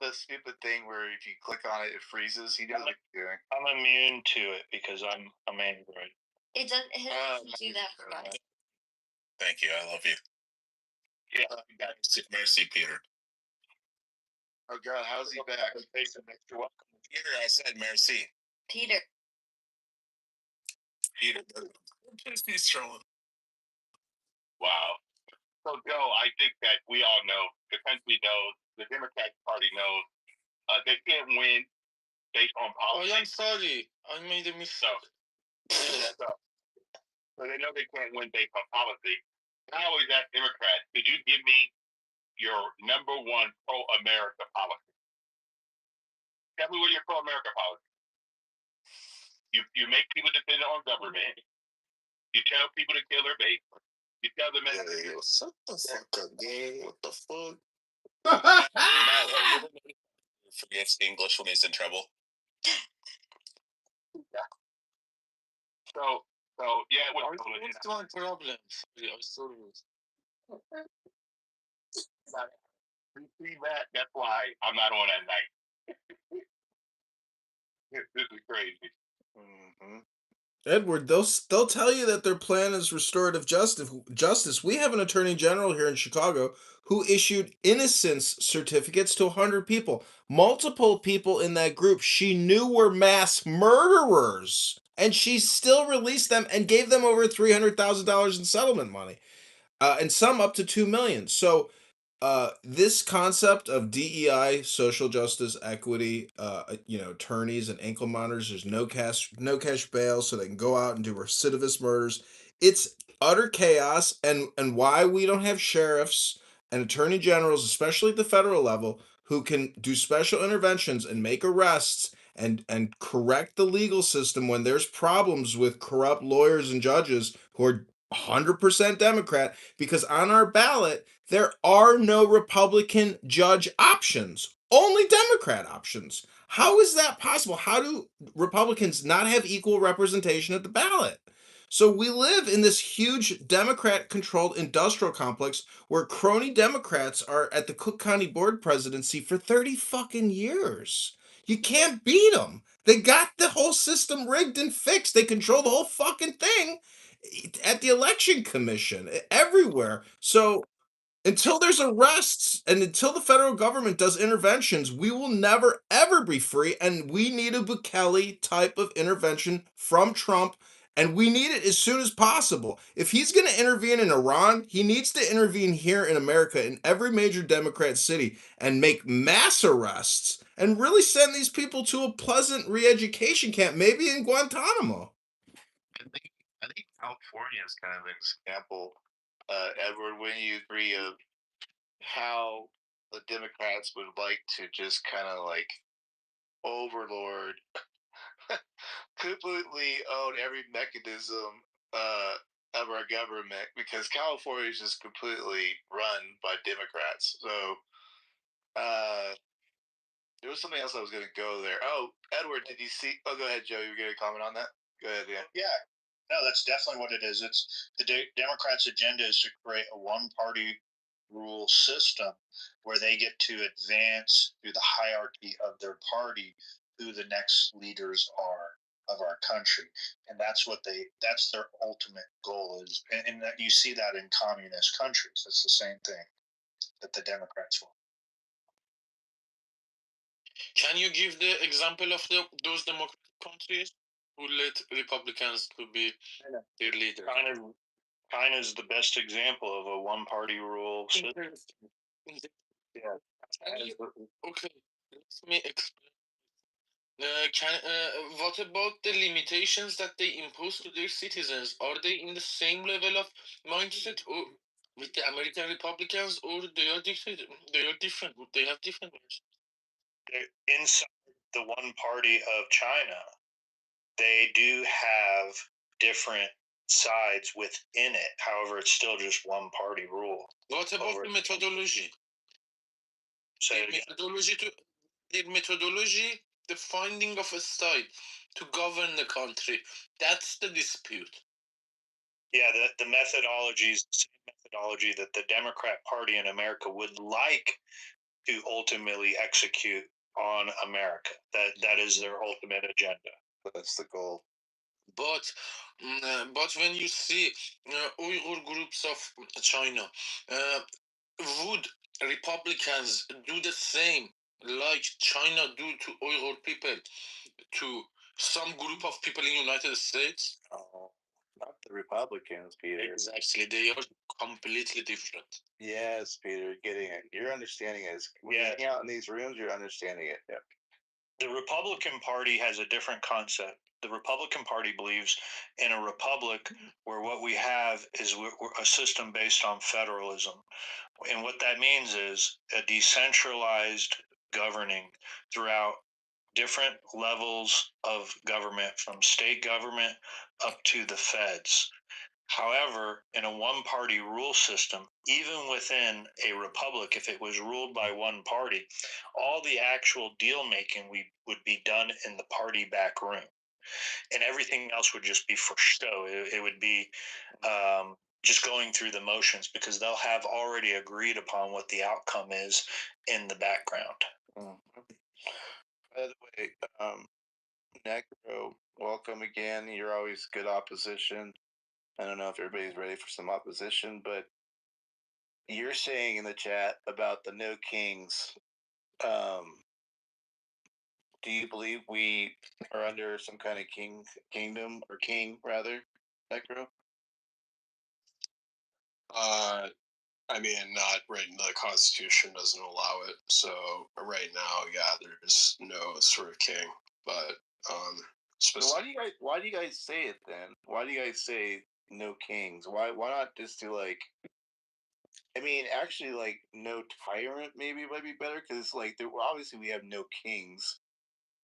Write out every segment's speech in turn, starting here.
the stupid thing where if you click on it, it freezes? He knows what you're doing. I'm immune to it because I'm Android. It doesn't do that for us. Thank you. I love you. Yeah. Mercy, Peter. Oh God, how's he back? You're welcome. Peter, I said mercy. Peter. Peter, he's trolling. Wow. So, Joe, I think that we all know, the country knows, the Democratic Party knows, they can't win based on policy. Oh, I'm sorry. I made a mistake. So they know they can't win based on policy. I always ask Democrats, could you give me your number one pro-America policy? Tell me what your pro-America policy. You make people dependent on government. You tell people to kill their babies. You tell them shut the fuck up, gang. What the fuck? Forgets English when he's in trouble. So yeah, What's my problem? I'm sorry. You see that? That's why I'm not on that night. This is crazy. Mm-hmm. Edward, they'll tell you that their plan is restorative justice. We have an attorney general here in Chicago who issued innocence certificates to 100 people. Multiple people in that group she knew were mass murderers, and she still released them and gave them over $300,000 in settlement money, and some up to $2 million. So this concept of DEI, social justice, equity, attorneys and ankle monitors, there's no cash bail, so they can go out and do recidivist murders. It's utter chaos, and why we don't have sheriffs and attorney generals, especially at the federal level, who can do special interventions and make arrests and correct the legal system when there's problems with corrupt lawyers and judges who are 100% Democrat, because on our ballot there are no Republican judge options, only Democrat options. How is that possible? How do Republicans not have equal representation at the ballot? So we live in this huge Democrat-controlled industrial complex where crony Democrats are at the Cook County Board presidency for 30 fucking years. You can't beat them. They got the whole system rigged and fixed. They control the whole fucking thing at the election commission, everywhere. So until there's arrests and until the federal government does interventions, we will never ever be free. And we need a Bukele type of intervention from Trump, and we need it as soon as possible. If he's going to intervene in Iran, he needs to intervene here in America in every major Democrat city and make mass arrests and really send these people to a pleasant re-education camp, maybe in Guantanamo. I think California is kind of an example, Edward, when you agree of how the Democrats would like to just kind of like overlord, completely own every mechanism of our government, because California is just completely run by Democrats. So there was something else I was going to go there. Oh, Edward, did you see? Oh, go ahead, Joe. You were going to comment on that? Go ahead, yeah. Yeah. No, that's definitely what it is. It's the Democrats' agenda is to create a one-party rule system where they get to advance through the hierarchy of their party who the next leaders are of our country, and that's their ultimate goal is, and that you see that in communist countries. It's the same thing that the Democrats want. Can you give the example of those democratic countries who let Republicans to be their leader? China is the best example of a one-party rule system. Yeah. Okay, let me explain. What about the limitations that they impose to their citizens? Are they in the same level of mindset or with the American Republicans, or they are different? They are different. They have different ones. Inside the one party of China, they do have different sides within it. However, it's still just one party rule. What about the methodology? The methodology, the finding of a side to govern the country. That's the dispute. Yeah, the methodology is the same methodology that the Democrat Party in America would like to ultimately execute on America. That is their ultimate agenda. That's the goal. But when you see Uyghur groups of China, would Republicans do the same like China do to Uyghur people to some group of people in United States? Oh, not the Republicans, Peter. Exactly, they are completely different. Yes, Peter, getting it. Your understanding is when Yeah. you hang out in these rooms, you're understanding it. Yep. The Republican Party has a different concept. The Republican Party believes in a republic where what we have is a system based on federalism. And what that means is a decentralized governing throughout different levels of government, from state government up to the feds. However, in a one party rule system, even within a republic, if it was ruled by one party, all the actual deal making would be done in the party back room. And everything else would just be for show. It would be just going through the motions because they'll have already agreed upon what the outcome is in the background. By the way, Necro, welcome again. You're always good opposition. I don't know if everybody's ready for some opposition, but you're saying in the chat about the no kings. Do you believe we are under some kind of kingdom or king rather, Necro? I mean, not right. The Constitution doesn't allow it. So right now, yeah, there's no sort of king. But So why do you guys say it then? Why do you guys say no kings? Why not just do like? I mean, actually, like no tyrant maybe might be better because like obviously we have no kings,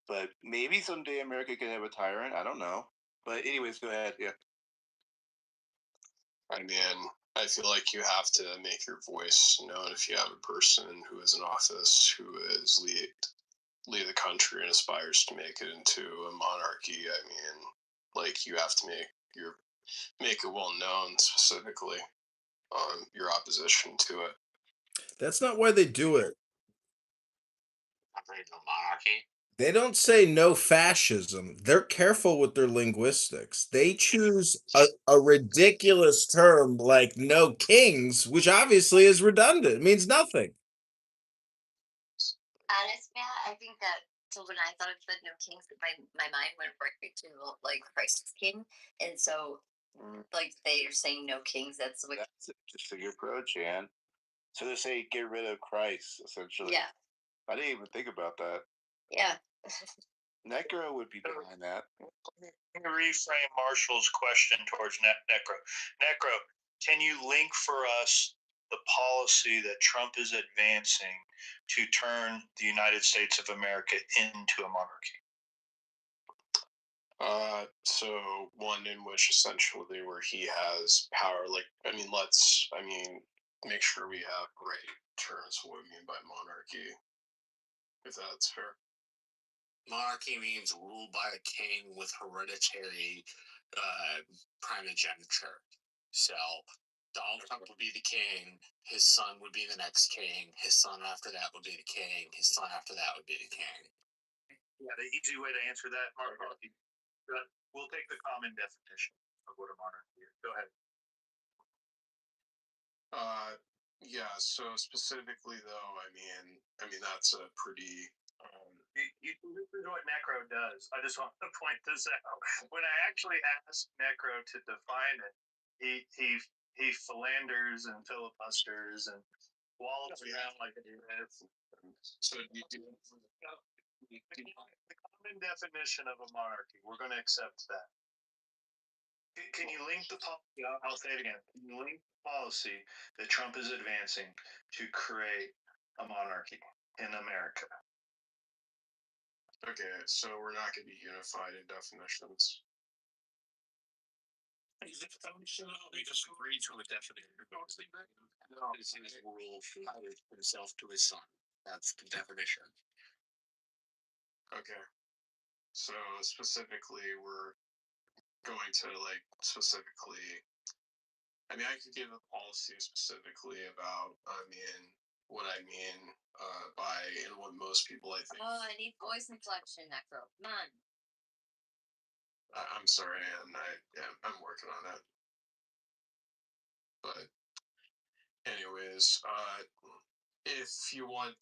but maybe someday America could have a tyrant. I don't know. But anyways, go ahead. Yeah. I mean, I feel like you have to make your voice known if you have a person who is in office who is lead the country and aspires to make it into a monarchy. I mean, like you have to make it well known specifically your opposition to it. That's not why they do it. Operating a monarchy. They don't say no fascism. They're careful with their linguistics. They choose a ridiculous term like no kings, which obviously is redundant. It means nothing. Honestly, I think that. So when I thought of the no kings, my mind went right to like Christ is king, and so like they are saying no kings. That's what. That's just a good approach, Ann. So they say get rid of Christ, essentially. Yeah. I didn't even think about that. Yeah. Necro would be behind that. Let me reframe Marshall's question towards Necro. Necro, can you link for us the policy that Trump is advancing to turn the United States of America into a monarchy? So one in which essentially where he has power, like make sure we have right terms of what we mean by monarchy, if that's fair. Monarchy means ruled by a king with hereditary primogeniture. So Donald Trump would be the king. His son would be the next king. His son after that would be the king. His son after that would be the king. Yeah, the easy way to answer that, we'll take the common definition of what a monarchy is. Go ahead. Yeah. So specifically, though, I mean that's a pretty. This is what Necro does. I just want to point this out. When I actually asked Necro to define it, he philanders and filibusters and wallows around like a this. So you do. The common definition of a monarchy. We're going to accept that. Can you link the policy? I'll say it again. Can you link the policy that Trump is advancing to create a monarchy in America? Okay, so we're not going to be unified in definitions. We disagree to a definition. No, it's his rule himself to his son. That's the definition. Okay. So specifically, we're going to specifically. I mean, I could give a policy specifically about. what I mean by, and what most people I think. Oh, I need voice inflection, Necro. Come on. I'm sorry, and I'm working on that. But anyways, if you want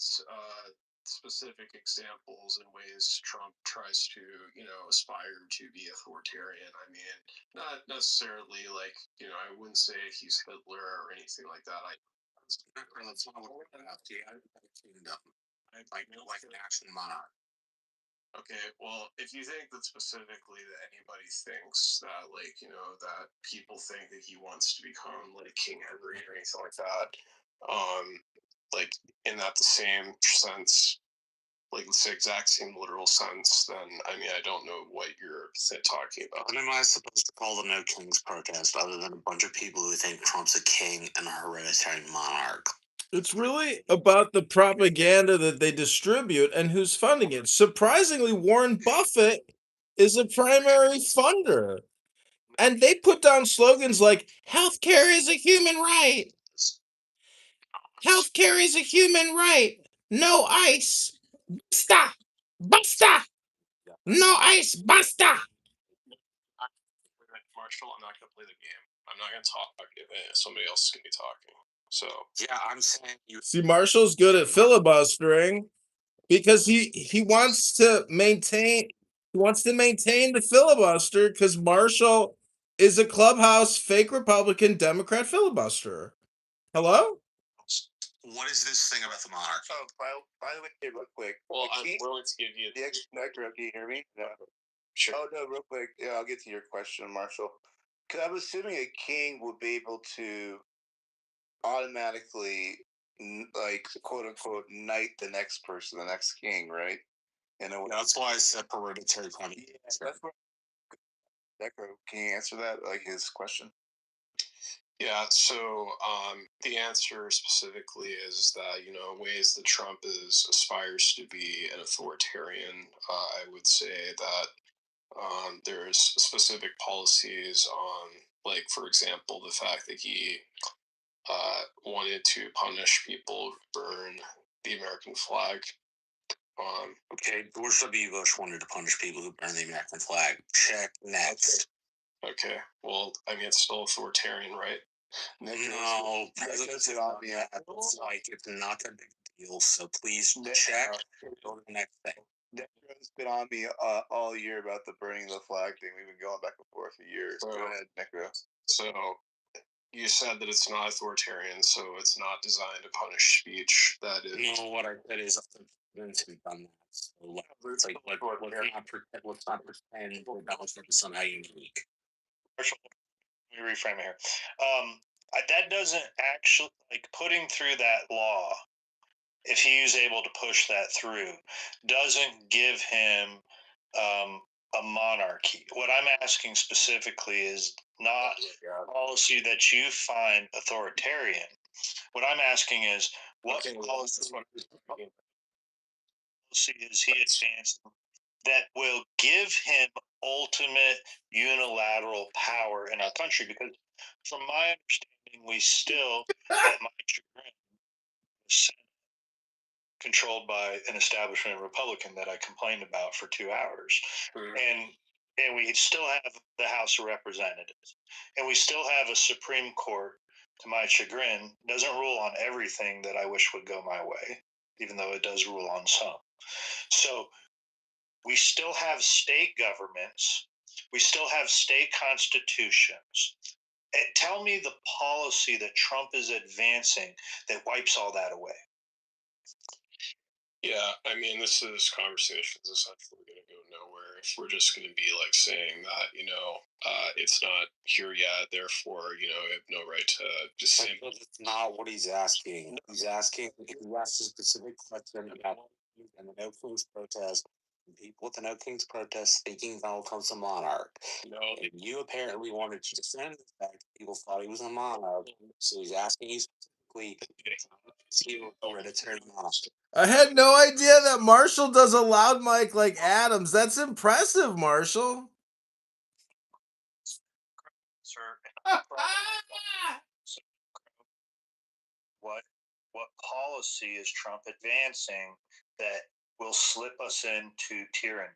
specific examples and ways Trump tries to, aspire to be authoritarian, I mean, not necessarily like, I wouldn't say he's Hitler or anything like that. That's not what we're after. I kingdom. I like an action monarch. Okay, well, if you think that specifically that anybody thinks that, like, that people think that he wants to become like King Henry or anything like that, like in that the same sense, like the exact same literal sense, then I mean, I don't know what you're talking about. What am I supposed to call the No Kings protest other than a bunch of people who think Trump's a king and a hereditary monarch? It's really about the propaganda that they distribute and who's funding it. Surprisingly, Warren Buffett is a primary funder. And they put down slogans like healthcare is a human right. Healthcare is a human right. No ice. Basta. Basta. No ice. Basta. Marshall, I'm not going to play the game. I'm not going to talk if somebody else is going to be talking. So yeah, I'm saying you see, Marshall's good at filibustering because he wants to maintain the filibuster because Marshall is a clubhouse fake Republican Democrat filibusterer. Hello? What is this thing about the monarch? Oh, by the way, real quick. Well, I'm willing to give you the Necro, can you hear me? No. Sure. Oh no, real quick. Yeah, I'll get to your question, Marshall. Because I'm assuming a king would be able to automatically, like, quote unquote, knight the next person, the next king, right? And that's why I said hereditary primary. Yeah, that's what. Necro, can you answer that? Like his question. Yeah, so the answer specifically is that, ways that Trump aspires to be an authoritarian, I would say that there's specific policies on, like, for example, the fact that he wanted to punish people who burn the American flag. Okay, George W. Bush wanted to punish people who burn the American flag. Check next. Okay, well, I mean, it's still authoritarian, right? No, presidents are on the it's like it's not a big deal. So please check. Go to the next thing. Necro's been on me all year about the burning the flag thing. We've been going back and forth for years. Go ahead, Necro. So you said that it's not authoritarian, so it's not designed to punish speech. That is. No, what I said is presidents who've done that. So let's not pretend we're somehow unique. Let me reframe it here. That doesn't actually, like, putting through that law, if he was able to push that through, doesn't give him a monarchy. What I'm asking specifically is not policy that you find authoritarian. What I'm asking is what policy is he advancing that will give him ultimate unilateral power in our country? Because from my understanding, we still, at my chagrin, controlled by an establishment Republican that I complained about for 2 hours. And we still have the House of Representatives. And we still have a Supreme Court, to my chagrin, doesn't rule on everything that I wish would go my way, even though it does rule on some. So we still have state governments. We still have state constitutions. Tell me the policy that Trump is advancing that wipes all that away. Yeah, I mean, this conversation is essentially going to go nowhere if we're just going to be like saying that, it's not here yet, therefore, you have no right to just say. That's not what he's asking. He's asking, he asked a specific question about and the No Kings protest. People with the No Kings protest speaking Donald Trump's a monarch. No. And you apparently wanted to defend the fact that people thought he was a monarch. So he's asking you specifically, hereditary monarch. I had no idea that Marshall does a loud mic like Adams. That's impressive, Marshall. Sir, what policy is Trump advancing that will slip us into tyranny?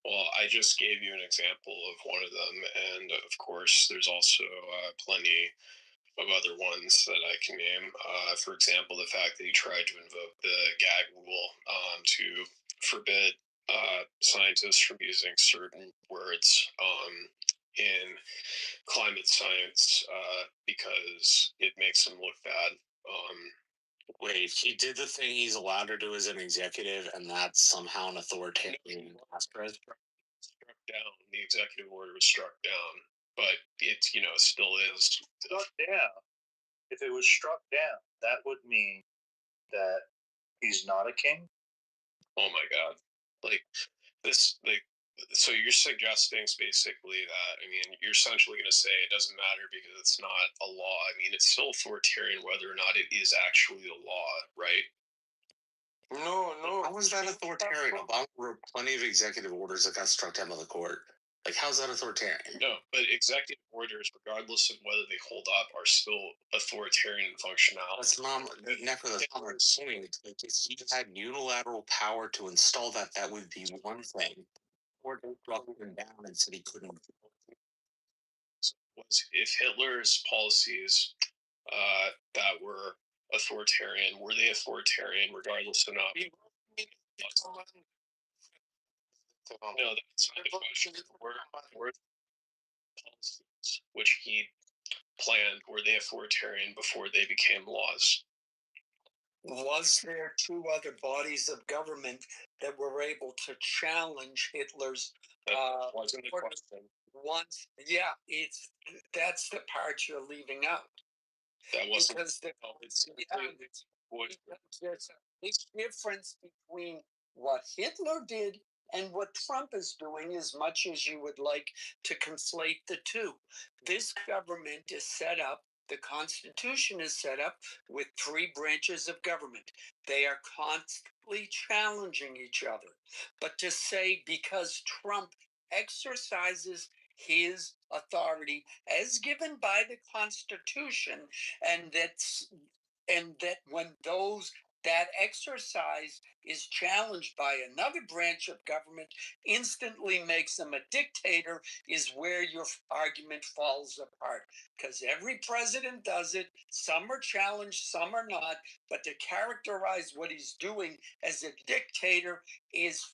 Well, I just gave you an example of one of them, and of course, there's also plenty of other ones that I can name. For example, the fact that he tried to invoke the gag rule to forbid scientists from using certain words in climate science because it makes them look bad. Wait, he did the thing he's allowed to do as an executive, and that's somehow an authoritarian aspect? Struck down. The executive order was struck down, but it still is Struck down. If it was struck down, that would mean that he's not a king. Oh my god! Like this, so you're suggesting basically that you're essentially going to say it doesn't matter because it's not a law. It's still authoritarian whether or not it is actually a law, right? No, no. How was that authoritarian? Obama wrote plenty of executive orders that got struck down by the court. Like, how's that authoritarian? No, but executive orders, regardless of whether they hold up, are still authoritarian in functionality. That's not that's not my point. Like, if he had unilateral power to install that, that would be one thing. Or they struck him down and said he couldn't. Was if Hitler's policies that were authoritarian, were they authoritarian regardless of not? No, that's not the question. Were policies which he planned, were they authoritarian before they became laws? Was there two other bodies of government that were able to challenge Hitler's Wasn't the question. once? Yeah, that's the part you're leaving out. That wasn't. Because there's a big difference between what Hitler did and what Trump is doing, as much as you would like to conflate the two. This government is set up, the Constitution is set up with three branches of government. They are constantly challenging each other. But to say because Trump exercises his authority as given by the Constitution, and that when that exercise is challenged by another branch of government, instantly makes him a dictator, is where your argument falls apart. Because every president does it. Some are challenged, some are not. But to characterize what he's doing as a dictator is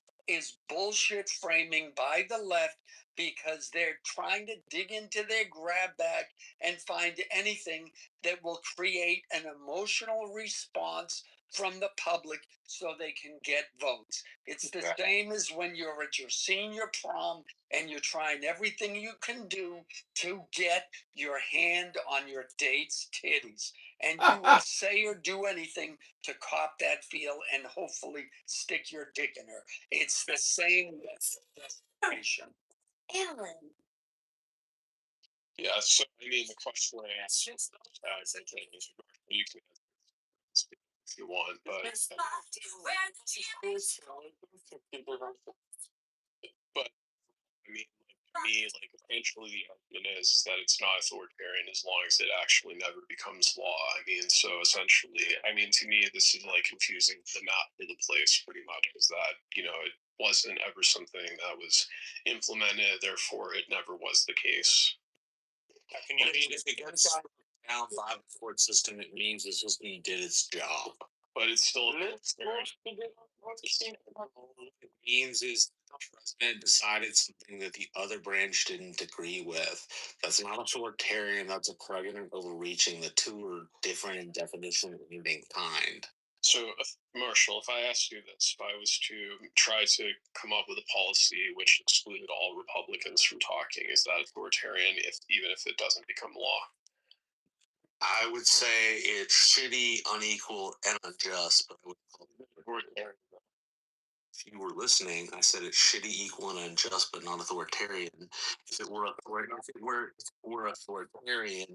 bullshit framing by the left, because they're trying to dig into their grab bag and find anything that will create an emotional response from the public so they can get votes. It's the same as when you're at your senior prom and you're trying everything you can do to get your hand on your date's titties. And you will say or do anything to cop that feel and hopefully stick your dick in her. It's the same desperation. Alan. Yeah, so the question I asked, you can if you want, but to me, eventually the argument is that it's not authoritarian as long as it actually never becomes law. So essentially, to me, this is confusing the map of the place pretty much, is that, it wasn't ever something that was implemented, therefore it never was the case. If it gets down by the court system, it means the system did its job. But it's still It means is the president decided something that the other branch didn't agree with. That's not authoritarian. That's a president overreaching. The two are different in definition and in kind. So, Marshall, if I asked you this, if I was to try to come up with a policy which excluded all Republicans from talking, is that authoritarian, even if it doesn't become law? I would say it's shitty, unequal, and unjust, but I would call it authoritarian. If you were listening, I said it's shitty, equal, and unjust, but not authoritarian. If it were authoritarian,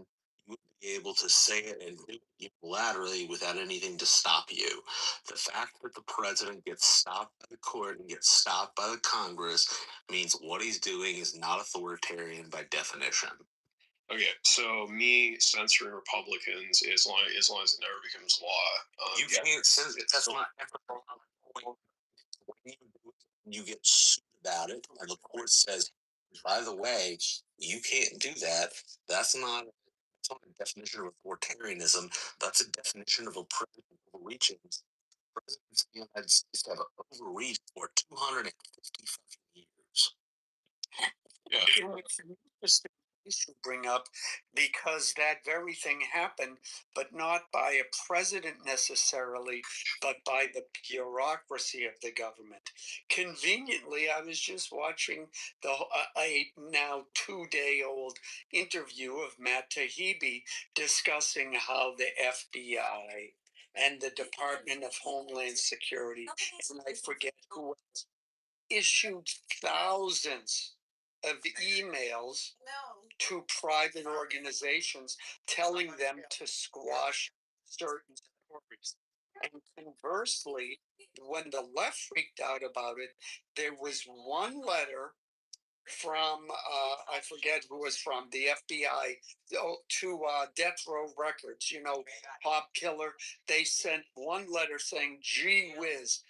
you would be able to say it and do it unilaterally without anything to stop you. The fact that the president gets stopped by the court and gets stopped by the Congress means what he's doing is not authoritarian by definition. Okay, so me censoring Republicans as long as it never becomes law. You can't censor. That's not ethical. You get sued about it, and the court says, by the way, you can't do that. That's not a definition of authoritarianism. That's a definition of a president overreaching. Presidents of the United States have overreached for 250 years. Yeah. It's an interesting issue to bring up because that very thing happened, but not by a president necessarily, but by the bureaucracy of the government. Conveniently, I was just watching a now 2-day-old interview of Matt Taibbi discussing how the FBI and the Department of Homeland Security, and I forget who issued thousands of emails to private organizations telling them to squash certain stories. And conversely, when the left freaked out about it, there was one letter from I forget who was from the FBI to Death Row Records. You know, Pop Killer. They sent one letter saying, "Gee whiz,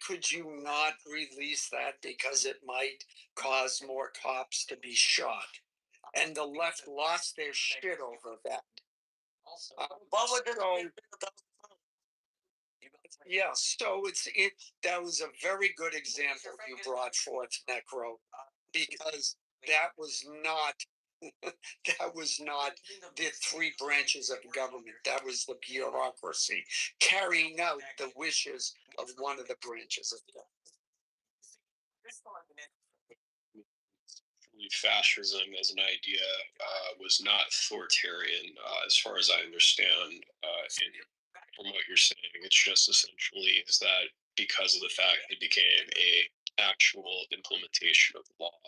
could you not release that because it might cause more cops to be shot?" And the left lost their shit over that. Yeah, so that was a very good example you brought forth, Necro, because that was not that was not the three branches of government. That was the bureaucracy carrying out the wishes of one of the branches of government. Fascism as an idea was not authoritarian, as far as I understand. And from what you're saying, it's just essentially is that because of the fact it became a actual implementation of law,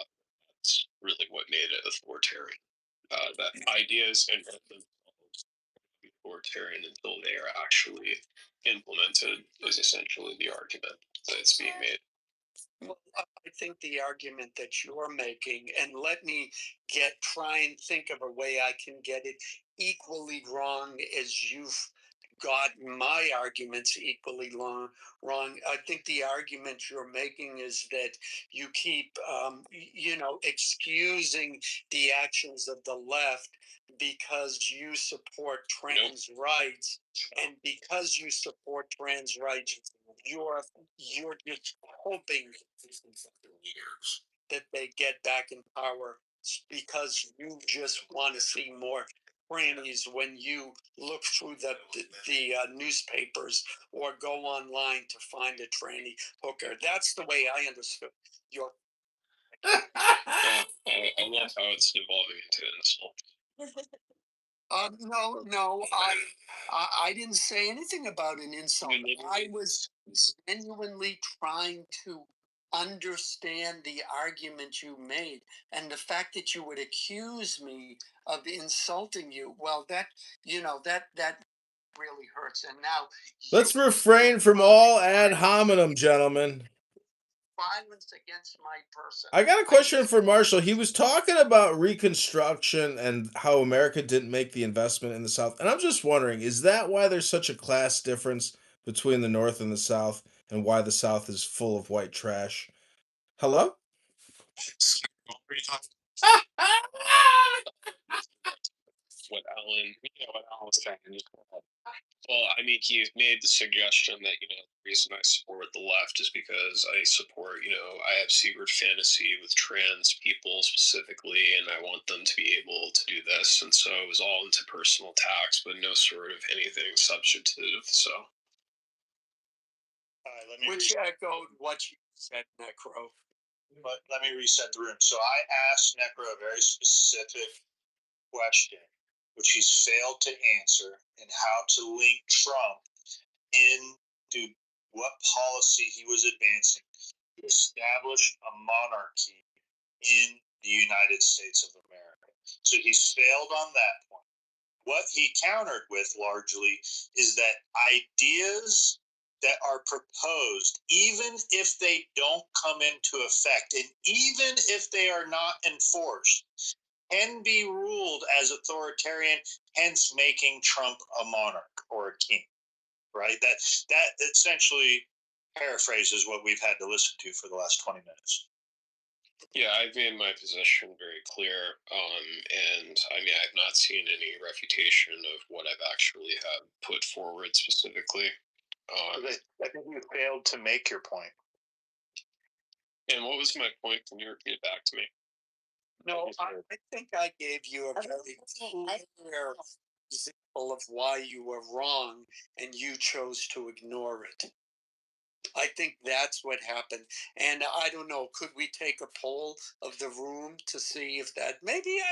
that's really what made it authoritarian. That ideas and themselves be authoritarian until they are actually implemented is essentially the argument that's being made. Well, I think the argument that you're making, and let me try and think of a way I can get it equally wrong as you've gotten my arguments equally wrong. I think the argument you're making is that you keep, excusing the actions of the left because you support trans rights, and because you support trans rights, you're just hoping that they get back in power because you just want to see more trannies when you look through the newspapers or go online to find a tranny hooker. That's the way I understood your. I love how it's evolving into an insult. No, I didn't say anything about an insult. I was genuinely trying to understand the argument you made, and the fact that you would accuse me of insulting you. Well, that really hurts. And now Let's refrain from all ad hominem, gentlemen. Violence against my person. I got a question for Marshall. He was talking about Reconstruction and how America didn't make the investment in the South. And I'm just wondering, is that why there's such a class difference between the North and the South, and why the South is full of white trash? Hello? What Alan was saying. Well, I mean, he made the suggestion that, the reason I support the left is because I support, I have secret fantasy with trans people specifically, and I want them to be able to do this. And so it was all into personal attacks, but no sort of anything substantive. So. All right, which echoed what you said, Necro. But let me reset the room. So I asked Necro a very specific question, which he's failed to answer, and how to link Trump into what policy he was advancing to establish a monarchy in the United States of America. So he's failed on that point. What he countered with largely is that ideas that are proposed, even if they don't come into effect, and even if they are not enforced, can be ruled as authoritarian, hence making Trump a monarch or a king. Right? That essentially paraphrases what we've had to listen to for the last 20 minutes. Yeah, I've made my position very clear, and I mean, I've not seen any refutation of what I've actually have put forward specifically. I think you failed to make your point. And what was my point? Can you repeat it back to me? No, I think I gave you a very clear example of why you were wrong and you chose to ignore it. I think that's what happened. And I don't know, could we take a poll of the room to see if that maybe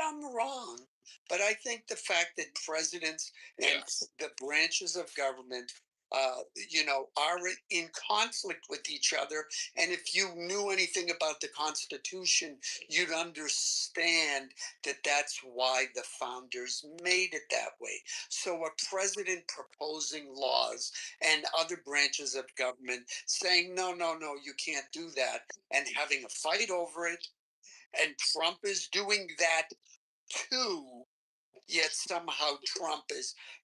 I'm wrong. But I think the fact that presidents and the branches of government are in conflict with each other. And if you knew anything about the Constitution, you'd understand that that's why the founders made it that way. So a president proposing laws and other branches of government saying, no, no, no, you can't do that, and having a fight over it. And Trump is doing that too. Yet somehow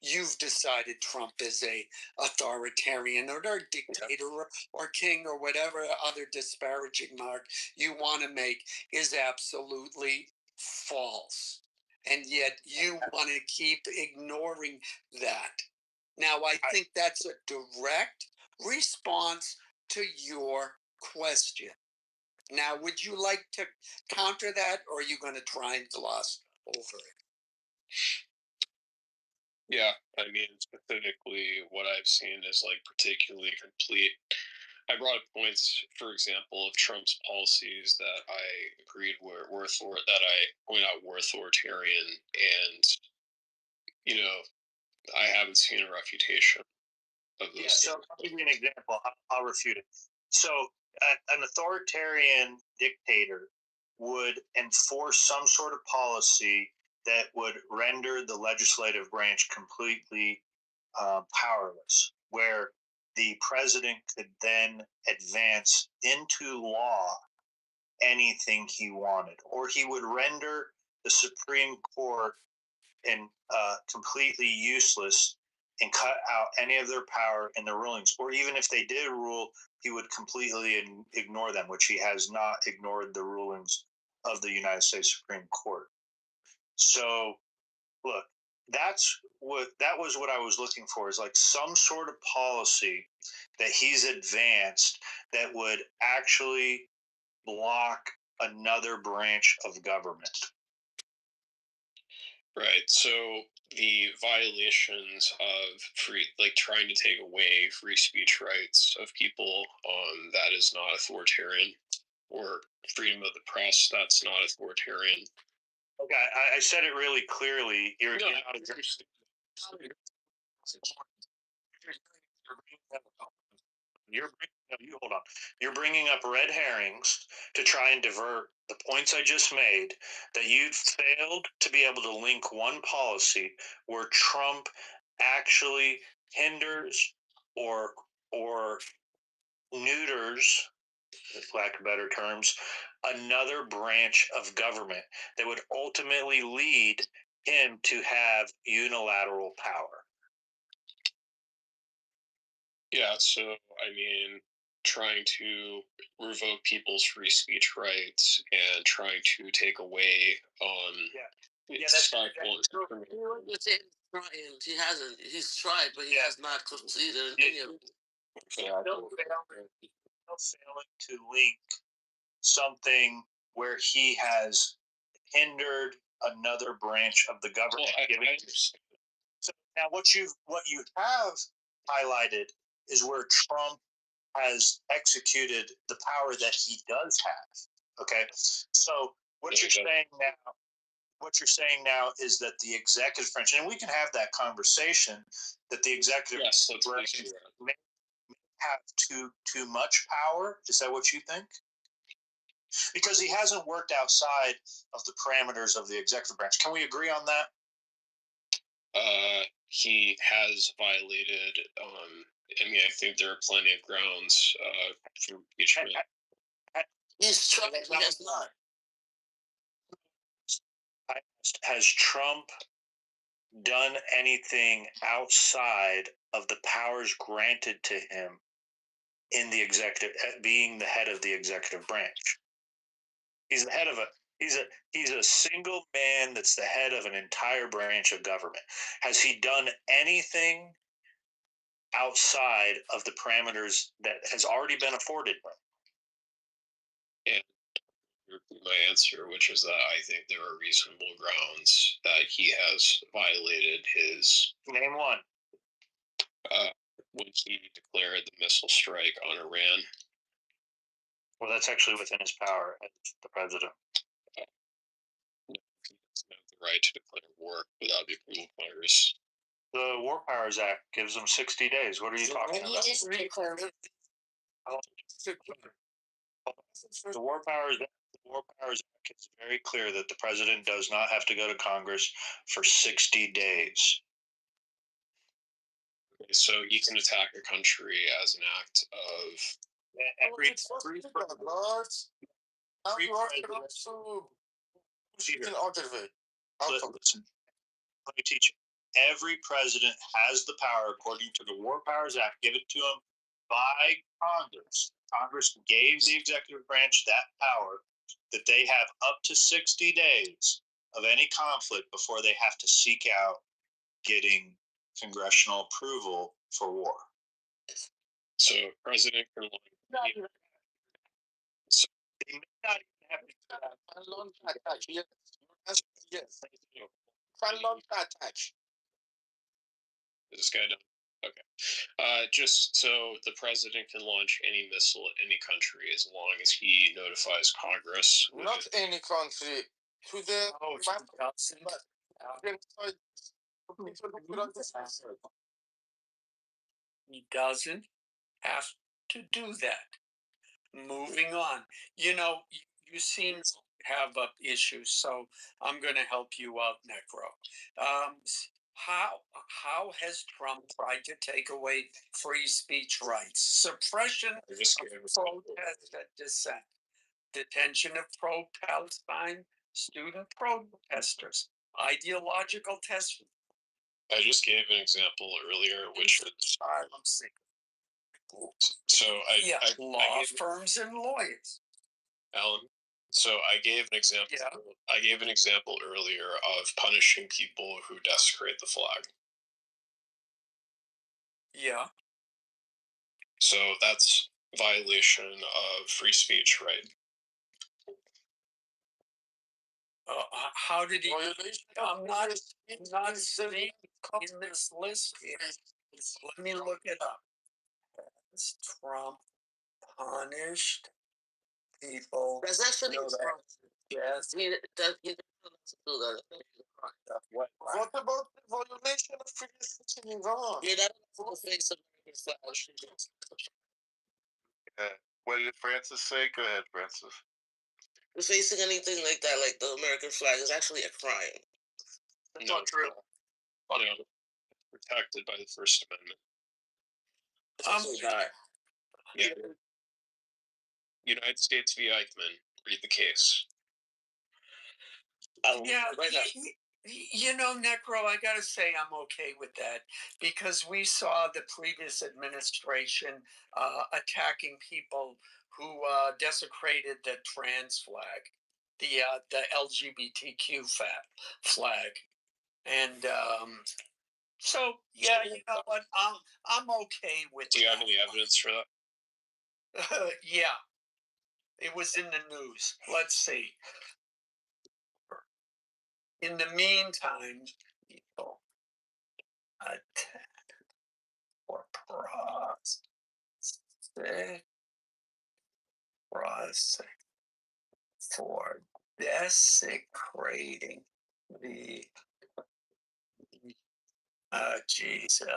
you've decided Trump is a authoritarian or a dictator or king or whatever other disparaging mark you want to make is absolutely false. And yet you want to keep ignoring that. Now, I think that's a direct response to your question. Now, would you like to counter that, or are you going to try and gloss over it? Yeah, I mean, specifically, what I've seen is like particularly complete. I brought up points, for example, of Trump's policies that I agreed that I point out were authoritarian, and you know, I haven't seen a refutation of those. Yeah, so I'll give you an example. I'll refute it. So, an authoritarian dictator would enforce some sort of policy that would render the legislative branch completely powerless, where the president could then advance into law anything he wanted, or he would render the Supreme Court completely useless and cut out any of their power in the rulings. Or even if they did rule, he would completely ignore them, which he has not ignored the rulings of the United States Supreme Court. So, look, that was what I was looking for, is like some sort of policy that he's advanced that would actually block another branch of government. Right. So the violations of trying to take away free speech rights of people, that is not authoritarian, or freedom of the press, that's not authoritarian. Okay, I said it really clearly. Hold on. You're bringing up red herrings to try and divert the points I just made, that you failed to be able to link one policy where Trump actually hinders or neuters, for lack of better terms, another branch of government that would ultimately lead him to have unilateral power. Yeah, so I mean, trying to revoke people's free speech rights and trying to take away He's tried, but he has not completed any of it. Still failing to link something where he has hindered another branch of the government. So now what you have highlighted is where Trump has executed the power that he does have. Okay, so what you're saying now is that the executive branch, and we can have that conversation, that the executive branch may have too much power. Is that what you think? Because he hasn't worked outside of the parameters of the executive branch. Can we agree on that? He has violated. I mean, I think there are plenty of grounds for impeachment. He's tried, but he has not. I asked, has Trump done anything outside of the powers granted to him in the executive, being the head of the executive branch? He's the head of a he's a single man that's the head of an entire branch of government. Has he done anything outside of the parameters that has already been afforded him? And my answer, which is that I think there are reasonable grounds that he has violated his Name one. when he declared the missile strike on Iran. Well, that's actually within his power as the president. He doesn't have the right to declare war without the approval of Congress. The War Powers Act gives them 60 days. What are you talking He about? just declared. The War Powers Act is very clear that the president does not have to go to Congress for 60 days. Okay, so he can attack a country as an act of Every listen, let me teach you. Every president has the power, according to the War Powers Act, given to him by Congress. Congress gave the executive branch that power, that they have up to 60 days of any conflict before they have to seek out getting congressional approval for war. So president can So they may not even have to Is this guy done? Okay. Just so the president can launch any missile at any country as long as he notifies Congress. Not any country. To the Oh, He doesn't have to do that. Moving on. You seem to have issues, so I'm going to help you out, Necro. How has Trump tried to take away free speech rights? Suppression of protest and dissent, detention of pro-Palestine student protesters, ideological test. I just gave an example earlier, which is so I law firms and lawyers. Alan. So I gave an example. Yeah. I gave an example earlier of punishing people who desecrate the flag. Yeah. So that's violation of free speech, right? How did he? I'm not sitting in this list here. Let me look it up. Has Trump punished people? That's actually Trump. Yes. He does do that. What? What about the violation of free speech in Iran? Yeah, that's the face of American flag. What did Francis say? Go ahead, Francis. Facing anything like that, like the American flag, is actually a crime. That's not true. No, protected by the First Amendment. Yeah. United States v. Eichmann. Read the case. Yeah, Necro, I gotta say I'm okay with that because we saw the previous administration attacking people who desecrated the trans flag, the LGBTQ flag, and so yeah, you know what, I'm okay with. Do you have any evidence for that? Yeah, it was in the news. Let's see. In the meantime, people attack or for desecrating the LGBTQ.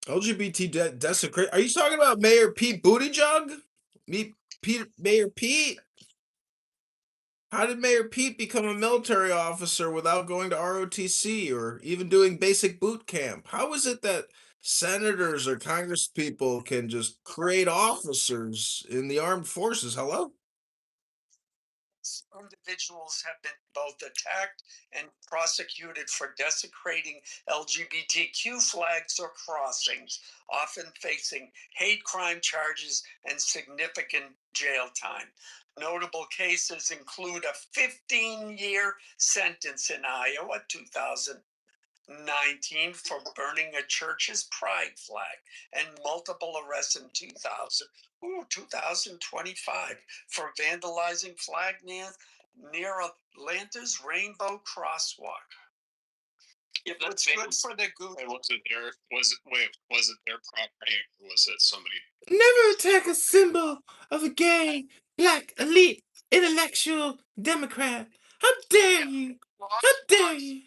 LGBT desecrate. Are you talking about Mayor Pete Buttigieg? Mayor Pete? How did Mayor Pete become a military officer without going to ROTC or even doing basic boot camp? How is it that senators or congresspeople can just create officers in the armed forces? Hello? individuals have been both attacked and prosecuted for desecrating LGBTQ flags or crossings, often facing hate crime charges and significant jail time. Notable cases include a 15-year sentence in Iowa, 2019, for burning a church's pride flag, and multiple arrests in 2025 for vandalizing flag near Atlanta's Rainbow Crosswalk. If it's good for the goose. And was it their property or was it somebody? Never attack a symbol of a gay, black, elite, intellectual Democrat. How dare you? How dare you?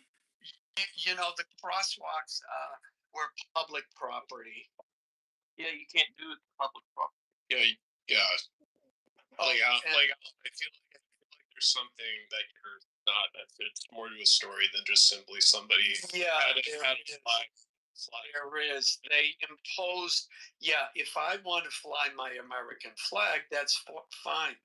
You know, the crosswalks were public property. Yeah, you can't do it public property. Yeah. I feel like there's something that you're not. That it's more to a story than just simply somebody had a flag. There is. They imposed. Yeah, if I want to fly my American flag, that's fine.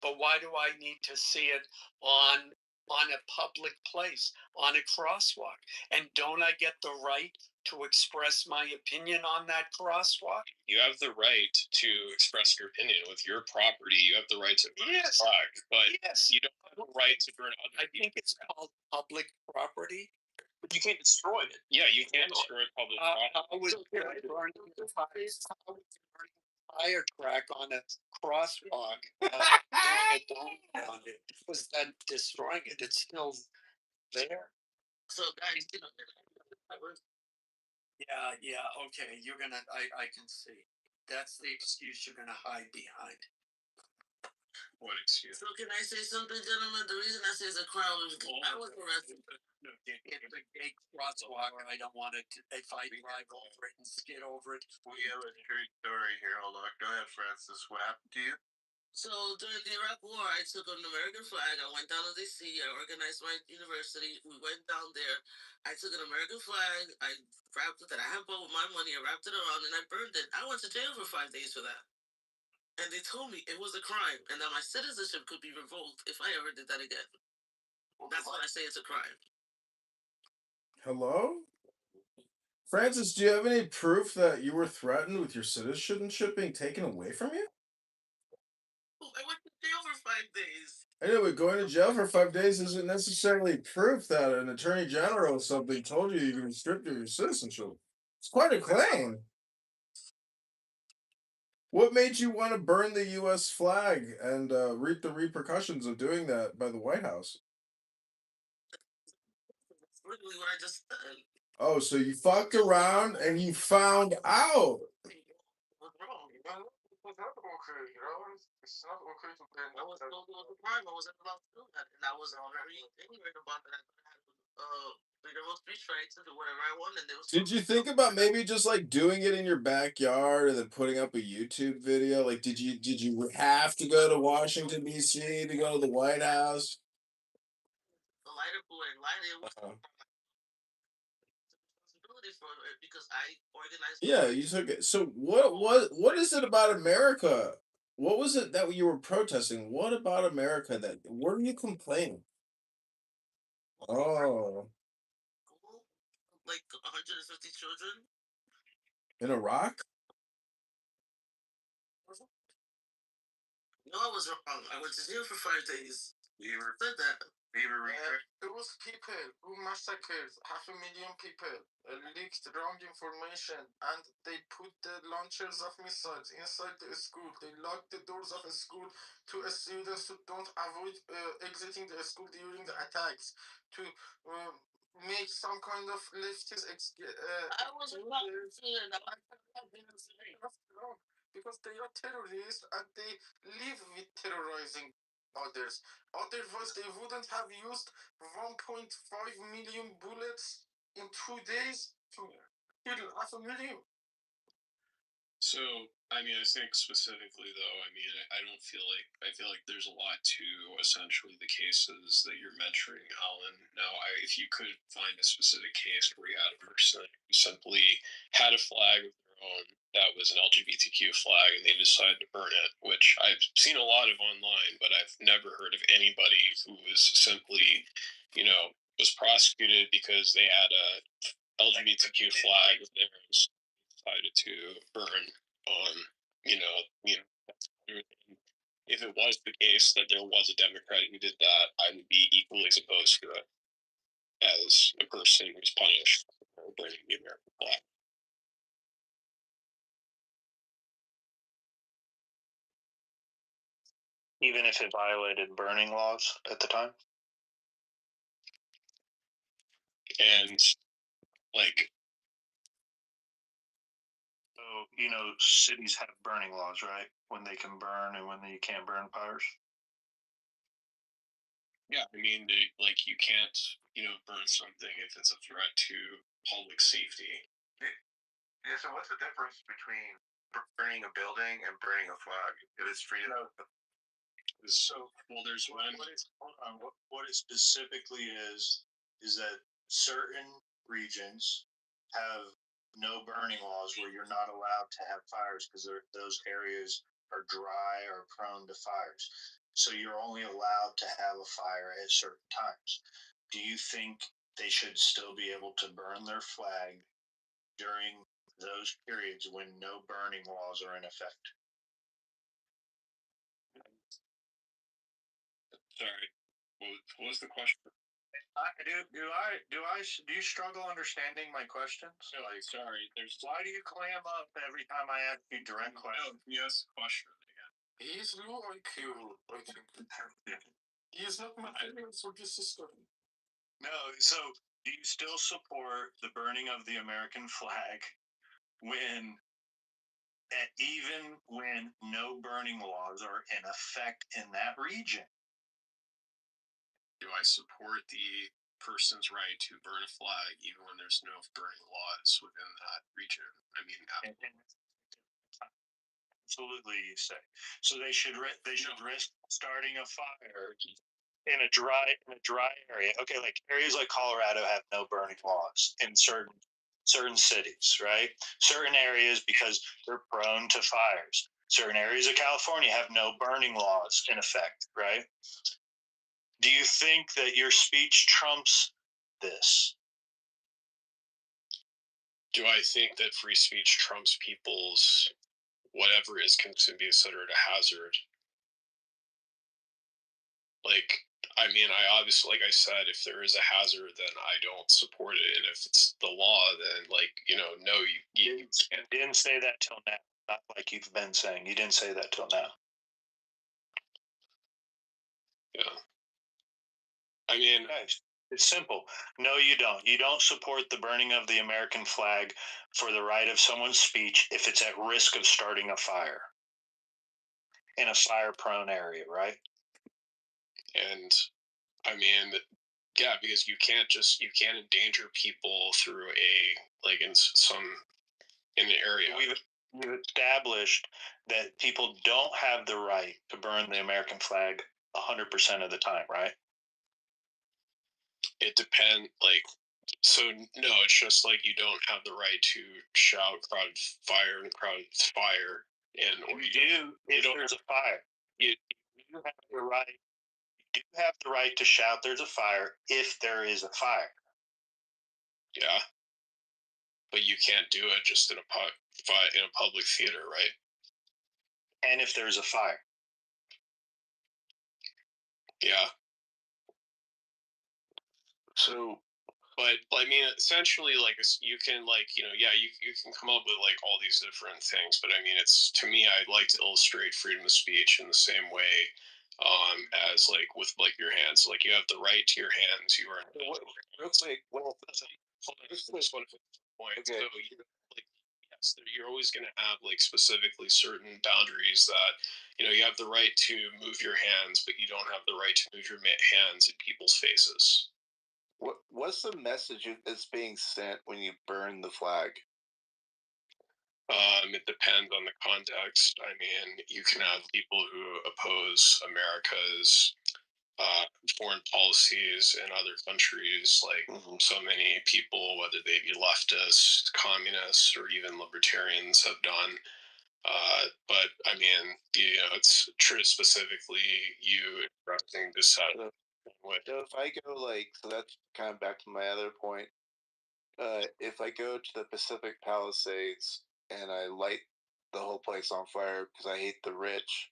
But why do I need to see it on a public place, on a crosswalk? And don't I get the right to express my opinion on that crosswalk? You have the right to express your opinion with your property. You have the right to burn a flag, but you don't have the right to burn other. I think it's called public property. But you can't destroy it. Yeah, you can't destroy public property. I was burning the fire track on a crosswalk. Was that destroying it? It's still there. So guys, Yeah. Okay, you're gonna. I can see. That's the excuse you're gonna hide behind. What excuse? So can I say something, gentlemen? The reason I say it's a crime is because I was arrested. It's a gay crosswalk, and I don't want it. If I drive over it and skid over it. We have a true story here. Hold on. Go ahead, Francis. What happened to you? So during the Iraq War, I took an American flag. I went down to DC. I organized my university. We went down there. I took an American flag. I wrapped it. I had bought with my money. I wrapped it around and I burned it. I went to jail for 5 days for that. And they told me it was a crime and that my citizenship could be revoked if I ever did that again. That's why I say it's a crime. Hello? Francis, do you have any proof that you were threatened with your citizenship being taken away from you? I went to jail for 5 days. I know, but going to jail for 5 days isn't necessarily proof that an attorney general or something told you you can strip your citizenship. It's quite a claim. What made you want to burn the U.S. flag and reap the repercussions of doing that by the White House? That's literally what I just said. Oh, so you fucked around and you found out. What's wrong? It's not okay, you know? It's not okay to burn. I was told it was a crime. I wasn't allowed to do that. And I was very ignorant about that. I had freedom of speech right to do whatever I wanted. Did you think about maybe just like doing it in your backyard and then putting up a YouTube video? Like, did you have to go to Washington D.C. to go to the White House? The lighter blue and lighter it was responsibility for it because I organized. Yeah, you took it. So what is it about America? What was it that you were protesting? What about America that were you complaining? Oh, School, like 150 children. in Iraq? No, I was wrong. I went to jail for 5 days. You ever said that? There was people who massacred 500,000 people, leaked wrong information, and they put the launchers of missiles inside the school. They locked the doors of the school to students who don't avoid exiting the school during the attacks to make some kind of leftist. I was wrong. Because they are terrorists and they live with terrorizing others. Otherwise, they wouldn't have used 1.5 million bullets in 2 days to kill 500,000. So, I mean, I think specifically though, I don't feel like there's a lot to essentially the cases that you're mentioning, Alan. Now, if you could find a specific case where you had a person who simply had a flag of their own that was an LGBTQ flag and they decided to burn it, which I've seen a lot of online, but I've never heard of anybody who was simply, was prosecuted because they had a LGBTQ flag of theirs decided to burn on, you know, you know, if it was the case that there was a Democrat who did that, I would be equally as opposed to it as a person who's punished for burning the American flag. Even if it violated burning laws at the time? And like, So, cities have burning laws, right? When they can burn and when you can't burn fires. yeah, I mean, like you can't, burn something if it's a threat to public safety. Yeah, so what's the difference between burning a building and burning a flag? It is free to. So, well, there's one. What it specifically is that certain regions have no burning laws where you're not allowed to have fires because those areas are dry or prone to fires. So you're only allowed to have a fire at certain times. Do you think they should still be able to burn their flag during those periods when no burning laws are in effect? Sorry, what was the question? Do you struggle understanding my questions? No, sorry. Why do you clam up every time I ask you direct questions? Yes, question again. He's low IQ, I think. He is not material for this system. No, so do you still support the burning of the American flag even when no burning laws are in effect in that region? Do I support the person's right to burn a flag even when there's no burning laws within that region? I mean, Absolutely, you say. So they should risk starting a fire in a dry area. Okay, like areas like Colorado have no burning laws in certain cities, right? Certain areas because they're prone to fires. Certain areas of California have no burning laws in effect, right? Do you think that your speech trumps this? do I think that free speech trumps people's whatever is considered a hazard? Like, I mean, I obviously, like I said, if there is a hazard, then I don't support it. And if it's the law, then no, you can't. Didn't say that till now. Not like you've been saying. You didn't say that till now. Yeah. I mean, Nice. It's simple. No, you don't. You don't support the burning of the American flag for the right of someone's speech if it's at risk of starting a fire in a fire-prone area, right? and I mean, yeah, because you can't endanger people through in the area. We've established that people don't have the right to burn the American flag 100% of the time, right? It depends. So no, it's just like you don't have the right to shout crowd fire and crowd fire, and or you don't. There's a fire. You have the right. You do have the right to shout there's a fire if there is a fire. Yeah, but you can't do it just in a public theater, right? And if there's a fire. Yeah. So, but I mean, essentially, you can you can come up with all these different things, but I mean, it's to me, I'd like to illustrate freedom of speech in the same way as with your hands. Like you have the right to your hands. You are real quick. Well, just one point. Okay. So yes, you're always going to have specifically certain boundaries that you have the right to move your hands, but you don't have the right to move your hands in people's faces. What's the message that's being sent when you burn the flag? It depends on the context. I mean, you can have people who oppose America's foreign policies in other countries, like so many people, whether they be leftists, communists, or even libertarians, have done. But I mean, it's true. Specifically, you expressing dissent. So if I go so that's kind of back to my other point. If I go to the Pacific Palisades and I light the whole place on fire because I hate the rich,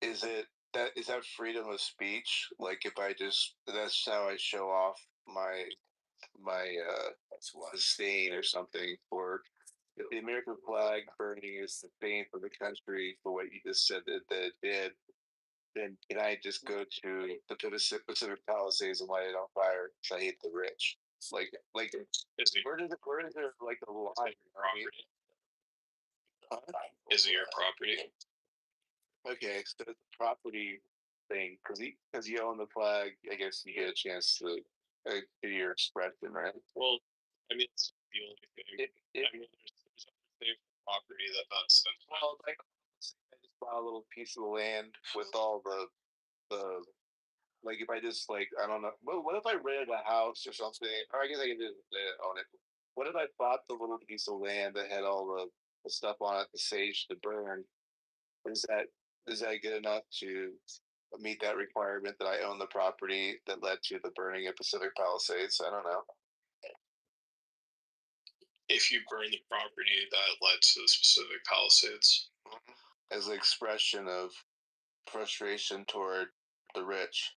is that freedom of speech? Like if I just that's how I show off my disdain or something for if the American flag burning is the fame for the country for what you just said that it did, then can I just go to the Pacific Palisades and light it on fire because I hate the rich? Like, where is there like a line? Property. Huh? Is it your property? Okay, so it's a property thing because you own the flag. I guess you get a chance to do your expression, right? Well, I mean, it's the only thing. I mean, there's other things property that that's well, like I just bought a little piece of land with all the like if I just I don't know what if I rented a house or something, or I guess I can just own it. What if I bought the little piece of land that had all the stuff on it, the sage to burn? Is that good enough to meet that requirement that I own the property that led to the burning of Pacific Palisades? I don't know. If you burn the property that led to the specific Palisades. As an expression of frustration toward the rich.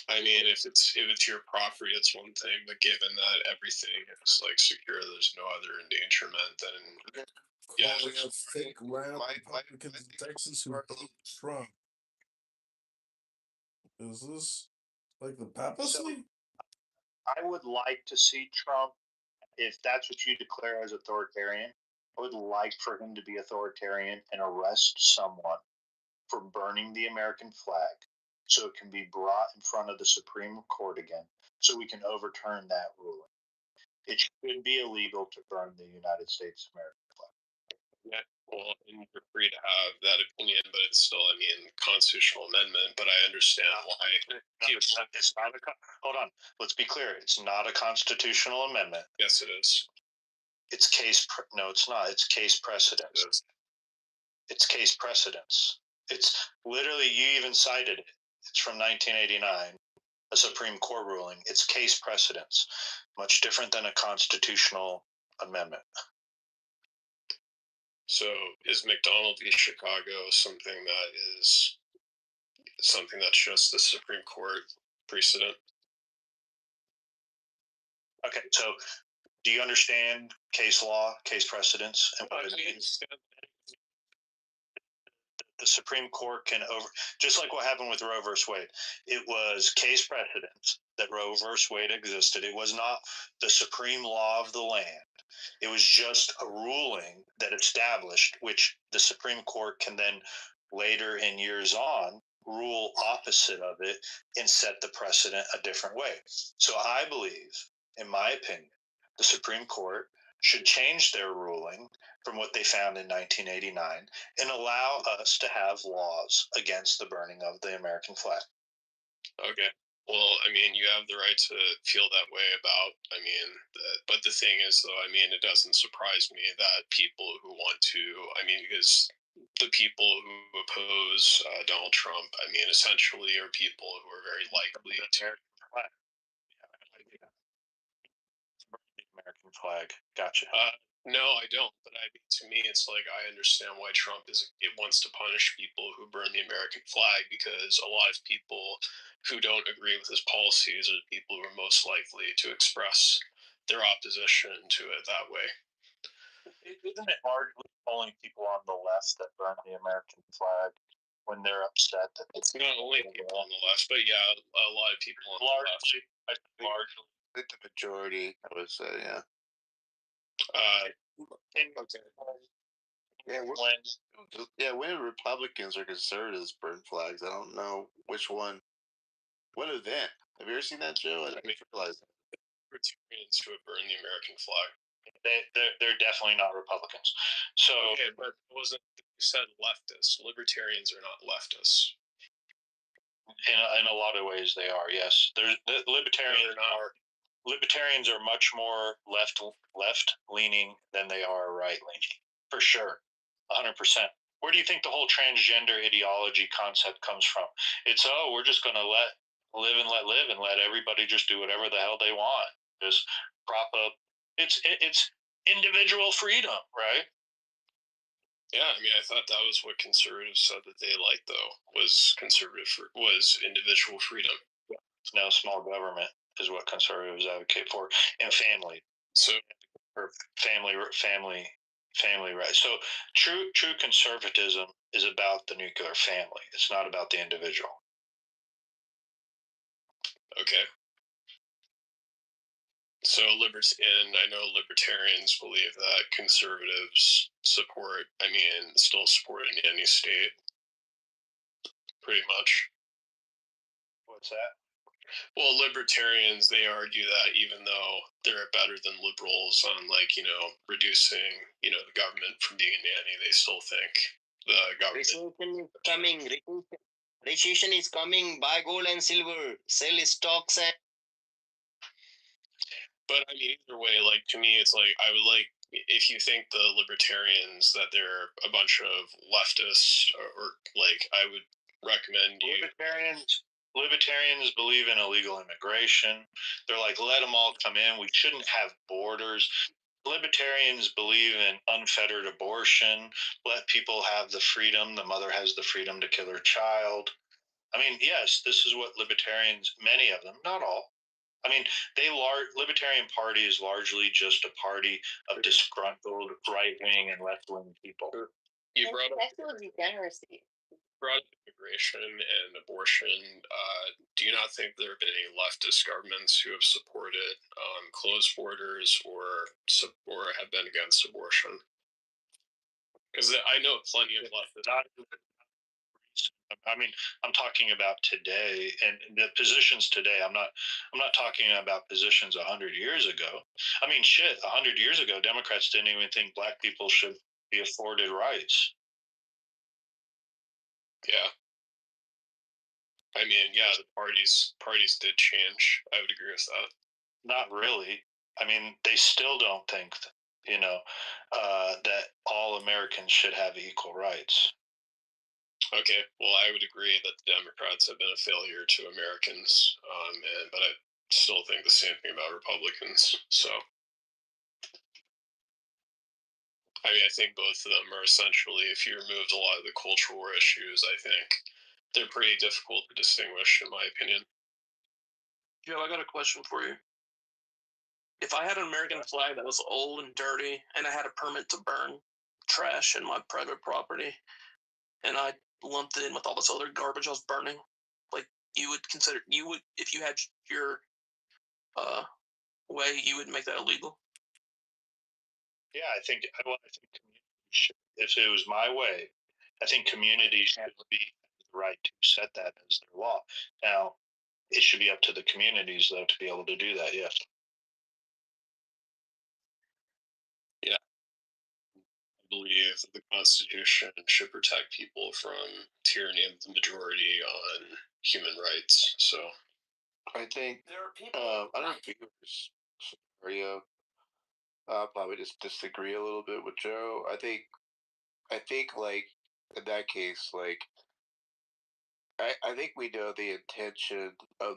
I mean, if it's your property, it's one thing. But given that everything is secure, there's no other endangerment. Then yeah, fake lineup Republicans in Texas who hate Trump. Is this like the papacy? I would like to see Trump, if that's what you declare as authoritarian, I would like for him to be authoritarian and arrest someone for burning the American flag so it can be brought in front of the Supreme Court again so we can overturn that ruling. It should be illegal to burn the United States American flag. yeah. Well, and you're free to have that opinion, but it's still, I mean, constitutional amendment. But I understand why. It's not hold on. Let's be clear. It's not a constitutional amendment. Yes, it is. It's no, it's not. It's case precedence. It's case precedence. It's literally, you even cited it. It's from 1989, a Supreme Court ruling. It's case precedence, much different than a constitutional amendment. So is McDonald v. Chicago something that's just the Supreme Court precedent? Okay, so do you understand case law, case precedence, and what it means? The Supreme Court can just like what happened with Roe versus Wade. It was case precedence that Roe versus Wade existed. It was not the supreme law of the land. It was just a ruling that established, which the Supreme Court can then later in years on rule opposite of it and set the precedent a different way. So I believe, in my opinion, the Supreme Court should change their ruling from what they found in 1989 and allow us to have laws against the burning of the American flag. Okay. Well, I mean, you have the right to feel that way about, but the thing is, though, I mean, it doesn't surprise me that people who want to, because the people who oppose Donald Trump, essentially are people who are very likely to. American flag. Gotcha. No, I don't. But to me, it's like I understand why Trump wants to punish people who burn the American flag, because a lot of people who don't agree with his policies are the people who are most likely to express their opposition to it that way. Isn't it largely only people on the left that burn the American flag when they're upset that it's not only people on the left, but yeah, a lot of people on the left. Largely, I think the majority, I would say, yeah. Okay. When Republicans or conservatives burn flags, I don't know which one. What event? Have you ever seen that, Joe? I didn't realize that. Libertarians who have burned the American flag. They're definitely not Republicans. So okay, but you said leftists. Libertarians are not leftists. In a lot of ways, they are. Yes, there's the libertarians are much more left leaning than they are right leaning, for sure, 100%. Where do you think the whole transgender ideology concept comes from? It's we're just going to let live and let everybody just do whatever the hell they want. Just prop up. It's individual freedom, right? Yeah, I mean, I thought that was what conservatives said that they liked, though, was individual freedom. No, small government is what conservatives advocate for, and family. So, or family rights. So true conservatism is about the nuclear family. It's not about the individual. okay. So and I know libertarians believe that conservatives still support a nanny state, pretty much. What's that? Well, libertarians, they argue that even though they're better than liberals on, like, reducing, the government from being a nanny, they still think the government. Recession is coming. Recession is coming. Buy gold and silver. Sell stocks and. But I mean, either way, like, to me, it's like I would like if you think the libertarians that they're a bunch of leftists or like I would recommend you. Libertarians believe in illegal immigration. They're like, let them all come in. We shouldn't have borders. Libertarians believe in unfettered abortion. Let people have the freedom. The mother has the freedom to kill her child. I mean, yes, this is what libertarians, many of them, not all. I mean, Libertarian Party is largely just a party of disgruntled right wing and left wing people. You brought up sexual degeneracy. immigration and abortion. Do you not think there have been any leftist governments who have supported closed borders or have been against abortion? Because I know plenty of leftists. I mean, I'm talking about today and the positions today. I'm not talking about positions 100 years ago. I mean, shit, 100 years ago, Democrats didn't even think black people should be afforded rights. Yeah. I mean, yeah, the parties did change. I would agree with that. Not really. I mean, they still don't think, that all Americans should have equal rights. Okay, well, I would agree that the Democrats have been a failure to Americans, but I still think the same thing about Republicans. So, I mean, I think both of them are essentially, if you removed a lot of the cultural war issues, I think they're pretty difficult to distinguish, in my opinion. Joe, I got a question for you. If I had an American flag that was old and dirty, and I had a permit to burn trash in my private property, and I lumped it in with all this other garbage I was burning, like you would if you had your way, you would make that illegal? Yeah, I think communities should, if it was my way, I think communities should be the right to set that as their law. Now, it should be up to the communities though to be able to do that. Yes. Yeah. I believe the Constitution should protect people from tyranny of the majority on human rights. So I think There are people. I don't think there's scenario. Probably just disagree a little bit with Joe. I think like in that case, like I think we know the intention of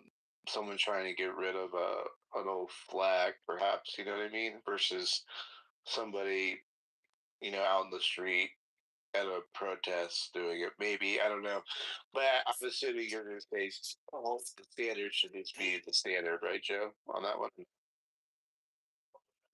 someone trying to get rid of an old flag, perhaps, you know what I mean, versus somebody, out in the street at a protest doing it. Maybe, I don't know. But I'm assuming you're gonna say the standard should just be the standard, right, Joe? On that one.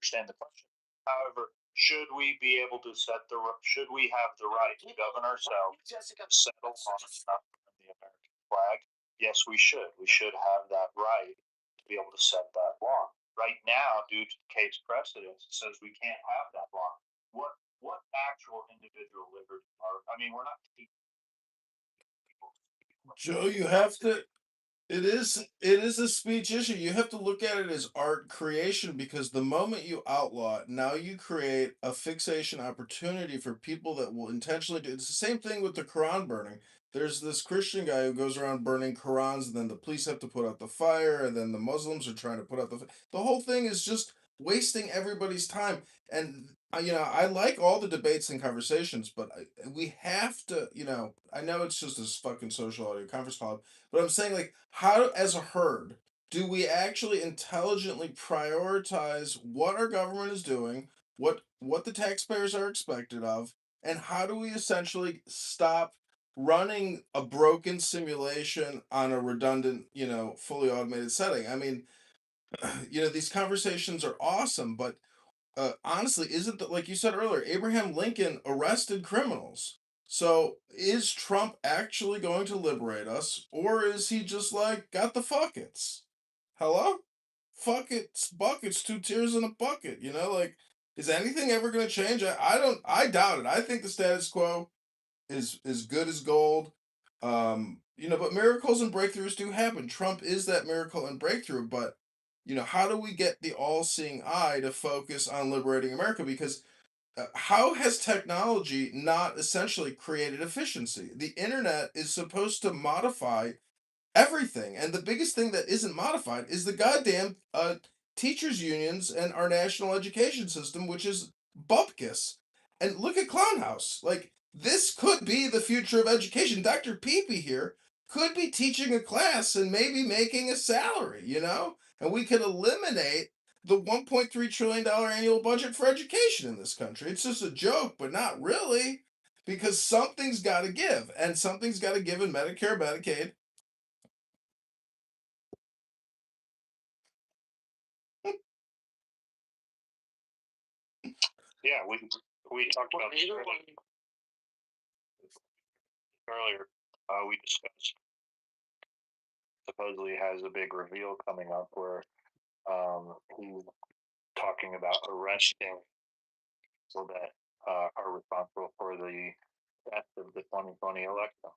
Understand the question. However, should we be able to should we have the right to govern ourselves, settle on the American flag? Yes, we should. We should have that right to be able to set that law. Right now, due to case precedents, it says we can't have that law. What actual individual liberty are? I mean, we're not teaching people. Joe, you have to. It is a speech issue. You have to look at it as art creation because the moment you outlaw it, now you create a fixation opportunity for people that will intentionally do. It's the same thing with the Quran burning. There's this Christian guy who goes around burning Qurans, and then the police have to put out the fire, and then the Muslims are trying to put out the whole thing is just wasting everybody's time. And I like all the debates and conversations, but we have to, I know it's just this fucking social audio conference call, but I'm saying, like, how as a herd do we actually intelligently prioritize what our government is doing, what the taxpayers are expected of, and how do we essentially stop running a broken simulation on a redundant, fully automated setting? I mean, these conversations are awesome, but honestly, isn't that, like you said earlier, Abraham Lincoln arrested criminals? So is Trump actually going to liberate us, or is he just like got the fuckets? Hello? Fuckets, buckets, two tears in a bucket. Like, is anything ever going to change? I don't. I doubt it. I think the status quo is good as gold. But miracles and breakthroughs do happen. Trump is that miracle and breakthrough, but how do we get the all-seeing eye to focus on liberating America? Because how has technology not essentially created efficiency? The internet is supposed to modify everything. And the biggest thing that isn't modified is the goddamn teachers unions and our national education system, which is bupkis. And look at Clown House. Like, this could be the future of education. Dr. Peepee here could be teaching a class and maybe making a salary, And we could eliminate the $1.3 trillion annual budget for education in this country. It's just a joke, but not really, because something's got to give, and something's got to give in Medicare, Medicaid. Yeah, we talked about this earlier. We discussed supposedly has a big reveal coming up where he's talking about arresting people that are responsible for the death of the 2020 election.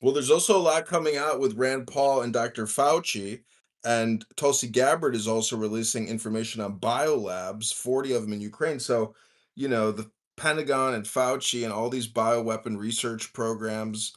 Well, there's also a lot coming out with Rand Paul and Dr. Fauci, and Tulsi Gabbard is also releasing information on biolabs, 40 of them in Ukraine. So, the Pentagon and Fauci and all these bioweapon research programs,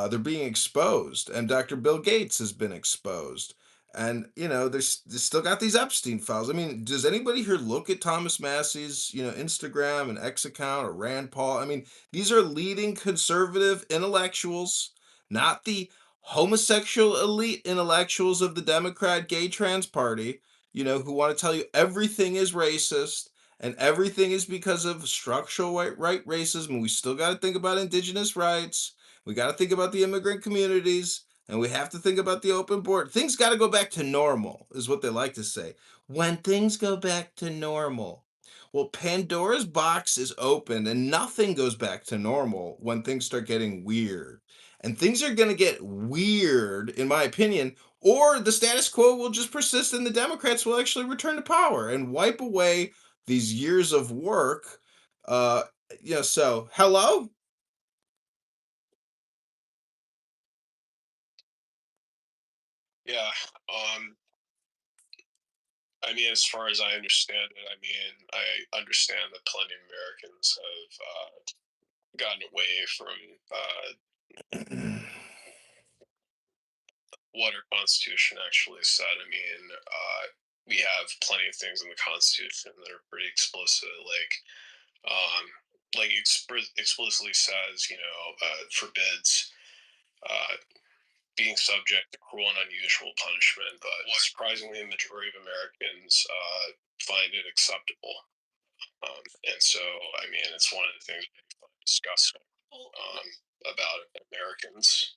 they're being exposed, and Dr. Bill Gates has been exposed. And, they still got these Epstein files. I mean, does anybody here look at Thomas Massey's, Instagram and X account, or Rand Paul? I mean, these are leading conservative intellectuals, not the homosexual elite intellectuals of the Democrat gay trans party, who want to tell you everything is racist and everything is because of structural right racism. We still got to think about indigenous rights. We got to think about the immigrant communities, and we have to think about the open border. Things got to go back to normal, is what they like to say. When things go back to normal. Well, Pandora's box is opened, and nothing goes back to normal when things start getting weird. And things are going to get weird, in my opinion, or the status quo will just persist and the Democrats will actually return to power and wipe away these years of work. So hello? Yeah. I mean, as far as I understand it, I mean, I understand that plenty of Americans have gotten away from what our Constitution actually said. I mean, we have plenty of things in the Constitution that are pretty explicit, like explicitly says, forbids being subject to cruel and unusual punishment. But surprisingly, the majority of Americans find it acceptable. And so, I mean, it's one of the things discussing about Americans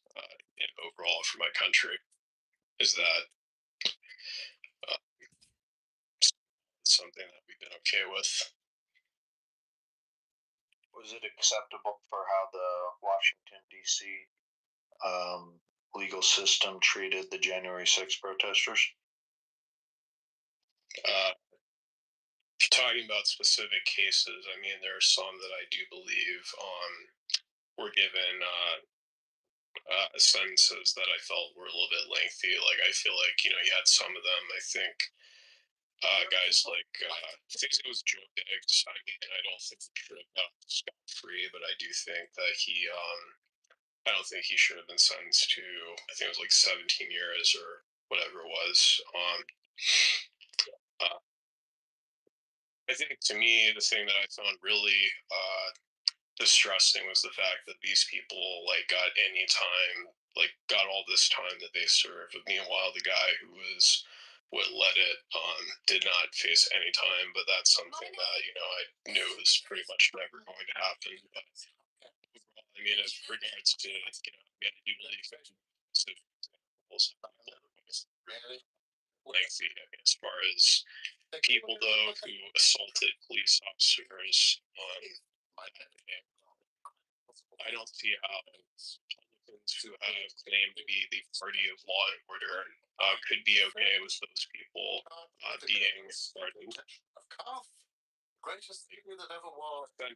overall for my country is that it's something that we've been okay with. Was it acceptable for how the Washington D.C. Legal system treated the January 6th protesters? If you're talking about specific cases, I mean, there are some that I do believe were given sentences that I felt were a little bit lengthy. Like, I feel like, you had some of them, I think, guys like I think it was Joe Biggs. I mean, I don't think he should have got scot free, but I do think that I don't think he should have been sentenced to. I think it was like 17 years or whatever it was. Uh, I think to me, the thing that I found really distressing was the fact that these people like got any time, like got all this time that they served. Meanwhile, the guy who was what led it did not face any time. But that's something that I knew was pretty much never going to happen. But I mean, as regards to we had to do really specific examples of people lengthy. I mean, as far as people though who assaulted police officers I don't see how Republicans who have claimed to be the party of law and order could be okay with those people being pardoned. Greatest thing that ever was. I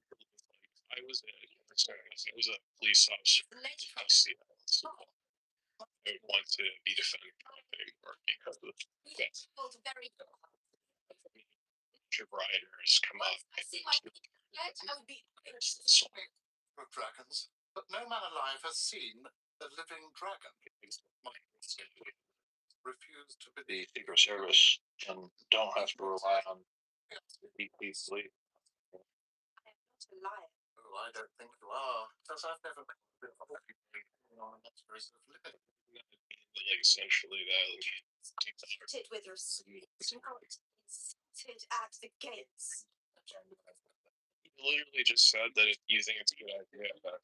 was a police officer in DC, so I would want to be defending Trump anymore because of that. Riders come up dragons, but no man alive has seen a living dragon. Refuse to be the Secret Service and don't have to rely on the DP sleep. Oh, I don't think you are, because I've never been on that series of living. Like essentially that with your at the gates. You literally just said that if you think it's a good idea, but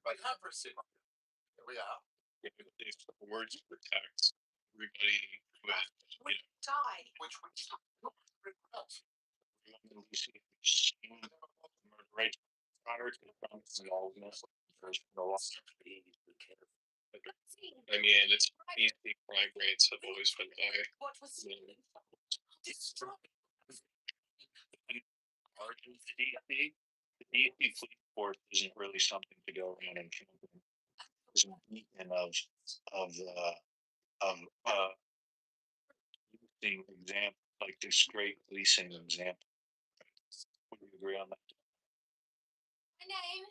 I have received. Here we are. If the words protect everybody who has, die, which we regret. Right prior to the all this, there's no loss. I mean, it's easy. Crime rates have always been high. What was destroyed? The DC police force isn't really something to go around and it's a beacon of using example like this great policing example. Would you agree on that? My name.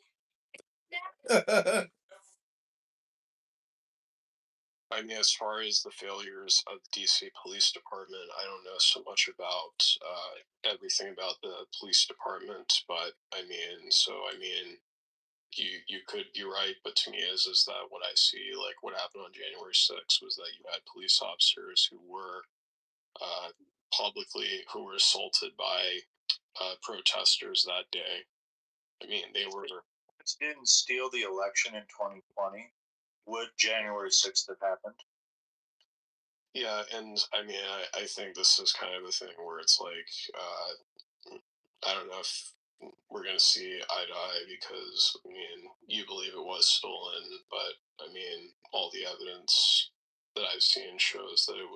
I mean, as far as the failures of the DC Police Department, I don't know so much about everything about the police department, but I mean, you could be right, but to me is that what I see, like what happened on January 6th, was that you had police officers who were who were assaulted by protesters that day. I mean, they were. Didn't steal the election in 2020. Would January 6th have happened? Yeah, and I mean, I think this is kind of a thing where it's like, I don't know if we're going to see eye to eye because, I mean, you believe it was stolen, but I mean, all the evidence that I've seen shows that it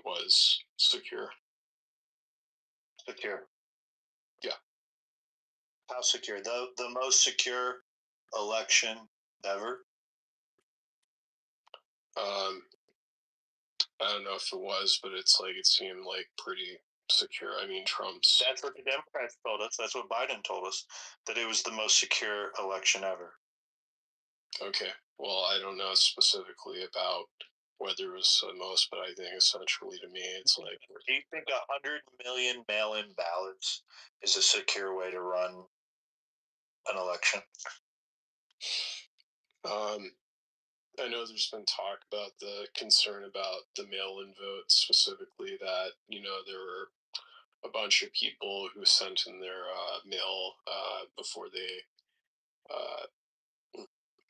was secure. Secure. Yeah. How secure? The most secure election ever? I don't know if it was, but it's like it seemed like pretty secure. I mean, Trump's. That's what the Democrats told us. That's what Biden told us, that it was the most secure election ever. Okay. Well, I don't know specifically about whether it was the most, but I think essentially to me, it's like. Do you think 100 million mail-in ballots is a secure way to run an election? I know there's been talk about the concern about the mail-in vote, specifically that there were a bunch of people who sent in their mail before they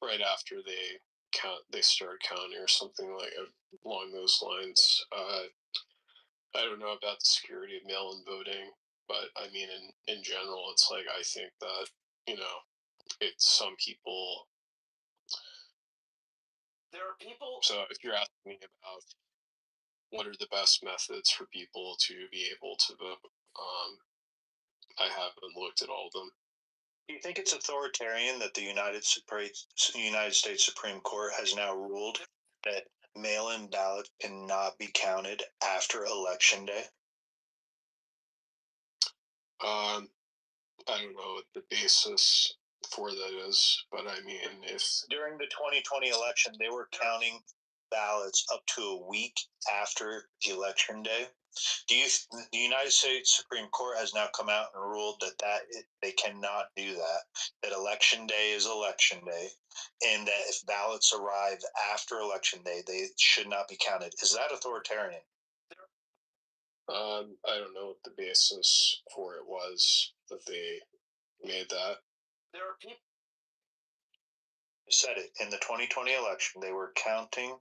right after they start counting or something like along those lines. I don't know about the security of mail-in voting, but I mean in general, it's like I think that it's some people. There are people. So if you're asking me about what are the best methods for people to be able to vote, I haven't looked at all of them. Do you think it's authoritarian that the United States Supreme Court has now ruled that mail-in ballots cannot be counted after election day? I don't know what the basis for that is, but I mean, if During the 2020 election, they were counting ballots up to a week after the election day. The United States Supreme Court has now come out and ruled that they cannot do that. That election day is election day, and that if ballots arrive after election day, they should not be counted. Is that authoritarian? I don't know what the basis for it was that they made that. There are people. I said it in the 2020 election. They were counting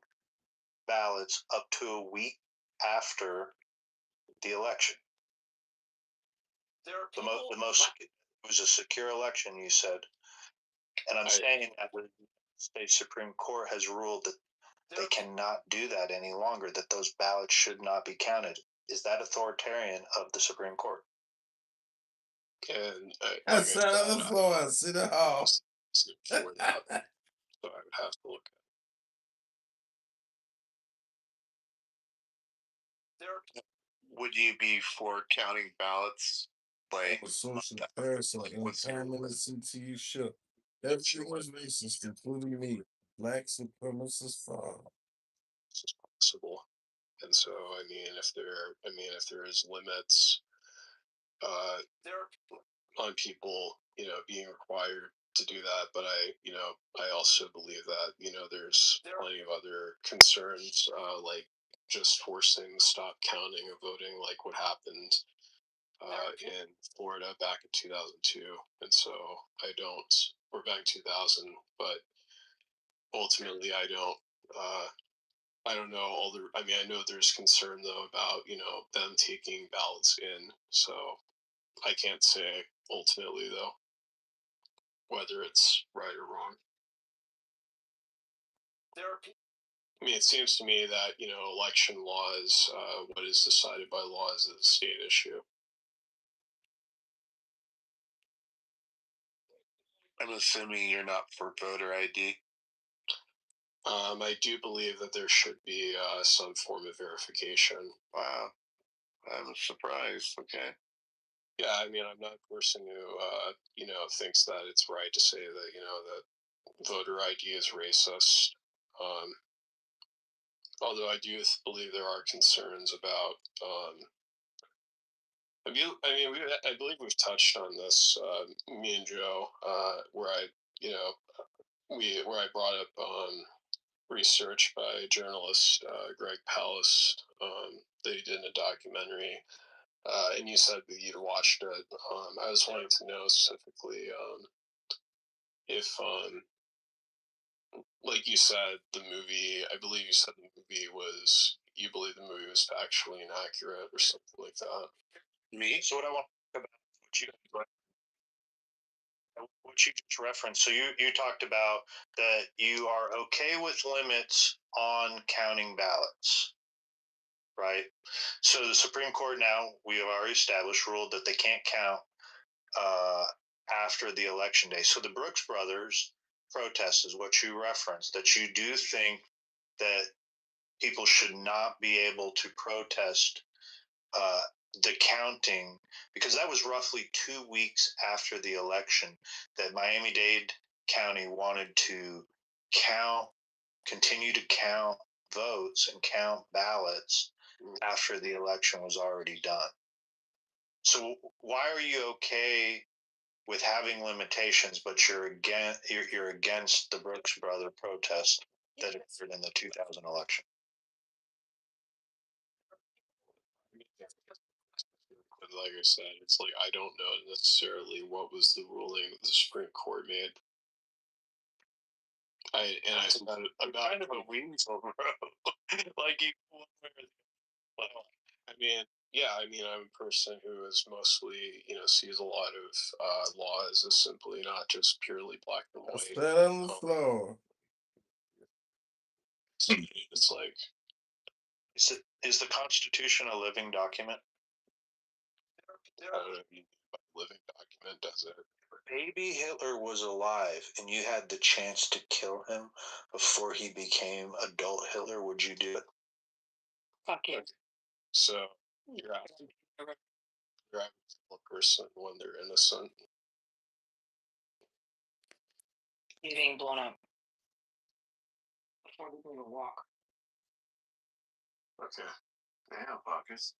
ballots up to a week after the election. There are The people. most it was a secure election, you said, and I'm saying that the state Supreme Court has ruled that they cannot do that any longer. That those ballots should not be counted. Is that authoritarian of the Supreme Court? And I sat on the floor and sit at home. For that, so I would have to look at. Would you be for counting ballots? Like, A social parasite and communism to you shook. Everything was racist, including me. Black supremacist farm. As possible. And so, I mean, if there is limits on people, being required to do that, but I also believe that, there's plenty of other concerns, like just forcing stop counting of voting, like what happened in Florida back in 2002. And so or back in 2000, but ultimately I don't know I know there's concern though about, them taking ballots in. So I can't say ultimately though whether it's right or wrong. I mean, it seems to me that, election laws, what is decided by law is a state issue. I'm assuming you're not for voter ID. I do believe that there should be some form of verification. Wow, I'm surprised. Okay. Yeah, I mean, I'm not a person who, thinks that it's right to say that, that voter ID is racist. Although I do believe there are concerns about. I believe we've touched on this, me and Joe, where where I brought up research by journalist Greg Palast that he did in a documentary, and you said that you'd watched it. I was wanting to know specifically if, like you said, the movie. I believe you said the movie was. You believe the movie was factually inaccurate or something like that. Me? So what I want to talk about what you just referenced. So you talked about that you are okay with limits on counting ballots, right? So the Supreme Court now, we have already established, ruled that they can't count after the election day. So the Brooks Brothers protest is what you referenced, that you do think that people should not be able to protest the counting, because that was roughly 2 weeks after the election that Miami-Dade County wanted to continue to count votes and count ballots after the election was already done. So why are you okay with having limitations, but you're against the Brooks Brother protest that occurred in the 2000 election? Like I said, it's like I don't know necessarily what was the ruling that the Supreme Court made. I said about kind of a weasel, bro. Like you. I mean, yeah, I'm a person who is mostly, sees a lot of laws as simply not just purely black and I white. sat on the floor. It's like, Is the Constitution a living document? Living document does it. Baby Hitler was alive and you had the chance to kill him before he became adult Hitler, would you do it? Fuck it. So you're asking a person when they're innocent. He's being blown up before they can even walk. Okay. Damn, Marcus.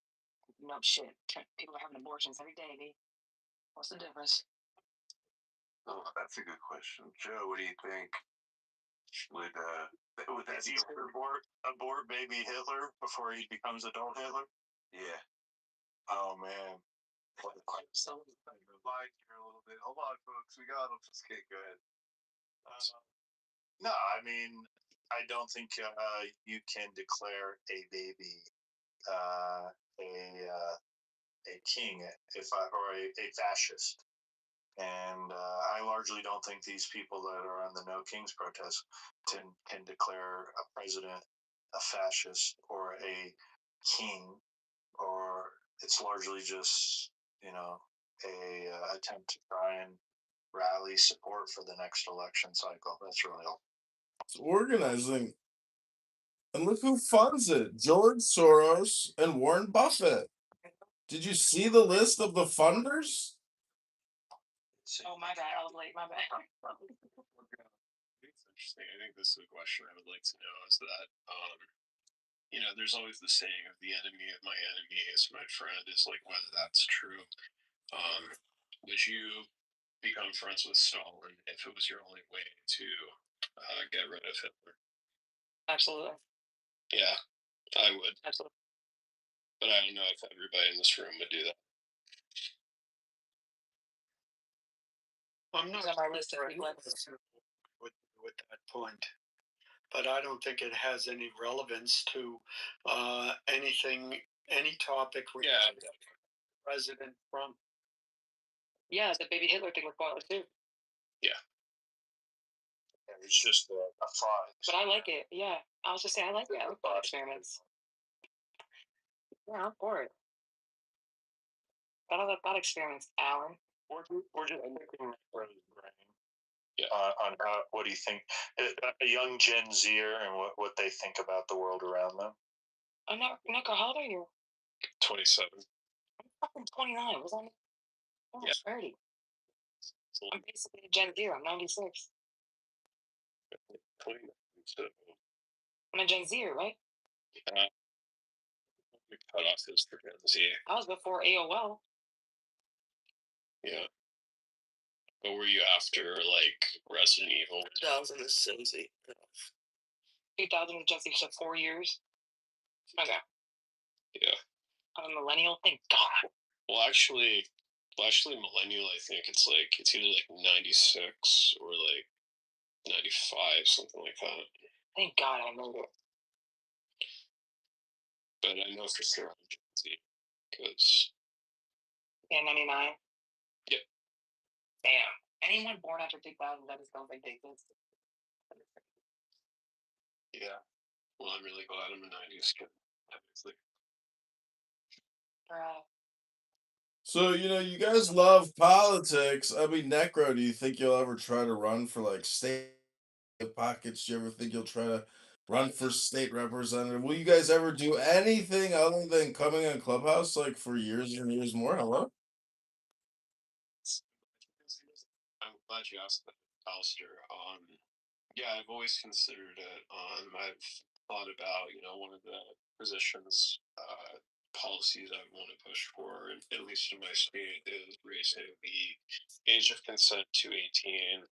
No shit. People are having abortions every day, baby. What's the difference? Oh, that's a good question. Joe, what do you think? Would that be abort baby Hitler before he becomes adult Hitler? Yeah. Oh man. So lied here a little bit. Hold on, folks. We got him. Just kidding. Go ahead. No, I mean, I don't think you can declare a baby a king or a fascist. And I largely don't think these people that are on the No Kings protest can declare a president a fascist or a king, or it's largely just a attempt to try and rally support for the next election cycle. That's really all. It's organizing. And look who funds it: George Soros and Warren Buffett. Did you see the list of the funders? Oh, my bad. I was late. My bad. It's interesting. I think this is a question I would like to know is that, there's always the saying of the enemy of my enemy is my friend, is like whether that's true. Would you become friends with Stalin if it was your only way to get rid of Hitler? Absolutely. Yeah, I would. Absolutely. But I don't know if everybody in this room would do that. I'm not on my list of regrets with that point, but I don't think it has any relevance to anything, any topic regarding President Trump. Yeah, the baby Hitler thing was pointless too. Yeah. It's just a fraud. But I like it. Yeah, I was just saying I like it. I like thought experiments. Yeah, I'm for it. Thought experiments, Alan. We're just thinking for his brain. Yeah. On what do you think? A young Gen Zer and what they think about the world around them. I'm not. How old are you? 27. I'm fucking 29. Was I? Almost 30. I'm basically a Gen Z. I'm 96. 29. So, I'm a Gen Z, right? we cut off this for Gen Z. I was before AOL. Yeah. But were you after like Resident Evil? 2000 is Gen Z. 2000 is Gen Z, so 4 years. Okay. Yeah. I'm a millennial. Thank God. Well, actually, millennial. I think it's either like 96 or like 95, something like that. Thank God I made it. But I know for sure I'm Gen Z because. Yeah, 99. Yep. Damn. Anyone born after 2000, I just don't think they exist. Yeah. Well, I'm really glad I'm a 90s kid. Obviously. So, you guys love politics. I mean, Necro, do you think you'll ever try to run for like state pockets? Do you ever think you'll try to run for state representative? Will you guys ever do anything other than coming on Clubhouse like for years and years more? Hello? I'm glad you asked that, Alistair. Yeah, I've always considered it. I've thought about, one of the positions, policies I want to push for, at least in my state, is raising the age of consent to 18,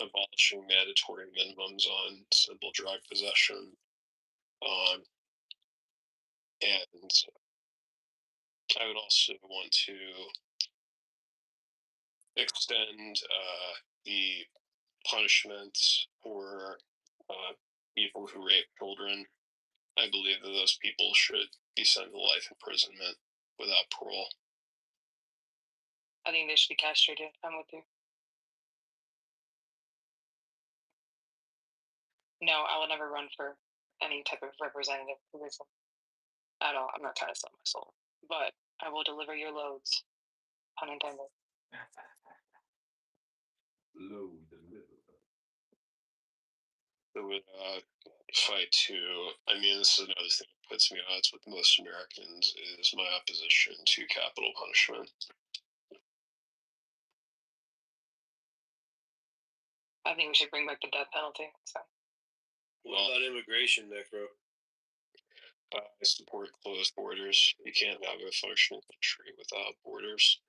abolishing mandatory minimums on simple drug possession, and I would also want to extend the punishments for people who rape children. I believe that those people should be sent to life imprisonment without parole. I think they should be castrated. I'm with you. No, I will never run for any type of representative position at all. I'm not trying to sell my soul, but I will deliver your loads. Pun intended. Load deliver. It would fight to. I mean, this is another thing that puts me at odds with most Americans is my opposition to capital punishment. I think we should bring back the death penalty. So. What about immigration, Necro? I support closed borders. You can't have a functional country without borders.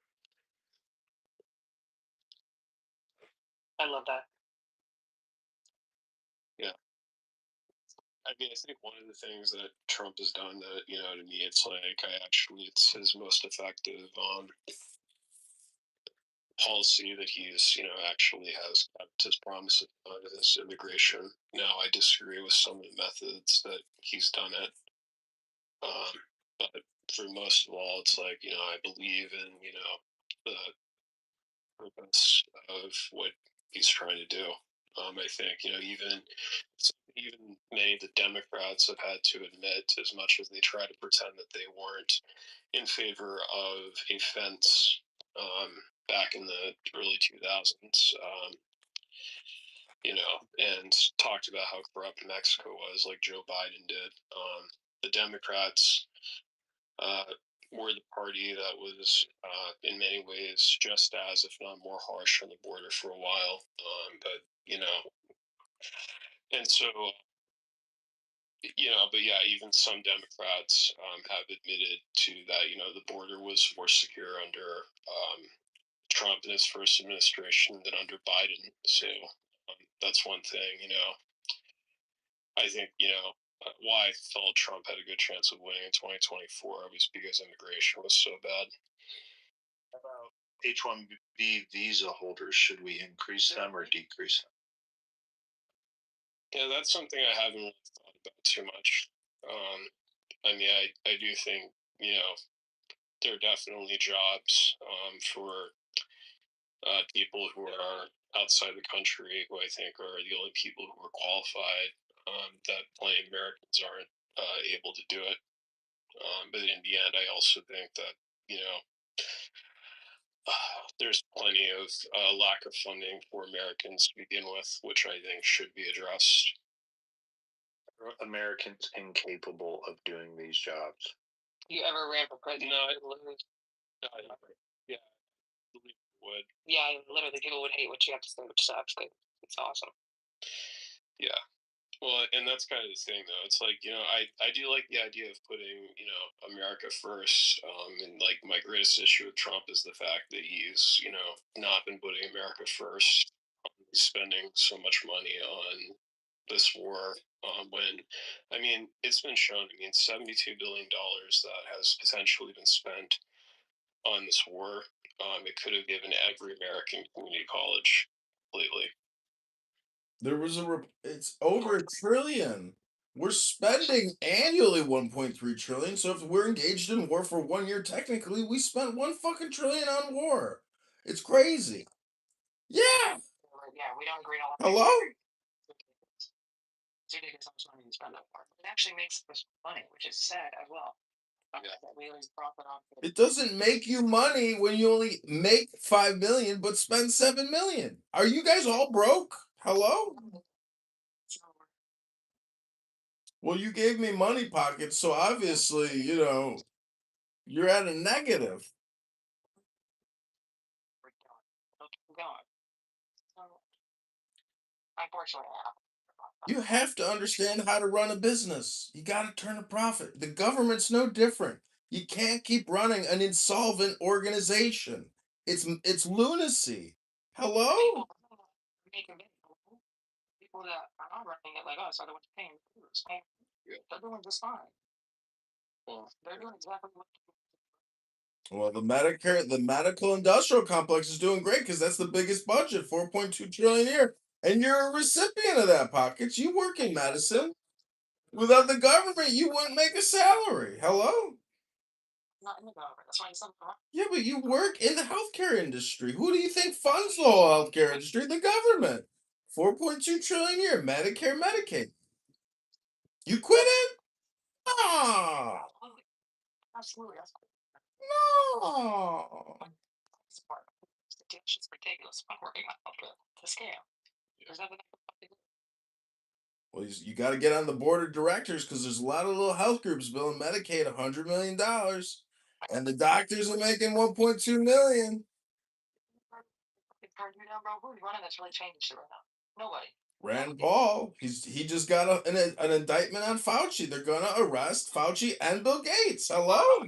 I love that. Yeah. I mean, I think one of the things that Trump has done that, to me, it's like it's his most effective policy that he's, actually has kept his promises on his immigration. Now, I disagree with some of the methods that he's done it. But for most of all, it's like, I believe in, the purpose of what he's trying to do. I think, even many of the Democrats have had to admit, as much as they try to pretend that they weren't in favor of a fence back in the early 2000s, and talked about how corrupt Mexico was, like Joe Biden did. The Democrats were the party that was, in many ways, just as, if not more harsh on the border for a while. And so, but yeah, even some Democrats have admitted to that, the border was more secure under Trump in his first administration than under Biden. So that's one thing, I think, why I thought Trump had a good chance of winning in 2024 was because immigration was so bad. About H-1B visa holders, should we increase them or decrease them? Yeah, that's something I haven't really thought about too much. I mean, I do think, there are definitely jobs for people who are outside the country who I think are the only people who are qualified, that plenty of Americans aren't able to do it. But in the end, I also think that, there's plenty of lack of funding for Americans to begin with, which I think should be addressed. Are Americans incapable of doing these jobs? You ever ran for president? No, Yeah, I believe it would. Yeah, literally, people would hate what you have to say, which sucks. It's awesome. Yeah. Well, and that's kind of the thing, though. It's like, I do like the idea of putting, America first. And like my greatest issue with Trump is the fact that he's, not been putting America first. He's spending so much money on this war. When, I mean, it's been shown, $72 billion that has potentially been spent on this war. It could have given every American community college completely. There was it's over $1 trillion. We're spending annually 1.3 trillion. So if we're engaged in war for 1 year, technically we spent 1 fucking trillion on war. It's crazy. Yeah. Yeah, we don't agree on. Hello? It actually makes us money, which is sad as well. It doesn't make you money when you only make 5 million but spend 7 million. Are you guys all broke? Hello? Well, you gave me money pockets, so obviously, you're at a negative. Unfortunately, You have to understand how to run a business. You got to turn a profit. The government's no different. You can't keep running an insolvent organization. It's lunacy. Hello? People that are not running it like us are the ones paying. They're doing just fine. They're doing exactly what. Well, the medical industrial complex is doing great because that's the biggest budget, 4.2 trillion a year. And you're a recipient of that pockets. You work in medicine. Without the government, you wouldn't make a salary. Hello? Not in the government. That's why it's something wrong. Yeah, but you work in the healthcare industry. Who do you think funds the whole healthcare industry? The government. 4.2 trillion a year, Medicare, Medicaid. You quit it? Ah. Absolutely. No. Smart. The shit's ridiculous. I'm working out the scale. There's nothing. Well, you got to get on the board of directors because there's a lot of little health groups billing Medicaid $100 million, and the doctors are making 1.2 million. You know, bro, who's running that's really changing shit right now? Nobody. Rand Paul, he just got an indictment on Fauci. They're gonna arrest Fauci and Bill Gates. Hello.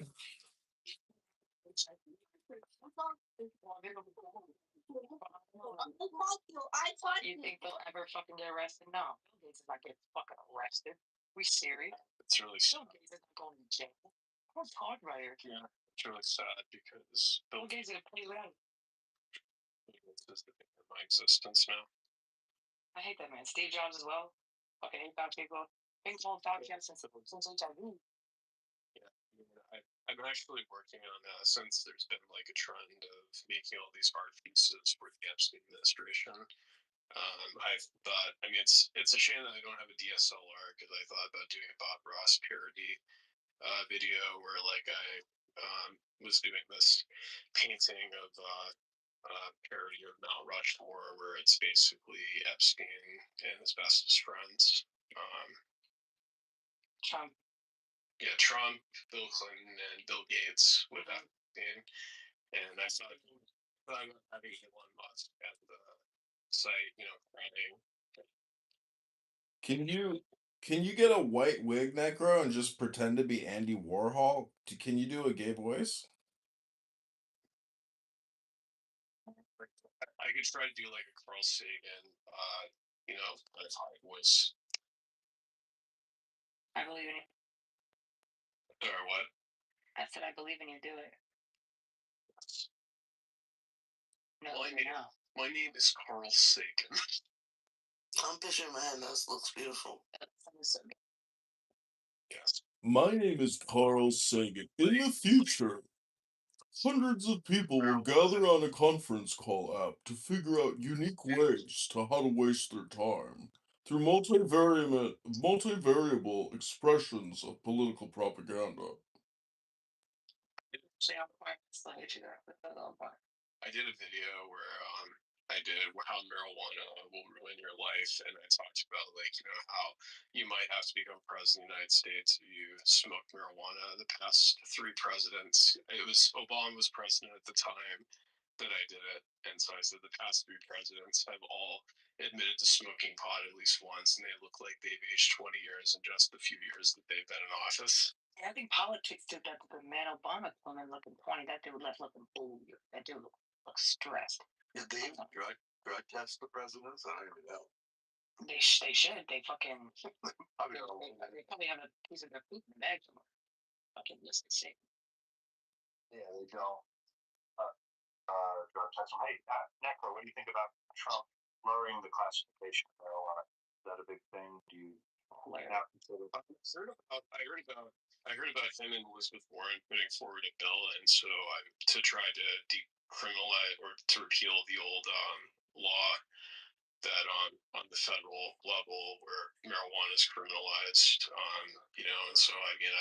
You think they'll ever fucking get arrested? No. Bill Gates is not getting fucking arrested. We serious? It's really Bill Gates isn't going to jail. What's talking about here? Yeah, it's really sad because Bill Gates is gonna play around. Gates is the thing of my existence now. I hate that man. Steve Jobs as well. Fucking hate Fauci as well. Been told Fauci since HIV. Yeah, I'm actually working on since there's been like a trend of making all these art pieces for the Epstein administration. I've thought, I mean, it's a shame that I don't have a DSLR because I thought about doing a Bob Ross parody video where like I was doing this painting of parody of Mount Rushmore where it's basically Epstein and his bestest friends. Trump. Yeah, Trump, Bill Clinton, and Bill Gates with Epstein. And I thought having Elon Musk at the site, crying. Can you get a white wig, Necro, and just pretend to be Andy Warhol? Can you do a gay voice? I could try to do like a Carl Sagan, a high voice. I believe in you. Or what? I said I believe in you. Do it. No, my name is Carl Sagan. I'm picturing man. That looks beautiful. Yes. My name is Carl Sagan. In the future, hundreds of people will gather on a conference call app to figure out unique ways to how to waste their time through multivariable expressions of political propaganda. See how quick it's like you there with that little part. I did a video where I did how marijuana will ruin your life, and I talked about how you might have to become president of the United States if you smoke marijuana. The past 3 presidents, it was Obama was president at the time that I did it, and so I said the past 3 presidents have all admitted to smoking pot at least once, and they look like they've aged 20 years in just the few years that they've been in office. Yeah, I think politics did that to the man Obama coming looking 20. That dude left looking old. That dude looked stressed. Did they drug test the presidents? I don't even know. They should. They fucking. They probably have a piece of their feet in the bag somewhere. Fucking listen, shit. Yeah, they don't. Drug test. Hey, Necro, what do you think about Trump lowering the classification of marijuana? Is that a big thing? Do you now consider? I heard about him and Elizabeth Warren putting forward a bill, and so to try to decriminalize or to repeal the old law that on the federal level where marijuana is criminalized. And so I mean,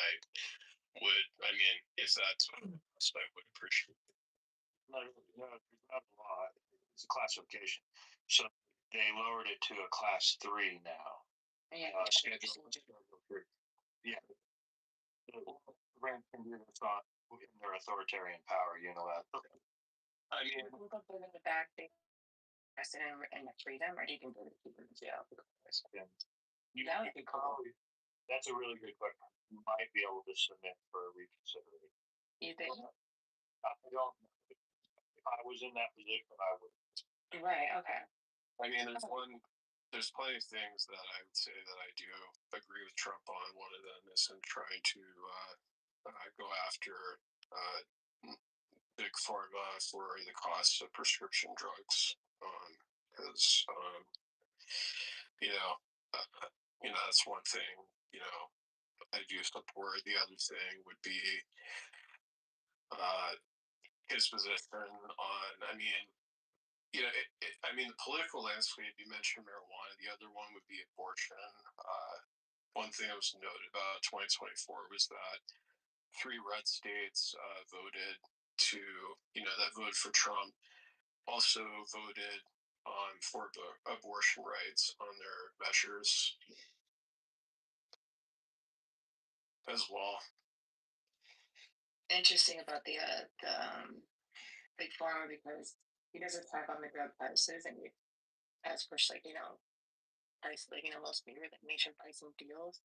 if that's what I would appreciate. No, it's not a law. It's a classification. So they lowered it to a class 3 now. Yeah. Schedule 3. Yeah. Rand can do this on in their authoritarian power unilaterally. I mean, we'll go in the back. They arrested and free them, or do you think they're keep them in jail? You probably. That's a really good question. You might be able to submit for a reconsideration. You think? I don't. If I was in that position, I would. Right. Okay. I mean, there's plenty of things that I would say that I do agree with Trump on. One of them is him trying to go after big pharma for the cost of prescription drugs, because that's one thing. I do support. The other thing would be his position on. I mean, the political landscape. You mentioned marijuana. The other one would be abortion. One thing I was noted about 2024 was that 3 red states voted to, that voted for Trump, also voted for abortion rights on their measures as well. Interesting about the big pharma because he doesn't talk on the drug prices and he has pushed price most bigger than nation pricing deals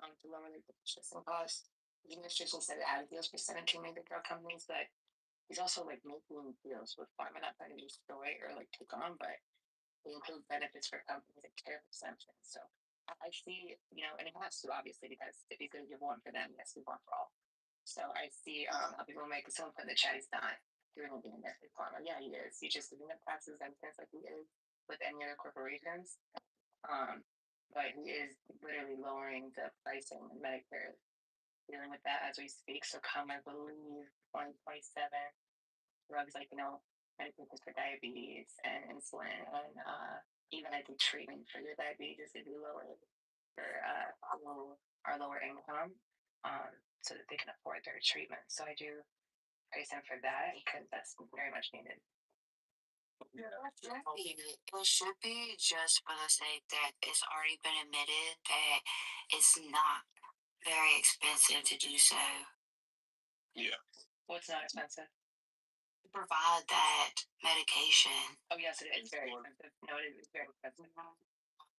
to lower the purchasing costs. The administration said it had deals for 17 major drug companies, but he's also making deals with pharma, not trying to destroy or take on, but they include benefits for companies and care exemptions. So I see, and it has to obviously because if he's going to give one for them, he has to give one for all. So I see how people make someone put in the chat. He's not doing anything in that big pharma. Yeah, he is. He's just giving them tax exemptions like he is with any other corporations. But he is literally lowering the pricing in Medicare, dealing with that as we speak. So come, I believe, 2027, drugs medications for diabetes and insulin and even I think treatment for your diabetes is be lower for our lower income, so that they can afford their treatment. So I do praise him for that because that's very much needed. It should be just for the sake that it's already been admitted that it's not very expensive to do so. Yeah. What's not expensive? To provide that medication. Oh yes, it is very expensive. No, it is very expensive.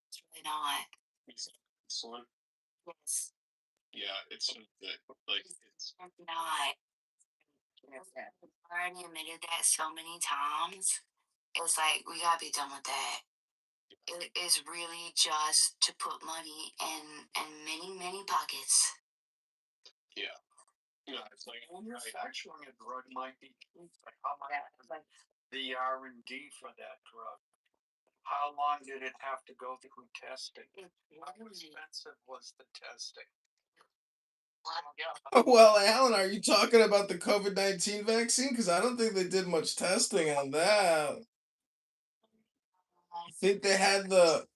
It's really not. Insulin. Yes. Yeah, it's it's not. We've already admitted that so many times. It's we gotta be done with that. It is really just to put money in many pockets. Yeah. It's manufacturing a drug might be cheap, but how much the R&D for that drug? How long did it have to go through testing? How expensive was the testing? Well, Alan, are you talking about the COVID-19 vaccine? Because I don't think they did much testing on that. I think they had the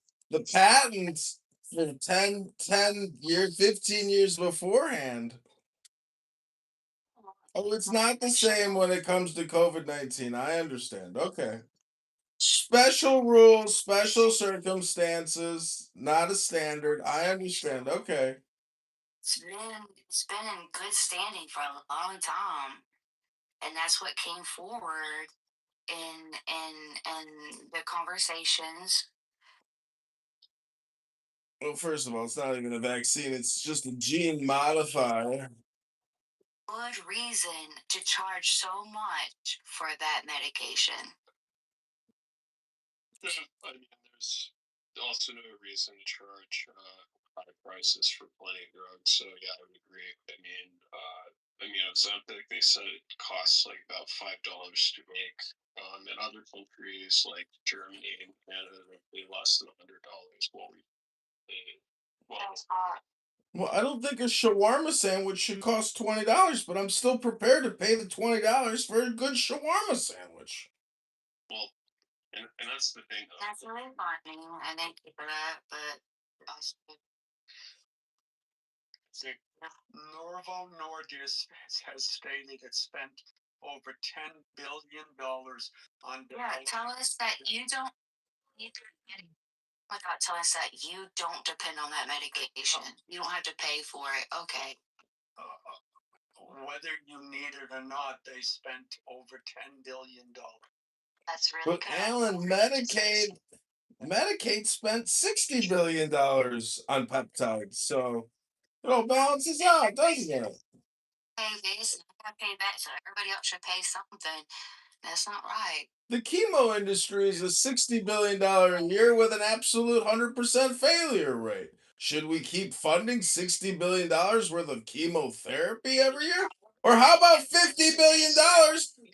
patents for 10 years, 15 years beforehand. Oh, it's not the same when it comes to COVID-19. I understand. Okay. Special rules, special circumstances, not a standard. I understand. Okay. It's been in good standing for a long time, and that's what came forward in the conversations. Well, first of all, it's not even a vaccine, it's just a gene modifier. Good reason to charge so much for that medication. I mean, there's also no reason to charge high prices for plenty of drugs. So yeah, I would agree. I mean, Ozempic, they said it costs about $5 to make. In other countries like Germany and Canada, they pay less than $100. What we pay. Well, I don't think a shawarma sandwich should cost $20, but I'm still prepared to pay the $20 for a good shawarma sandwich. Well, and that's the thing. That's really funny, and thank you for that. But also, Novo Nordisk has stated it spent over $10 billion on. Yeah, tell us that you don't. Tell us that you don't depend on that medication. You don't have to pay for it. Okay. Whether you need it or not, they spent over $10 billion. That's really But Alan, Medicaid spent $60 billion on peptides, so it all balances out, doesn't it? Pay this, I pay that, so everybody else should pay something. That's not right. The chemo industry is a $60 billion a year with an absolute 100% failure rate. Should we keep funding $60 billion worth of chemotherapy every year? Or how about $50 billion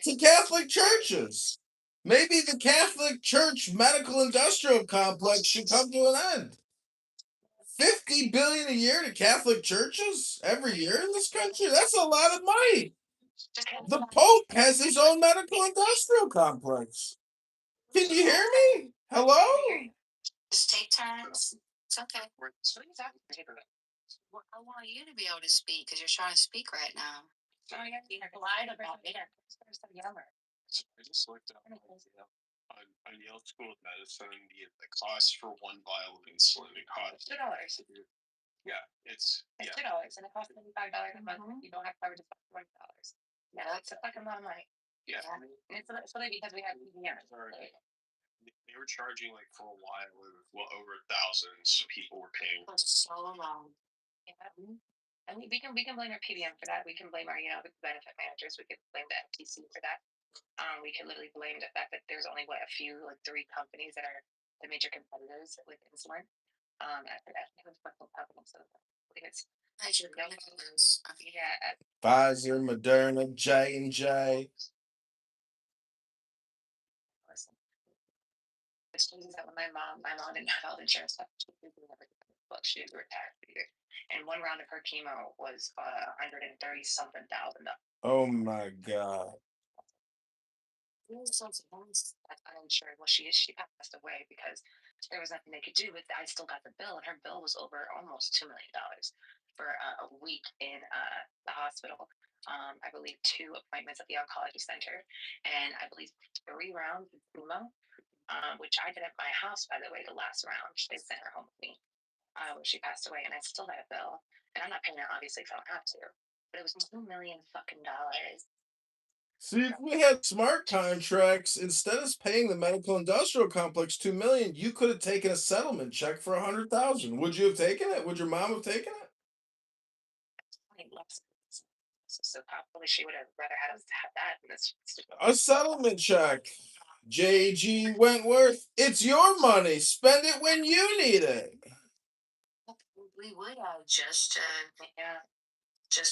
to Catholic churches? Maybe the Catholic Church medical industrial complex should come to an end. $50 billion a year to Catholic churches every year in this country? That's a lot of money. The Pope has his own medical industrial complex. Can you hear me? Hello? Just take turns. It's okay. Well, I want you to be able to speak because you're trying to speak right now. Oh, yeah, you lied about it. There's some younger. So I just looked up on Yale School of Medicine the cost for one vial of insulin. It costs $2. yeah, it's $2, and it costs $55 a month. You don't have coverage of $40. Yeah, that's a fucking lot of money. yeah. And it's only because we have PBM. They were charging like for a while, well over 1,000 people were paying. For so long. Yeah. And we can blame our PBM for that. We can blame our the benefit managers. We could blame the FTC for that. We can literally blame the fact that there's only a few, like 3 companies that are the major competitors with insulin. After that, it was fucking companies. So I think it's Major competitors. yeah. Pfizer, Moderna, J&J. Listen, it's crazy that when my mom didn't have health insurance, she didn't do her tax either. And one round of her chemo was $130 something thousand. Oh my God. That's uninsured. Well, she passed away because there was nothing they could do. But I still got the bill, and her bill was over almost $2 million for a week in the hospital. I believe 2 appointments at the oncology center, and I believe 3 rounds of chemo, which I did at my house, by the way. The last round, they sent her home with me when she passed away, and I still got a bill, and I'm not paying it obviously if I don't have to. But it was $2 million fucking dollars. See, if we had smart contracts, instead of paying the medical industrial complex $2 million, you could have taken a settlement check for $100,000. Would you have taken it? Would your mom have taken it? So probably she would have rather had us have that than this. A settlement check. J.G. Wentworth, it's your money. Spend it when you need it. We would have just to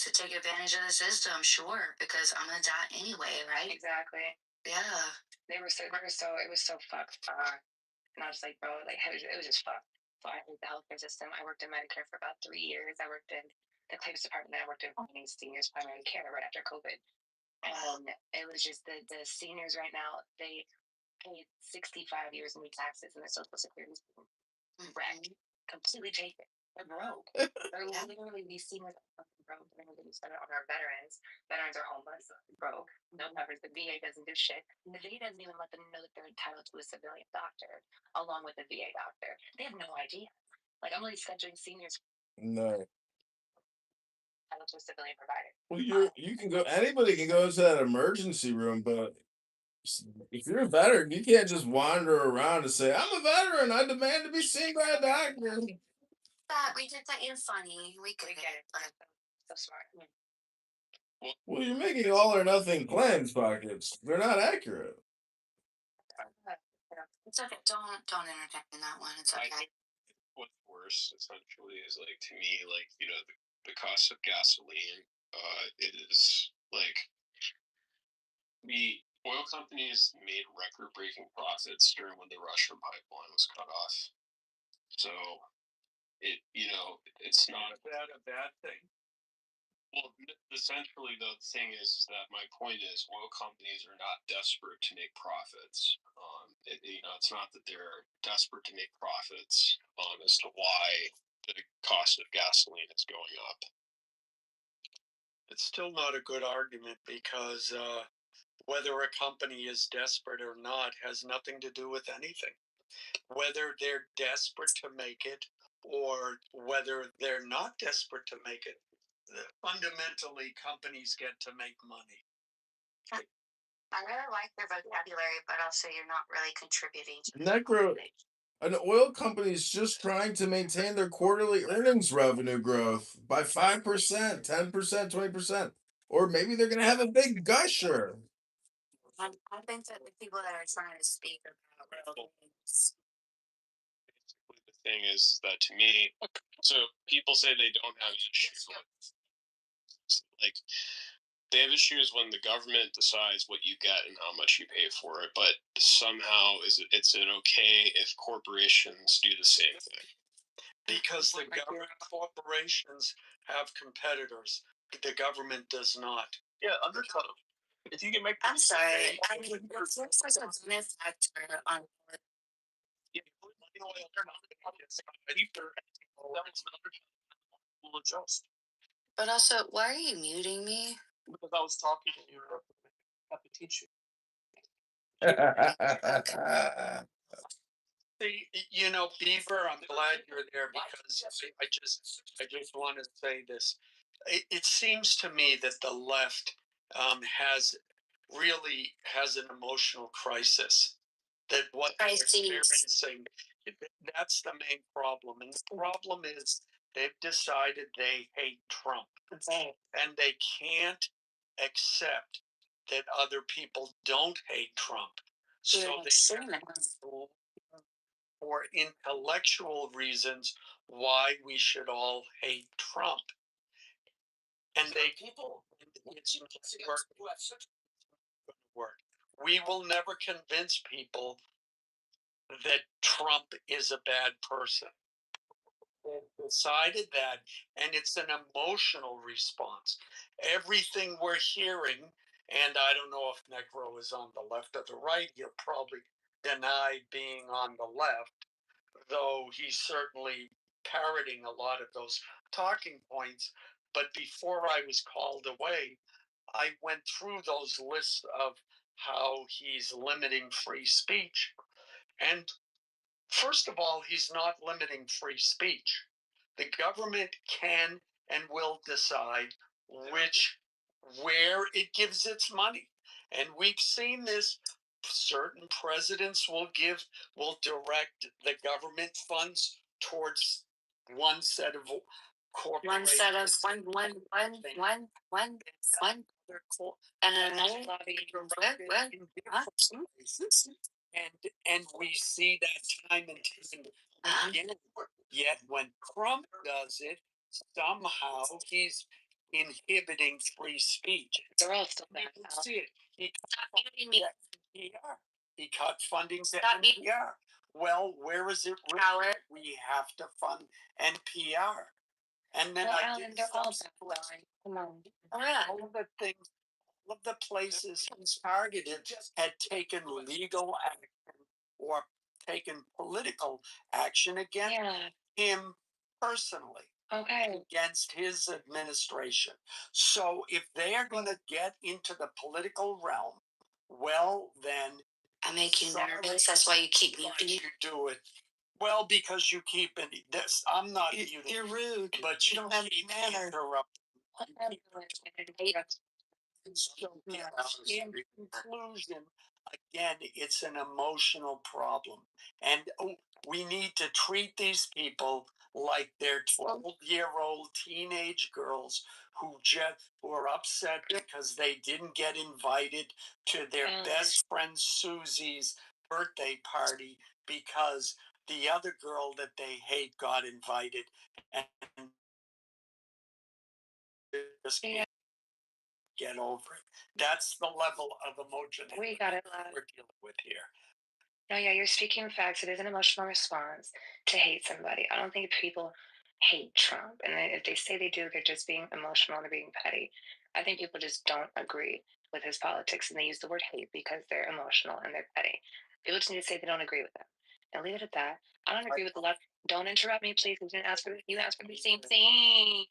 take advantage of the system, sure, because I'm gonna die anyway, right? Exactly. Yeah. It was so fucked. And I was like, bro, like it was just fucked. So I hate the healthcare system. I worked in Medicare for about 3 years. I worked in the claims department. I worked in seniors primary care right after COVID. And it was just the seniors right now, they paid 65 years in new taxes, and their social security is wrecked, completely taken. They're broke. They're literally these seniors are fucking broke. They're going to spend it on our veterans. Veterans are homeless, broke, no coverage. The VA doesn't do shit. The VA doesn't even let them know that they're entitled to a civilian doctor along with the VA doctor. They have no idea. Like, I'm only scheduling seniors No. entitled to a civilian provider. Well, you can go. Anybody can go into that emergency room, but if you're a veteran, you can't just wander around and say, "I'm a veteran. I demand to be seen by a doctor." We did that in funny. We could get it, but So smart. Well, you're making all or nothing plans, pockets. They're not accurate. it's okay. Don't entertain that one. It's I okay. think what's worse, essentially, is like to me, like the cost of gasoline. It is like the oil companies made record-breaking profits during when the Russian pipeline was cut off. So it's not a bad thing. Well, essentially, the thing is that my point is oil companies are not desperate to make profits. It's not that they're desperate to make profits as to why the cost of gasoline is going up. It's still not a good argument because whether a company is desperate or not has nothing to do with anything. Whether they're desperate to make it or whether they're not desperate to make it, fundamentally, companies get to make money. I really like their vocabulary, but also you're not really contributing to Necro, an oil company is just trying to maintain their quarterly earnings revenue growth by 5%, 10%, 20%. Or maybe they're going to have a big gusher. I think that the people that are trying to speak about real things. Basically, the thing is that to me, so people say they don't have issues like they have issues when the government decides what you get and how much you pay for it, but somehow it's an okay if corporations do the same thing. Because the government corporations have competitors. The government does not. Yeah, undercut them. If you can make. I'm sorry. It looks like a benefactor on. will adjust. But also, why are you muting me? Because I was talking and you were have to teach you. You know, Beaver, I'm glad you're there because I just want to say this. It seems to me that the left has an emotional crisis. That what they're experiencing, that's the main problem. And the problem is they've decided they hate Trump. And they can't accept that other people don't hate Trump. So they for intellectual reasons why we should all hate Trump. And it's work. We will never convince people that Trump is a bad person. They've decided that, and it's an emotional response. Everything we're hearing, and I don't know if Negro is on the left or the right, he'll probably deny being on the left, though he's certainly parroting a lot of those talking points. But before I was called away, I went through those lists of how he's limiting free speech. And first of all, he's not limiting free speech. The government can and will decide where it gives its money. And we've seen this. Certain presidents will direct the government funds towards one set of corporations. And another. And we see that time and time again. Yet when Trump does it, somehow he's inhibiting free speech. They're all still bad. You can see it. He cut funding to NPR. Well, where is it? We have to fund NPR. And then they're all come on. All of the things, all of the places he's targeted had taken legal action or taken political action against him personally. Against his administration. So if they are going to get into the political realm, well, then I make you nervous. That's why you keep muting. You do it. Well, because you keep this. I'm not muting. You're rude. But you don't have any manner. So, in conclusion, again, it's an emotional problem. And we need to treat these people like they're 12-year-old teenage girls who are upset because they didn't get invited to their best friend Susie's birthday party because the other girl that they hate got invited. And just get over it. That's the level of emotion we got it we're dealing with here. No, yeah, you're speaking facts. It is an emotional response to hate somebody. I don't think people hate Trump. And if they say they do, they're just being emotional and they're being petty. I think people just don't agree with his politics and they use the word hate because they're emotional and they're petty. People just need to say they don't agree with them. And leave it at that. I don't agree with the left. Don't interrupt me, please. You asked for the same thing.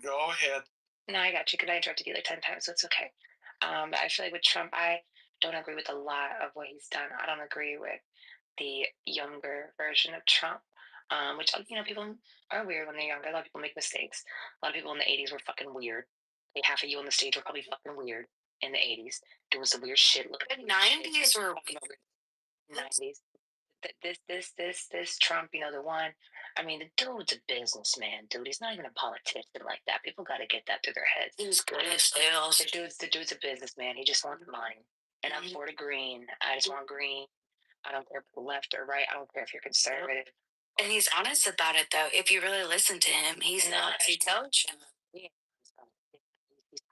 Go ahead. No, I got you because I interrupted you like 10 times, so it's okay. But I feel like with Trump, I don't agree with a lot of what he's done. I don't agree with the younger version of Trump, which, people are weird when they're younger. A lot of people make mistakes. A lot of people in the 80s were fucking weird. Half of you on the stage were probably fucking weird in the 80s, doing some weird shit. Look at the 90s or 90s. This Trump, the one. I mean, the dude's a businessman, dude. He's not even a politician like that. People got to get that through their heads. He's good at sales. The dude's a businessman. He just wants money. And I'm for the green. I just want green. I don't care if you're left or right. I don't care if you're conservative. And he's honest about it, though. If you really listen to him, he's not. He tells you. Yeah.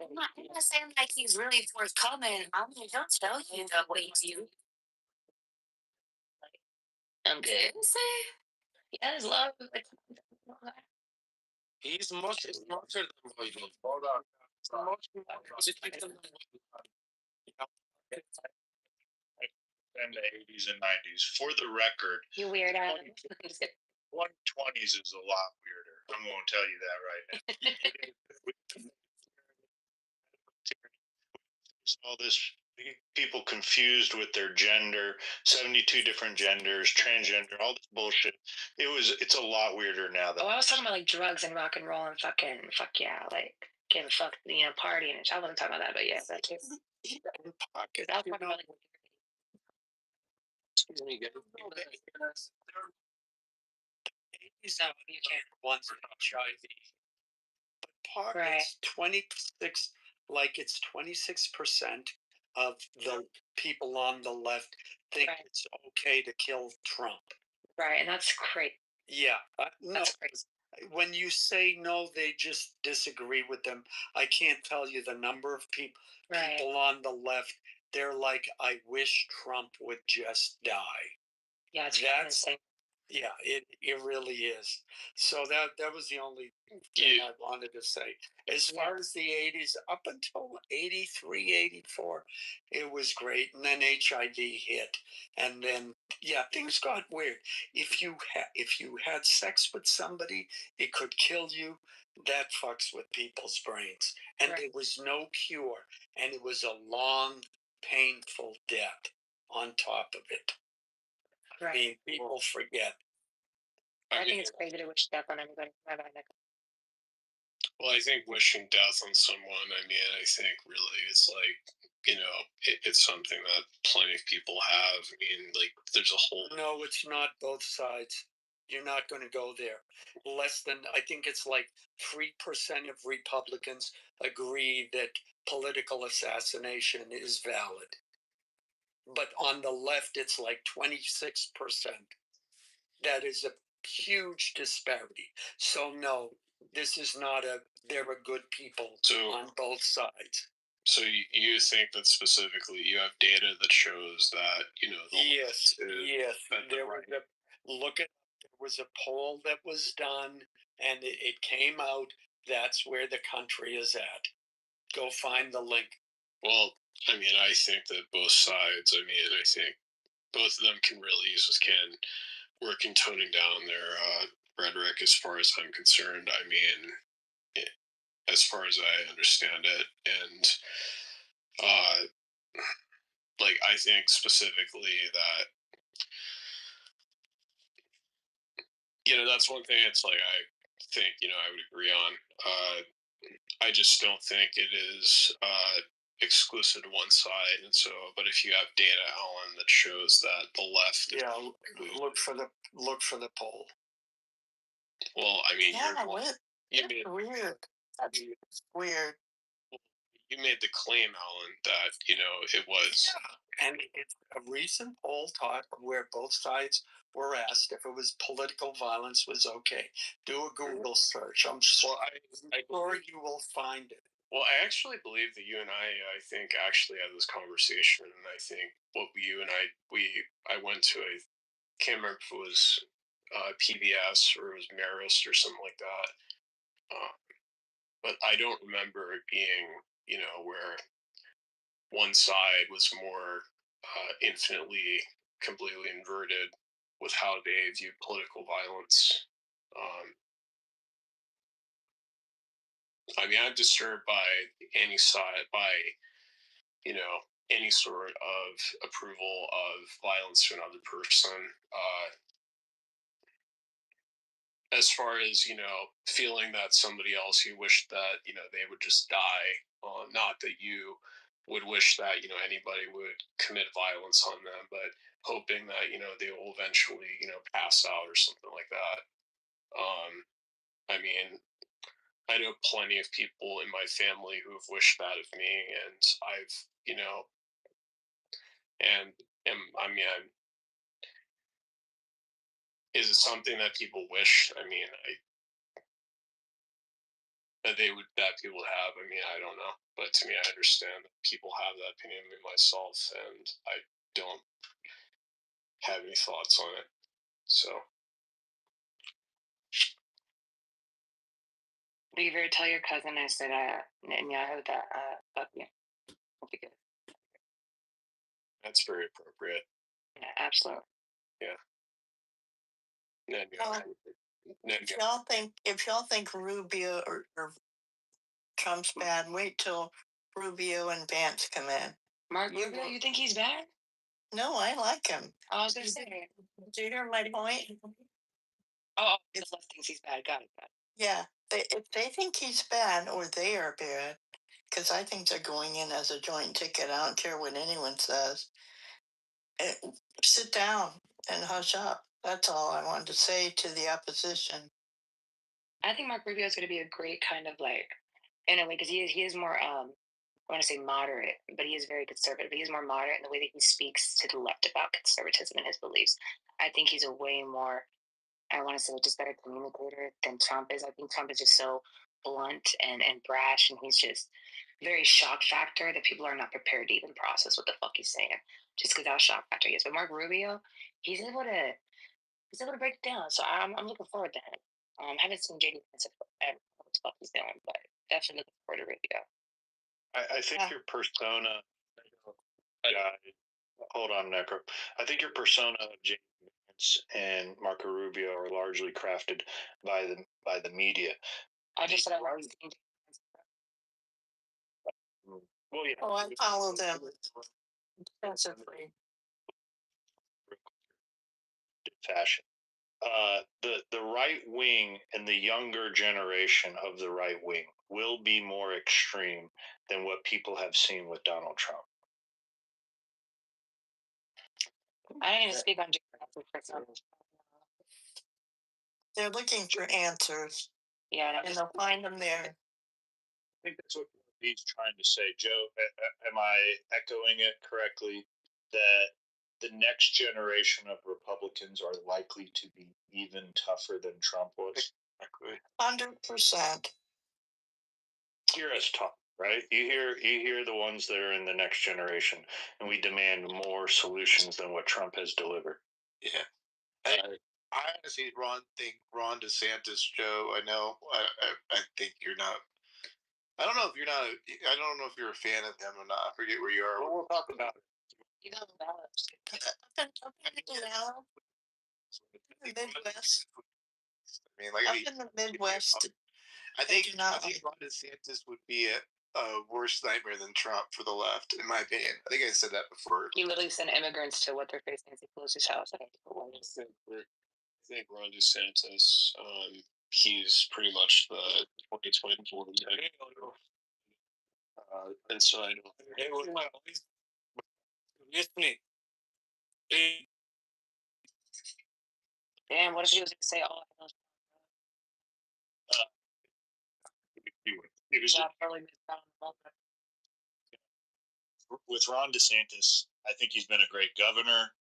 I'm not saying like he's really forthcoming. He'll tell you the way you. I'm good. Yes, love. He's much smarter than Biden. Hold on. In the 80s and 90s. For the record, You weirdo. 120s is a lot weirder. I won't tell you that right now. All this people confused with their gender, 72 different genders, transgender, all this bullshit. It's a lot weirder now than. Oh, I was talking about like drugs and rock and roll and fuck yeah, like getting fucked, partying and shit. I wasn't talking about that, but yeah, that too. Pocket. I was talking about like Excuse me, guys. He's not you can't once HIV. But part Right. it's 26 like it's 26% of the people on the left think Right. it's okay to kill Trump. right, and that's crazy. Yeah. No, That's crazy. when you say no, they just disagree with them. I can't tell you the number of Right. people on the left. They're like, I wish Trump would just die. Yeah, it's That's insane. yeah, it really is. So that was the only thing I wanted to say. As far as the 80s, up until 83, 84, it was great. And then HIV hit. And then yeah, things got weird. If you had sex with somebody, it could kill you. That fucks with people's brains. And Right. there was no cure. And it was a long, painful death on top of it. Right. I mean, people forget. I think it's crazy to wish death on anybody. Well, I think wishing death on someone, I mean, I think really it's like, it's something that plenty of people have. I mean, like, there's a whole. No, it's not both sides. You're not going to go there. Less than, I think it's like 3% of Republicans agree that political assassination is valid. But on the left, it's like 26%. That is a huge disparity. So, no, this is not there are good people on both sides. So you think that specifically you have data that shows that, Yes. There was a poll that was done, and it came out. That's where the country is at. Go find the link. Well, I mean, I think that both sides. I mean, I think both of them can really use this can work in toning down their rhetoric. As far as I'm concerned, I mean, as far as I understand it, and uh, like I think specifically that that's one thing. It's like I think I would agree on. I just don't think it is exclusive to one side, and so. But if you have data, Alan, that shows that the left. Yeah, look for the poll. Well, I mean, yeah, weird. That's weird. You made the claim, Alan, that it was. Yeah, and it's a recent poll talk where both sides were asked if it was political violence was okay. Do a Google search. I'm sure, sure you will find it. Well, I actually believe that you and I think, actually had this conversation, and I think what you and I went to can't remember if it was PBS or it was Marist or something like that. But I don't remember it being, where one side was more infinitely, completely inverted with how they view political violence. I mean, I'm disturbed by any side, by, any sort of approval of violence to another person. As far as feeling that somebody else, you wish that they would just die, not that you would wish that anybody would commit violence on them, but hoping that they will eventually pass out or something like that. I mean, I know plenty of people in my family who have wished that of me, and I've and I mean, is it something that people wish? I mean, that people have. I mean, I don't know, but to me, I understand that people have that opinion of me myself, and I don't have any thoughts on it. So, Beaver, tell your cousin I said Netanyahu that fuck you. Will be good. that's very appropriate. Yeah, absolutely. Yeah. Netanyahu. If y'all think Rubio or Trump's bad, wait till Rubio and Vance come in. Mark Rubio, you think he's bad? No, I like him. I was gonna say. Do you hear my point? Oh, the left thinks he's bad. Got it. Yeah, if they think he's bad or they are bad, because I think they're going in as a joint ticket. I don't care what anyone says. Sit down and hush up. That's all I wanted to say to the opposition. I think Mark Rubio is going to be a great kind of like, in a way, because he is more, I want to say moderate, but he is very conservative. He is more moderate in the way that he speaks to the left about conservatism and his beliefs. I think he's a way more, I want to say, just better communicator than Trump is. I think Trump is just so blunt and brash, and he's just very shock factor that people are not prepared to even process what the fuck he's saying, just because how shock factor he is. But Mark Rubio, he's able to break it down. So I'm looking forward to him. Haven't seen JD Pence at what the fuck he's doing, but definitely looking forward to Rubio. I think your persona guy. Hold on, Necro. I think your persona of James Vance and Marco Rubio are largely crafted by the media. I just said I was seen. Well, yeah. Oh, I follow them extensively. Fashion. The right wing and the younger generation of the right wing will be more extreme than what people have seen with Donald Trump. I didn't even speak on Jared. They're looking for answers. Yeah, and they'll find them there. I think that's what he's trying to say. Joe, am I echoing it correctly? That the next generation of Republicans are likely to be even tougher than Trump was? 100%. Hear us talk, right? You hear the ones that are in the next generation, and we demand more solutions than what Trump has delivered. Yeah. I honestly think Ron DeSantis, Joe. I know. I think you're not. I don't know if you're not. I don't know if you're a fan of him or not. I forget where you are. Well, we'll talk about it. You know about Midwest. I mean, like Up in the Midwest. I think Ron DeSantis would be a worse nightmare than Trump for the left, in my opinion. I think I said that before. He literally sent immigrants to what they're facing as he Pelosi's house. I think Ron DeSantis, he's pretty much the 2024 and so I don't. Damn, what if he was going to say all of those? It was with Ron DeSantis. I think he's been a great governor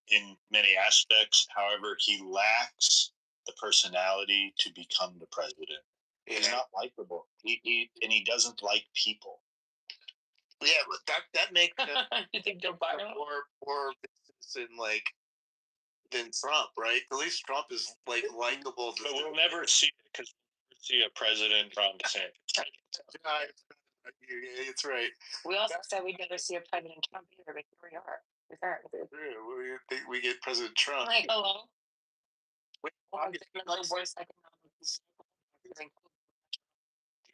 in many aspects. However, he lacks the personality to become the president. Yeah. He's not likable. He doesn't like people. Yeah, but that makes you think Joe Biden more business than Trump, right? At least Trump is likable. But we'll never see it because we'll see a president Ron DeSantis. It's right. We also said we'd never see a President Trump either, but here we are. We think we get President Trump. Like, hello.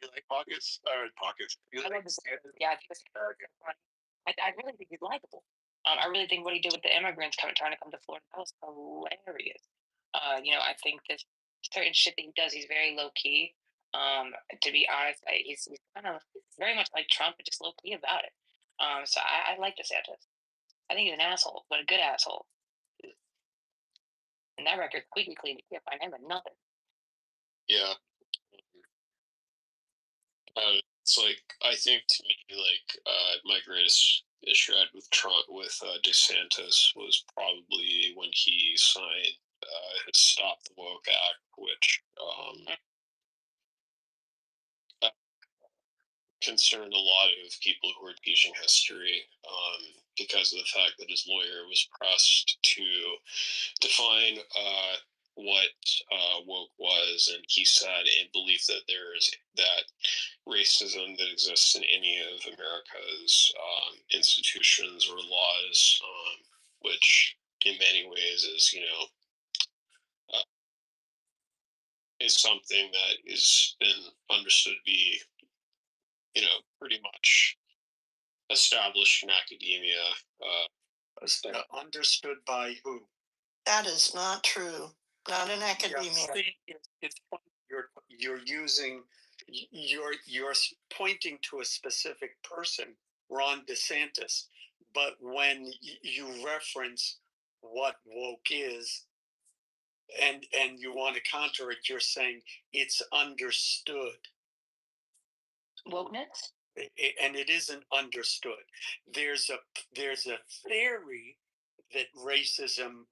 Do you like Pockets? Pockets. I love this. Yeah, I think it's I really think he's likable. I really think what he did with the immigrants trying to come to Florida, that was hilarious. I think this certain shit that he does, he's very low key. To be honest, he's kind of very much like Trump, but just low key about it. So I like DeSantis. I think he's an asshole, but a good asshole. And that record's squeaky clean. You can't find him in nothing. Yeah. It's like, I think to me, like, my greatest issue I had with Trump, with DeSantis, was probably when he signed his Stop the Woke Act, which concerned a lot of people who were teaching history, because of the fact that his lawyer was pressed to define what woke was, and he said and believed that there is that racism that exists in any of America's institutions or laws, which in many ways is is something that has been understood to be, pretty much established in academia. Understood by who? That is not true. Not in academia. See, it's funny. You're using you're pointing to a specific person, Ron DeSantis, but when you reference what woke is, and you want to counter it, you're saying it's understood. Wokeness? And it isn't understood. There's a theory that racism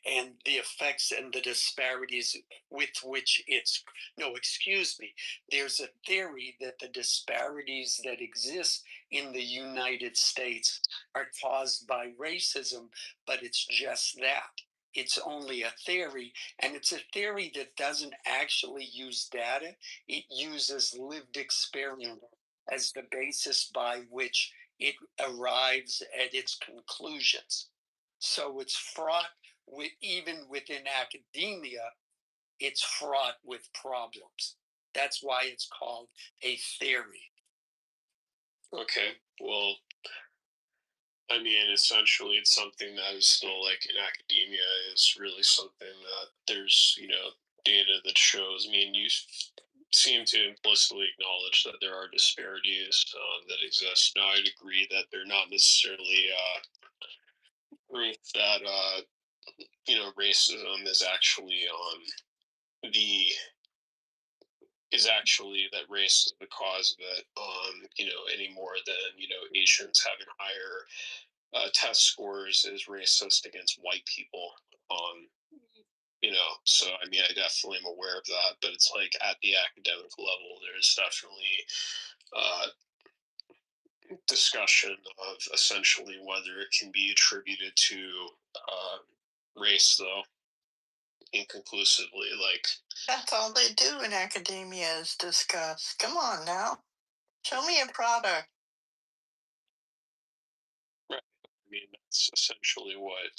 and the effects and the disparities with which it's no, excuse me. There's a theory that the disparities that exist in the United States are caused by racism, but it's just that. It's only a theory, and it's a theory that doesn't actually use data. It uses lived experience as the basis by which it arrives at its conclusions. So it's fraught with, even within academia, it's fraught with problems. That's why it's called a theory. Okay, well, I mean, essentially, it's something that is still like in academia is really something that there's, data that shows. I mean, you seem to implicitly acknowledge that there are disparities that exist. Now, I'd agree that they're not necessarily proof that, racism is actually the is actually that race is the cause of it, any more than, Asians having higher test scores is racist against white people. Um, so I mean, I definitely am aware of that, but it's like at the academic level, there's definitely uh, discussion of essentially whether it can be attributed to race, though, inconclusively. Like, That's all they do in academia is discuss. Come on now. Show me a product. right. I mean, that's essentially what,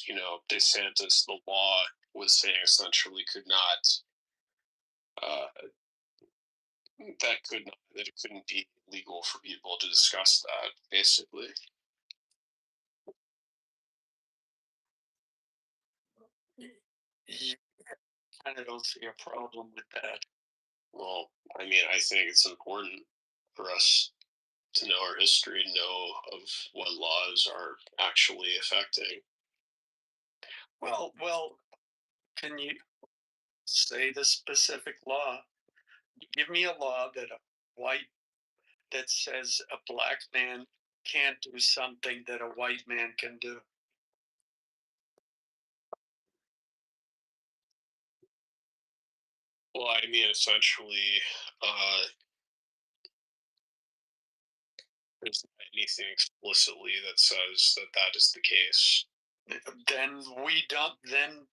DeSantis, the law, was saying essentially could not, that it couldn't be legal for people to discuss that, basically. You kind of don't see a problem with that. Well, I mean, I think it's important for us to know our history and know of what laws are actually affecting. Well, can you say the specific law? Give me a law that says a black man can't do something that a white man can do. Well, I mean, essentially, there's not anything explicitly that says that that is the case. Then we don't. Then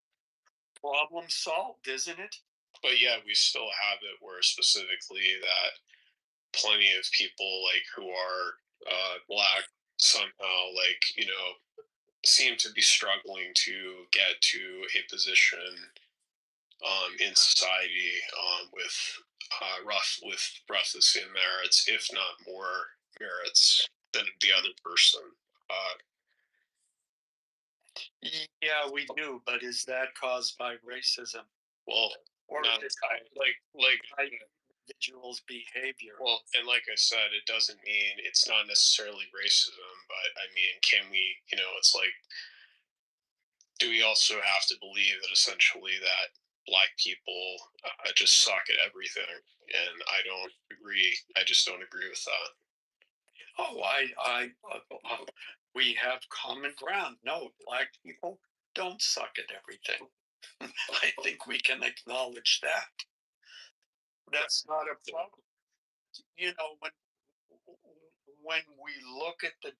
problem solved, isn't it? But yeah, we still have it where specifically that plenty of people like who are black somehow seem to be struggling to get to a position in society with roughly the same merits, if not more merits than the other person. Uh, Yeah, we do. But is that caused by racism? well, Or not is it like individual's behavior? well, and like I said, it doesn't mean it's not necessarily racism, but I mean, can we? It's like, do we also have to believe that essentially that black people just suck at everything? And I don't agree. I just don't agree with that. Oh, we have common ground. No, black people don't suck at everything. I think we can acknowledge that. That's not a problem. When we look at the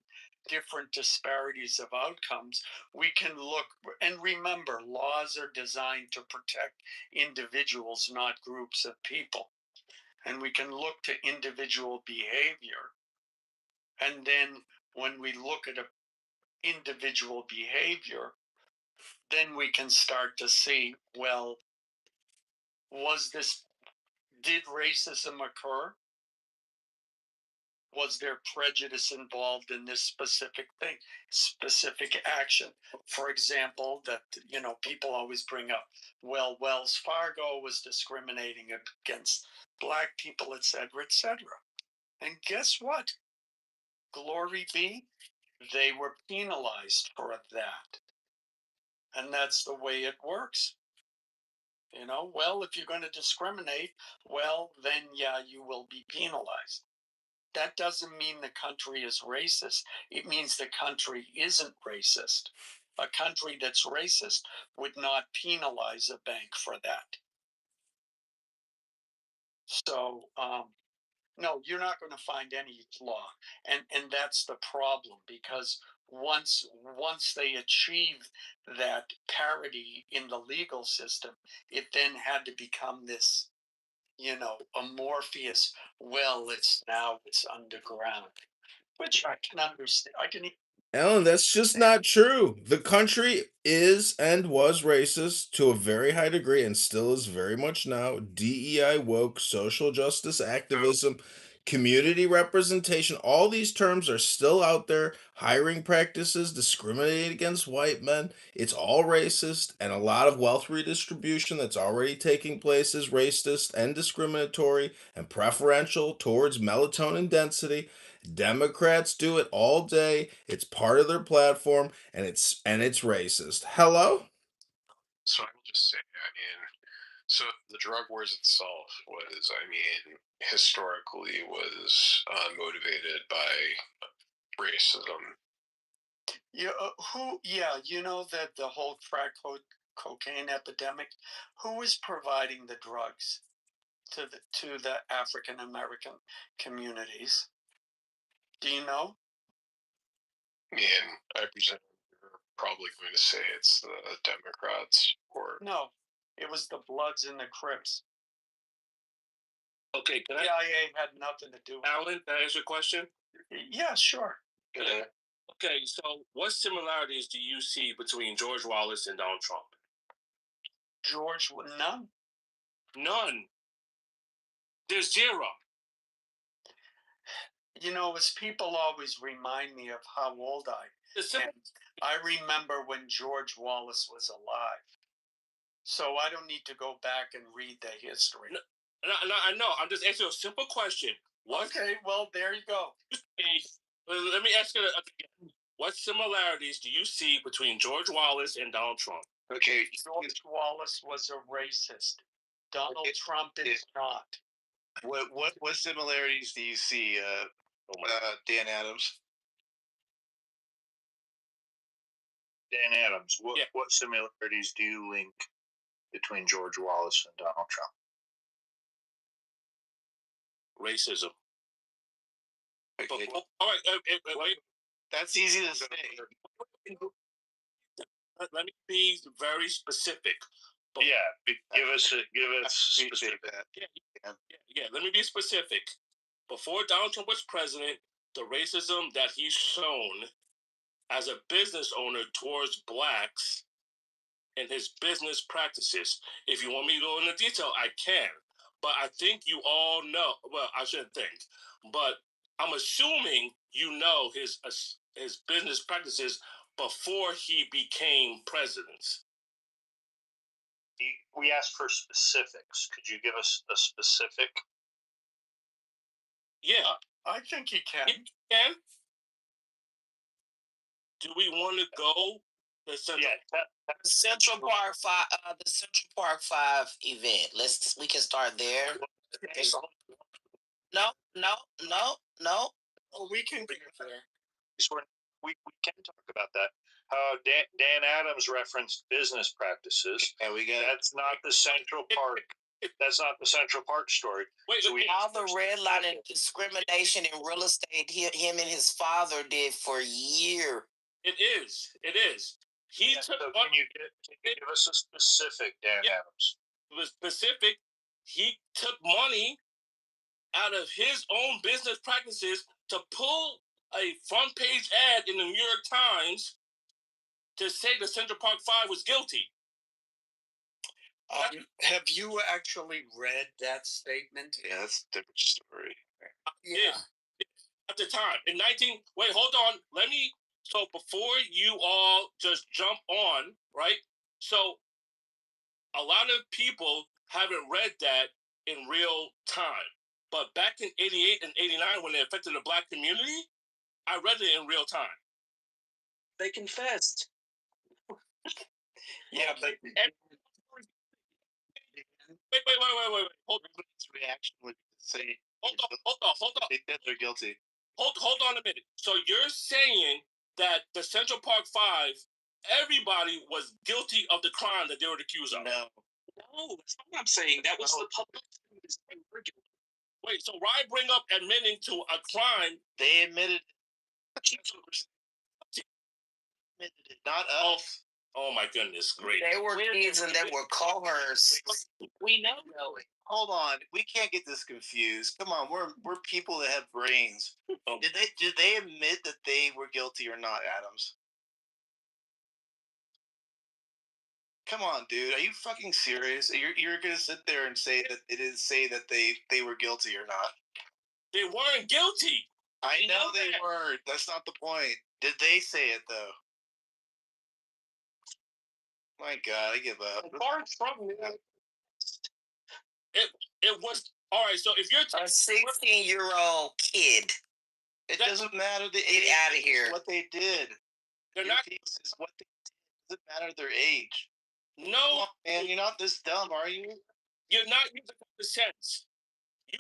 different disparities of outcomes, we can look and remember laws are designed to protect individuals, not groups of people. And we can look to individual behavior. And then when we look at individual behavior, then we can start to see, well, did racism occur? Was there prejudice involved in this specific thing, specific action? For example, that, people always bring up, well, Wells Fargo was discriminating against black people, et cetera, et cetera. And guess what? Glory be, they were penalized for that. And that's the way it works. Well, if you're going to discriminate, well, then yeah, you will be penalized. That doesn't mean the country is racist. It means the country isn't racist. A country that's racist would not penalize a bank for that. So, no, you're not going to find any law, and that's the problem, because once they achieved that parity in the legal system, it then had to become this, amorphous. Well, it's underground, which I can understand. Alan, that's just not true. The country is and was racist to a very high degree and still is very much now. DEI, woke, social justice activism, community representation, all these terms are still out there. Hiring practices, discriminating against white men, it's all racist, and a lot of wealth redistribution that's already taking place is racist and discriminatory and preferential towards melatonin density. Democrats do it all day. It's part of their platform, and it's racist. Hello? So I will just say, so the drug wars itself was, historically was motivated by racism. That the whole crack cocaine epidemic, who is providing the drugs to the African American communities? Do you know? And I presume you're probably going to say it's the Democrats, or No, it was the Bloods and the Crips. Okay, can I? CIA had nothing to do with it. Alan, can I ask you a question? Yeah, sure. Okay. Okay, so what similarities do you see between George Wallace and Donald Trump? None. None. There's zero. As people always remind me of how old I am. I remember when George Wallace was alive. So I don't need to go back and read the history. No, I know. I'm just asking a simple question. Okay, well, there you go. Let me ask you again. What similarities do you see between George Wallace and Donald Trump? Okay, George Wallace was a racist. Donald Trump is not. What similarities do you see, Dan Adams? Dan Adams, what similarities do you link between George Wallace and Donald Trump? Racism. Okay. All right, wait. That's easy to say. Let me be very specific. Give us specific. Yeah. Let me be specific. Before Donald Trump was president, the racism that he's shown as a business owner towards blacks and his business practices. If you want me to go into detail, I can. But I think you all know. Well, I shouldn't think, but I'm assuming you know his business practices before he became president. We asked for specifics. Could you give us a specific? Yeah, I think he can. He can. Do we want to go the Central? The Central Park 5, the Central Park 5 event. We can start there. No. Oh, we can go there. We can talk about that. Dan Adams referenced business practices, and that's not the Central Park. That's not the Central Park story. All the redlining, discrimination in real estate, him and his father did for years. It is. He took. So can you give us a specific, Dan Adams? It was specific. He took money out of his own business practices to pull a front page ad in the New York Times to say the Central Park 5 was guilty. Have you actually read that statement? Yeah, that's a different story. Yeah. At the time, in 19, wait, hold on. Let me. So before you all just jump on, right? So a lot of people haven't read that in real time. But back in 88 and 89, when it affected the black community, I read it in real time. They confessed. Yeah, but Wait. Hold on. His reaction would say, Hold on. they said they're guilty. Hold on a minute. So you're saying that the Central Park Five, everybody was guilty of the crime that they were accused of? No. No, that's not what I'm saying. That was the public. Wait, so why bring up admitting to a crime? They admitted it, not us. Oh my goodness, great. they were kids and they were callers. We know. Hold on, we can't get this confused. Come on, we're people that have brains. Did they admit that they were guilty or not, Adams? Come on, dude. Are you fucking serious? You're gonna sit there and say that they didn't say that they were guilty or not? They weren't guilty. I know they weren't. That's not the point. Did they say it though? My God, I give up. It was all right. So if you're A 16-year-old kid. It doesn't matter the age. Get out of here. What they did. they're Your not. case is what they did. It doesn't matter their age. No, Come on, man, you're not this dumb, are you? you're not using common sense.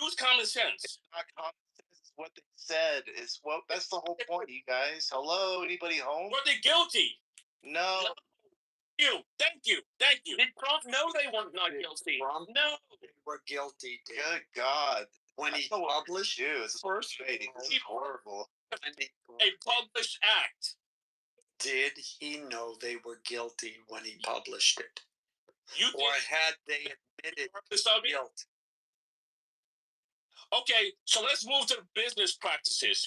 Use common sense. It's not common sense. It's what they said. It's what. That's the whole point, you guys. Hello, anybody home? Were they guilty? No. Thank you. Did Trump know they were not guilty? Trump? No. They were guilty. Dave. Good God. When he published It's first grade. This is horrible. A published act. Did he know they were guilty when he published it? You Or had they admitted guilt? Okay, so let's move to business practices.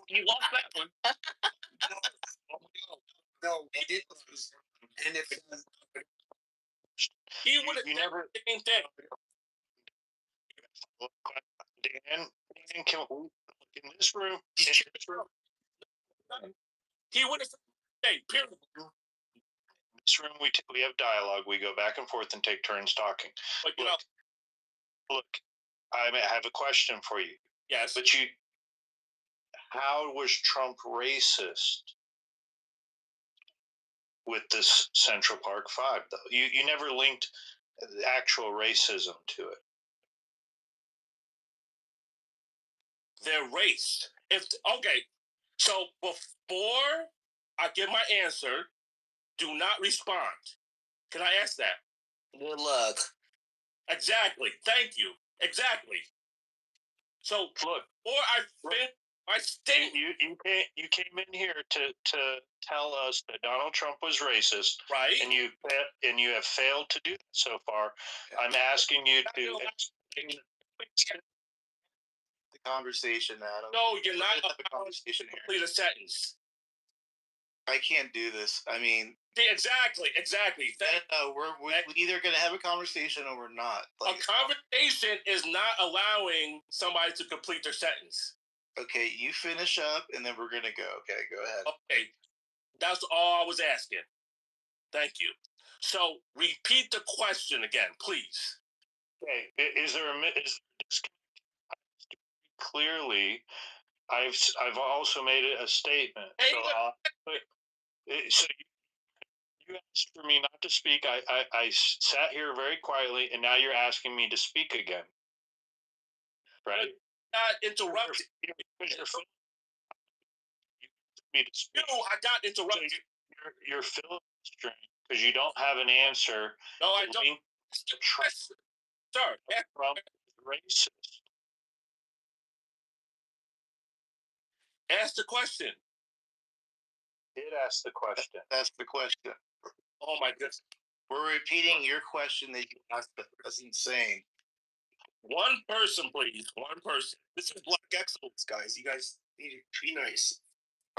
You lost that one. No, he didn't. And if He would have You said never- the same thing. Dan, can we, in this room, He would have said the same, period. in this room, we have dialogue. We go back and forth and take turns talking. But you Look, I have a question for you. yes. But how was Trump racist with this Central Park Five, though? You never linked the actual racism to it. Their race. Okay, so before I give my answer, do not respond. Can I ask that? good luck. Exactly. Thank you. Exactly. So Look, before I finish my statement, you came in here to tell us that Donald Trump was racist, right? and you have failed to do that so far. I'm asking you to The conversation, Adam. No, you're not Have a allowed to conversation here. complete a sentence. I can't do this. I mean, Exactly. we're either gonna have a conversation or we're not. A conversation is not allowing somebody to complete their sentence. Okay, you finish up, and then we're gonna go. Okay, go ahead. Okay, that's all I was asking. Thank you. So repeat the question again, please. Okay, is there clearly? I've also made a statement. Hey, So you asked for me not to speak. I sat here very quietly, and now you're asking me to speak again, right? Not interrupted. Me to speak. No, I got interrupted. So you're filibustering because you don't have an answer. No, I don't. Sir, Trump is racist. ask the question. Did ask the question. That's the question. Oh my goodness. We're repeating your question that you asked. That's insane. One person, please. One person. This is Black Excellence, guys. You guys need to be nice.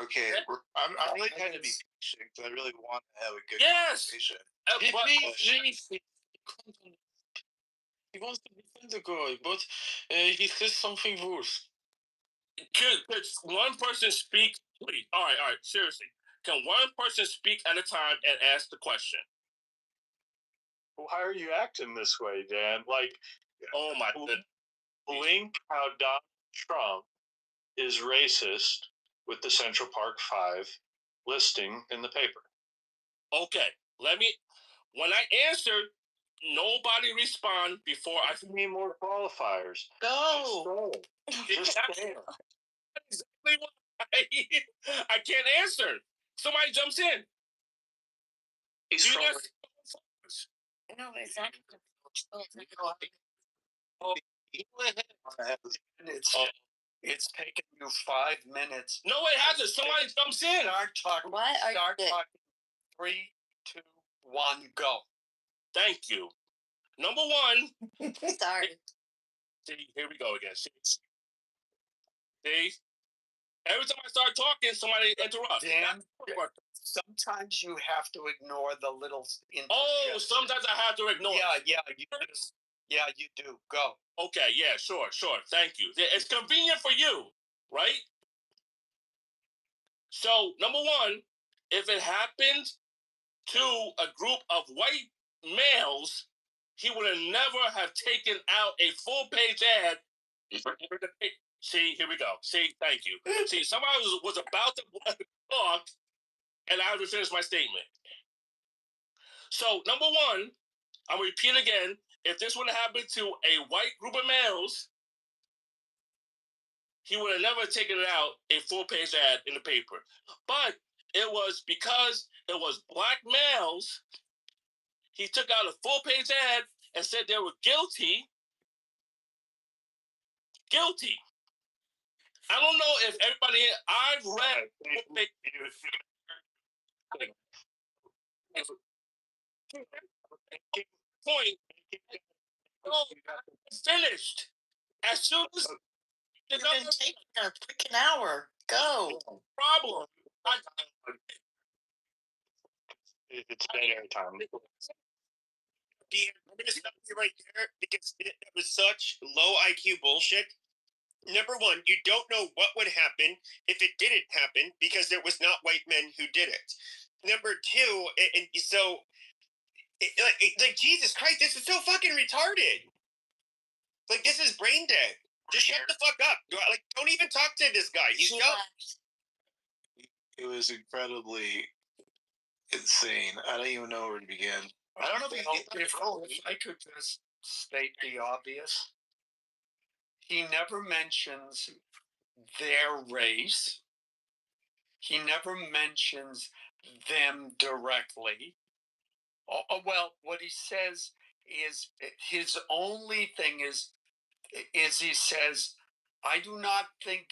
Okay, I'm really trying to be patient because I really want to have a good Yes. conversation. He wants to defend the guy, but he says something worse. Could one person speak, please? All right, seriously. Can one person speak at a time and ask the question? Why are you acting this way, Dan? Like, oh my goodness. Link how Donald Trump is racist with the Central Park 5 listing in the paper. Okay, when I answered, nobody respond before I need more qualifiers. Go. Just exactly why I can't answer. Somebody jumps in. He's Do you from guys- No, it's not. It's taken you 5 minutes. No, it hasn't. Somebody jumps in. Start talking. Start talking. 3, 2, 1, go. Thank you. Number one. Sorry. See, here we go again. See, every time I start talking, somebody interrupts. Dan, sometimes you have to ignore the little. Oh, sometimes I have to ignore. Yeah, you do. Yeah, you do. Go. Okay, yeah, sure. Thank you. It's convenient for you, right? So, number one, if it happened to a group of white males, he would have never have taken out a full-page ad. See, here we go. See, thank you. See, somebody was about to talk, and I have to finish my statement. So, number one, I'll repeat again. If this would have happened to a white group of males, he would have never taken out a full-page ad in the paper. But it was because it was black males, he took out a full-page ad and said they were guilty. Guilty. I don't know if everybody, I've read. Point. No, finished. As soon as You've been taking a freaking hour. Go. problem. It's dead air time. I'm going to stop you right there because it was such low IQ bullshit. Number one, you don't know what would happen if it didn't happen because there was not white men who did it. Number two, like Jesus Christ, this is so fucking retarded. Like, this is brain dead. Just shut the fuck up. Like, don't even talk to this guy. He's dumb. It was incredibly insane. I don't even know where to begin. I don't know if I could just state the obvious. He never mentions their race. He never mentions them directly. Well, what he says is his only thing is he says, I do not think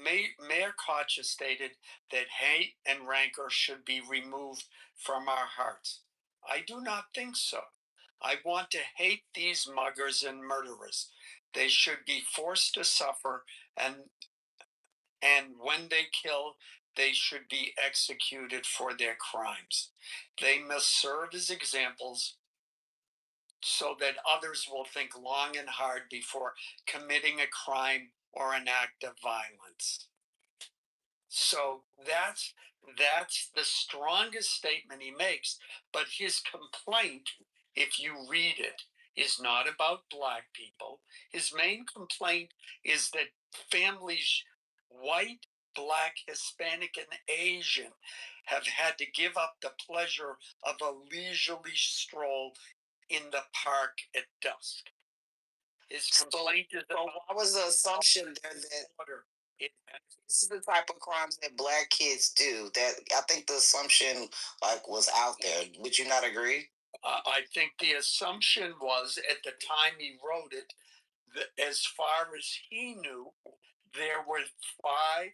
Mayor Koch has stated that hate and rancor should be removed from our hearts. I do not think so. I want to hate these muggers and murderers. They should be forced to suffer, and when they kill, they should be executed for their crimes. They must serve as examples so that others will think long and hard before committing a crime or an act of violence. So that's the strongest statement he makes. But his complaint, if you read it, is not about black people. His main complaint is that families, white, black, Hispanic, and Asian, have had to give up the pleasure of a leisurely stroll in the park at dusk. His complaint is what was the assumption there that this is the type of crimes that black kids do? That I think the assumption was out there. Would you not agree? I think the assumption was at the time he wrote it that as far as he knew, there were 5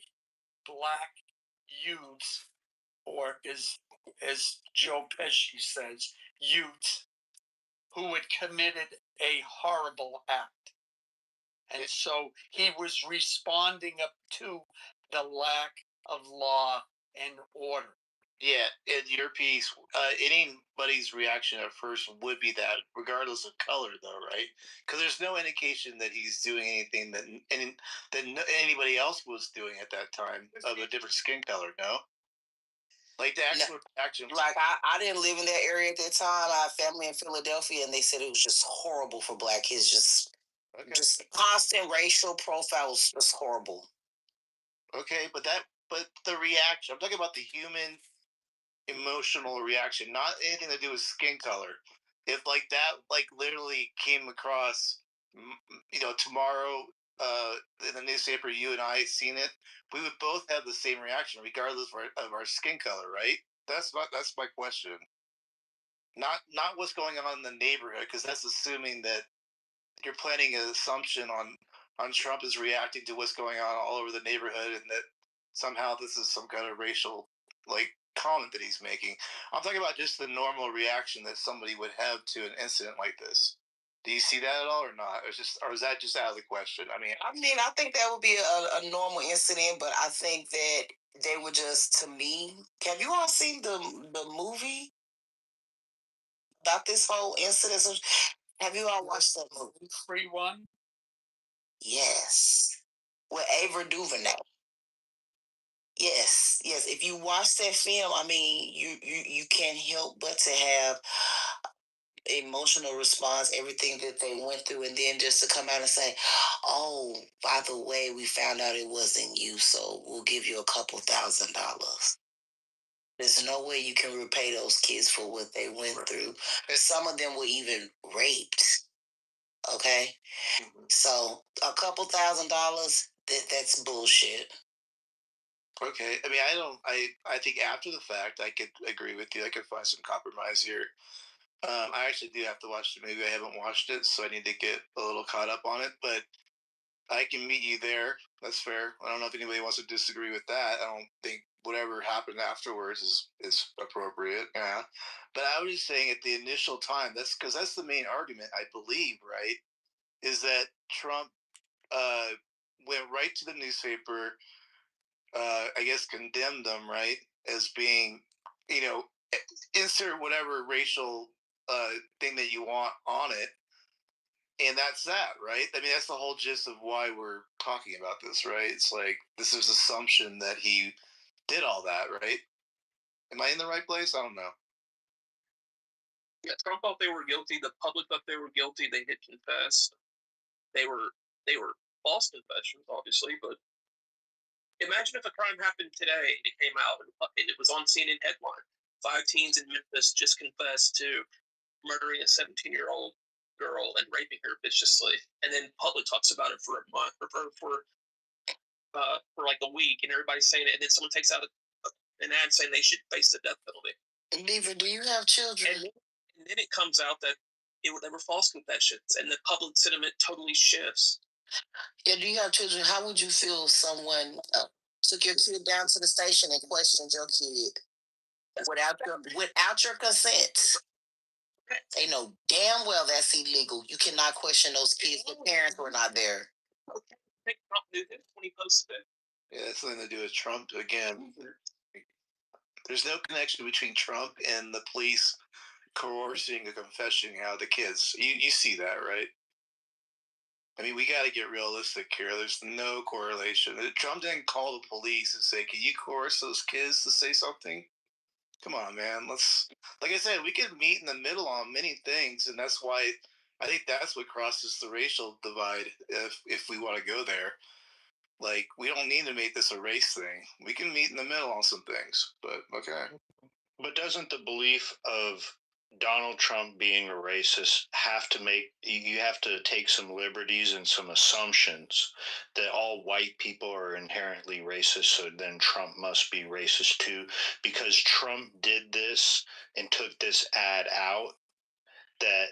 black youths, or as Joe Pesci says, youths, who had committed a horrible act. And so he was responding up to the lack of law and order. Yeah, in your piece, anybody's reaction at first would be that, regardless of color, though, right? Because there's no indication that he's doing anything that anybody else was doing at that time of a different skin color. No, like the actual reaction. Like I didn't live in that area at that time. I have family in Philadelphia, and they said it was just horrible for black kids. Just constant racial profile was just horrible. Okay, but the reaction. I'm talking about the human emotional reaction, not anything to do with skin color. If like that, like literally came across, tomorrow in the newspaper, you and I seen it, we would both have the same reaction, regardless of our skin color, right? That's my question. Not what's going on in the neighborhood, because that's assuming that you're planting an assumption on Trump is reacting to what's going on all over the neighborhood, and that somehow this is some kind of racial like comment that he's making. I'm talking about just the normal reaction that somebody would have to an incident like this. Do you see that at all, or not? Or is that just out of the question? I mean, I think that would be a normal incident, but I think that they would just, to me, have you all seen the movie about this whole incident? Have you all watched that movie? Free one? Yes. With Ava DuVernay. Yes, yes. If you watch that film, I mean, you can't help but to have emotional response, everything that they went through, and then just to come out and say, "Oh, by the way, we found out it wasn't you, so we'll give you a couple $1,000." There's no way you can repay those kids for what they went through. Some of them were even raped. Okay, so a couple $1,000, that's bullshit. Okay, I mean, I think after the fact, I could agree with you. I could find some compromise here. I actually do have to watch the movie. I haven't watched it, so I need to get a little caught up on it. But I can meet you there. That's fair. I don't know if anybody wants to disagree with that. I don't think whatever happened afterwards is appropriate. Yeah, but I was just saying at the initial time. That's because that's the main argument, I believe. Right? Is that Trump uh, went right to the newspaper, I guess condemned them, right, as being, you know, insert whatever racial thing that you want on it, and that's that, right? I mean, that's the whole gist of why we're talking about this, right? It's like this is assumption that he did all that, right? Am I in the right place? I don't know. Yeah, Trump thought they were guilty. The public thought they were guilty. They did confess. They were false confessions, obviously, but imagine if a crime happened today and it came out and it was on CNN headline. 5 teens in Memphis just confessed to murdering a 17-year-old girl and raping her viciously, and then public talks about it for a month or for like a week, and everybody's saying it, and then someone takes out an ad saying they should face the death penalty. Neva, do you have children? And then it comes out that they were false confessions, and the public sentiment totally shifts. Yeah, do you have children? How would you feel if someone took your kid down to the station and questioned your kid without your consent? They know damn well that's illegal. You cannot question those kids. The parents were not there. I think Trump knew this when he posted it. Yeah, it's something to do with Trump again. There's no connection between Trump and the police coercing a confession out of the kids. You see that, right? I mean, we got to get realistic here. There's no correlation. Trump didn't call the police and say, "Can you coerce those kids to say something?" Come on, man. Let's, like I said, we could meet in the middle on many things, and that's why I think that's what crosses the racial divide. If we want to go there, like we don't need to make this a race thing. We can meet in the middle on some things. But okay. But doesn't the belief of Donald Trump being a racist have to you have to take some liberties and some assumptions that all white people are inherently racist, so then Trump must be racist too, because Trump did this and took this ad out that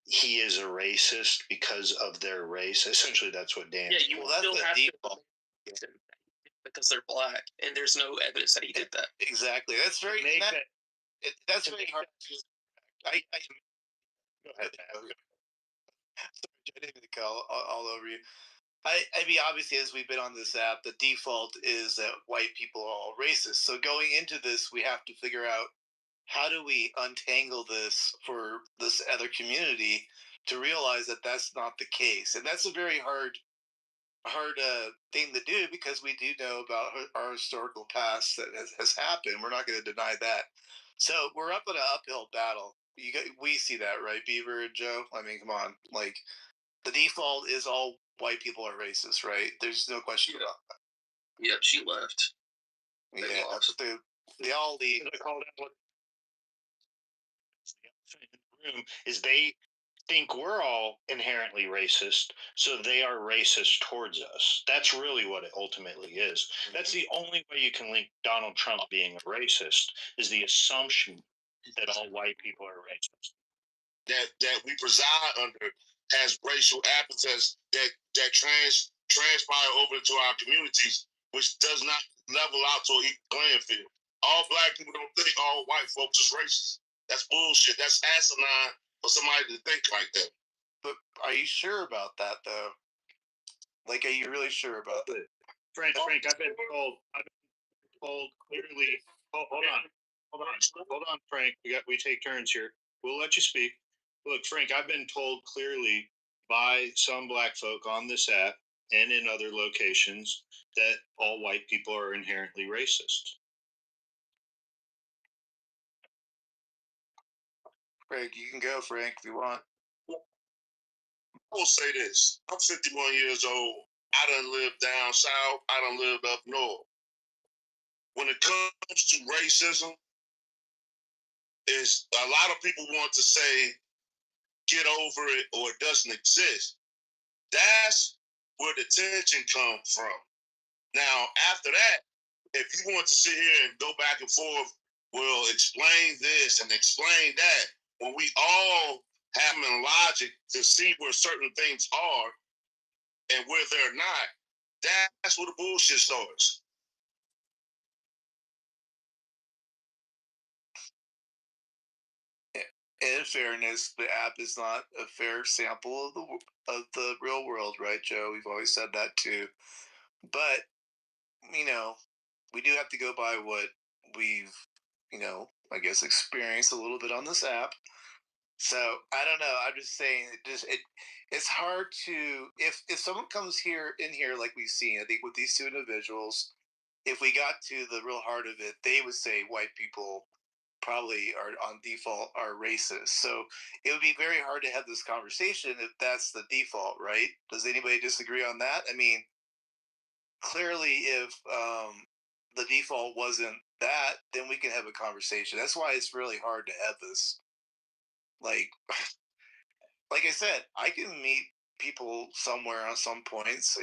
he is a racist because of their race. Essentially, that's what Dan. Yeah, you will still have to because they're black, and there's no evidence that he did that. Exactly. That's very that's very hard. I go ahead. Sorry, I didn't mean to call all over you. I mean, obviously, as we've been on this app, the default is that white people are all racist. So going into this, we have to figure out how do we untangle this for this other community to realize that that's not the case, and that's a very hard thing to do because we do know about our historical past that has happened. We're not going to deny that. So we're up in an uphill battle. We see that, right, Beaver and Joe? I mean, come on, like the default is all white people are racist, right? There's no question about that. Yep, she left. Yeah, that's they all leave. I call that what the room is they think we're all inherently racist, so they are racist towards us. That's really what it ultimately is. That's the only way you can link Donald Trump being a racist is the assumption that all white people are racist. That we preside under has racial epithets that transpire over into our communities, which does not level out to an equal playing field. All black people don't think all white folks is racist. That's bullshit. That's asinine for somebody to think like that. But are you sure about that, though? Like, are you really sure about that? Frank, I've been told clearly. Hold on, Frank. We take turns here. We'll let you speak. Look, Frank, I've been told clearly by some black folk on this app and in other locations that all white people are inherently racist. Frank, you can go, Frank, if you want. I will say this. I'm 51 years old. I done lived down south. I done lived up north. When it comes to racism, is a lot of people want to say, get over it or it doesn't exist. That's where the tension comes from. Now, after that, if you want to sit here and go back and forth, well, explain this and explain that, when we all have logic to see where certain things are and where they're not, that's where the bullshit starts. In fairness, the app is not a fair sample of the real world, right, Joe? We've always said that too. But we do have to go by what we've, I guess, experienced a little bit on this app. So I don't know. I'm just saying, it's hard to if someone comes in here like we've seen. I think with these two individuals, if we got to the real heart of it, they would say white people probably are on default are racist. So it would be very hard to have this conversation if that's the default, right? Does anybody disagree on that? I mean, clearly, if the default wasn't that, then we can have a conversation. That's why it's really hard to have this. Like, like I said, I can meet people somewhere on some points,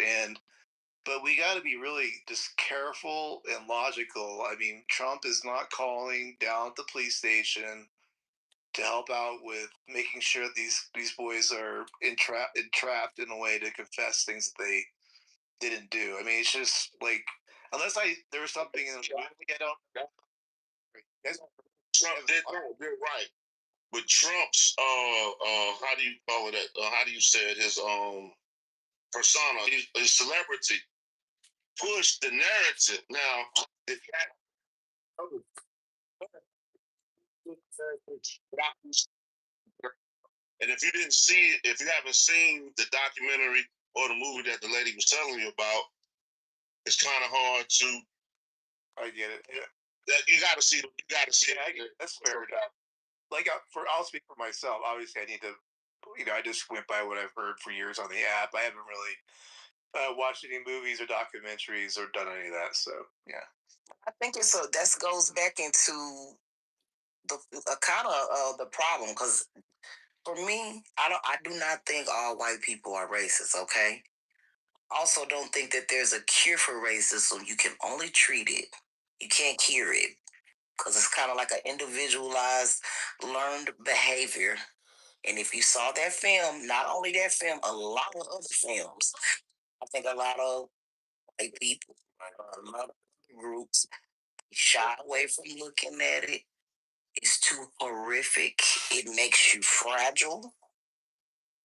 but we got to be really just careful and logical. I mean, Trump is not calling down at the police station to help out with making sure these boys are entrapped in a way to confess things that they didn't do. I mean, it's just like unless there was something in the movie I don't. Trump did they're right. But Trump's how do you call it? How do you say it? His persona, his celebrity, pushed the narrative. Now, and if you didn't see it, if you haven't seen the documentary or the movie that the lady was telling you about, it's kind of hard to. I get it. Yeah. That you got to see. You got to see. Yeah, that's fair enough. Like I'll speak for myself. Obviously, I need to. I just went by what I've heard for years on the app. I haven't really watched any movies or documentaries or done any of that. So yeah. I think that goes back into the kind of the problem because for me, I do not think all white people are racist. Okay, also don't think that there's a cure for racism. You can only treat it. You can't cure it because it's kind of like an individualized, learned behavior. And if you saw that film, not only that film, a lot of other films, I think a lot of white people, a lot of groups shy away from looking at it. It's too horrific. It makes you fragile.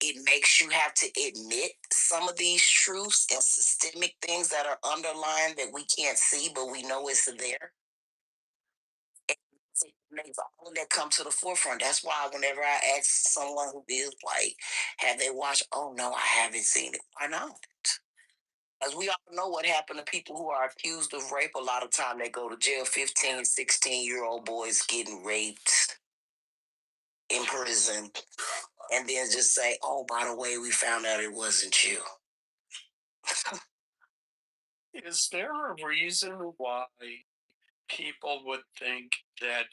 it makes you have to admit some of these truths and systemic things that are underlying that we can't see, but we know it's there. It makes all of that come to the forefront. That's why whenever I ask someone who is white, have they watched? Oh no, I haven't seen it. Why not? As we all know what happened to people who are accused of rape. A lot of time they go to jail. 15, 16-year-old boys getting raped in prison. And then just say, oh, by the way, we found out it wasn't you. Is there a reason why people would think that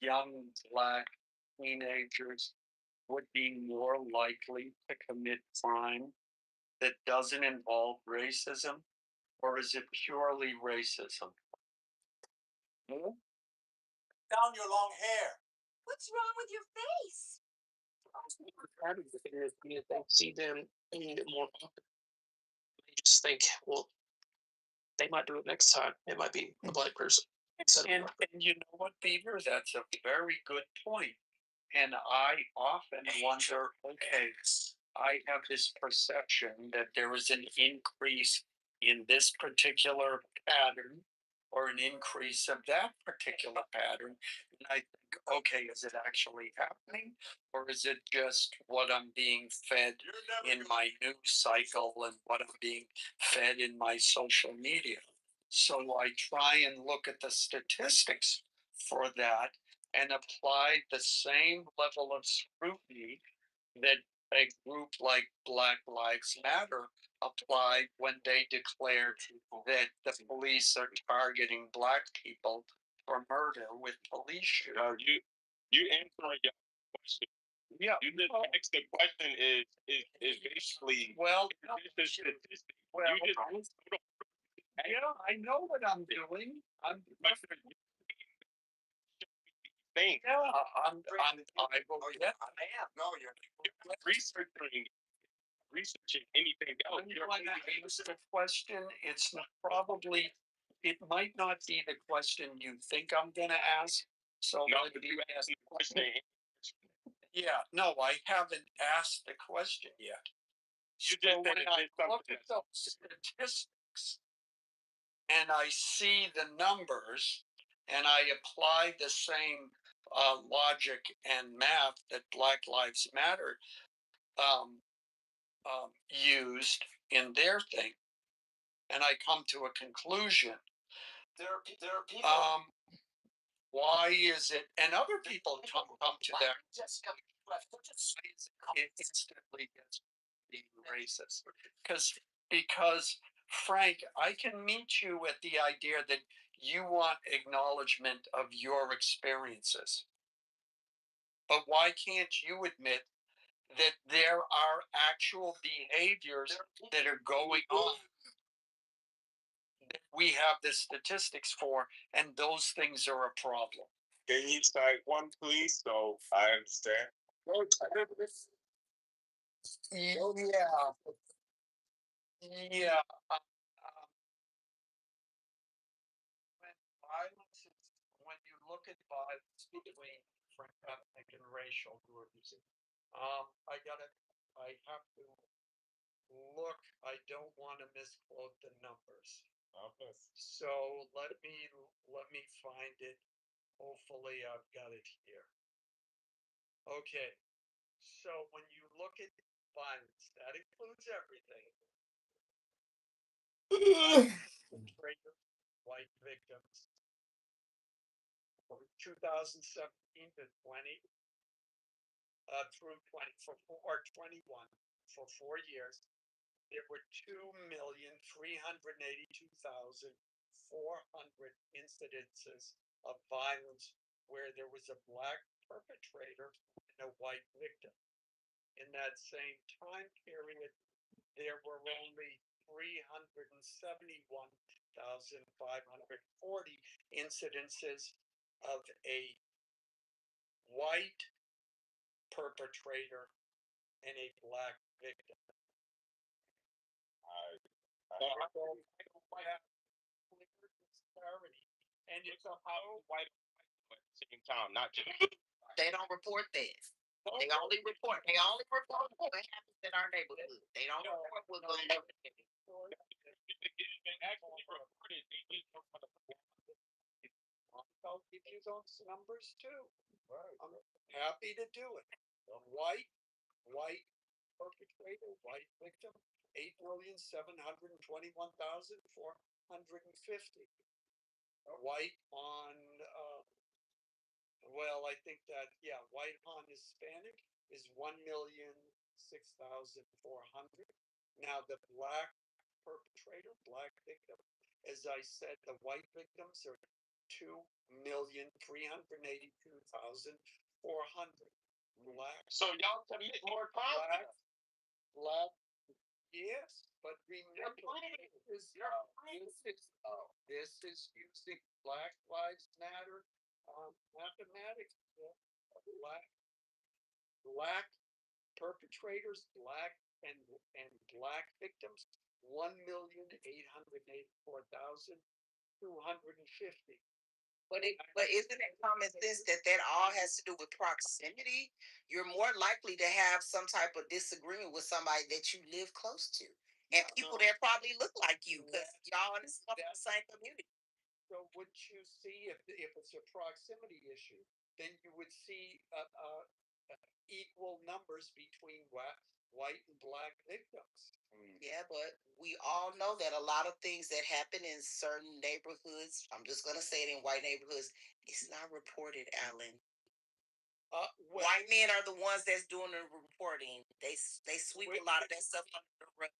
young black teenagers would be more likely to commit crime that doesn't involve racism? Or is it purely racism? Down your long hair. What's wrong with your face? They see them doing it more often. They just think, well, they might do it next time. It might be a black person. And you know what, Beaver? That's a very good point. And I often wonder, okay, I have this perception that there is an increase in this particular pattern or an increase of that particular pattern. And I think, okay, is it actually happening? Or is it just what I'm being fed in my news cycle and what I'm being fed in my social media? So I try and look at the statistics for that and apply the same level of scrutiny that a group like Black Lives Matter applied when they declared that the police are targeting black people for murder with police shootings. You answering your question. Yeah. You just asked the question is basically Well, this statistic. well, You just yeah, I know what I'm doing. I'm think. yeah, I will get. I am. No, you're researching anything else. When you want to ask the question, it's probably, it might not be the question you think I'm going to ask. So no, but you asked the question. Yeah, no, I haven't asked the question yet. You so just when said I look at those statistics and I see the numbers and I apply the same logic and math that Black Lives Matter used in their thing, and I come to a conclusion. There are people. Why is it? And other people come to that. It instantly gets being racist because Frank, I can meet you at the idea that you want acknowledgement of your experiences, but why can't you admit that there are actual behaviors that are going on that we have the statistics for, and those things are a problem? Can you cite one, please, so I understand? Yeah. Yeah. When violence is, when you look at violence between different ethnic and racial groups, I have to look. I don't want to misquote the numbers. Okay. So let me find it. Hopefully, I've got it here. Okay. So when you look at violence, that includes everything. White victims. From 2017 to 20, through 20 for 21 for 4 years, there were 2,382,400 incidences of violence where there was a black perpetrator and a white victim. In that same time period, there were only 371,540 incidences of a white perpetrator and a black victim. And it's a white at the same time, not just. They don't report that. They only report. They only report what happens in our neighborhood. They don't report what goes on. I'll give you those numbers too. I'm happy to do it. A white perpetrator, white victim, 8,721,450. White on, well, I think that, yeah, white on Hispanic is 1,006,400. Now the black perpetrator, black victim, as I said, the white victims are 2,382,400. Black. So y'all commit more crimes. Black. Yes, but remember, this is using Black Lives Matter mathematics. Black perpetrators, black and black victims, 1,884,250. But isn't it common sense that all has to do with proximity? You're more likely to have some type of disagreement with somebody that you live close to, and people that probably look like you because y'all in the same community. So would you see if it's a proximity issue, then you would see equal numbers between white and black victims. Yeah, but we all know that a lot of things that happen in certain neighborhoods, I'm just going to say it in white neighborhoods, it's not reported, Alan. White men are the ones that's doing the reporting. They sweep a lot of that stuff under the rug.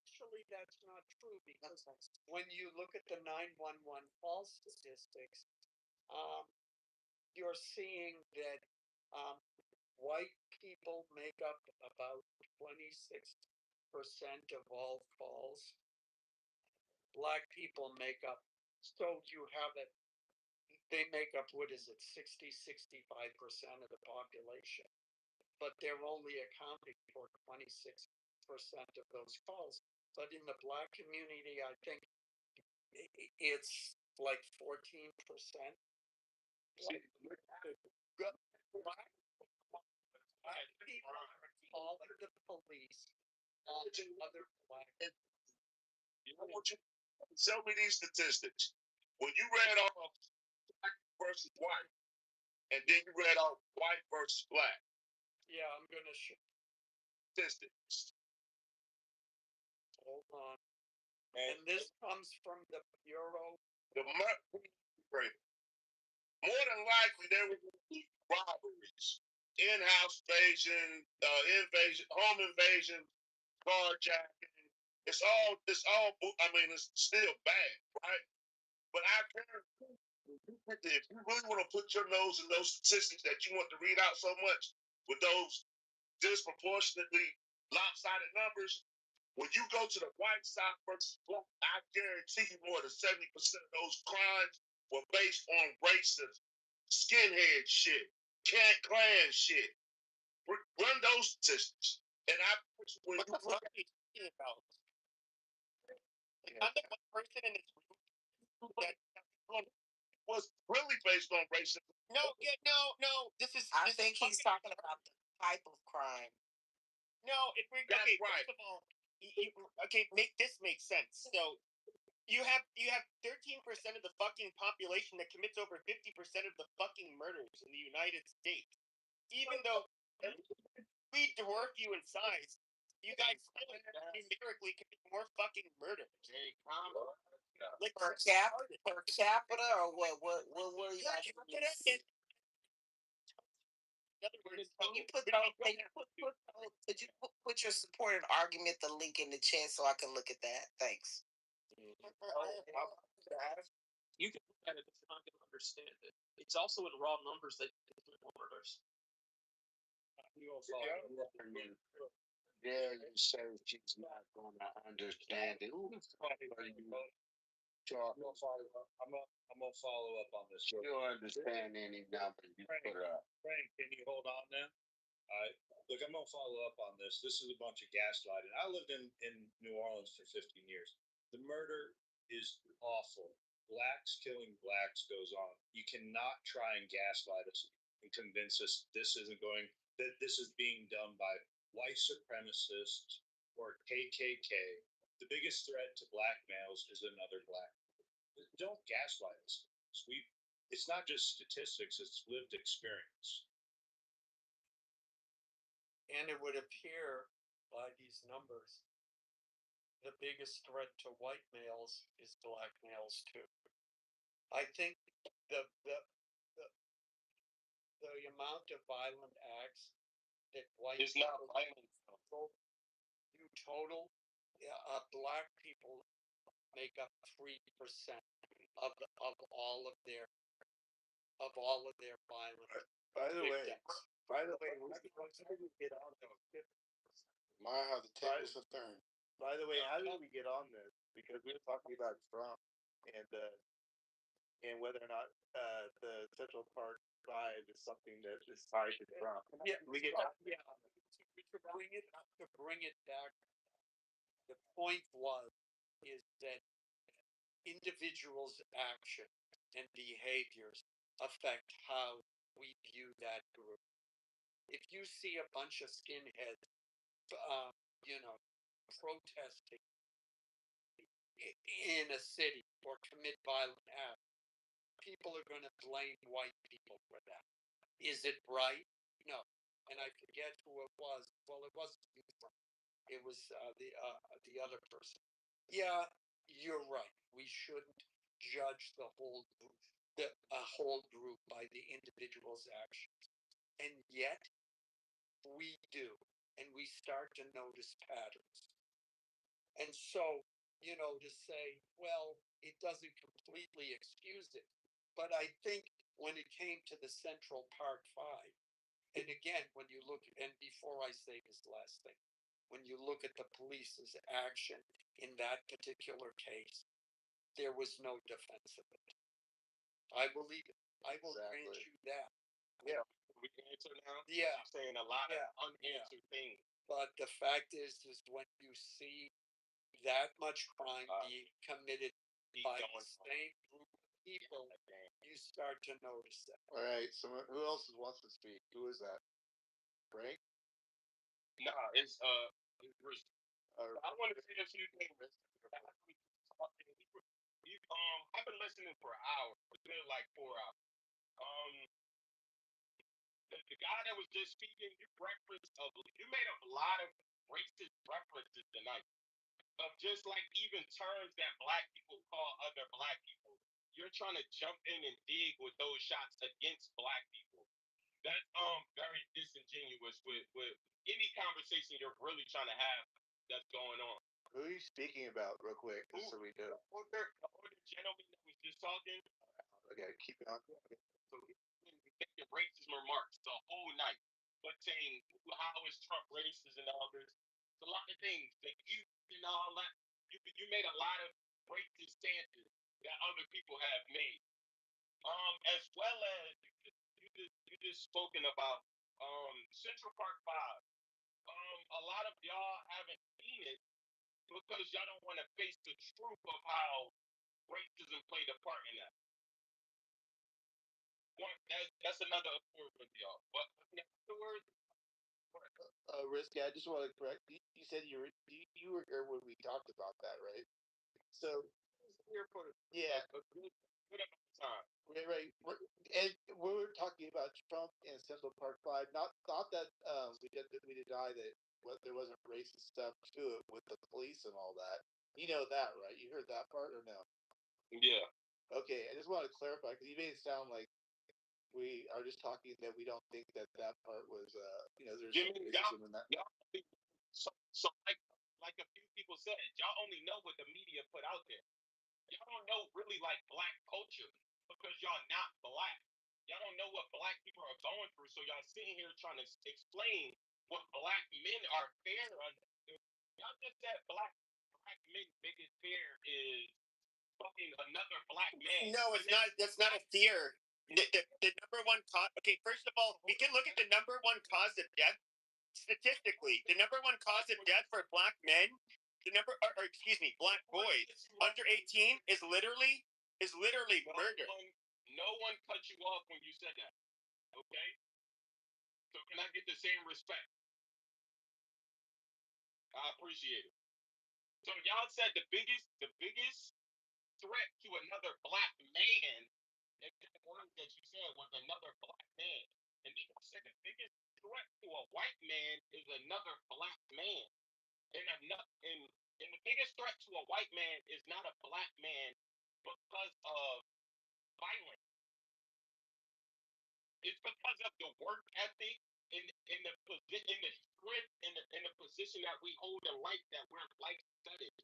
Actually, that's not true because when you look at the 911 call statistics, you're seeing that white people make up about 26% of all calls. Black people make up, so you have it, they make up, what is it, 65% of the population. But they're only accounting for 26% of those calls. But in the black community, I think it's like 14%. Black people call the police on other black. Tell me these statistics. When you read off black versus white, and then you read off white versus black. Yeah, I'm gonna show statistics. Hold on. And this comes from the Bureau. More than likely, there will be robberies, in-house invasion, home invasion, carjacking. It's all. I mean, it's still bad, right? But I guarantee, if you really want to put your nose in those statistics that you want to read out so much with those disproportionately lopsided numbers, when you go to the white side versus black, I guarantee you more than 70% of those crimes were based on racism, skinhead shit, Klan shit. Run those statistics. And when what the fuck are you talking about? I'm the one person in this room that was really based on racism. No. This is. I think he's talking about the type of crime. No, if we're okay. Right. First of all, make this make sense. So you have 13% of the fucking population that commits over 50% of the fucking murders in the United States. Even though we dwarf you in size, you guys still numerically commit more fucking murders. Like per capita, or what will you guys? In other words, can you put your supporting argument, the link in the chat, so I can look at that? Thanks. You can look at it, but you're not going to understand it. It's also in raw numbers that murders. Yeah, you say she's not going to understand it. I'm gonna follow up on this. You'll understand any number you put up. Frank, can you hold on then? Look, I'm gonna follow up on this. This is a bunch of gaslighting. I lived in New Orleans for 15 years. The murder is awful. Blacks killing blacks goes on. You cannot try and gaslight us and convince us this isn't going. that this is being done by white supremacists or KKK. The biggest threat to black males is another black. Don't gaslight us. It's not just statistics, it's lived experience. And it would appear by these numbers, the biggest threat to white males is black males too. I think the amount of violent acts that white It's not violent. total, black people make up 3% of all of their violent. By the way, victims. by the way, how did we get on this? How the tables have turned. By the way, how did we get on this? Because we were talking about Trump and whether or not the Central Park 5 is something that is tied to Trump. Yeah, we get to bring it back. The point is that individuals' action and behaviors affect how we view that group. If you see a bunch of skinheads, protesting in a city or commit violent acts, people are going to blame white people for that. Is it right? No. And I forget who it was. Well, it wasn't you. It was the other person. Yeah, you're right. We shouldn't judge the whole group by the individual's actions, and yet we do, and we start to notice patterns. And so, to say, well, it doesn't completely excuse it, but I think when it came to the Central Park 5, and again, when you look, and before I say this last thing, when you look at the police's action in that particular case, there was no defense of it. I believe it. I will grant you that. Yeah, we can answer now. Yeah, you're saying a lot of unanswered things. But the fact is when you see that much crime being committed by the same group of people, you start to notice that. All right. So who else wants to speak? Who is that? Frank? Nah, it's I want to say a few things. I've been listening for hours. It's been like 4 hours. The guy that was just speaking, you made a lot of racist references tonight. Of just like even terms that black people call other black people. You're trying to jump in and dig with those shots against black people. That's very disingenuous with any conversation you're really trying to have that's going on. Who are you speaking about, real quick, just so we know? The older gentleman that was just talking. Okay, keep it on. Okay. So making racist remarks the whole night, but saying how is Trump racist and all this. It's a lot of things that you and all that. You made a lot of racist stances that other people have made. As well as you just spoken about Central Park 5. A lot of y'all haven't seen it because y'all don't want to face the truth of how racism played a part in that. That's another word with y'all. But afterwards, Risky, I just want to correct. You said you were here when we talked about that, right? So here for a good time. Right. And we were talking about Trump and Central Park 5. Not that we deny that there wasn't racist stuff to it with the police and all that. You know that, right? You heard that part or no? Yeah. Okay, I just want to clarify because you made it sound like we are just talking that we don't think that part was, there's racism in that. So like a few people said, y'all only know what the media put out there. Y'all don't know really like black culture because y'all not black. Y'all don't know what black people are going through. So y'all sitting here trying to explain what black men are fair under. Y'all just said black men biggest fear is fucking another black man. No, it's not. That's not a fear. The number one cause. Okay, first of all, we can look at the number one cause of death statistically. The number one cause of death for black men, black boys under 18 is literally murder. No one cut you off when you said that. Okay. So can I get the same respect? I appreciate it. So y'all said the biggest threat to another black man, and the word that you said was another black man. And then you said the biggest threat to a white man is another black man. And the biggest threat to a white man is not a black man because of violence. It's because of the work ethic in the position that we hold in life, that we're life studied.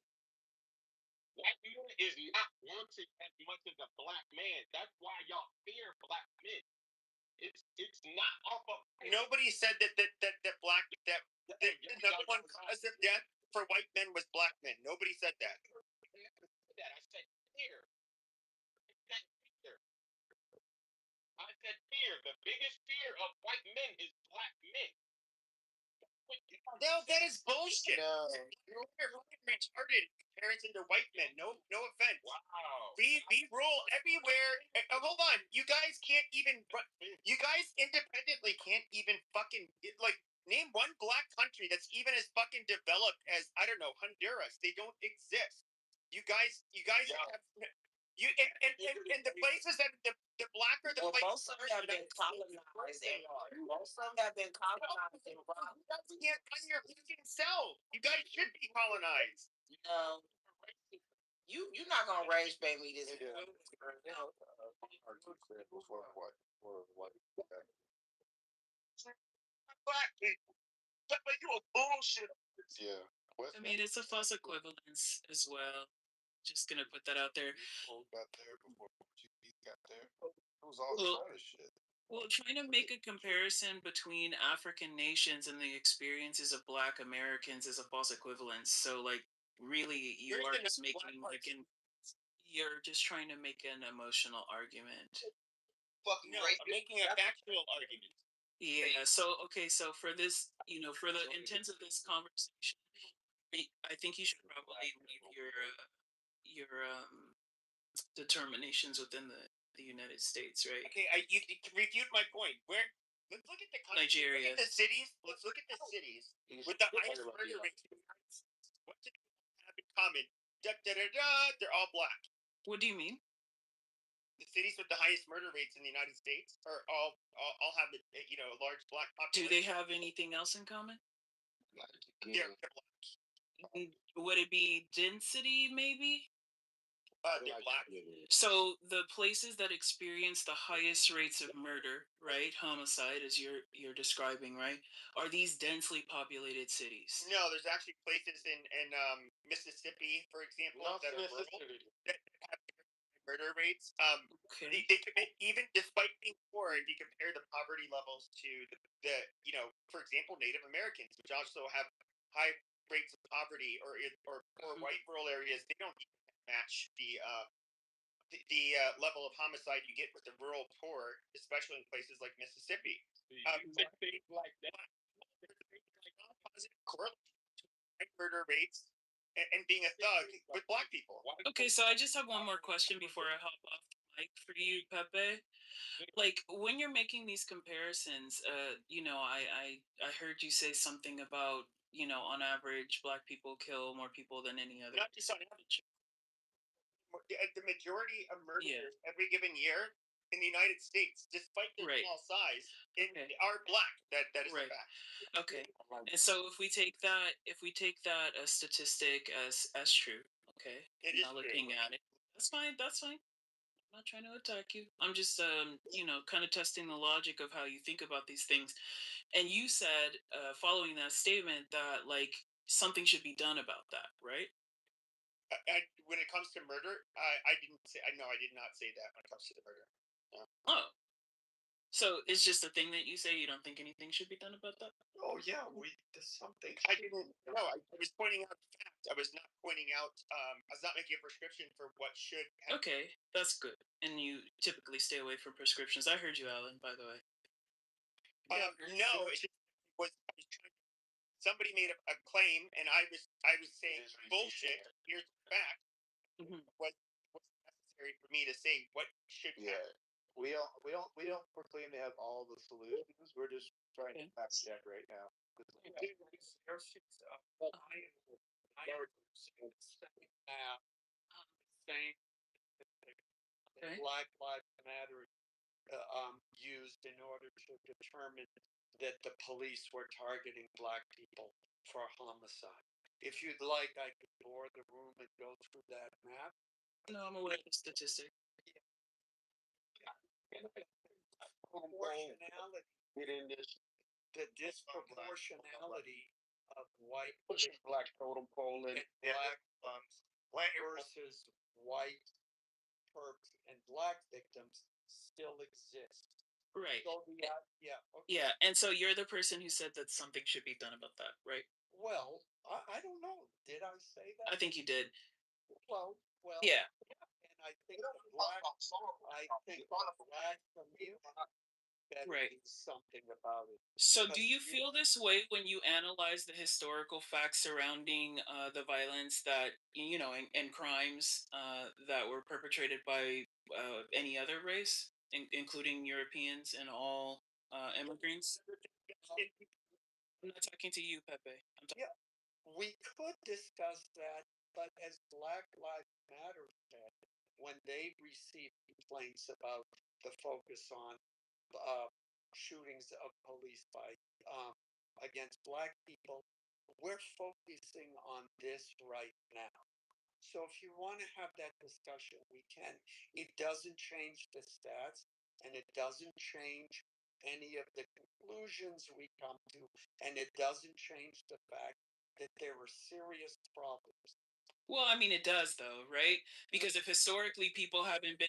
White man is not wanted as much as a black man. That's why y'all fear black men. It's not off of. Nobody said that black that the number one cause of death for white men was black men. Nobody said that. I said fear. I said fear. The biggest fear of white men is black men. No, that is bullshit. No. You're retarded comparison to white men. No offense. Wow. We rule everywhere. Hold on. You guys can't even. You guys independently can't even fucking name one black country that's even as fucking developed as, I don't know, Honduras. They don't exist. You guys have. You and the places that the blacker the place. Most of them have been colonized. Most of them have been colonized. You guys can't run your fucking self. You guys should be colonized. No, you're not gonna raise baby this. Before what? Black people. But you a bullshit. Yeah. I mean, it's a false equivalence as well. Just gonna put that out there. Got there before GP got there. It was all kind of shit. Well, trying to make a comparison between African nations and the experiences of Black Americans is a false equivalence. So, like, really, you're just you're just trying to make an emotional argument. Fucking no, I'm making a factual argument. Yeah. So, okay. So for this, for the intents of this conversation, I think you should probably leave your determinations within the United States, right? Okay, you reviewed my point. Let's look at the country. Nigeria. Look at the cities. Let's look at the cities with the highest murder rates. What do they have in common? They're all black. What do you mean? The cities with the highest murder rates in the United States are all have a large black population. Do they have anything else in common? They're black. Would it be density, maybe? They're black. So the places that experience the highest rates of murder, right, homicide, as you're describing, right, are these densely populated cities? No, there's actually places in Mississippi, for example, that are rural that have murder rates. Okay. They commit, even despite being poor, if you compare the poverty levels to the for example, Native Americans, which also have high rates of poverty, or poor white rural areas, they don't even match the level of homicide you get with the rural poor, especially in places like Mississippi. Like that. Positive correlation to murder rates and being a thug with black people. Okay, so I just have one more question before I hop off the mic for you, Pepe. Like, when you're making these comparisons, I heard you say something about, on average, black people kill more people than any other. Not just on average. The majority of murders every given year in the United States, despite their small size, are black. That is a fact. Okay. And so if we take that a statistic as true, okay, not looking at it, that's fine. I'm not trying to attack you. I'm just kind of testing the logic of how you think about these things. And you said, following that statement, that like something should be done about that, right? When it comes to murder, I didn't say. I did not say that when it comes to the murder. No. Oh, so it's just a thing that you say. You don't think anything should be done about that? Oh yeah, something. I didn't. No, I was pointing out the fact. I was not pointing out. I was not making a prescription for what should happen. Okay, that's good. And you typically stay away from prescriptions. I heard you, Alan. By the way. No, it was. Somebody made a claim, and I was saying bullshit. Here's the fact. What was necessary for me to say what should happen. we don't proclaim to have all the solutions. We're just trying to fact check right now. Black Lives Matter used in order to determine that the police were targeting black people for homicide. If you'd like, I could bore the room and go through that map. No, I'm aware of the statistic. Proportionality. The disproportionality of white black totem pole and black versus white perps and black victims still exist. Right. So yeah. Okay. Yeah, and so you're the person who said that something should be done about that, right? Well, I don't know. Did I say that? I think you did. Well. Yeah. And I think the black community Right. do something about it. So do you feel this way when you analyze the historical facts surrounding the violence that, and crimes that were perpetrated by any other race, including Europeans and all immigrants? I'm not talking to you, Pepe. Yeah, we could discuss that, but as Black Lives Matter said, when they received complaints about the focus on shootings of police by against black people, we're focusing on this right now. So if you want to have that discussion, we can. It doesn't change the stats, and it doesn't change any of the conclusions we come to, and it doesn't change the fact that there were serious problems. Well, I mean, it does, though, right? Because if historically people haven't been,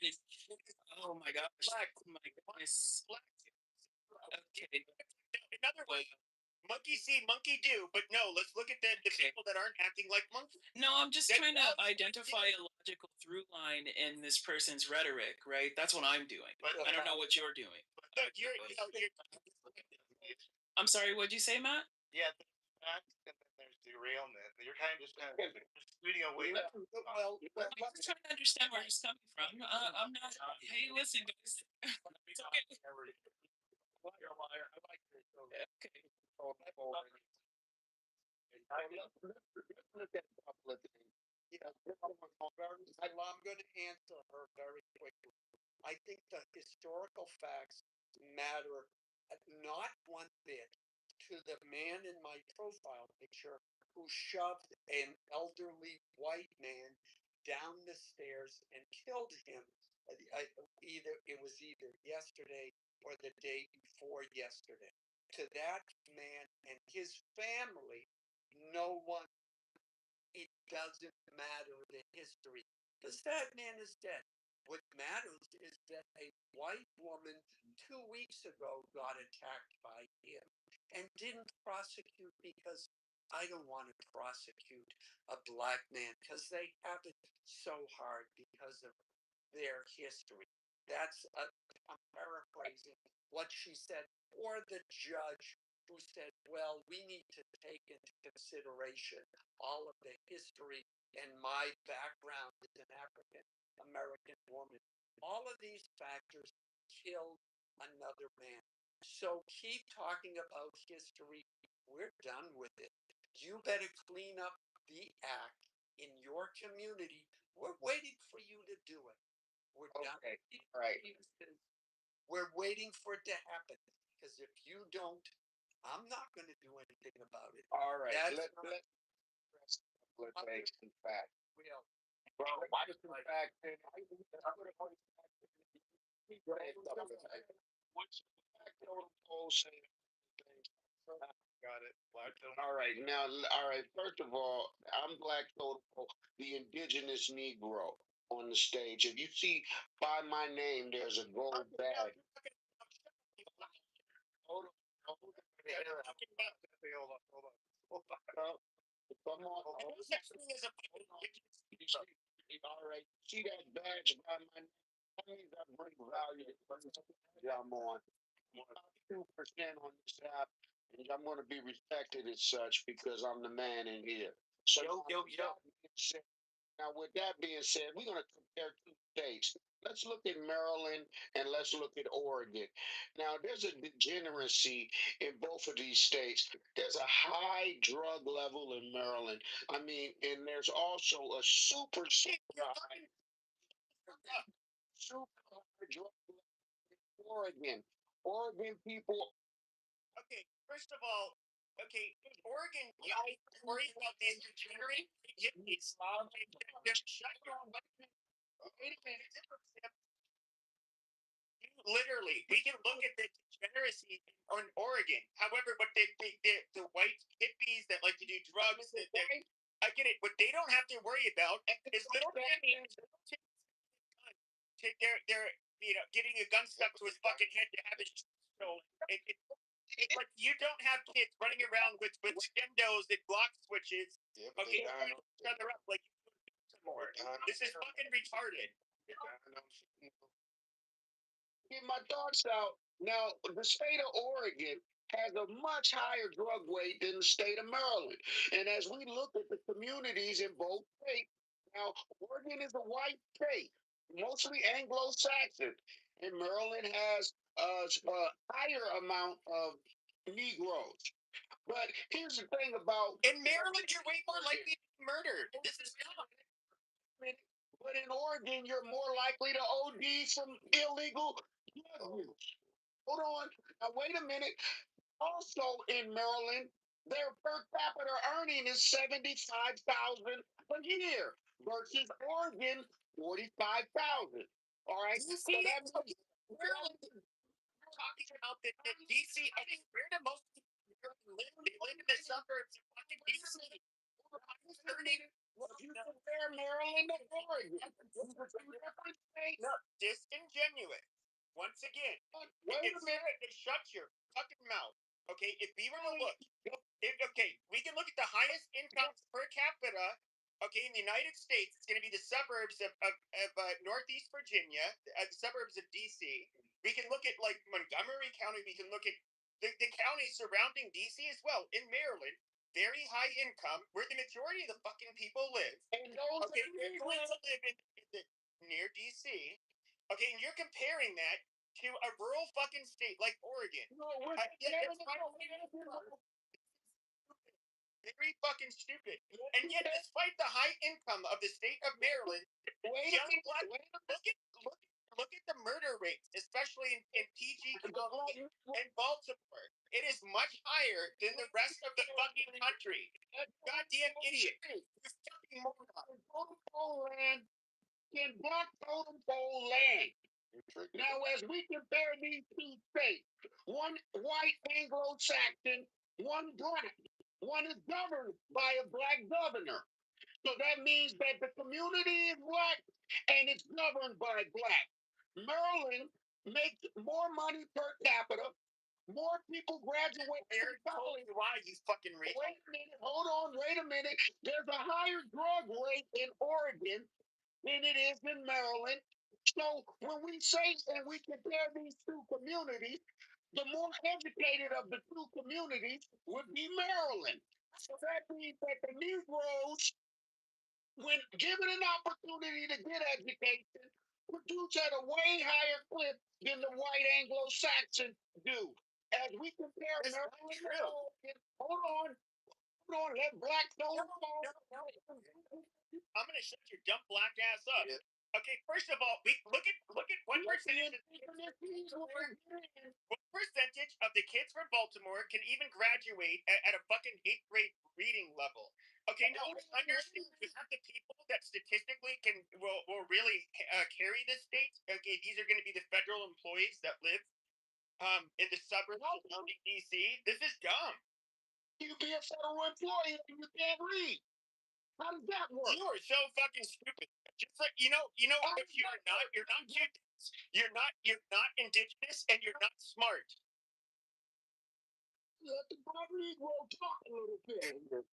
oh my gosh, oh my goodness. Okay. Another way, monkey see, monkey do. But no, let's look at the people that aren't acting like monkeys. No, I'm just trying to identify a logical through line in this person's rhetoric, right? That's what I'm doing. But I don't know what you're doing. No, I'm sorry, what'd you say, Matt? Yeah, facts and then there's derailment. You're kind of just shooting away. I'm just trying to understand where he's coming from. I'm not. Hey, listen, guys. It's okay. You're a liar. I like this. Okay. I'm going to answer her very quickly. I think the historical facts matter not one bit to the man in my profile picture who shoved an elderly white man down the stairs and killed him. It was either yesterday or the day before yesterday. To that man and his family, no one. It doesn't matter the history because that man is dead. What matters is that a white woman 2 weeks ago got attacked by him and didn't prosecute because I don't want to prosecute a black man because they have it so hard because of their history. I'm paraphrasing what she said, or the judge who said, well, we need to take into consideration all of the history and my background as an African American woman. All of these factors killed another man. So keep talking about history. We're done with it. You better clean up the act in your community. We're waiting for you to do it. We're done. Right. We're waiting for it to happen because if you don't, I'm not going to do anything about it. All right. Let's face in fact. Well, What's the fact? Got it. All right, now, all right. First of all, I'm Black Totem Pole, the indigenous Negro on the stage. If you see by my name, there's a gold bag. Hold on. Come on. All right. See that badge by my name? That means I bring value to the I'm on. 2% on this app, and I'm going to be respected as such because I'm the man in here. So, now with that being said, we're going to compare two states. let's look at Maryland and let's look at Oregon. Now, there's a degeneracy in both of these states. There's a high drug level in Maryland. I mean, and there's also a super high, super high drug level in Oregon. Oregon people. Okay, first of all, okay, Oregon, I worry about these degenerate hippies. Shut your wait a minute. Literally, we can look at the degeneracy on Oregon. However, what the white hippies that like to do drugs, I get it. What they don't have to worry about is little they're getting a gun stuck to his fucking head to have his stolen. Like you don't have kids running around with stendos and block switches. Yeah, okay, each other up like more. This is fucking retarded. Get my thoughts out. Now, the state of Oregon has a much higher drug weight than the state of Maryland. And as we look at the communities in both states, now, Oregon is a white state, mostly Anglo-Saxon, and Maryland has a higher amount of Negroes. But here's the thing about in Maryland, you're way more likely to be murdered. This is dumb. But in Oregon, you're more likely to OD from illegal drug use. Hold on. Now, wait a minute. Also in Maryland, their per capita earning is $75,000 a year versus Oregon, 45,000. All right. You see, Maryland talking about the DC. I mean, where do most people live? They live in the suburbs of fucking DC. You compare Maryland to Oregon. No, disingenuous. Once again, shut your fucking mouth. Okay, if we were to look, we can look at the highest incomes per capita. Okay, in the United States, it's going to be the suburbs of Northeast Virginia, the suburbs of DC. We can look at like Montgomery County. We can look at the counties surrounding DC as well. In Maryland, very high income, where the majority of the fucking people live. And those they're going to live near DC. Okay, and you're comparing that to a rural fucking state like Oregon. No, very fucking stupid. And yet, despite the high income of the state of Maryland, look at the murder rates, especially in PG County and Baltimore. It is much higher than the rest of the fucking country. Goddamn idiot. You fucking moron. Land in black totem pole land. Now, as we compare these two states, one white Anglo-Saxon, one black, one is governed by a black governor. So that means that the community is black and it's governed by black. Maryland makes more money per capita. More people graduate from college. Why you fucking rich? Wait a minute. Hold on. Wait a minute. There's a higher drug rate in Oregon than it is in Maryland. So when we say and we compare these two communities, the more educated of the two communities would be Maryland. So that means that the Negroes, when given an opportunity to get education, produce at a way higher clip than the white Anglo-Saxon do. As we compare Maryland to Oregon, hold on, let black I'm gonna shut your dumb black ass up. Yeah. Okay, first of all, we look at what percentage of the kids from Baltimore can even graduate at a fucking 8th grade reading level. Okay, now understand you have the people that statistically will really carry this state. Okay, these are going to be the federal employees that live in the suburbs of DC. This is dumb. You be a federal employee and you can't read. How does that work? You are so fucking stupid. Just like you're not indigenous and you're not smart. Let the black Negro talk a little bit.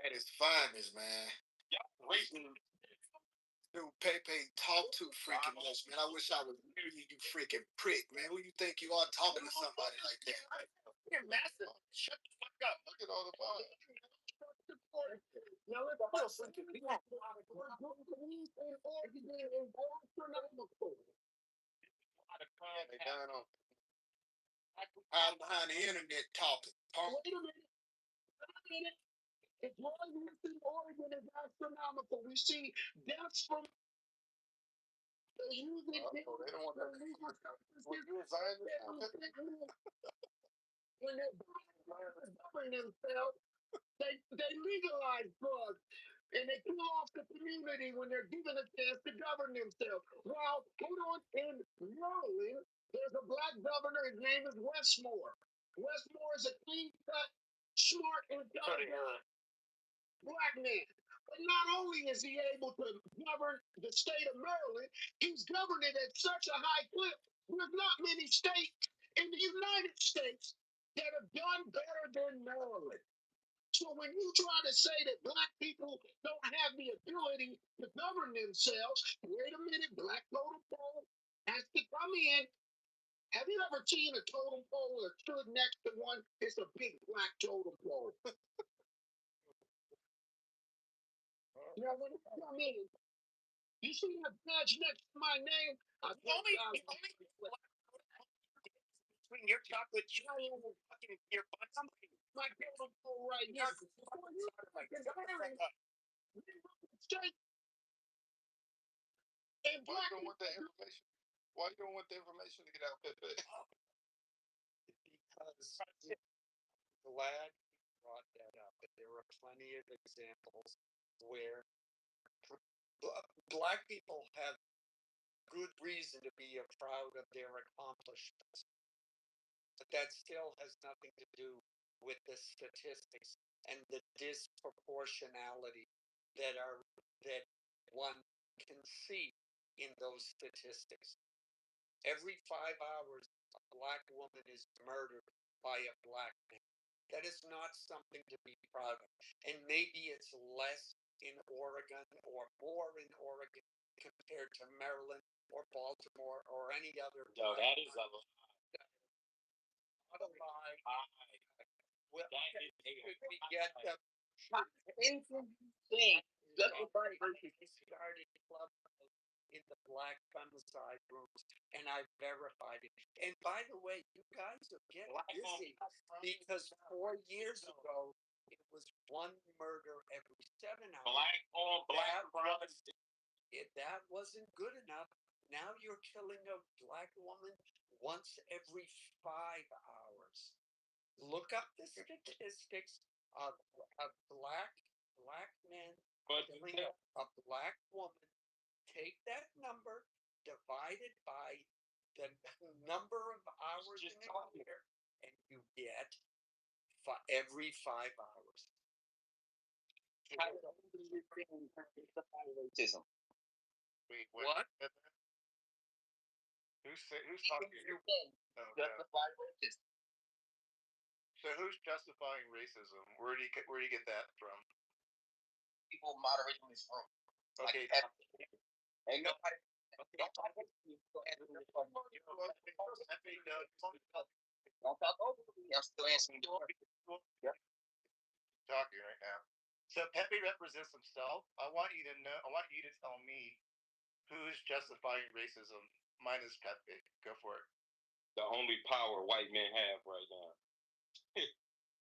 At its finest, man. Dude, Pepe talk too freaking much, man. I wish I was near you, you freaking prick, man. Who you think you are talking to somebody like that? You're massive. Shut the fuck up. Look at all the fun. Now let's go. They done on out behind the internet talking. Wait a minute. The drug use in Oregon is astronomical. We see deaths from using They don't want that. When you resign this when they govern themselves, they legalize drugs. And they kill off the community when they're given a chance to govern themselves. Well, hold on, in Maryland, there's a black governor. His name is Westmore. Westmore is a clean-cut, smart, intelligent black man. But not only is he able to govern the state of Maryland, he's governed it at such a high clip. There's not many states in the United States that have done better than Maryland. So when you try to say that black people don't have the ability to govern themselves, wait a minute, black totem pole has to come in. Have you ever seen a totem pole or stood next to one? It's a big black totem pole. Now when it come in, you see that badge next to my name? Between your chocolate chip and fucking your butt, my totem pole right here. Why you don't want that information? Why you don't want the information to get out, Pepe? Because glad you brought that up. But there are plenty of examples where black people have good reason to be proud of their accomplishments. But that still has nothing to do with the statistics and the disproportionality that one can see in those statistics. Every 5 hours, a black woman is murdered by a black man. That is not something to be proud of. And maybe it's less in Oregon or more in Oregon compared to Maryland or Baltimore or any other. No, that is a lie. Not a lie. Well, That is we get the thing. started club in the black femicide rooms, and I verified it. And by the way, you guys are getting busy because 4 years ago it was one murder every 7 hours. Black on black crime. That wasn't good enough. Now you're killing a black woman once every 5 hours. Look up the statistics of black men killing a black woman. Take that number, divide it by the number of hours in a year, and you get every 5 hours. Racism. Wait, what? Who's talking? Justify racism. So who's justifying racism? Where do you get that from? People moderating this room. Okay. Ain't nobody. Don't talk over me. Don't talk over me. I'm still answering the question. Talking right now. So Pepe represents himself. I want you to know. I want you to tell me who's justifying racism. Mine is Pepe. Go for it. The only power white men have right now.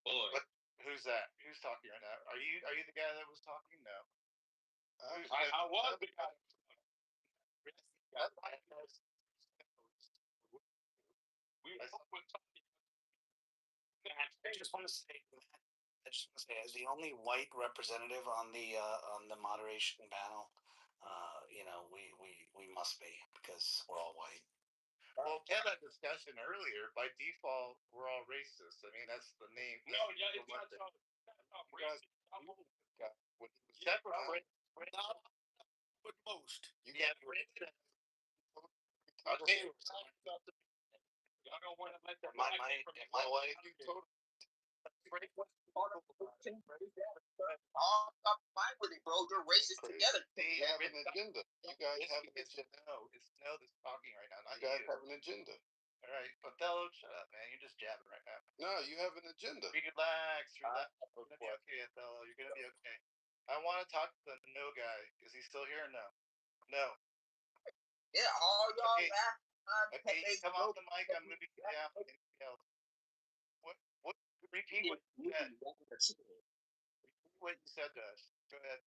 Boy. What, who's that? Who's talking right now? Are you the guy that was talking? No. I was the guy. I just want to say, as the only white representative on the moderation panel, we must be, because we're all white. Well, we had that discussion earlier. By default, we're all racist. I mean, that's the name. No, yeah, it's not so. But most. You got Y'all don't want to let the My wife. Fine with it, bro. You're racist together. They have an agenda. You guys have an agenda. No, it's Snow that's talking right now. You guys have an agenda. All right, Othello, shut up, man. You're just jabbing right now. No, you have an agenda. Relax. You're gonna be okay, Othello. You're gonna be okay. I want to talk to the no guy. Is he still here? No. No. Yeah, all y'all Okay. Okay, come off the mic. I'm moving you down. Anything else? What? Repeat what you said. Repeat what you said to us. Go ahead.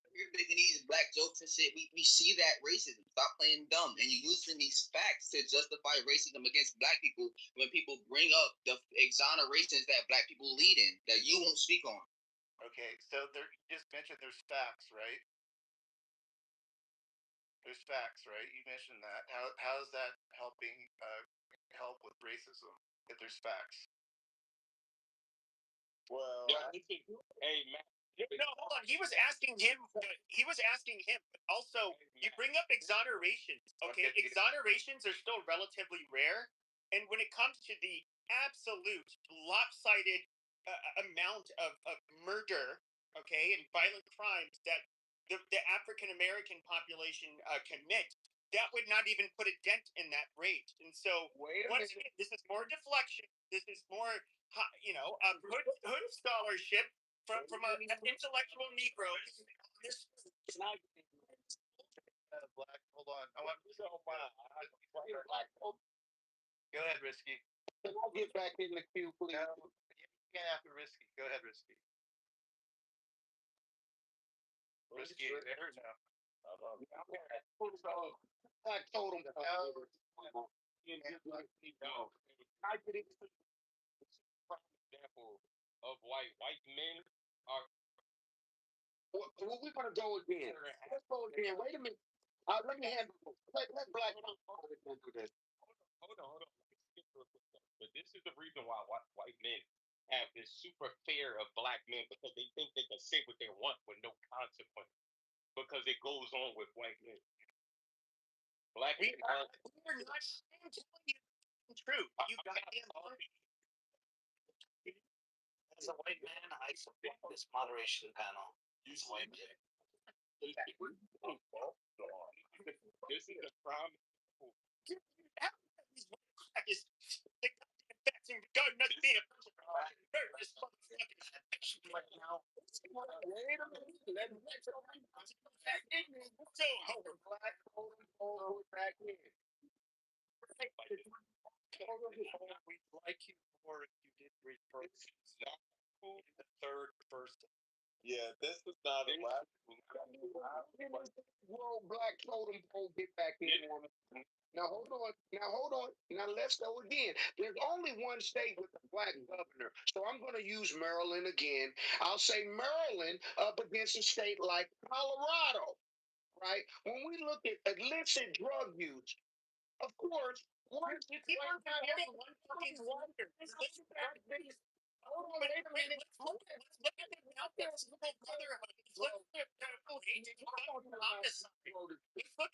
You're making these black jokes and shit. We see that racism. Stop playing dumb. And you're using these facts to justify racism against black people when people bring up the exonerations that black people lead in that you won't speak on. Okay, so you just mentioned there's facts, right? There's facts, right? You mentioned that. How is that helping help with racism if there's facts? Well, hey, man. No, hold on. He was asking him. But also, you bring up exonerations. Okay, exonerations are still relatively rare, and when it comes to the absolute lopsided amount of murder, okay, and violent crimes that the African American population commit, that would not even put a dent in that rate. And so, once again, this is more deflection. This is more, hood scholarship from our intellectual Negroes. Black, hold on. I want to Go ahead, Risky. Can I get back in the queue, please? No, you can't have to Risky. Go ahead, Risky. Risky, there now. I told him. I get it. Example of white men are. Well, we're gonna go again. Let's go again. Wait a minute. Let me handle this. Let black do this. Hold on. But this is the reason why white men have this super fear of black men, because they think they can say what they want with no consequence. Because it goes on with white men. Black men are not telling you the truth. You goddamn. As a white man, I support this moderation panel. As a white man. This is a problem. We'd like you more if you did refer in the third person. Yeah, this is not a black. World black totem pole get back in. Now hold on. Now let's go again. There's only one state with a black governor, so I'm going to use Maryland again. I'll say Maryland up against a state like Colorado, right? When we look at illicit drug use, of course, Hold on, wait a minute. Look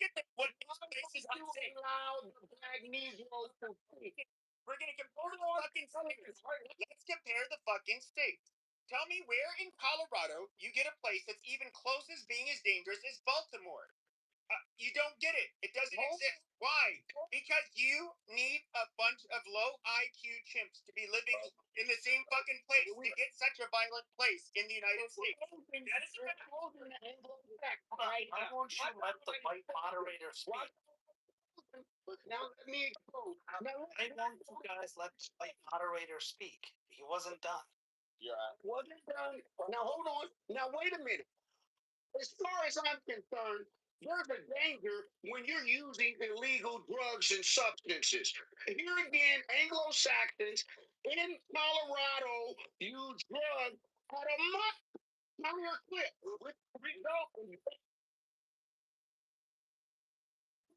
at what places allow the black Negroes to speak. We're gonna compare the fucking states. Let's compare the fucking states. Tell me where in Colorado you get a place that's even close as being as dangerous as Baltimore. You don't get it. It doesn't exist. Why? Because you need a bunch of low IQ chimps to be living in the same fucking place to get such a violent place in the United States. That is I want you to let the white moderator speak. Now let me expose. I want you guys let the white moderator speak. He wasn't done. Yeah. Wasn't done. Now hold on. Now wait a minute. As far as I'm concerned, there's a danger when you're using illegal drugs and substances. Here again, Anglo-Saxons in Colorado use drugs at a much higher clip, which results in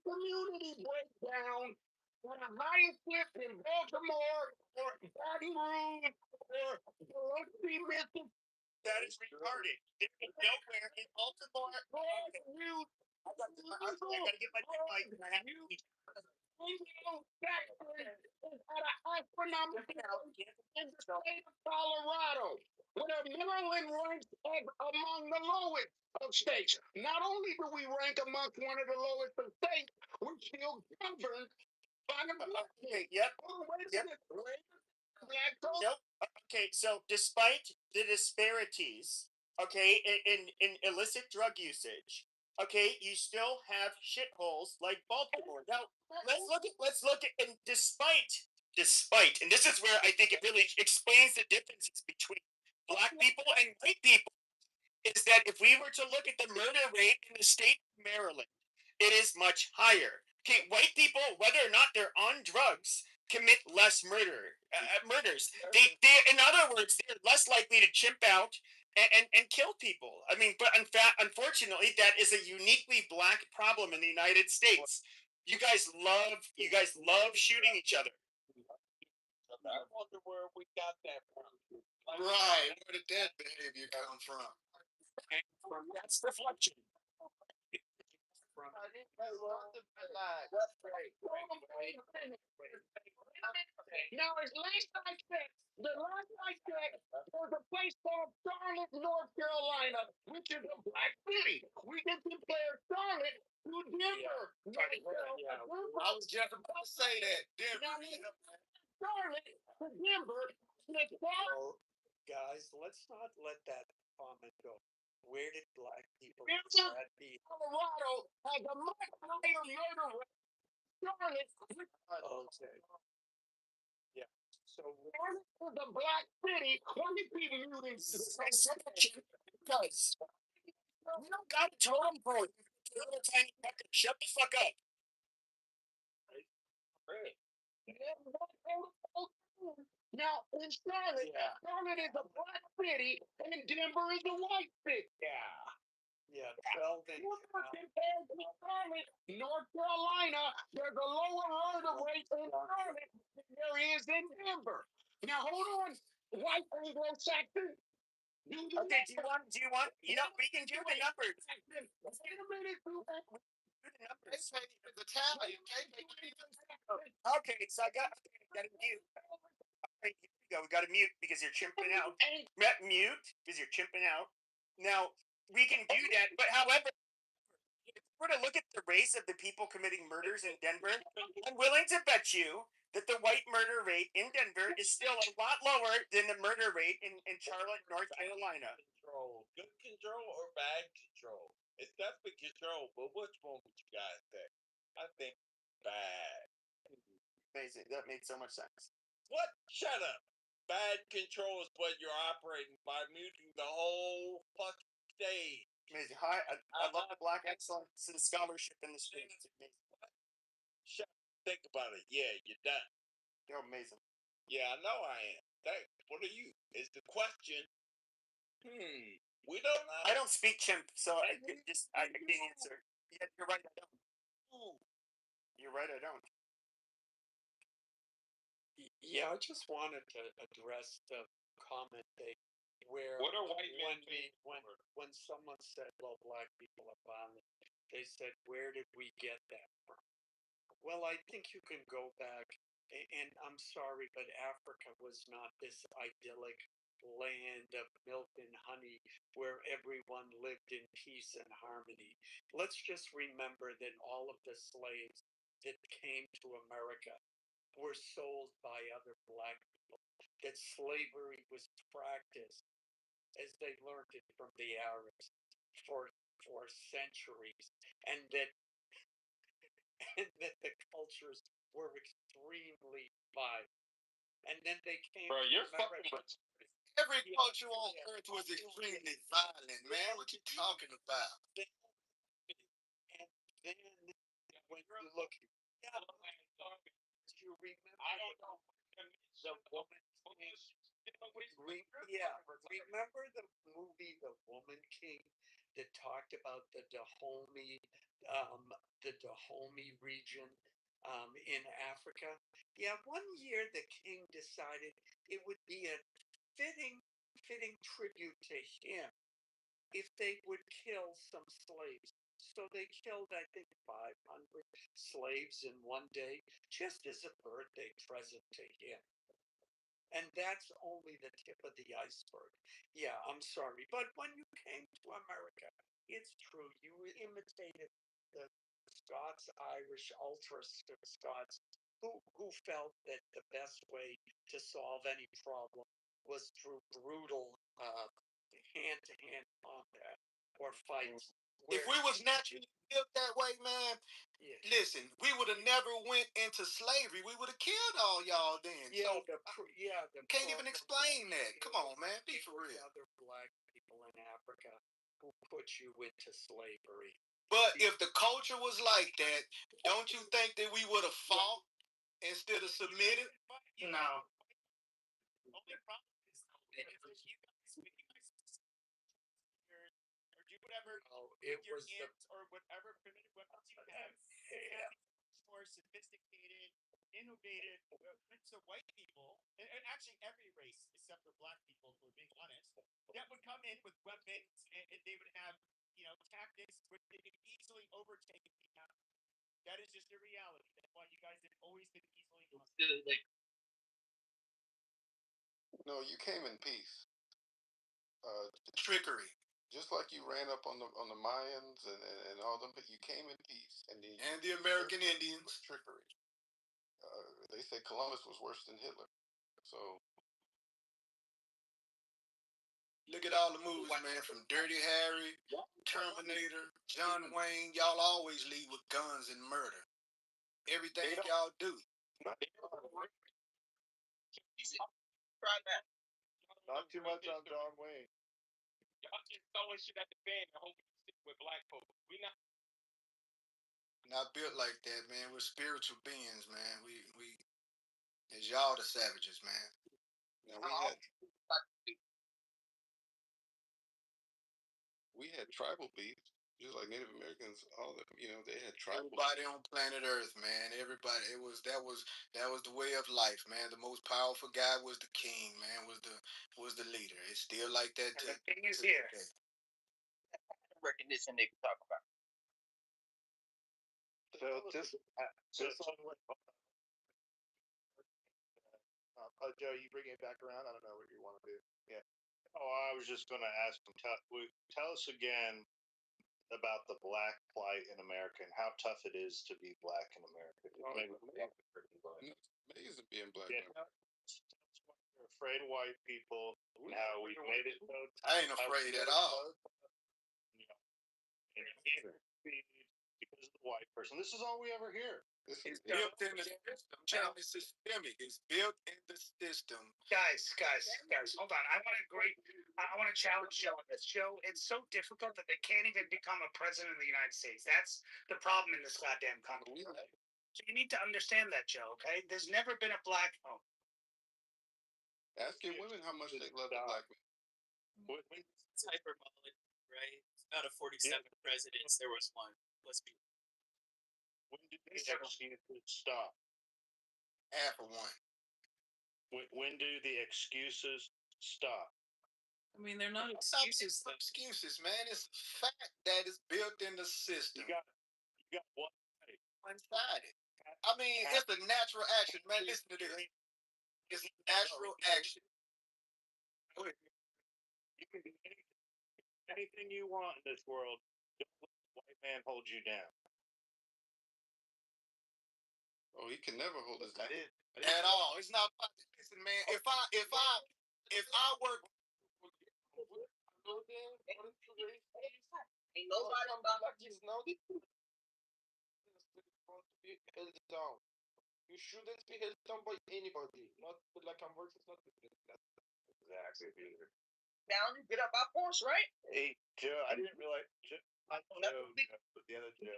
community breakdown at a higher clip in Baltimore or Baton Rouge or Biloxi, Mississippi. That is retarded. There is nowhere in Baltimore. I gotta get my mic. At a astronomical in the state of Colorado, where Maryland ranks among the lowest of states. Not only do we rank amongst one of the lowest of states, we're still governed Okay, yep. Yep. Nope. Okay, so despite the disparities, okay, in illicit drug usage, okay, you still have shitholes like Baltimore. Now let's look at and despite, and this is where I think it really explains the differences between black people and white people, is that if we were to look at the murder rate in the state of Maryland, it is much higher. Okay, white people, whether or not they're on drugs, commit less murders. In other words, they're less likely to chimp out and kill people. I mean, but in fact, unfortunately, that is a uniquely black problem in the United States. You guys love shooting each other. I wonder where we got that from. Right, where did that behavior come from? That's deflection. Now, as last I checked, there's a place called Charlotte, North Carolina, which is a black city. We can compare Charlotte to Denver. I was just about to say that. Denver. Charlotte to Denver. Guys, let's not let that comment go. Where did black people Colorado has a much higher murder rate. Charlotte. Okay. Yeah. So Charlotte is a black city. Let me be muting. Guys, you don't got a totem pole. You little tiny fucker. Shut the fuck up. Now, in Charlotte, Charlotte is a black city, and Denver is a white city. yeah, well then. Compared to Charlotte, North Carolina, there's a lower murder rate in Charlotte than there is in Denver. Now, hold on, white Anglo-Saxon. Okay, do you want, we can do the numbers. Wait a minute, Okay, so I got to mute. Right, here we go. We got to mute because you're chimping out. Mute because you're chimping out. Now, we can do that, but however, if we're to look at the race of the people committing murders in Denver, I'm willing to bet you that the white murder rate in Denver is still a lot lower than the murder rate in Charlotte, North Carolina. Good control or bad control? It's definitely control, but which one would you guys think? I think bad. Amazing. That made so much sense. What? Shut up. Bad control is what you're operating by muting the whole fucking stage. Amazing. Hi, I love the black excellence and scholarship in the street. Shut up. Think about it. Yeah, you're done. You're amazing. Yeah, I know I am. What are you? Is the question. We don't know. I don't speak chimp, so I can't answer. Yeah, you're right. I don't. You're right. I don't. Yeah, I just wanted to address the comment where What are white men when someone said, "Well, black people are violent," they said, "Where did we get that from?" Well, I think you can go back, and I'm sorry, but Africa was not this idyllic land of milk and honey where everyone lived in peace and harmony. Let's just remember that all of the slaves that came to America were sold by other black people, that slavery was practiced as they learned it from the Arabs for centuries, and that the cultures were extremely violent. And then they came. Bro, you're fucking with. Every culture on earth was extremely violent, man. What you talking about? And then when you look, you remember I don't know. the woman king. Remember the movie The Woman King that talked about the Dahomey region in Africa? Yeah, one year the king decided it would be a fitting tribute to him if they would kill some slaves. So they killed, I think, 500 slaves in one day, just as a birthday present to him. And that's only the tip of the iceberg. Yeah, I'm sorry. But when you came to America, it's true, you imitated the Scots, Irish, ultra Scots who felt that the best way to solve any problem was through brutal hand-to-hand combat or fights. If we was naturally built that way, man, listen, we would have never went into slavery. We would have killed all y'all then. Yeah, so can't even explain that. Come on, man, be for real. Other black people in Africa who put you into slavery. But if the culture was like that, don't you think that we would have fought instead of submitted? No. Or do whatever it your was hands or whatever primitive weapons you have. More sophisticated, innovative. So white people, and actually every race except for black people, if we're being honest, that would come in with weapons and they would have, tactics where they could easily overtake the That is just a reality. That's why you guys have always been easily. No, you came in peace. Trickery. Just like you ran up on the Mayans and all them, but you came in peace. And the American Indians. Trickery. They say Columbus was worse than Hitler. So look at all the movies, man, from Dirty Harry, Terminator, John Wayne. Y'all always lead with guns and murder. Everything y'all do. Not too much on John Wayne. Y'all just throwing shit at the fan and hoping to stick with black folks. We not built like that, man. We're spiritual beings, man. We it's y'all the savages, man. Now we had tribal beef, just like Native Americans. All of them, they had tribal. Everybody on planet Earth, man. Everybody. That was the way of life, man. The most powerful guy was the king, man. Was the leader. It's still like that. The king is here. Recognition they can talk about. So Joe, you bring it back around. I don't know what you want to do. Yeah. Oh, I was just going to ask him. Tell us again about the black plight in America and how tough it is to be black in America. Amazing being black. We're afraid of white people. Now we've made it so. I ain't afraid at all. Because of the white person. This is all we ever hear. It's built in the system. It's systemic. It's built in the system. Guys, hold on. I want to challenge Joe on this. Joe, it's so difficult that they can't even become a president of the United States. That's the problem in this goddamn country. So you need to understand that, Joe, okay? There's never been a black vote. Ask your women how much they love the black man. It's hyperbolic, right? Out of 47 presidents, there was one. Let's be. When did the excuses stop? Half of one. When do the excuses stop? I mean, they're not excuses. Excuses, man. It's a fact that is built in the system. You got one sided. I mean, it's a natural action, man. Listen to this. It's a natural action. You can do anything you want in this world. Don't let the white man hold you down. Oh, he can never hold us down. At all. It's not about this. Listen, man. If I work. Ain't nobody about this now. Held down. You shouldn't be held down by anybody. Not like I'm working. Not exactly. Down and get up by force, right? Hey, Joe, I didn't realize. The other Joe.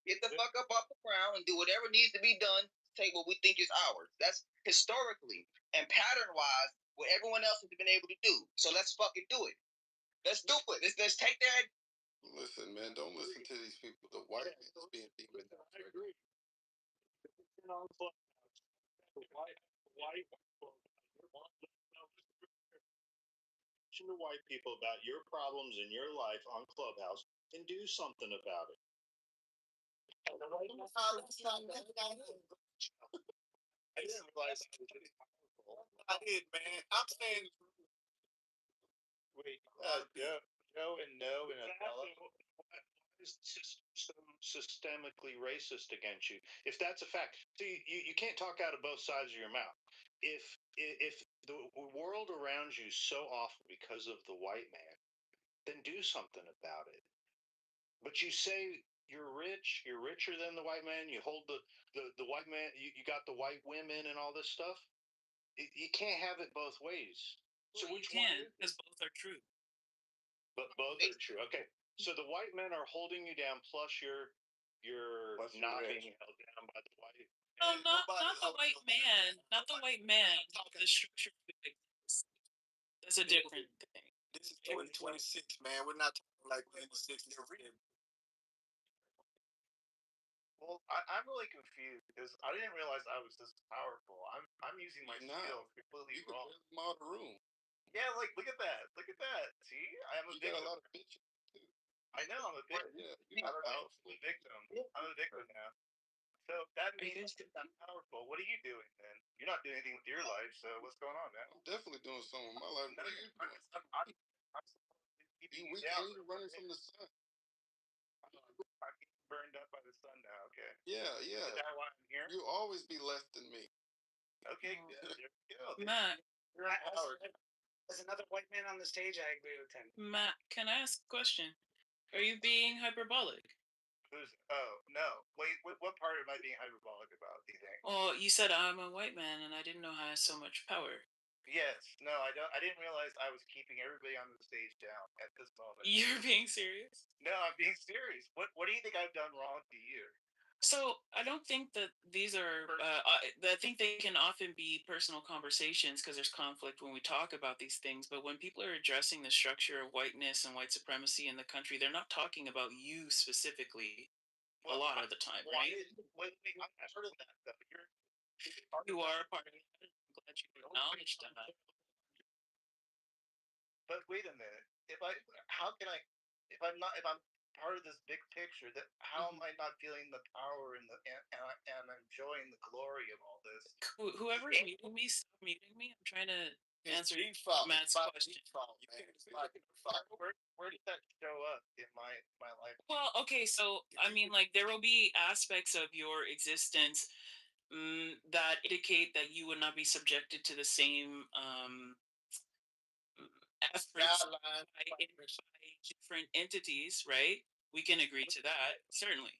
Get the fuck up off the ground and do whatever needs to be done to take what we think is ours. That's historically and pattern-wise what everyone else has been able to do. So let's fucking do it. Let's do it. Let's take that. Listen, man, don't listen to these people. The white man's being demonized. I agree. To white people about your problems in your life on Clubhouse and do something about it. I didn't realize I did, man. I'm saying. Wait, Joe and No and Abella. systemically racist against you. If that's a fact, see, you can't talk out of both sides of your mouth. If the world around you is so awful because of the white man, then do something about it. But you say you're rich, you're richer than the white man, you hold the white man, you got the white women and all this stuff. You can't have it both ways. So which one? Because both are true. But both are true. Okay. So the white men are holding you down, plus you're not being held down by the white. No, not the white man. Not the white man. The structure of the business. That's a different thing. This is 2026, man. We're not talking like we're in the 60s. Well, I'm really confused because I didn't realize I was this powerful. I'm using my skill completely wrong. Model room. Yeah, like look at that. Look at that. See, I am a victim. Got a lot of bitches too. I know I'm a victim. Yeah, I'm a victim. I'm a victim now. So that means I'm powerful. What are you doing then? You're not doing anything with your life. So what's going on now? I'm definitely doing something with my life. What are you doing? I'm you weak and you're running from the sun. I'm getting burned up by the sun now. Okay. Yeah. Is that why I'm here? You'll always be less than me. Okay, good. There we go. Matt. As another white man on the stage, I agree with him. Matt, can I ask a question? Are you being hyperbolic? Oh, no. Wait, what part am I being hyperbolic about, do you think? Well, you said I'm a white man and I didn't know I had so much power. Yes. No, I didn't realize I was keeping everybody on the stage down at this moment. You're being serious? No, I'm being serious. What do you think I've done wrong to you? So I don't think that these are. I think they can often be personal conversations because there's conflict when we talk about these things. But when people are addressing the structure of whiteness and white supremacy in the country, they're not talking about you specifically. Well, a lot of the time, right? Wait, I've heard of that stuff. You are a part of it. I'm glad you acknowledged that. But wait a minute. If I'm part of this big picture, that how am I not feeling the power and enjoying the glory of all this? Whoever's muting me, stop muting me. I'm trying to answer Matt's question. Where did that show up in my life? Well, okay, so I mean, like there will be aspects of your existence that indicate that you would not be subjected to the same efforts by different entities, right? We can agree to that, certainly.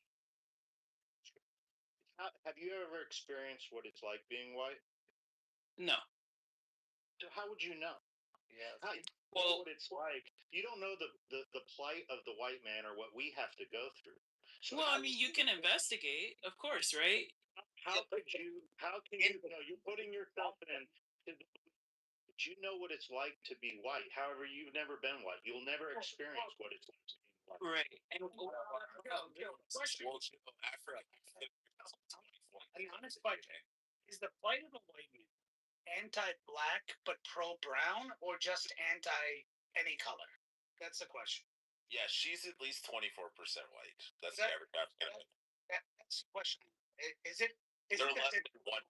Have you ever experienced what it's like being white? No. So how would you know? Yeah. Well, what it's like. You don't know the plight of the white man or what we have to go through. So well, I mean, you can investigate, of course, right? How can you know? You're putting yourself in. But you know what it's like to be white. However, you've never been white. You'll never experience what it's like to be white. Right. And the honest question is the plight of the white man anti-black but pro-brown or just anti any color? That's the question. Yeah, she's at least 24% white. That's the average. That's the question. Is it? They're less than 1%. Are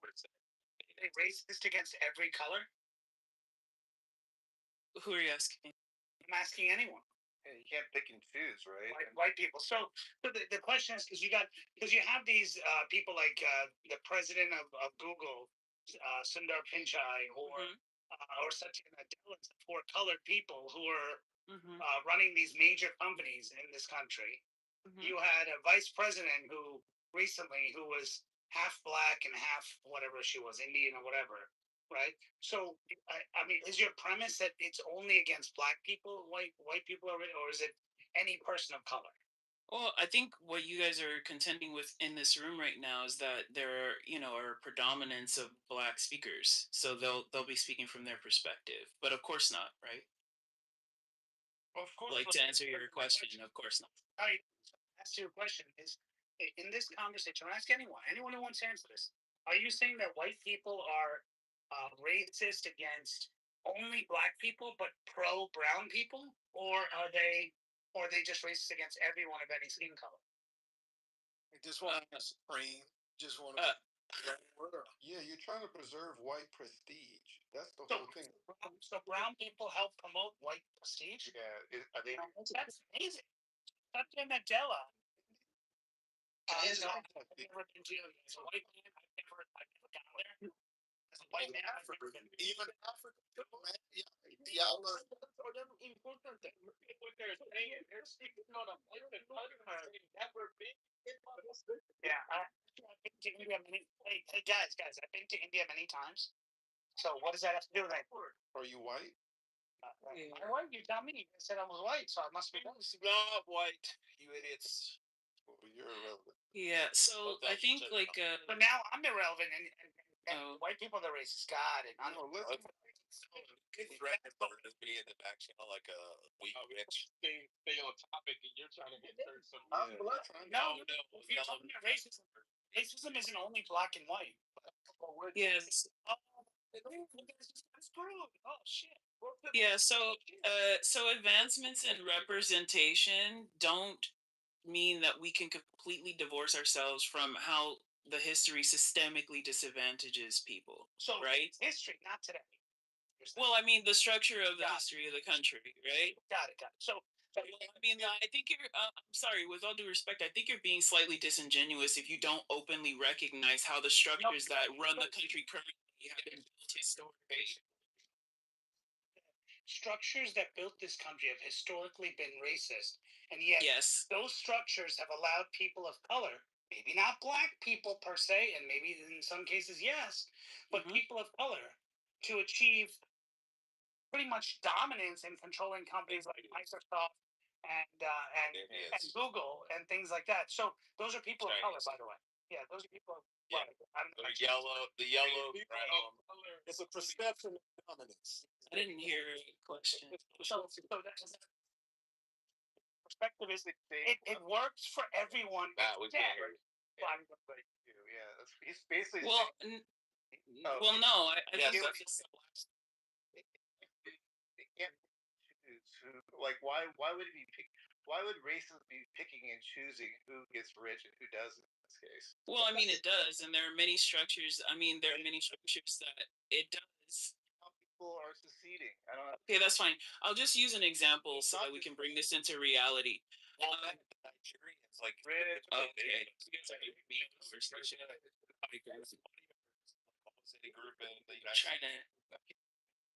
they racist against every color? Who are you asking? I'm asking anyone. Yeah, you can't pick and choose, right? White people. So the question is because you have these people like the president of Google, Sundar Pichai, or Satya Nadella, for colored people who are running these major companies in this country. You had a vice president who was half black and half whatever she was, Indian or whatever, right? So I mean, is your premise that it's only against black people, white people, or is it any person of color? Well, I think what you guys are contending with in this room right now is that there are predominance of black speakers, so they'll be speaking from their perspective. But of course not, right? Well, of course. Like to answer your question, of course not. Ask your question is in this conversation. Ask anyone who wants to answer this. Are you saying that white people are racist against only black people but pro brown people, or are they just racist against everyone of any skin color? They just want to be supreme. Just want to. Yeah, you're trying to preserve white prestige. That's the whole thing. So brown people help promote white prestige. Yeah, are they? That's amazing. Satya Nadella. I've never been to as a white man. I've never gone there. As a white man, I've never been. Even Africa, too, man. Y'all are. Yeah, I've been to India many. Hey, guys, I've been to India many times. So what does that have to do with it? Are you white? Why you tell me? You said I was white, so I must be white. Not white, you idiots. Well, you're irrelevant. Yeah, so I think like But now I'm irrelevant, and white people are racist. God, and I'm. Just be in the back channel like a weak bitch. Stay on topic, and you're trying to insert some. No, if you're talking about racism, racism isn't only black and white. yes. Oh shit. Yeah, so advancements in representation don't mean that we can completely divorce ourselves from how the history systemically disadvantages people. So right? history, not today. Well, I mean the structure of the history of the country, right? Got it. So I mean, I think you're. I'm sorry. With all due respect, I think you're being slightly disingenuous if you don't openly recognize how the structures that run the country currently have been built historically. Structures that built this country have historically been racist, and yet yes, those structures have allowed people of color, maybe not black people per se, and maybe in some cases yes, but people of color to achieve pretty much dominance in controlling companies like Microsoft and Google and things like that. So those are people of color, by the way. Yeah, those are people of color. The yellow, brown. It's a perception of dominance. I didn't hear a question. So that's perspective is it works for everyone. That we can't hear. Yeah, that's he's basically. Well, well, no, I think like why would it be why would racists be picking and choosing who gets rich and who doesn't in this case? Well, I mean it does, and there are many structures. I mean there are many structures that it does. How people are seceding. I don't know. Okay, that's fine. I'll just use an example so that we can bring this into reality. Well, Nigerians like okay. group in the United China.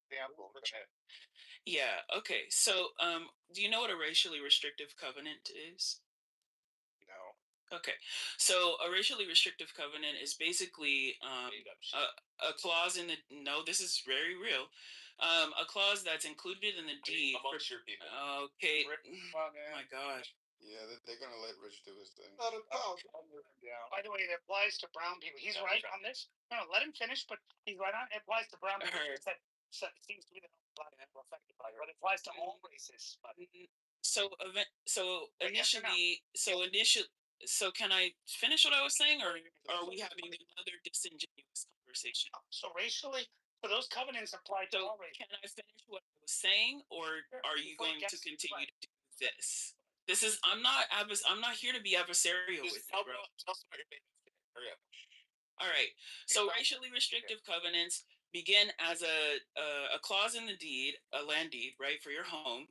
Example. Yeah. Okay. So, do you know what a racially restrictive covenant is? No. Okay. So, a racially restrictive covenant is basically a clause in the. No, this is very real. A clause that's included in the deed. Amongst your people. Okay. Oh my God. Yeah, they're gonna let Rich do his thing. By the way, it applies to brown people. He's right on this. No, let him finish, but he's right on. It applies to brown people. It seems to be that black people are affected by it, but it applies to all races. But so initially, so can I finish what I was saying, or are we having another disingenuous conversation? So racially, so those covenants apply to all races. Can I finish what I was saying, or are you going to continue to do this? This is I'm not here to be adversarial with you, bro. Hurry up. All right. So racially restrictive covenants begin as a clause in the deed, a land deed, right, for your home,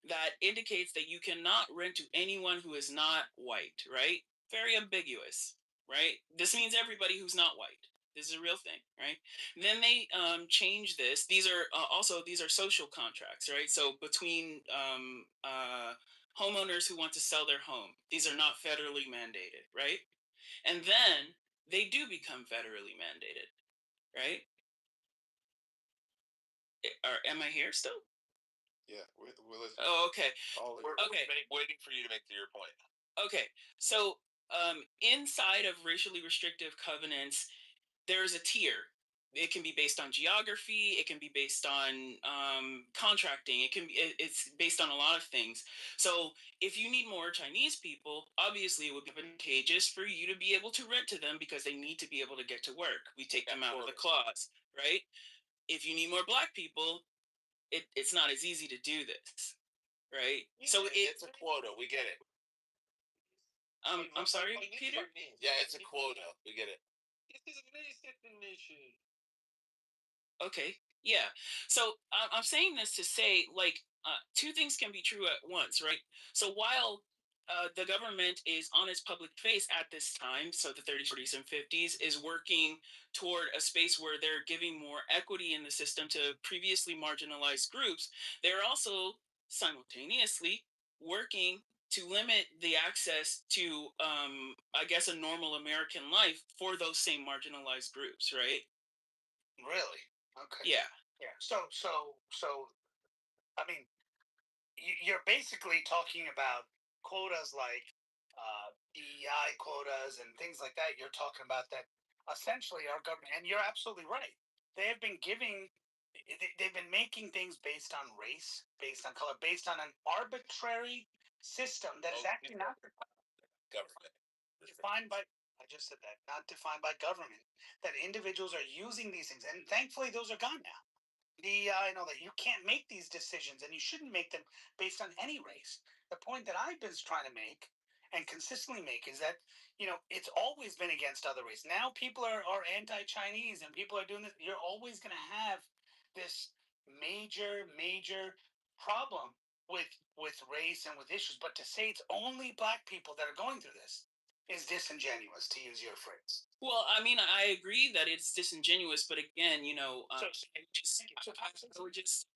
that indicates that you cannot rent to anyone who is not white, right? Very ambiguous, right? This means everybody who's not white. This is a real thing, right? Then they change this. These are social contracts, right? So between homeowners who want to sell their home, these are not federally mandated, right? And then they do become federally mandated, right? Am I here still? Yeah, we're listening. Oh, okay. We're waiting for you to make your point. Okay, so inside of racially restrictive covenants, there's a tier. It can be based on geography. It can be based on contracting. It's based on a lot of things. So if you need more Chinese people, obviously it would be advantageous for you to be able to rent to them because they need to be able to get to work. We take them out of the clause, right? If you need more black people, it's not as easy to do this, right? So it's a quota. We get it. I'm sorry, Peter? Yeah, it's a quota. We get it. Okay, yeah. So I'm saying this to say, like, two things can be true at once, right? So while the government is on its public face at this time, so the 30s, 40s, and 50s is working toward a space where they're giving more equity in the system to previously marginalized groups. They're also simultaneously working to limit the access to, I guess, a normal American life for those same marginalized groups, right? Really? Okay. Yeah. Yeah. So, I mean, you're basically talking about quotas like DEI quotas and things like that. You're talking about that essentially our government, and you're absolutely right. They have been giving, they've been making things based on race, based on color, based on an arbitrary system that is actually not Government. defined by. I just said that, not defined by government. That individuals are using these things, and thankfully those are gone now. I know that you can't make these decisions and you shouldn't make them based on any race. The point that I've been trying to make and consistently make is that, it's always been against other races. Now people are anti-Chinese and people are doing this. You're always going to have this major problem with race and with issues. But to say it's only black people that are going through this is disingenuous, to use your phrase. Well, I mean, I agree that it's disingenuous, but again, I would just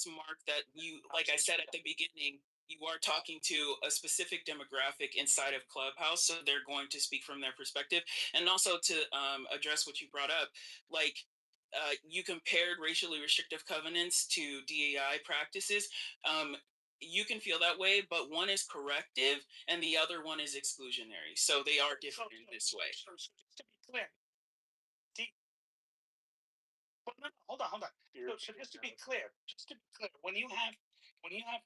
mark that you, like I said at the beginning, you are talking to a specific demographic inside of Clubhouse, so they're going to speak from their perspective, and also to address what you brought up, like. You compared racially restrictive covenants to DEI practices. You can feel that way, but one is corrective and the other one is exclusionary. So they are different in this way. So just to be clear, hold on. So just to be clear, when you have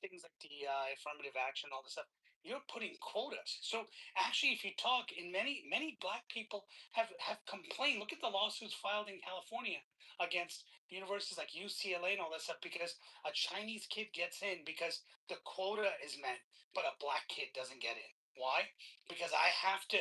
things like DEI, affirmative action, all this stuff, you're putting quotas. So actually, if you talk, in many black people have complained. Look at the lawsuits filed in California against the universities like UCLA and all that stuff because a Chinese kid gets in because the quota is met, but a black kid doesn't get in. Why? Because I have to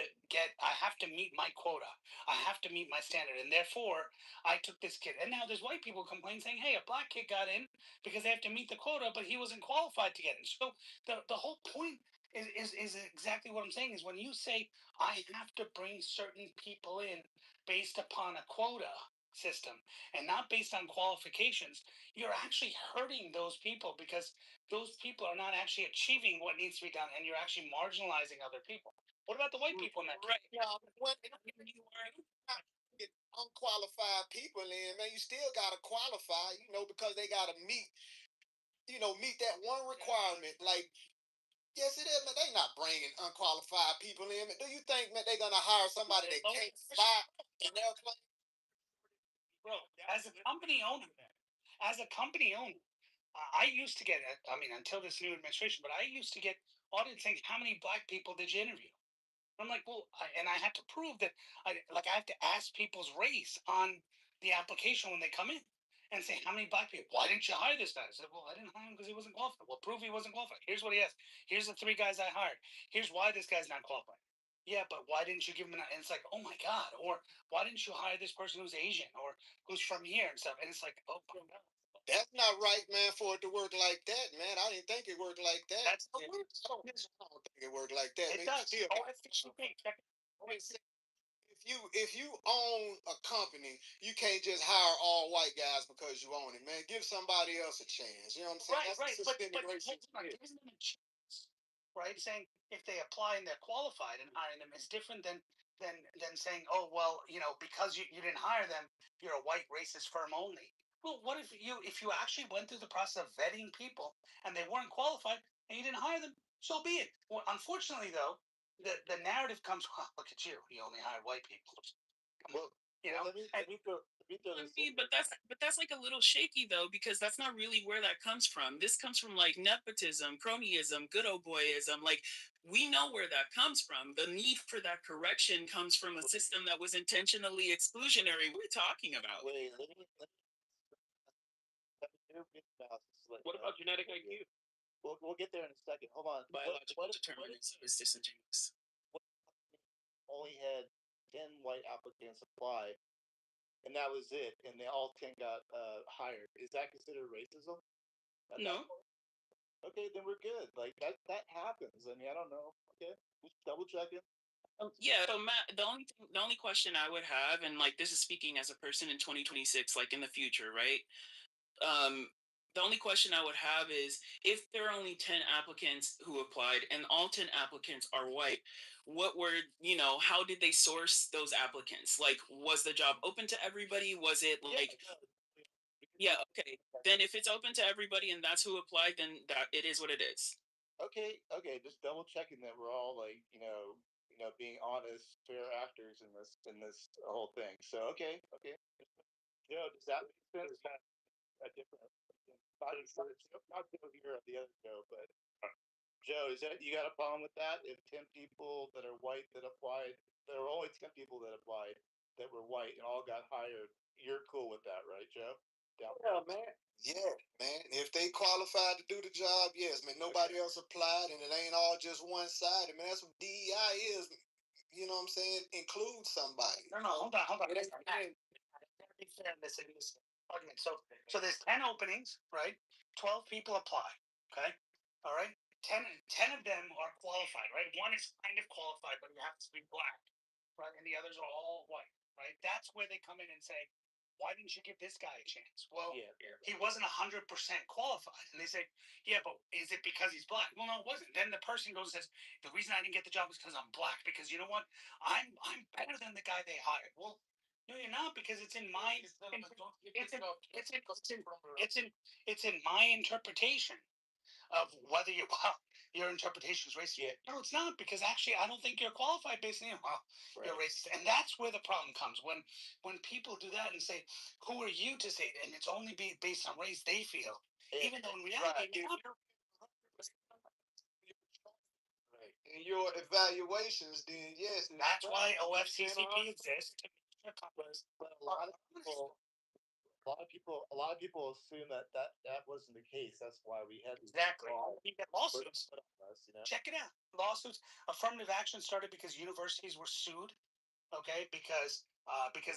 meet my quota. I have to meet my standard, and therefore I took this kid. And now there's white people complain saying, hey, a black kid got in because they have to meet the quota, but he wasn't qualified to get in. So the whole point is exactly what I'm saying is when you say I have to bring certain people in based upon a quota system and not based on qualifications, you're actually hurting those people because those people are not actually achieving what needs to be done and you're actually marginalizing other people. What about the white people in that case? Right. Yeah, when you get unqualified people in, man, you still gotta qualify, because they gotta meet that one requirement. Like, yes, it is, man. They not bringing unqualified people in. Do you think, man, they're gonna hire somebody that can't fly in their plane? Bro, as a company owner, I used to get, until this new administration, but I used to get audits saying, how many black people did you interview? I'm like, well, and I had to prove that, I have to ask people's race on the application when they come in and say, how many black people? Why didn't you hire this guy? I said, well, I didn't hire him because he wasn't qualified. Well, prove he wasn't qualified. Here's what he has. Here's the 3 guys I hired. Here's why this guy's not qualified. Yeah, but why didn't you give him? And it's like, oh my God. Or why didn't you hire this person who's Asian or who's from here and stuff? And it's like, oh my God. That's not right, man, for it to work like that, man. I didn't think it worked like that. That's I don't think it worked like that. It man. does. If you own a company, you can't just hire all white guys because you own it, man. Give somebody else a chance. You know what I'm saying? Right. That's But systemic hold racism. on, giving them a chance, right? Saying if they apply and they're qualified and hiring them is different than saying, oh well, because you didn't hire them, you're a white racist firm only. Well, what if you actually went through the process of vetting people and they weren't qualified and you didn't hire them? So be it. Well, unfortunately, though, the narrative comes, oh, look at you. You only hire white people. Well, let me throw but that's like a little shaky though, because that's not really where that comes from. This comes from like nepotism, cronyism, good old boyism. Like we know where that comes from. The need for that correction comes from a system that was intentionally exclusionary. We're talking about. Wait, What about genetic IQ? We'll get there in a second. Hold on. Biological determinism is disingenuous. Only had 10 white applicants apply, and that was it, and they all 10 got hired. Is that considered racism? No. Okay, then we're good. Like that happens. I mean, I don't know. Okay, just double checking. Yeah, so Matt, the only question I would have, and like this is speaking as a person in 2026, like in the future, right? Um, the only question I would have is if there are only 10 applicants who applied and all 10 applicants are white, what were, how did they source those applicants? Like, was the job open to everybody? Was it like, yeah, okay. Then if it's open to everybody and that's who applied, then that it is what it is. Okay, just double checking that we're all like, being honest, fair actors in this whole thing. So okay. Joe, does that make sense? A different, not Joe here, the other Joe, but Joe, is that you got a problem with that? If 10 people that are white that applied, there were only 10 people that applied that were white and all got hired, you're cool with that, right, Joe? Yeah, man. Yeah, man. If they qualified to do the job, yes, man. Nobody else applied, and it ain't all just one sided, man. That's what DEI is. You know what I'm saying? Include somebody. No, hold on. It ain't be fairness in this argument. So there's 10 openings, right? 12 people apply. Okay. All right. 10 of them are qualified, right? One is kind of qualified, but he happens to be black, right? And the others are all white, right? That's where they come in and say, why didn't you give this guy a chance? Well, he wasn't 100% qualified. And they say, yeah, but is it because he's black? Well, no, it wasn't. Then the person goes and says, the reason I didn't get the job is because I'm black. Because you know what? I'm better than the guy they hired. Well, no, you're not, because it's in my it's in my interpretation of whether you your interpretation is racist. Yeah. No, it's not, because actually I don't think you're qualified based on you're racist, and that's where the problem comes when people do that and say, "Who are you to say?" And it's only based on race. They feel, even though in reality, in your evaluations, then yes. That's why OFCCP exists. But a lot of people assume that wasn't the case. That's why we had exactly. You get lawsuits. Check it out. Lawsuits. Affirmative action started because universities were sued. Okay, because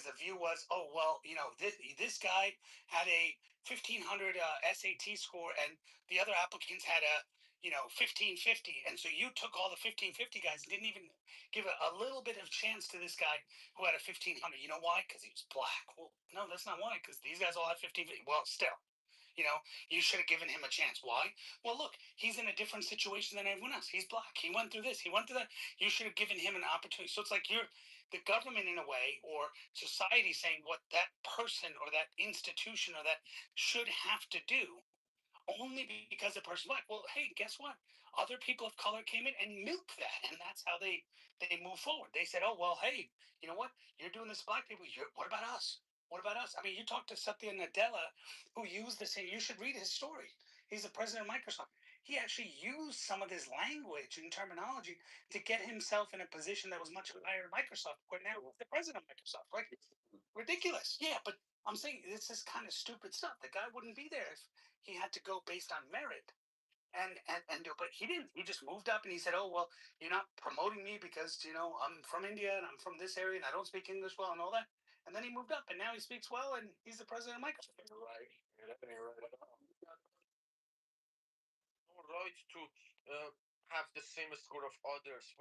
the view was, oh well, this guy had a 1500 SAT score, and the other applicants had a 1550, and so you took all the 1550 guys and didn't even give a little bit of chance to this guy who had a 1500. You know why? Because he was black. Well, no, that's not why. Because these guys all had 1550. Well, still. You should have given him a chance. Why? Well, look, he's in a different situation than everyone else. He's black. He went through this. He went through that. You should have given him an opportunity. So it's like you're the government in a way, or society saying what that person or that institution or that should have to do only because the person's black. Well, hey, guess what? Other people of color came in and milked that, and that's how they move forward. They said, oh well, hey, you know what? You're doing this to black people. What about us? What about us? I mean, you talked to Satya Nadella, who used the same. You should read his story. He's the president of Microsoft. He actually used some of this language and terminology to get himself in a position that was much higher in Microsoft. Where now he's the president of Microsoft. Like, ridiculous. Yeah, but I'm saying this is kind of stupid stuff. The guy wouldn't be there if he had to go based on merit. But he didn't. He just moved up and he said, "Oh well, you're not promoting me because I'm from India and I'm from this area and I don't speak English well and all that." And then he moved up and now he speaks well and he's the president of Microsoft. Right. No right to have the same score of others.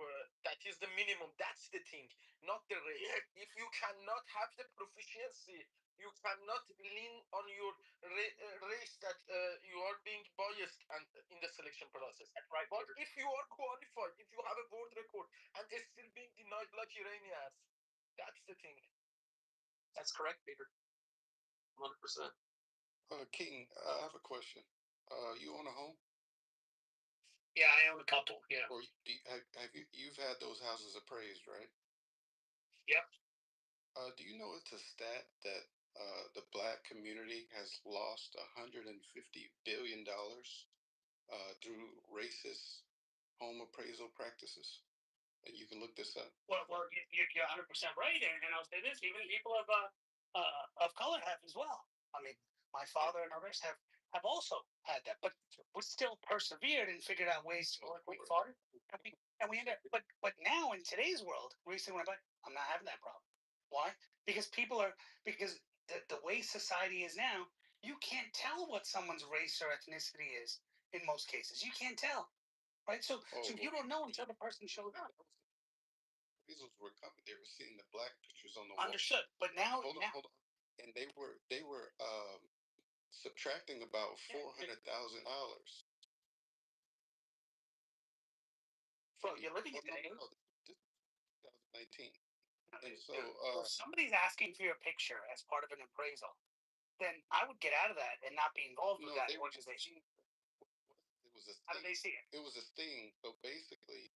That is the minimum. That's the thing, not the race. If you cannot have the proficiency, you cannot lean on your race that you are being biased and in the selection process. Right. But if you are qualified, if you have a world record and it's still being denied like Iranians, that's the thing. That's correct, Peter. 100%. Keaton, I have a question. You own a home? Yeah, I own a couple. Yeah. Or have you've had those houses appraised, right? Yep. Do you know it's a stat that the black community has lost $150 billion through racist home appraisal practices? And you can look this up. Well, you're 100% right, and I'll say this: even people of color have as well. I mean, my father and others have also had that, but we still persevered and figured out ways to work with farther. And we ended up, but now in today's world, recently when I'm not having that problem. Why? Because the way society is now, you can't tell what someone's race or ethnicity is in most cases. You can't tell, right? So you don't know until the person shows up. Appraisals were coming. They were seeing the black pictures on the Understood, wall. but now, hold on, and they were subtracting about $400,000. So you're living in today. This is 2019. And so, if somebody's asking for your picture as part of an appraisal, then I would get out of that and not be involved with that organization. It was a How do they see it? It was a thing. So basically,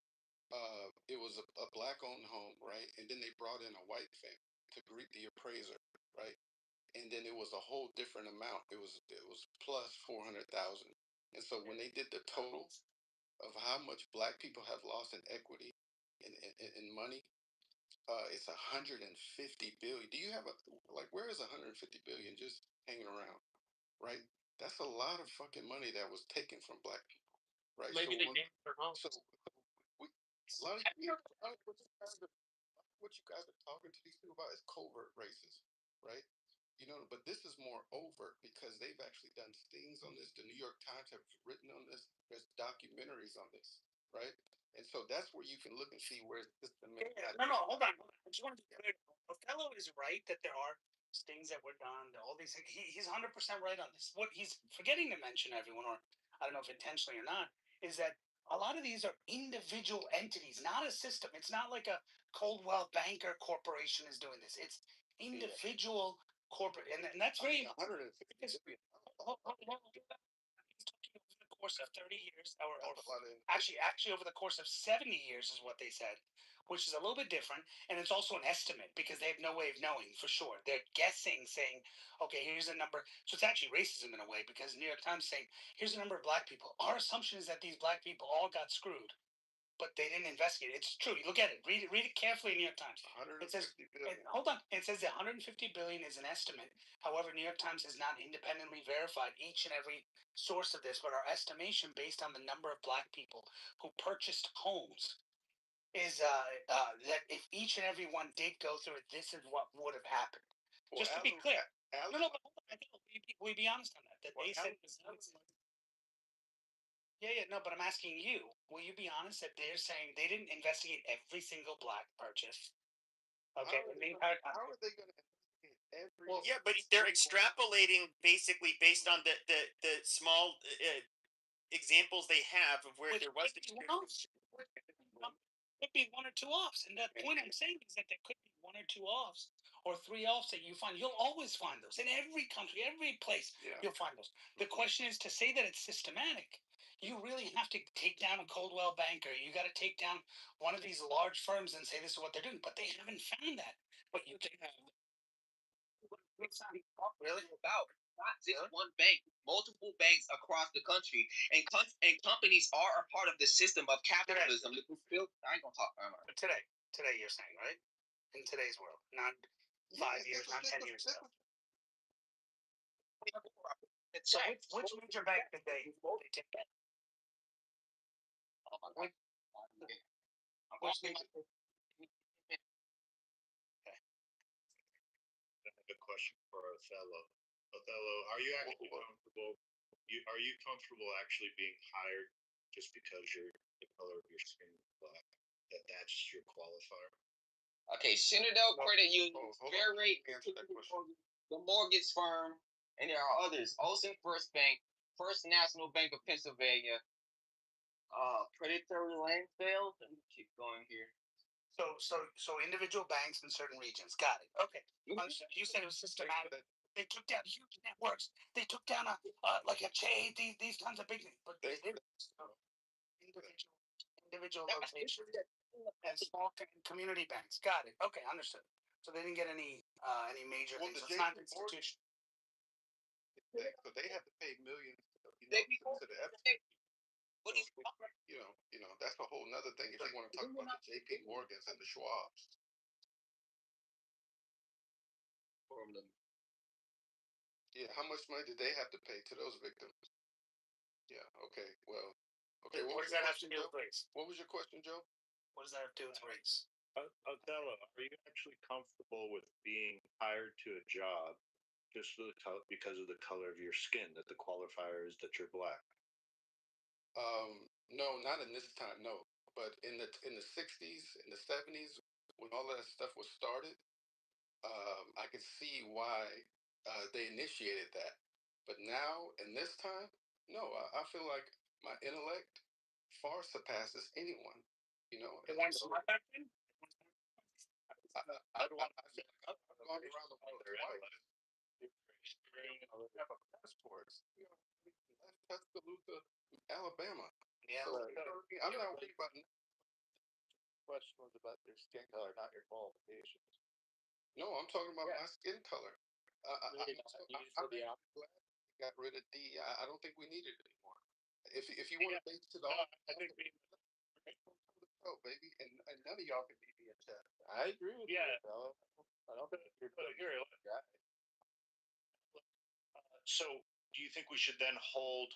it was a black-owned home, right? And then they brought in a white family to greet the appraiser, right? And then it was a whole different amount. It was plus 400,000. And so when they did the total of how much black people have lost in equity in money, it's 150 billion. Do you have where is 150 billion just hanging around, right? That's a lot of fucking money that was taken from black people, right? Maybe they came for home. So a lot of what you guys are talking to these people about is covert racism, right? You know, but this is more overt because they've actually done stings on this. The New York Times have written on this. There's documentaries on this, right? And so that's where you can look and see where it's systematic. No, hold on. I just want to be clear. Othello is right that there are stings that were done. All these things. He's 100% right on this. What he's forgetting to mention, everyone, or I don't know if intentionally or not, is that a lot of these are individual entities, not a system. It's not like a Coldwell Banker Corporation is doing this. It's individual corporate, and that's very 150 billion. Over the course of 30 years, or actually over the course of 70 years is what they said, which is a little bit different. And it's also an estimate because they have no way of knowing for sure. They're guessing, saying, okay, here's a number. So it's actually racism in a way because the New York Times saying, here's the number of black people. Our assumption is that these black people all got screwed, but they didn't investigate. It's true. You look at it. Read it carefully in New York Times. It says, hold on. It says that 150 billion is an estimate. However, New York Times has not independently verified each and every source of this, but our estimation based on the number of black people who purchased homes is that if each and every one did go through it, this is what would have happened. Well, just to be clear. No, but we be honest on that. That they said no, but I'm asking you, will you be honest that they're saying they didn't investigate every single black purchase? Okay. How are they going to investigate every? Well, yeah, but they're extrapolating basically based on the small examples they have of where there was discrimination. Could be one or two offs, and the point I'm saying is that there could be one or two offs or three offs that you find. You'll always find those in every country, every place. Yeah. You'll find those. The question is to say that it's systematic. You really have to take down a Coldwell Banker. You got to take down one of these large firms and say this is what they're doing, but they haven't found that. But you can have. Really about not just one bank, multiple banks across the country, and companies are a part of the system of capitalism. I ain't gonna talk. But today you're saying, right? In today's world, not 5 years, not 10 years ago. So which major bank did they take that? Which major? A question for Othello. Othello, are you actually comfortable? Are you comfortable actually being hired just because the color of your skin is black? That's your qualifier. Okay, Citadel Credit Union, Fair Rate, the mortgage firm, and there are others. Olsen First Bank, First National Bank of Pennsylvania, Predatory Land Sales. Let me keep going here. So individual banks in certain regions. Got it. Okay. You said it was systematic. They took down huge networks. They took down like a J, these kinds of big things. But they did individual locations and small community banks. Got it. Okay, understood. So they didn't get any major things. It's not an institution. So they have to pay millions to the FTC. You know, that's a whole nother thing if you want to talk about the JP Morgans and the Schwabs. Yeah, how much money did they have to pay to those victims? Yeah, okay, well, okay. What does that have to do with race? What was your question, Joe? What does that have to do with race? Othello, are you actually comfortable with being hired to a job just because of the color of your skin, that the qualifier is that you're black? No, not in this time, no. But in the '60s, in the '70s, when all of that stuff was started, I could see why they initiated that. But now, in this time, no, I feel like my intellect far surpasses anyone. You know, It went smart back then? I feel like I've gone around the world twice. Have a passports. You know, left Tuscaloosa, Alabama. Yeah, So, right. I'm not worried about. Question was about your skin color, not your qualifications. No, I'm talking about my skin color. Really not used for the I'm glad we got rid of DEI. I don't think we need it anymore. If you want to base it off, I think we. go, baby, and none of y'all can beat me at that. I agree with Yeah. you, fellow. I don't think you're Here, guy. so, do you think we should then hold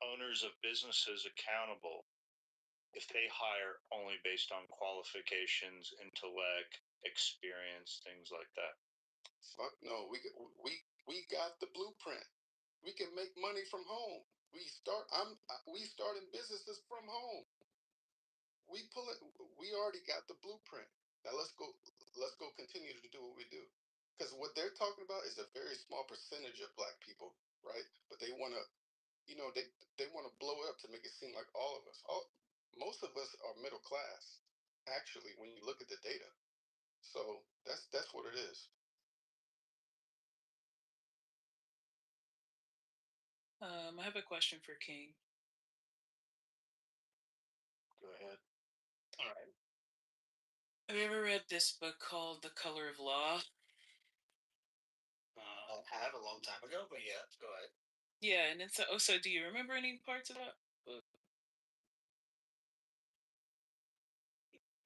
owners of businesses accountable if they hire only based on qualifications, intellect, experience, things like that? Fuck no. We got the blueprint. We can make money from home. We starting businesses from home. We already got the blueprint. Now let's go continue to do what we do. Because what they're talking about is a very small percentage of black people, right? But they want to, they want to blow it up to make it seem like all of us. Most of us are middle class, actually, when you look at the data. So that's what it is. I have a question for King. Go ahead. All right. Have you ever read this book called The Color of Law? I have a long time ago, but yeah, go ahead. Yeah, and it's so do you remember any parts of that book?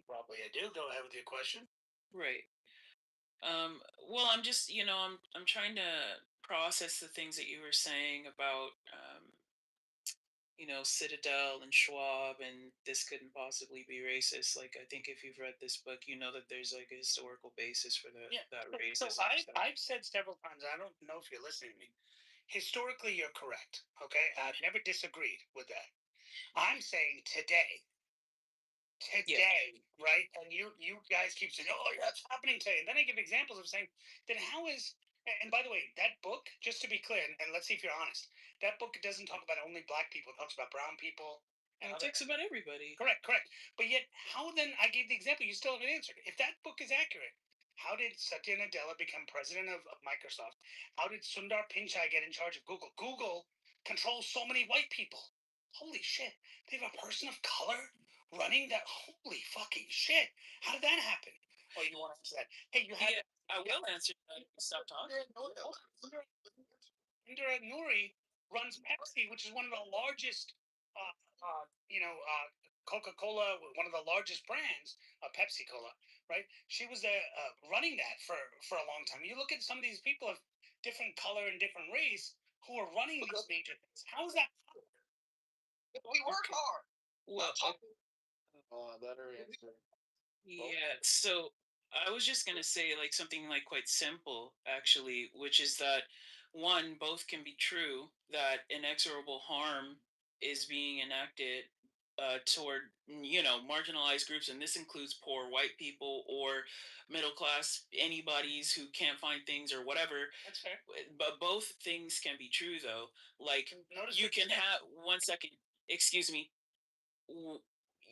Probably I do. Go ahead with your question. Right. Well, I'm just, I'm trying to process the things that you were saying about, Citadel and Schwab, and this couldn't possibly be racist. Like, I think if you've read this book, you know that there's like a historical basis for that racism. So I've said several times, I don't know if you're listening to me. Historically, you're correct. Okay. I've never disagreed with that. I'm saying today, right? And you guys keep saying, "Oh, yeah, it's happening today." And then I give examples of saying, "Then how is?" And by the way, that book, just to be clear, and let's see if you're honest, that book doesn't talk about only black people. It talks about brown people. And it talks about everybody. Correct. But yet, how then? I gave the example. You still haven't answered. If that book is accurate, how did Satya Nadella become president of Microsoft? How did Sundar Pichai get in charge of Google? Google controls so many white people. Holy shit! They have a person of color running that. Holy fucking shit! How did that happen? Oh, you want to answer that? Hey, you had. Yeah, I will answer that if you stop talking. Indira Nooyi runs Pepsi, which is one of the largest, Coca-Cola, one of the largest brands, Pepsi Cola, right? She was running that for a long time. You look at some of these people of different color and different race who are running these major things. How is that? We work hard. Well, Let her answer. yeah, so I was just gonna say like something like quite simple actually, which is that one, both can be true, that inexorable harm is being enacted toward marginalized groups, and this includes poor white people or middle class anybody's who can't find things or whatever. That's fair. But both things can be true though. Like Notice you what can you said. have 1 second, excuse me,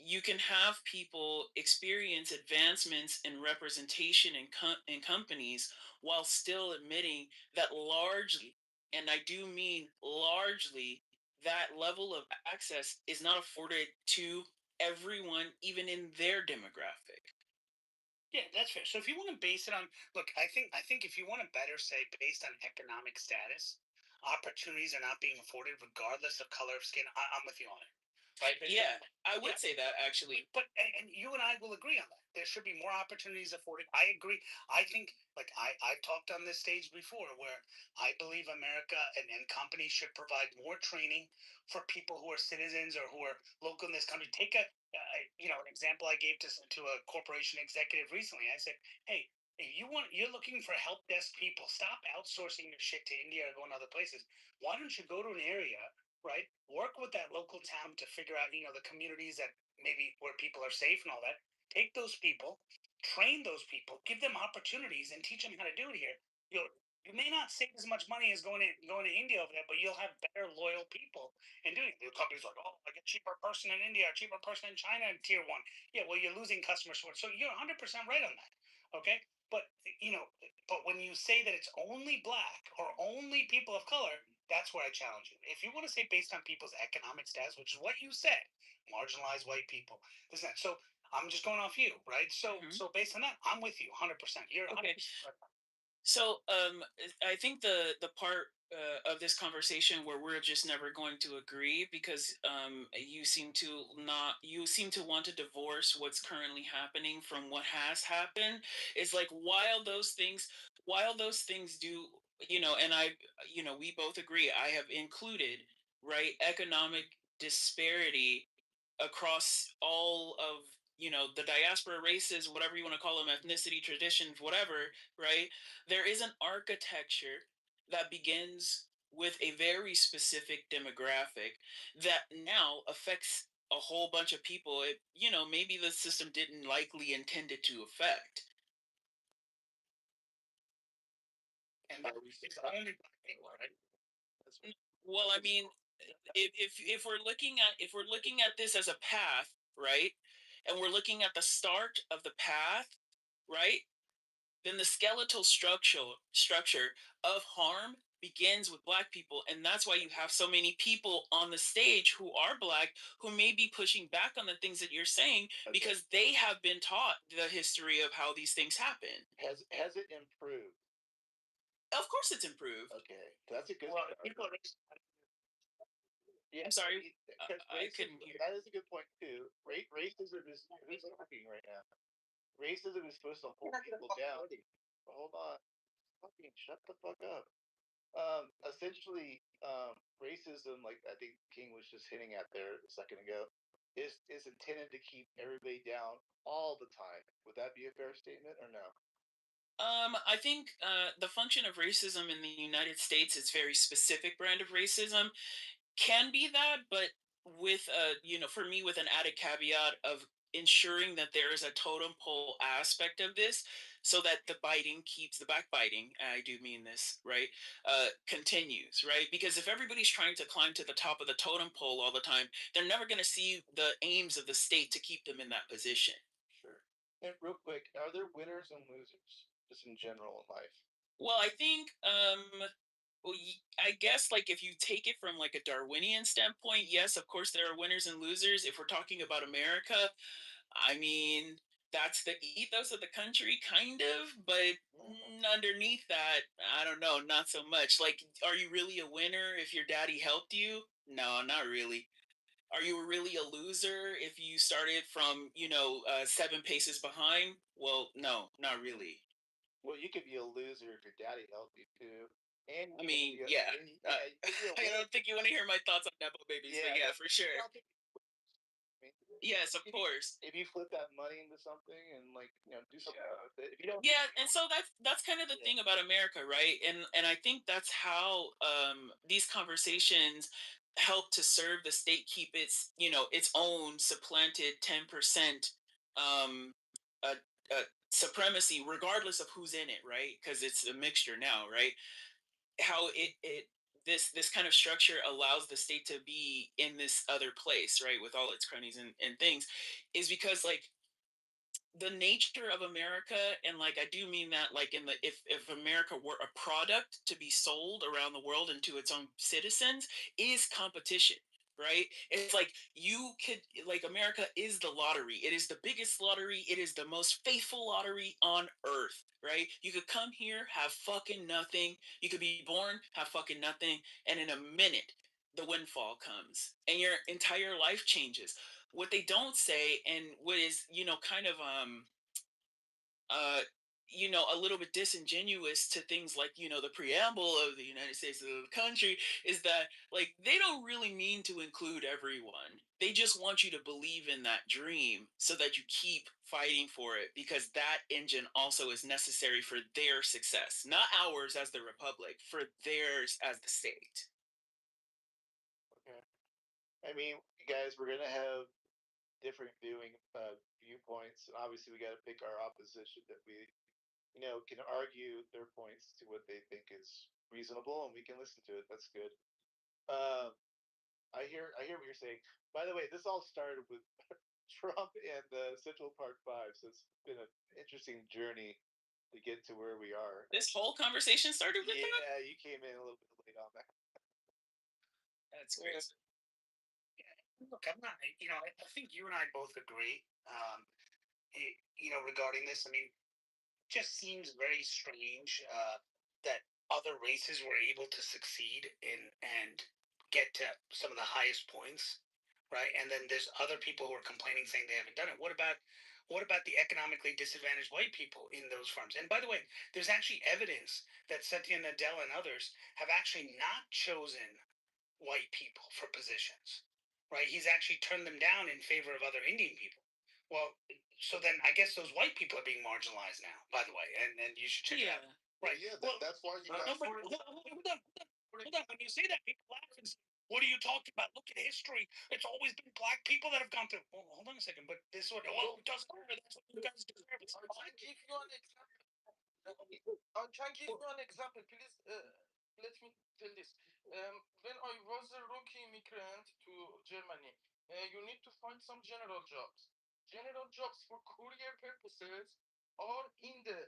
you can have people experience advancements in representation in companies while still admitting that largely, and I do mean largely, that level of access is not afforded to everyone, even in their demographic. Yeah, that's fair. So if you want to base it on, look, I think if you want to better say based on economic status, opportunities are not being afforded regardless of color of skin. I'm with you on it. Right? Yeah, I would say that actually. But and you and I will agree on that. There should be more opportunities afforded. I agree. I think, like I've talked on this stage before, where I believe America and companies should provide more training for people who are citizens or who are local in this country. Take an example I gave to a corporation executive recently. I said, hey. If you're looking for help desk people, stop outsourcing your shit to India or going other places. Why don't you go to an area right? Work with that local town to figure out, the communities that maybe where people are safe and all that. Take those people, train those people, give them opportunities, and teach them how to do it here. You may not save as much money as going to India over there, but you'll have better loyal people and doing it. The company's like, oh, I get cheaper person in India, cheaper person in China in tier one. Yeah, well, you're losing customers for it. So you're 100% right on that. Okay, but but when you say that it's only black or only people of color, that's where I challenge you. If you want to say based on people's economic status, which is what you said, marginalized white people, this and that. So I'm just going off you, right? So so based on that, I'm with you 100%. You're 100% right. So I think the part of this conversation where we're just never going to agree because you seem to want to divorce what's currently happening from what has happened is like while those things do and we both agree I have included right economic disparity across all of the diaspora races, whatever you want to call them, ethnicity, traditions, whatever, right? There is an architecture that begins with a very specific demographic that now affects a whole bunch of people it maybe the system didn't likely intend it to affect. And it's only black people, right? Well, I mean, if we're looking at this as a path, right, and we're looking at the start of the path, right, then the skeletal structure of harm begins with black people, and that's why you have so many people on the stage who are black who may be pushing back on the things that you're saying because they have been taught the history of how these things happen. Has it improved? Of course, it's improved. Okay, that's a good. Yeah, I'm sorry. I couldn't hear. That is a good point too. Racism is who's talking right now. Racism is supposed to hold people down. Hold on, fucking shut the fuck up. Essentially, racism, like I think King was just hinting at there a second ago, is intended to keep everybody down all the time. Would that be a fair statement or no? I think the function of racism in the United States is very specific brand of racism. Can be that, but with for me, with an added caveat of ensuring that there is a totem pole aspect of this, so that the backbiting. I do mean this, right? Continues, right? Because if everybody's trying to climb to the top of the totem pole all the time, they're never going to see the aims of the state to keep them in that position. Sure. And real quick, are there winners and losers just in general in life? Well, I think well, I guess like if you take it from like a Darwinian standpoint, yes, of course there are winners and losers. If we're talking about America, I mean that's the ethos of the country, kind of. But underneath that, I don't know, not so much. Like, are you really a winner if your daddy helped you? No, not really. Are you really a loser if you started from 7 paces behind? Well, no, not really. Well, you could be a loser if your daddy helped you too. And I mean, yeah. I don't think you want to hear my thoughts on Nepo babies, but yeah, for sure. Yes, of course. If you flip that money into something and do something with it, if you don't. Yeah, and so that's kind of the thing about America, right? And I think that's how these conversations help to serve the state keep its own supplanted 10% uh, supremacy, regardless of who's in it, right? Because it's a mixture now, right? How this kind of structure allows the state to be in this other place, right, with all its cronies and things, is because like the nature of America, and like I do mean that like in the if America were a product to be sold around the world and to its own citizens, is competition. Right? It's like you could like America is the lottery. It is the biggest lottery. It is the most faithful lottery on earth. Right? You could come here, have fucking nothing. You could be born, have fucking nothing, and in a minute, the windfall comes, and your entire life changes. What they don't say, and what is kind of uh a little bit disingenuous to things like the preamble of the United States of the country, is that like they don't really mean to include everyone. They just want you to believe in that dream so that you keep fighting for it, because that engine also is necessary for their success, not ours as the republic, for theirs as the state. Okay. I mean, guys, we're gonna have different viewpoints. Obviously, we got to pick our opposition that we, can argue their points to what they think is reasonable, and we can listen to it. That's good. Um, I hear what you're saying. By the way, this all started with Trump and Central Park Five, so it's been an interesting journey to get to where we are. This whole conversation started with that? Yeah, you came in a little bit late on that. That's crazy. Look, I'm not. I think you and I both agree. Regarding this, I mean, it just seems very strange that other races were able to succeed and get to some of the highest points, right? And then there's other people who are complaining saying they haven't done it. What about the economically disadvantaged white people in those firms? And by the way, there's actually evidence that Satya Nadella and others have actually not chosen white people for positions, right? He's actually turned them down in favor of other Indian people. Well, so then I guess those white people are being marginalized now, by the way, and you should check it out. Right. Yeah, Well, that's why you got. no, but hold on. When you say that, people laugh and say, "What are you talking about? Look at history. It's always been black people that have gone through." Well, hold on a second. But this one, it doesn't matter. That's what you guys deserve. It's I can give you an example. I can give you an example, please. Let me tell this. When I was a rookie immigrant to Germany, you need to find some general jobs. General jobs for career purposes are in the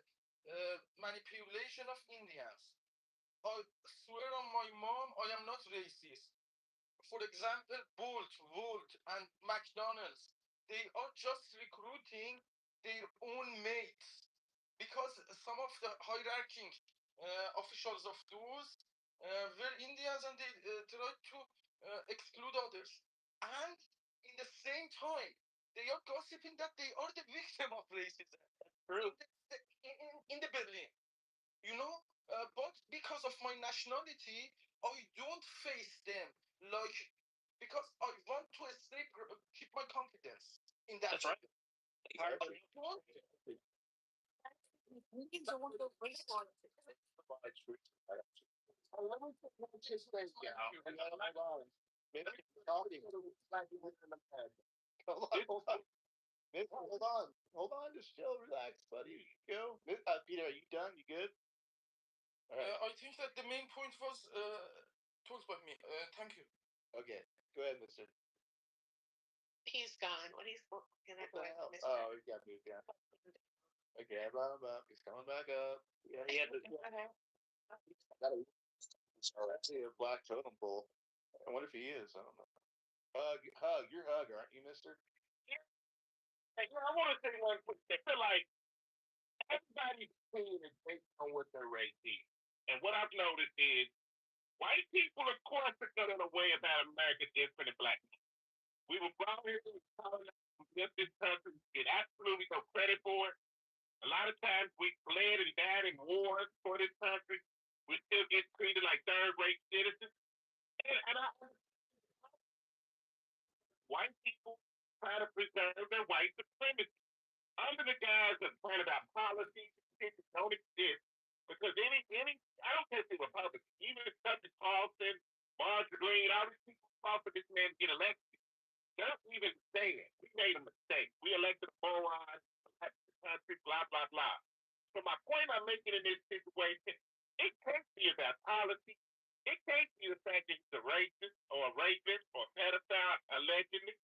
manipulation of Indians. I swear on my mom, I am not racist. For example, Bolt, Volt, and McDonald's, they are just recruiting their own mates because some of the hierarchy officials of those were Indians and they tried to exclude others. And in the same time, they are gossiping that they are the victim of racism. True. In the Berlin, but because of my nationality, I don't face them like because I want to keep my confidence in that. That's right. Hold on, just chill, relax, buddy. Go, Peter. Are you done? You good? All right. I think that the main point was told by me. Thank you. Okay, go ahead, Mister. He's gone. Can I go ahead, Mr.? Oh, he got moved down. Okay, I brought him up. He's coming back up. Yeah, he had to. I see a black totem pole. I wonder if he is. I don't know. Hug, you're Hug, aren't you, Mister? Hey, I want to say one quick thing. I feel like everybody's opinion is based on what their race is. And what I've noticed is white people, of course, are going to way about America different than black people. We were brought here to built this country, get absolutely no credit for it. A lot of times we bled and died in wars for this country. We still get treated like third-rate citizens. And white people try to preserve their white supremacy. Under the guise of trying about policies that don't exist. Because I don't care if they're Republicans, even if Tucker Carlson, Marjorie Green, all these people fought for this man to get elected. Don't even say it. We made a mistake. We elected a moron, country, blah, blah, blah. So my point I'm making in this situation, it can't be about policy. It can't be the fact that he's a racist or a rapist or a pedophile, allegedly.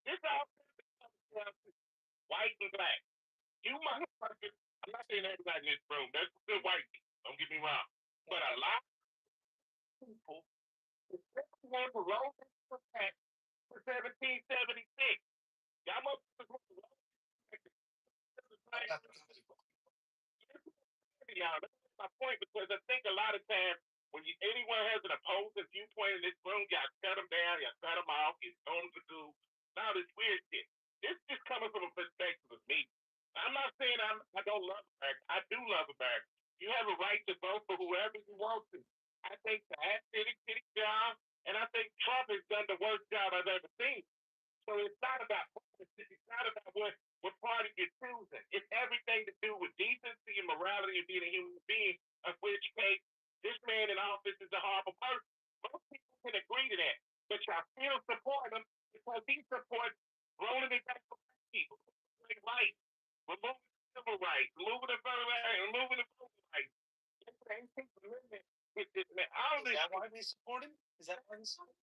This all comes down to white and black. You motherfuckers, I'm not saying everybody in this room, there's some good white people, don't get me wrong. But a lot of people, especially one for Roe for 1776, y'all motherfuckers that's my point, because I think a lot of times when anyone has an opposing viewpoint in this room, y'all cut them down, y'all cut them off, you throw them to do all this weird shit. This is coming from a perspective of me. I'm not saying I don't love America. I do love America. You have a right to vote for whoever you want to. I think that city job, and I think Trump has done the worst job I've ever seen. So it's not about politics. It's not about what party you're choosing. It's everything to do with decency and morality and being a human being, of which case this man in office is a horrible person. Most people can agree to that. but y'all still support him because he supports rolling it back for people. Like rights, removing civil rights, removing the voting rights, removing the voting rights. It's the 18th Amendment. All Is that why we support him? Is that why we support him?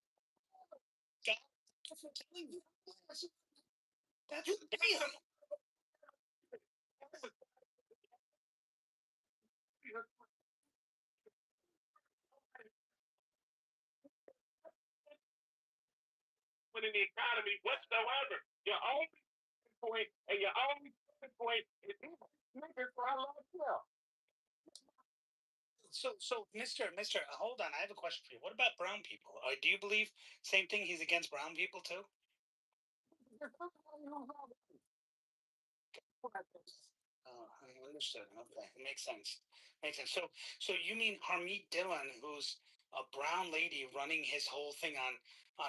God, that's what I'm telling you. That's damn. In the economy whatsoever. Your only point and your only point is niggas for our love self. So, Mister, hold on. I have a question for you. What about brown people? Do you believe same thing? He's against brown people too? Oh, I understood. Okay, it makes sense. Makes sense. So you mean Harmeet Dillon, who's a brown lady running his whole thing on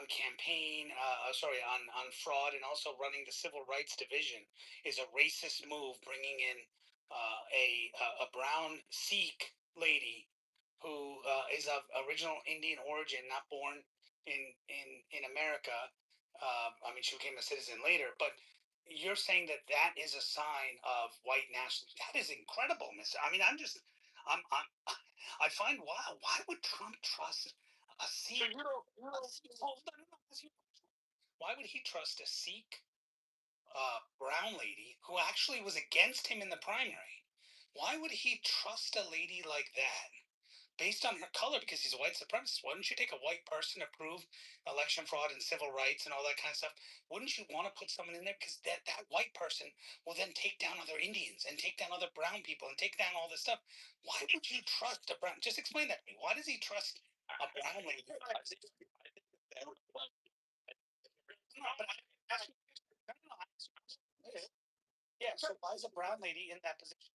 campaign, on fraud, and also running the civil rights division, is a racist move, bringing in a brown Sikh lady who is of original Indian origin, not born in America. I mean, she became a citizen later, but you're saying that that is a sign of white nationalism. That is incredible, Mister. I mean, I find wow. Why would Trump trust a Sikh? Hold on, why would he trust a Sikh brown lady who actually was against him in the primary? Why would he trust a lady like that? Based on her color, because he's a white supremacist. Why wouldn't you take a white person to prove election fraud and civil rights and all that kind of stuff? Wouldn't you want to put someone in there? Because that white person will then take down other Indians and take down other brown people and take down all this stuff. Why would you trust a brown? Just explain that to me. Why does he trust a brown lady? No, but yeah, so why is a brown lady in that position?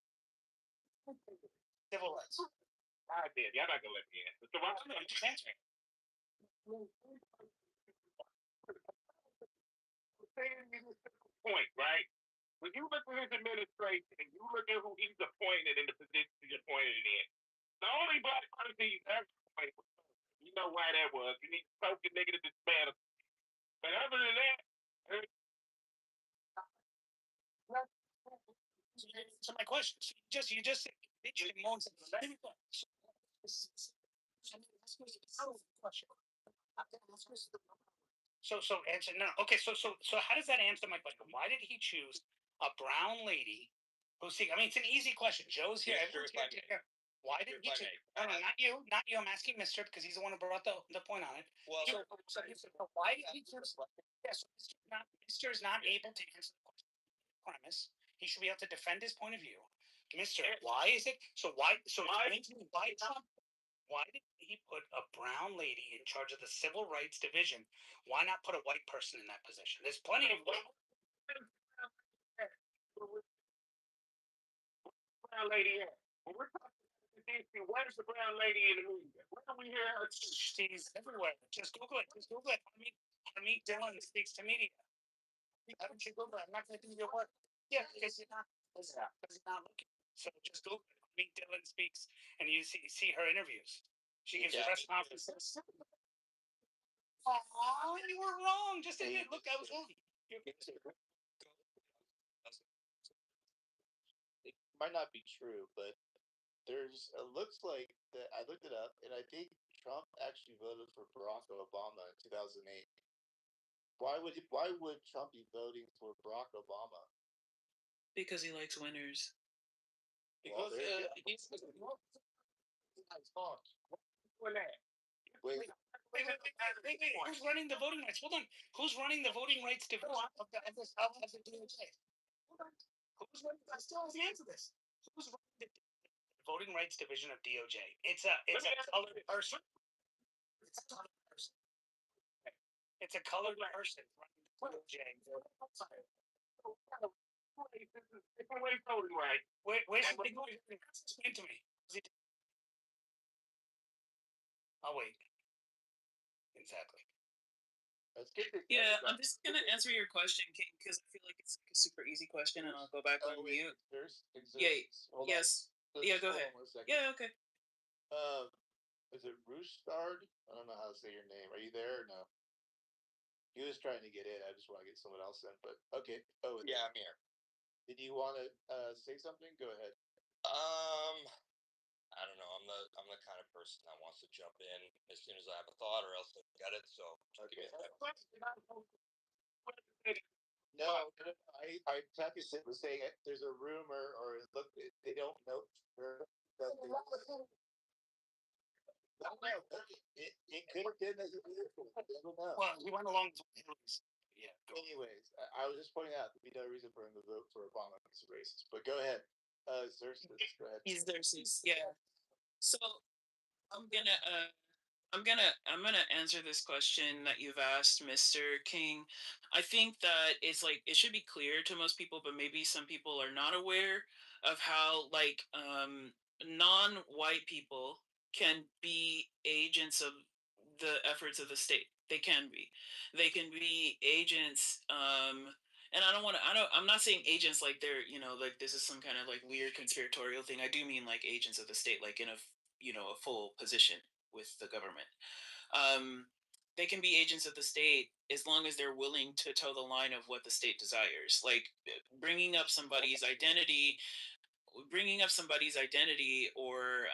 Civil rights. I did. Y'all not gonna let me in. So why I'm just answering. Point, right? When you look at his administration and you look at who he's appointed in the position he's appointed in, the only black person he's ever appointed was you know why that was. You need to poke the nigga to dismantle. But other than that, so my question, you just said so answer no. Okay, so how does that answer my question? Why did he choose a brown lady who's Sikh? I mean, it's an easy question. Joe's here. Everyone's here. Why did he choose? No, not you. Not you. I'm asking Mister because he's the one who brought the point on it. Well, so why did he choose? Yes, Mister is not able to answer the question. Premise. He should be able to defend his point of view. Mister, why is it? Why Trump? Why did he put a brown lady in charge of the civil rights division? Why not put a white person in that position? There's plenty of brown lady at? When we're talking about DC, where's the brown lady in the media? Where do we hear her? She's everywhere. Just Google it. Harmeet Dillon speaks to media. Haven't you Google it? I'm not going to do your work. Yeah, because you're not looking. So just Google it. Harmeet Dillon speaks, and you see her interviews. She gives press conferences. Oh, you were wrong. Just admit, look, I was wrong. It might not be true, but there's it looks like that I looked it up, and I think Trump actually voted for Barack Obama in 2008. Why would Trump be voting for Barack Obama? Because he likes winners. Well, he's Wait, who's running the voting rights? Hold on. Who's running the voting rights division of the DOJ? Who's running? I still have the answer to this. Who's running the voting rights division of DOJ? It's a colored person. It's a colored person. It's a colored person running the DOJ. Where's the big voting rights? Explain to me. I'll wait. Exactly. Yeah, I'm just gonna answer your question, King, because I feel like it's like a super easy question, and I'll go back on mute. Yeah. Yes. Yeah. Go ahead. Yeah. Okay. Is it Roostard? I don't know how to say your name. Are you there or no? He was trying to get in. I just want to get someone else in. But okay. Oh Yeah, I'm here. Did you want to say something? Go ahead. I don't know. I'm the kind of person that wants to jump in as soon as I have a thought, or else I forget it. So okay. No, I Kathy was saying there's a rumor, or look, they don't know. It could have been as a vehicle. I don't know. Well, he went along. Yeah. Anyways, I was just pointing out there'd be no reason for him to vote for Obama because he's racist. But go ahead, Xerxes. Go ahead. He's Xerxes, yeah. So I'm gonna answer this question that you've asked, Mr. King. I think that it's like it should be clear to most people, but maybe some people are not aware of how like non-white people can be agents of the efforts of the state. They can be. They can be agents and I'm not saying agents like they're, like this is some kind of like weird conspiratorial thing. I do mean like agents of the state, like in a a full position with the government. They can be agents of the state as long as they're willing to toe the line of what the state desires, like bringing up somebody's identity or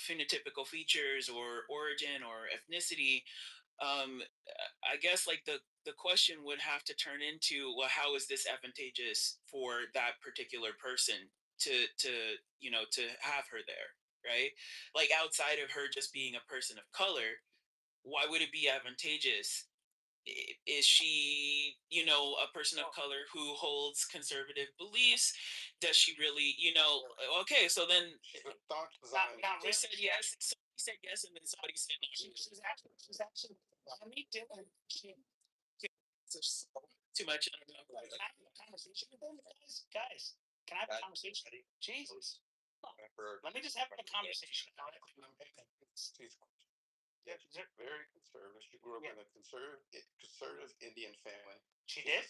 phenotypical features or origin or ethnicity. I guess like the question would have to turn into, well, how is this advantageous for that particular person to to have her there, right? Like outside of her just being a person of color, why would it be advantageous? Is she, a person of color who holds conservative beliefs? Does she really, okay, so then Not they really. said yes, somebody said yes, and then somebody said no. She's actually. Let me do it. Too much. I don't know. Can I have a conversation with them, guys? Can I have a conversation? Jesus. Let me just have a conversation. Yeah, she's very conservative. She grew up in a conservative Indian family. She did?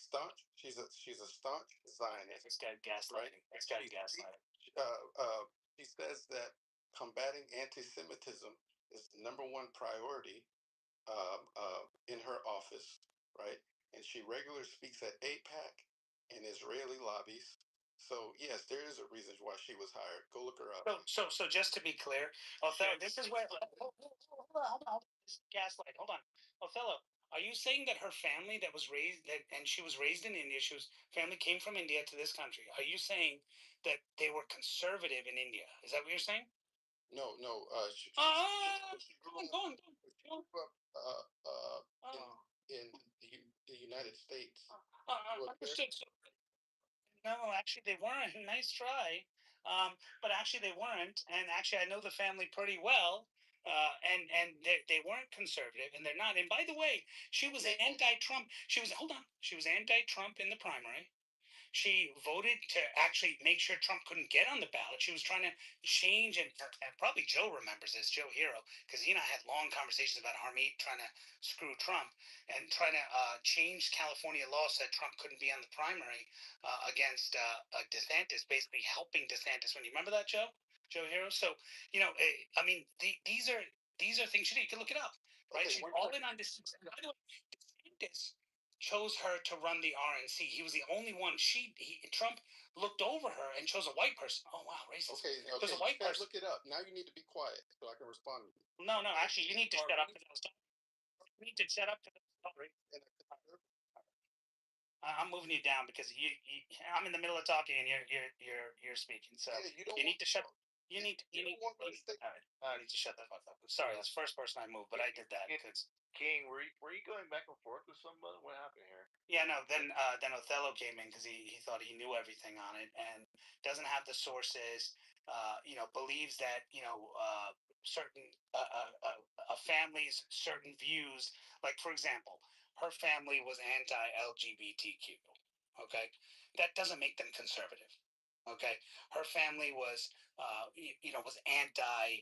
She's a staunch Zionist. This guy gaslighting. This guy gaslighting. She says that combating anti-Semitism is the number one priority in her office, right? And she regularly speaks at APAC and Israeli lobbies. So yes, there is a reason why she was hired. Go look her up. So just to be clear, Othello, this is where hold on. Gaslight. Hold on, Othello. Are you saying that her family and she was raised in India, family came from India to this country? Are you saying that they were conservative in India? Is that what you're saying? No. She grew up in the United States. Understood. No, actually, they weren't. Nice try. But actually, they weren't. And actually, I know the family pretty well. And they weren't conservative, and they're not. And by the way, she was anti-Trump. She was anti-Trump in the primary. She voted to actually make sure Trump couldn't get on the ballot. She was trying to change, and probably Joe remembers this, Joe Hero, because he and I had long conversations about Harmeet trying to screw Trump and trying to change California law so that Trump couldn't be on the primary against DeSantis, basically helping DeSantis. When you remember that, Joe Hero. So I mean, these are things you can look it up, right? She's all in on DeSantis. By the way, DeSantis chose her to run the RNC. He was the only one. Trump looked over her and chose a white person. Oh wow, racist. Okay. Chose a white person. Look it up. Now you need to be quiet so I can respond. No, actually, you need to shut up. You need to shut up. I'm moving you down because I'm in the middle of talking and you're speaking. So you need to shut. You need. All right. I need to shut the fuck up. Sorry, that's the first person I moved, but I did that because. King, were you going back and forth with someone? What happened here? Yeah, no. Then Othello came in because he thought he knew everything on it and doesn't have the sources. Believes that certain a family's certain views. Like for example, her family was anti-LGBTQ. Okay, that doesn't make them conservative. Okay, her family was was anti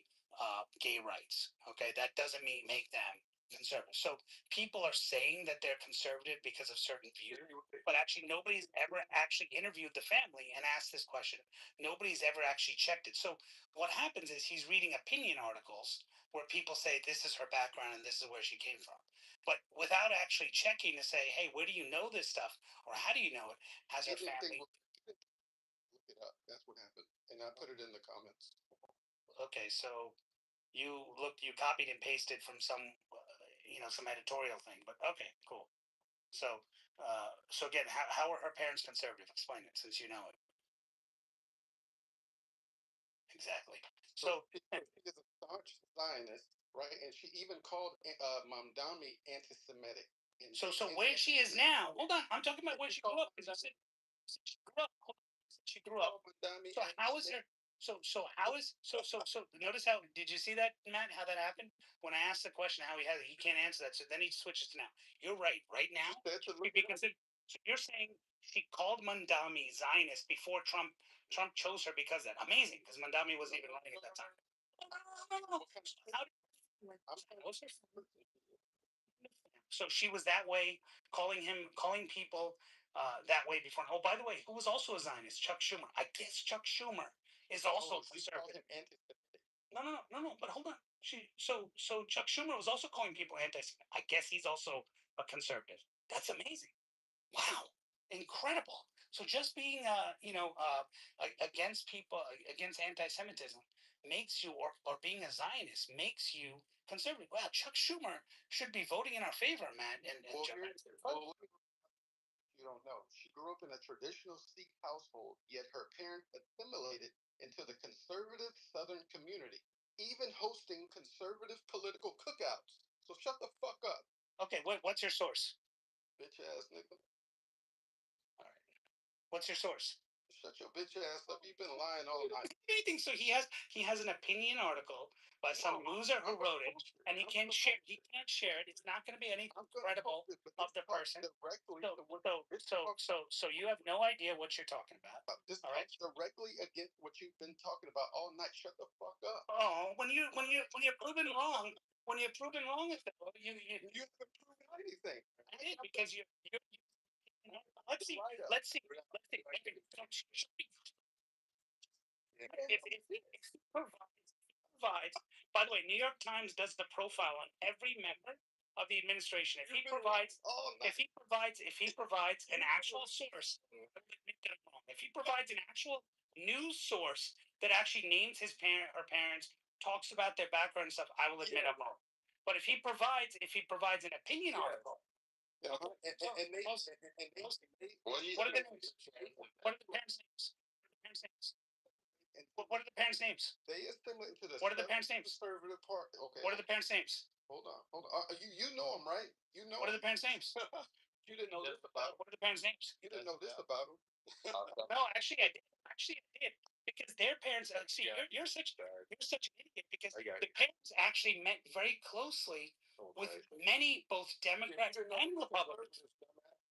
gay rights. Okay, that doesn't make them conservative. So people are saying that they're conservative because of certain views, but actually nobody's ever actually interviewed the family and asked this question. Nobody's ever actually checked it. So what happens is he's reading opinion articles where people say this is her background and this is where she came from. but without actually checking to say, hey, where do you know this stuff, or how do you know it? Has her family? Look it up. That's what happened, and I put it in the comments. Okay, so you copied and pasted from some, some editorial thing. But okay, cool. So, so again, how are her parents conservative? Explain it, since you know it. Exactly. So she is a staunch Zionist, right? And she even called Mamdani anti-Semitic. So where she is now? Hold on, I'm talking about where she grew up. Because I said she grew up. She grew up. So how is her? So how is so? Notice how, did you see that, Matt? How that happened when I asked the question, how he can't answer that. So then he switches to now. You're right. Right now, because so you're saying she called Mandami Zionist before Trump chose her because of that. Amazing, because Mandami wasn't even running at that time. No. How did, so she was that way, calling people that way before. Oh, by the way, who was also a Zionist? Chuck Schumer. I guess Chuck Schumer is also conservative. No. But hold on. So Chuck Schumer was also calling people anti-Semitic. I guess he's also a conservative. That's amazing. Wow, incredible. So just being, against people, against anti-Semitism, makes you, or being a Zionist makes you conservative. Wow, Chuck Schumer should be voting in our favor, man. And you don't know. She grew up in a traditional Sikh household, yet her parents assimilated into the conservative Southern community, even hosting conservative political cookouts. So shut the fuck up. Okay, what's your source? Bitch ass nigga. All right. What's your source? Shut your bitch ass up. You've been lying all night. Anything. So he has an opinion article by some loser who wrote it, and he can't share it. It's not going to be anything credible of the person. So you have no idea what you're talking about. This talks directly against what you've been talking about all night. Shut the fuck up. Oh, when you're proven wrong, you haven't proven anything. I did, because you let's see. If he provides, by the way, New York Times does the profile on every member of the administration. If he provides an actual source, if he provides an actual news source that actually names his her parents, talks about their background and stuff, I will admit I'm wrong. But if he provides an opinion article, what are the names? What are the parents' names? What are the parents' names? They assimilate into the. What are the parents' names? Conservative Party. Okay. What are the parents' names? Hold on. You know them, right? You know. What are the parents' names? You didn't know this about. What are the parents' names? You didn't know this about them. No, actually, I did. Because their parents. See, you're such an idiot, because the parents actually met very closely with many, both Democrats and Republicans.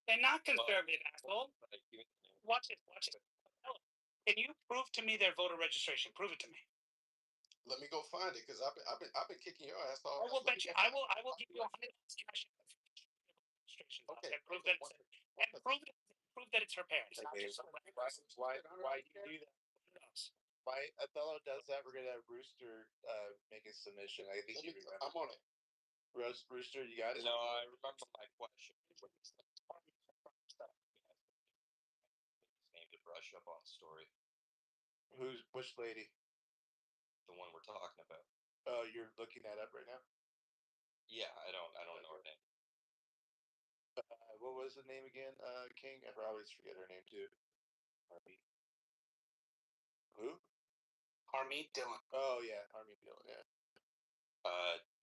They're not conservative, asshole. Watch it. Can you prove to me their voter registration? Prove it to me. Let me go find it, because I've been kicking your ass off. I will bet you. I will give you $100 cash. Okay. And prove that it's her parents. Why do you do that? Why Othello does that? We're gonna have Rooster make a submission. I think you remember. I'm on it. Rooster, you got it? No, I remember my question. Need to brush up on the story. Which lady? The one we're talking about. Oh, you're looking that up right now? Yeah, I don't know her name. What was the name again? King? I always forget her name too. Harmeet. Who? Harmeet Dillon. Oh yeah, Harmeet Dillon. Yeah.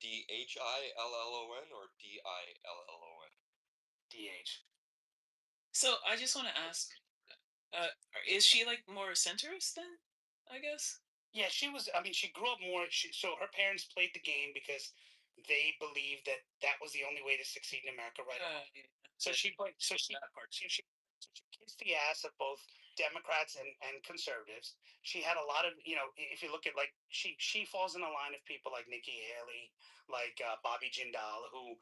DHILLON or DILLON? DH. So I just want to ask, is she like more centrist then? I guess. Yeah, she was. I mean, she grew up more. So her parents played the game because they believed that was the only way to succeed in America, right? Yeah. So she kissed the ass of both Democrats and conservatives. She had a lot of, if you look at, like, she falls in the line of people like Nikki Haley, like Bobby Jindal, who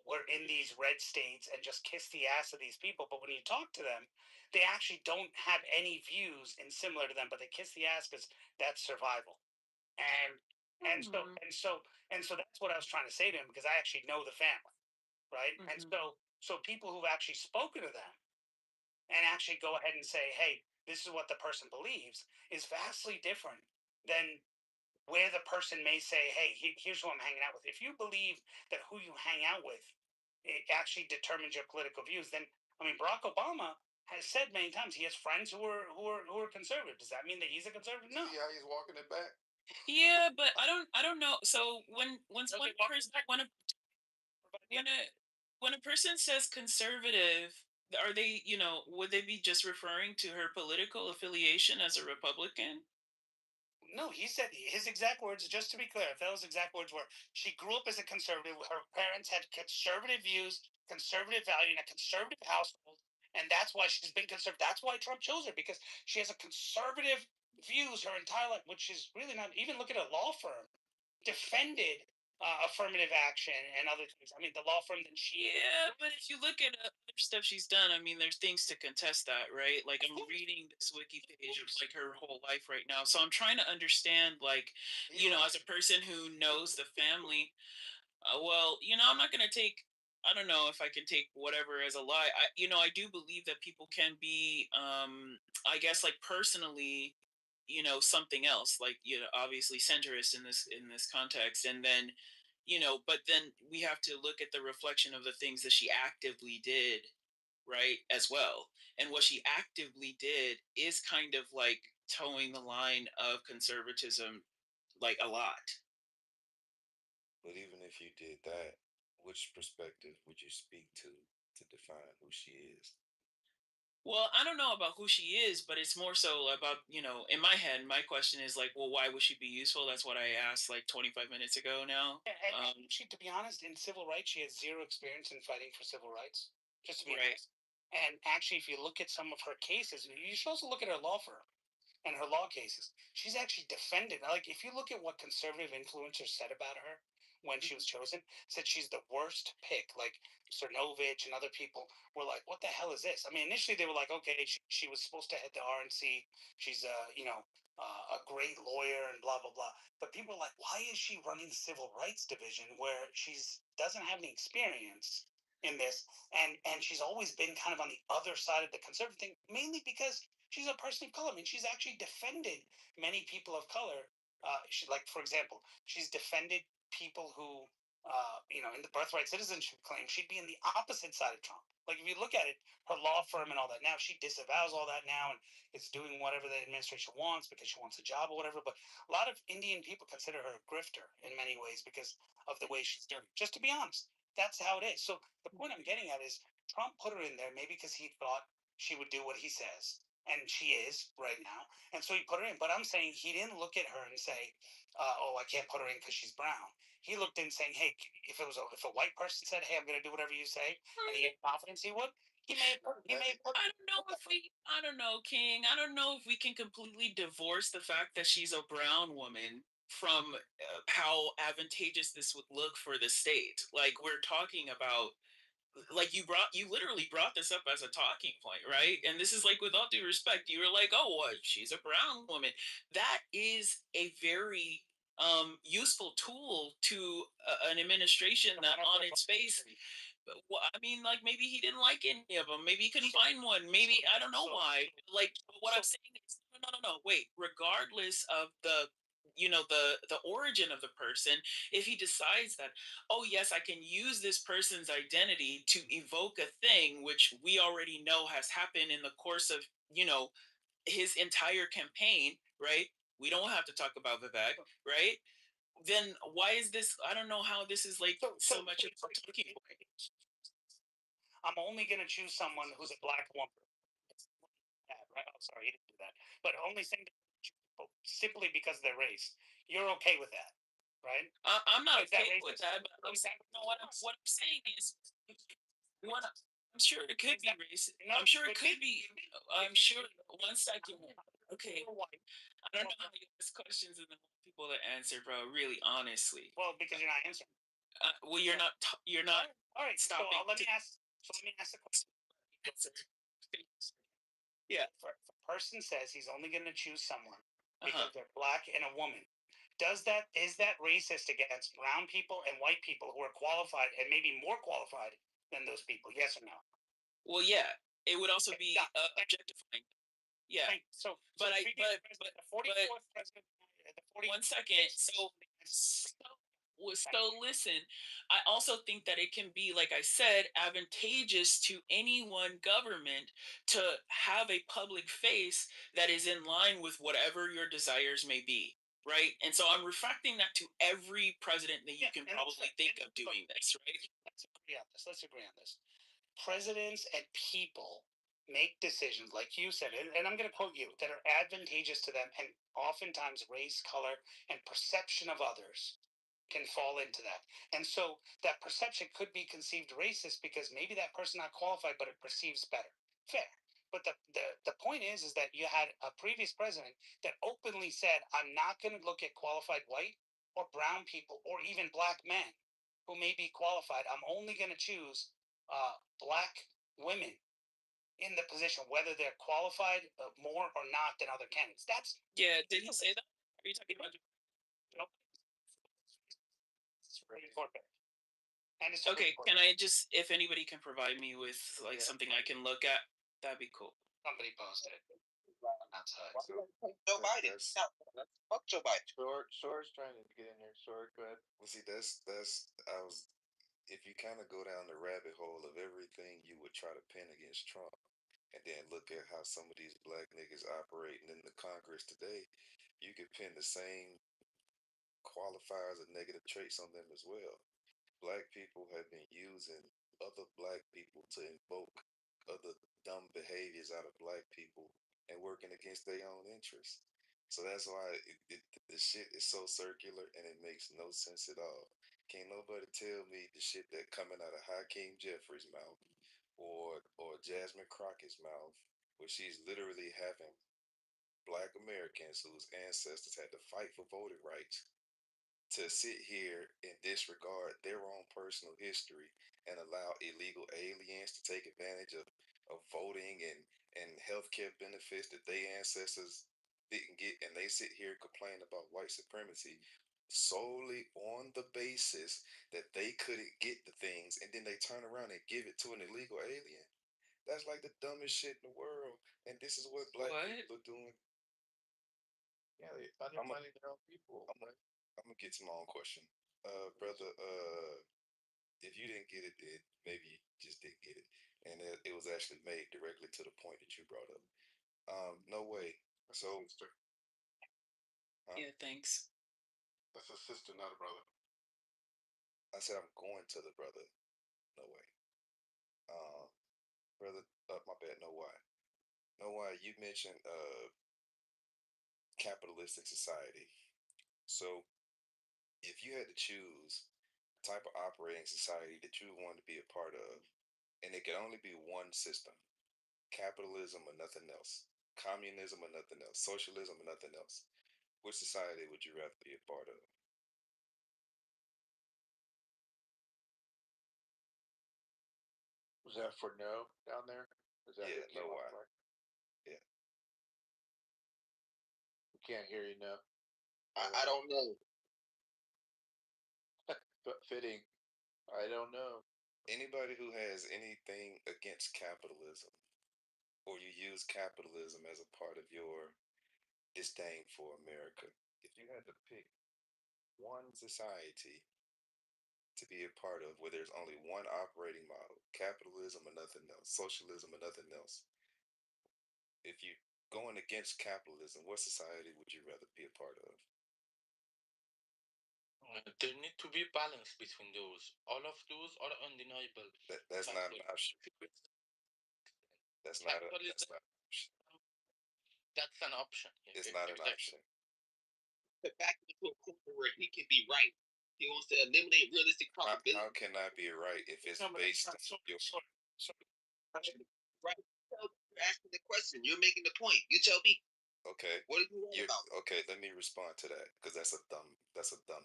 were in these red states and just kissed the ass of these people. But when you talk to them, they actually don't have any views in similar to them, but they kiss the ass because that's survival. And so that's what I was trying to say to him, because I actually know the family. right? And so people who've actually spoken to them and actually go ahead and say, hey, this is what the person believes, is vastly different than where the person may say, hey, here's who I'm hanging out with. If you believe that who you hang out with, it actually determines your political views, then, I mean, Barack Obama has said many times he has friends who are conservative. Does that mean that he's a conservative? No. See how he's walking it back? Yeah, but I don't know. So when one person when a person says conservative, are they, would they be just referring to her political affiliation as a Republican? No, he said his exact words, just to be clear, Phil's exact words were she grew up as a conservative. Her parents had conservative views, conservative value, in a conservative household. And that's why she's been conservative. That's why Trump chose her, because she has a conservative views her entire life, which is really not, even look at a law firm, defended affirmative action and other things. I mean, the law firm that she. Yeah, but if you look at other stuff she's done, I mean, there's things to contest that, right? Like I'm reading this wiki page of like her whole life right now, so I'm trying to understand, like, as a person who knows the family. Well, I'm not gonna take. I don't know if I can take whatever as a lie. I do believe that people can be, I guess, like personally, something else, like, obviously centrist in this context, and then, but then we have to look at the reflection of the things that she actively did, right, as well. And what she actively did is kind of like towing the line of conservatism, like a lot. But even if you did that, which perspective would you speak to define who she is? Well, I don't know about who she is, but it's more so about, in my head, my question is like, well, why would she be useful? That's what I asked like 25 minutes ago now. And she, to be honest, in civil rights, she has zero experience in fighting for civil rights, just to be honest. And actually, if you look at some of her cases, you should also look at her law firm and her law cases. She's actually defended. Like, if you look at what conservative influencers said about her when she was chosen, said she's the worst pick. Like Cernovich and other people were like, "What the hell is this?" I mean, initially they were like, "Okay, she was supposed to head the RNC. She's a great lawyer and blah blah blah." But people were like, "Why is she running the civil rights division where she's doesn't have any experience in this?" And she's always been kind of on the other side of the conservative thing, mainly because she's a person of color. I mean, she's actually defended many people of color. Like, for example, she's defended people who, in the birthright citizenship claim, she'd be in the opposite side of Trump. Like, if you look at it, her law firm and all that, now she disavows all that now and is doing whatever the administration wants because she wants a job or whatever. But a lot of Indian people consider her a grifter in many ways because of the way she's doing. Just to be honest, that's how it is. So the point I'm getting at is Trump put her in there maybe because he thought she would do what he says, and she is right now. And so he put her in. But I'm saying he didn't look at her and say, "Oh, I can't put her in because she's brown." He looked in saying, "Hey, if a white person said, 'Hey, I'm going to do whatever you say,' and he had confidence, he would." I don't know, King. I don't know if we can completely divorce the fact that she's a brown woman from how advantageous this would look for the state. Like we're talking about, like you literally brought this up as a talking point, right? And this is like, with all due respect, you were like, "Oh, what? She's a brown woman." That is a very useful tool to an administration that on its face, well, I mean, like maybe he didn't like any of them. Maybe he couldn't find one. Maybe I don't know why. Like what I'm saying is, no. Wait. Regardless of the origin of the person, if he decides that, oh yes, I can use this person's identity to evoke a thing which we already know has happened in the course of his entire campaign, right? We don't have to talk about Vivek, right? Then why is this? I don't know how this is like so much of a talking point. I'm only going to choose someone who's a black woman. Right? I'm sorry, he didn't do that. But only saying simply because of their race. You're okay with that, right? I'm not okay with that, but I'm saying, what I'm saying is, I'm sure it could be racist. I'm sure it could be. I'm sure. One second. Okay. I don't know how to ask questions and then want people to answer, bro. Really, honestly. Well, because you're not answering. Well, you're not. You're not. All right. Stopping. So let me ask. The question. Yeah. If a person says he's only going to choose someone because they're black and a woman, is that racist against brown people and white people who are qualified and maybe more qualified than those people? Yes or no? Well, yeah, it would also be objectifying. Yeah, so but I the but 44th president, the 40th 1 second. So listen, I also think that it can be, like I said, advantageous to any one government to have a public face that is in line with whatever your desires may be, right? And so I'm reflecting that to every president that you can probably think of doing this, right? Let's agree on this. Let's agree on this. Presidents and people make decisions, like you said, and I'm going to quote you, that are advantageous to them, and oftentimes race, color, and perception of others can fall into that. And so that perception could be conceived racist because maybe that person not qualified, but it perceives better. Fair. But the point is that you had a previous president that openly said, I'm not going to look at qualified white or brown people or even black men who may be qualified. I'm only going to choose black women in the position, whether they're qualified more or not than other candidates. That's Did he say that? Are you talking about? Okay, can I just, if anybody can provide me with like something I can look at, that'd be cool. Somebody posted it. Joe Biden. Fuck Joe Biden. Sora's trying to get in there. Sora, go ahead. Well, see, I was. If you kind of go down the rabbit hole of everything you would try to pin against Trump, and then look at how some of these black niggas operating in the Congress today, you could pin the same qualifiers or negative traits on them as well. Black people have been using other black people to invoke other dumb behaviors out of black people and working against their own interests. So that's why the shit is so circular and it makes no sense at all. Can't nobody tell me the shit that coming out of Hakeem Jeffrey's mouth or Jasmine Crockett's mouth, where she's literally having black Americans whose ancestors had to fight for voting rights to sit here and disregard their own personal history and allow illegal aliens to take advantage of voting and healthcare benefits that their ancestors didn't get, and they sit here and complain about white supremacy solely on the basis that they couldn't get the things, and then they turn around and give it to an illegal alien. That's like the dumbest shit in the world, and this is what black people are doing. Yeah, they undermining their own people. I'm gonna get to my own question, brother. If you didn't get it, then maybe you just didn't get it, and it was actually made directly to the point that you brought up. No way. So, yeah, thanks. That's a sister, not a brother. I said I'm going to the brother. No way. Brother, my bad. No why. No why. You mentioned capitalistic society. So, if you had to choose the type of operating society that you want to be a part of, and it could only be one system, capitalism or nothing else, communism or nothing else, socialism or nothing else, which society would you rather be a part of? Was that for no down there? Is that Yeah, no why. Yeah. We can't hear you now. I don't know. But fitting. I don't know. Anybody who has anything against capitalism, or you use capitalism as a part of your disdain for America, if you had to pick one society to be a part of where there's only one operating model, capitalism or nothing else, socialism or nothing else, if you're going against capitalism, what society would you rather be a part of? There need to be balance between those. All of those are undeniable. That's not an option. That's not an option. That's an option. It's not an option. But back into a corner where he can be right. He wants to eliminate realistic probability. How can I be right if it's based on your... Right. You're asking the question. You're making the point. You tell me. Okay. What are you right about? Okay, let me respond to that because that's a dumb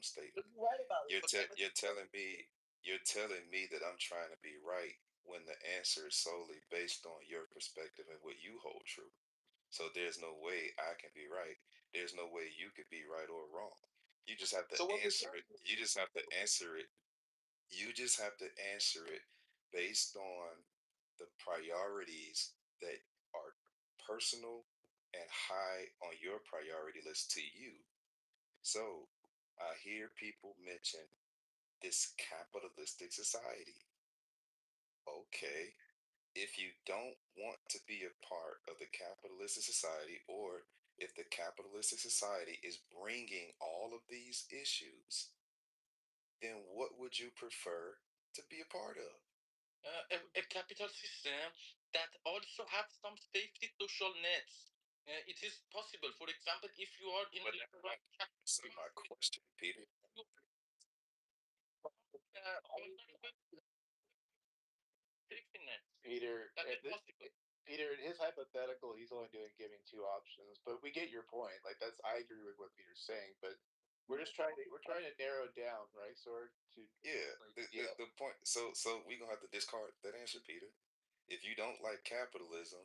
statement. What are you right about? You're telling me that I'm trying to be right when the answer is solely based on your perspective and what you hold true. So there's no way I can be right. There's no way you could be right or wrong. You just have to So what was answer it. You just have to answer it. You just have to answer it based on the priorities that are personal and high on your priority list to you. So I hear people mention this capitalistic society. Okay, if you don't want to be a part of the capitalistic society, or if the capitalistic society is bringing all of these issues, then what would you prefer to be a part of? A capital system that also have some safety social nets. It is possible, for example, if you are in But the that's not answer my question, Peter. safety nets. Peter, That is possible. Peter, in his hypothetical, he's only giving two options, but we get your point. Like that's, I agree with what Peter's saying, but we're trying to narrow down, right, Sword? To Yeah, the point. So we gonna have to discard that answer, Peter. If you don't like capitalism,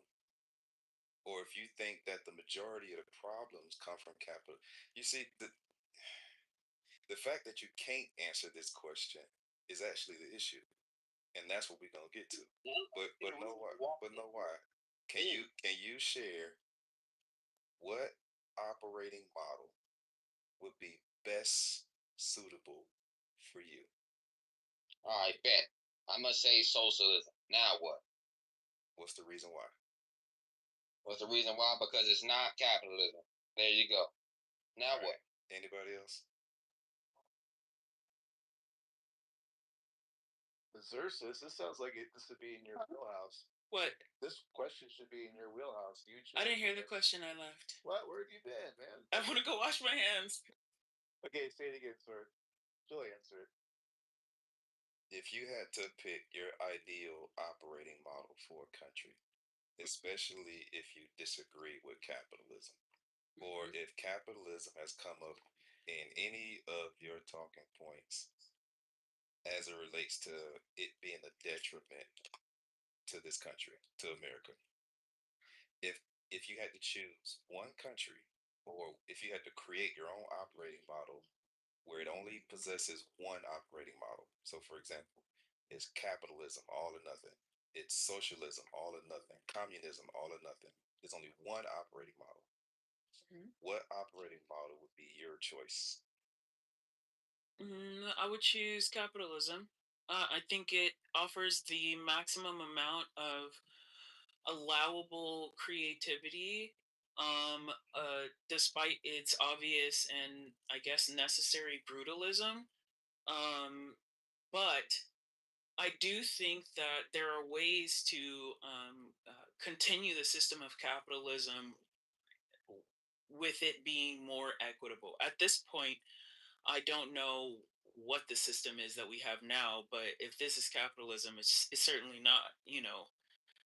or if you think that the majority of the problems come from capital, you see the fact that you can't answer this question is actually the issue, and that's what we're gonna get to. But know why? But know why? Can you share what operating model would be best suitable for you? All right, bet. I'm gonna say socialism. Now what? What's the reason why? What's the reason why? Because it's not capitalism. There you go. Now All what? right. Anybody else? Xerxes, this sounds like this would be in your wheelhouse. What? This question should be in your wheelhouse. You I didn't hear the question. I left. What? Where have you been, man? I want to go wash my hands. Okay, say it again, Sword. She'll answer it. If you had to pick your ideal operating model for a country, especially if you disagree with capitalism, or if capitalism has come up in any of your talking points as it relates to it being a detriment to this country, to America. If if you had to choose one country, or if you had to create your own operating model where it only possesses one operating model. So for example, it's capitalism all or nothing. It's socialism all or nothing. Communism all or nothing. There's only one operating model. What operating model would be your choice? I would choose capitalism. I think it offers the maximum amount of allowable creativity, despite its obvious and I guess necessary brutalism. But I do think that there are ways to continue the system of capitalism with it being more equitable. At this point, I don't know what the system is that we have now, but if this is capitalism, it's certainly not.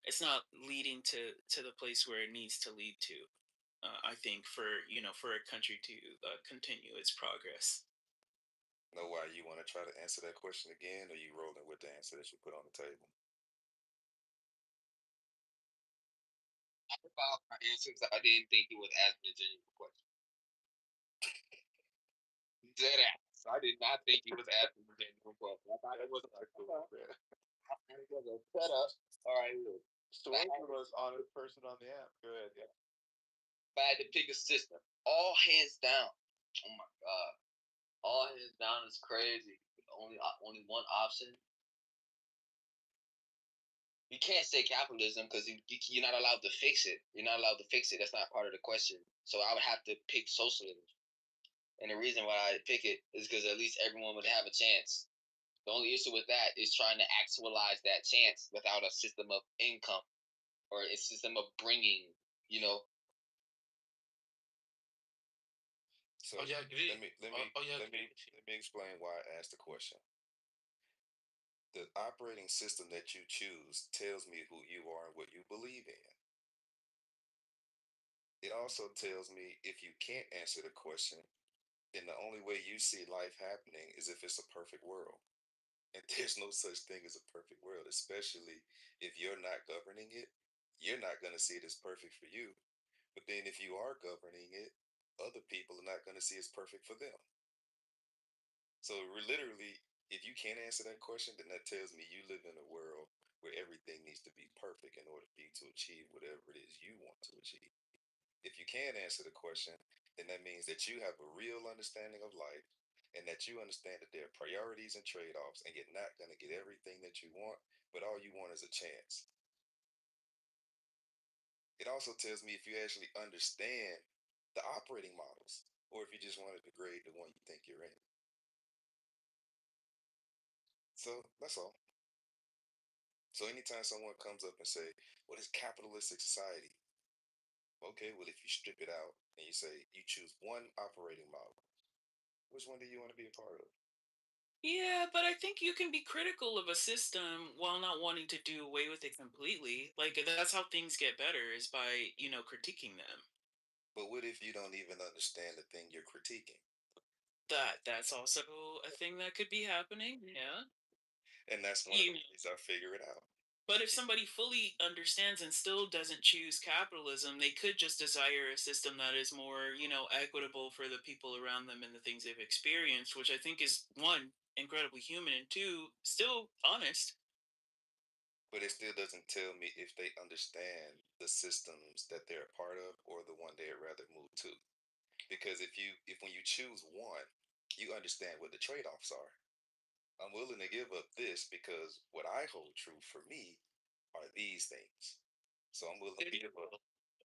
It's not leading to the place where it needs to lead to. I think for a country to continue its progress. Know why you want to try to answer that question again, or you rolling with the answer that you put on the table? About my answers, I didn't think he was asking a genuine question. Dead ass. I did not think he was asking a genuine question. I thought it was a setup. All right, look. Sword the most honored person on the app. Go ahead, yeah. If I had to pick a system, all hands down. Oh my god, all hands down is crazy. Only one option. You can't say capitalism because you're not allowed to fix it. You're not allowed to fix it. That's not part of the question. So I would have to pick socialism. And the reason why I pick it is because at least everyone would have a chance. The only issue with that is trying to actualize that chance without a system of income or a system of bringing, you know. So let me explain why I asked the question. The operating system that you choose tells me who you are and what you believe in. It also tells me if you can't answer the question, then the only way you see life happening is if it's a perfect world. And there's no such thing as a perfect world, especially if you're not governing it. You're not going to see it as perfect for you. But then if you are governing it, other people are not going to see it's perfect for them. So literally, if you can't answer that question, then that tells me you live in a world where everything needs to be perfect in order for you to achieve whatever it is you want to achieve. If you can answer the question, then that means that you have a real understanding of life and that you understand that there are priorities and trade offs, and you're not going to get everything that you want, but all you want is a chance. It also tells me if you actually understand the operating models or if you just want to degrade the one you think you're in. So that's all. So anytime someone comes up and say, "What is capitalistic society?" Okay, well, if you strip it out and you say you choose one operating model, which one do you want to be a part of? Yeah, but I think you can be critical of a system while not wanting to do away with it completely. Like that's how things get better is by, critiquing them. But what if you don't even understand the thing you're critiquing? That's also a thing that could be happening. Yeah. And that's one of You the ways I figure it out. But if somebody fully understands and still doesn't choose capitalism, they could just desire a system that is more, equitable for the people around them and the things they've experienced, which I think is one, incredibly human, and two, still honest. But it still doesn't tell me if they understand the systems that they're a part of or the one they'd rather move to. Because if when you choose one, you understand what the trade-offs are. I'm willing to give up this because what I hold true for me are these things. So I'm willing to give up.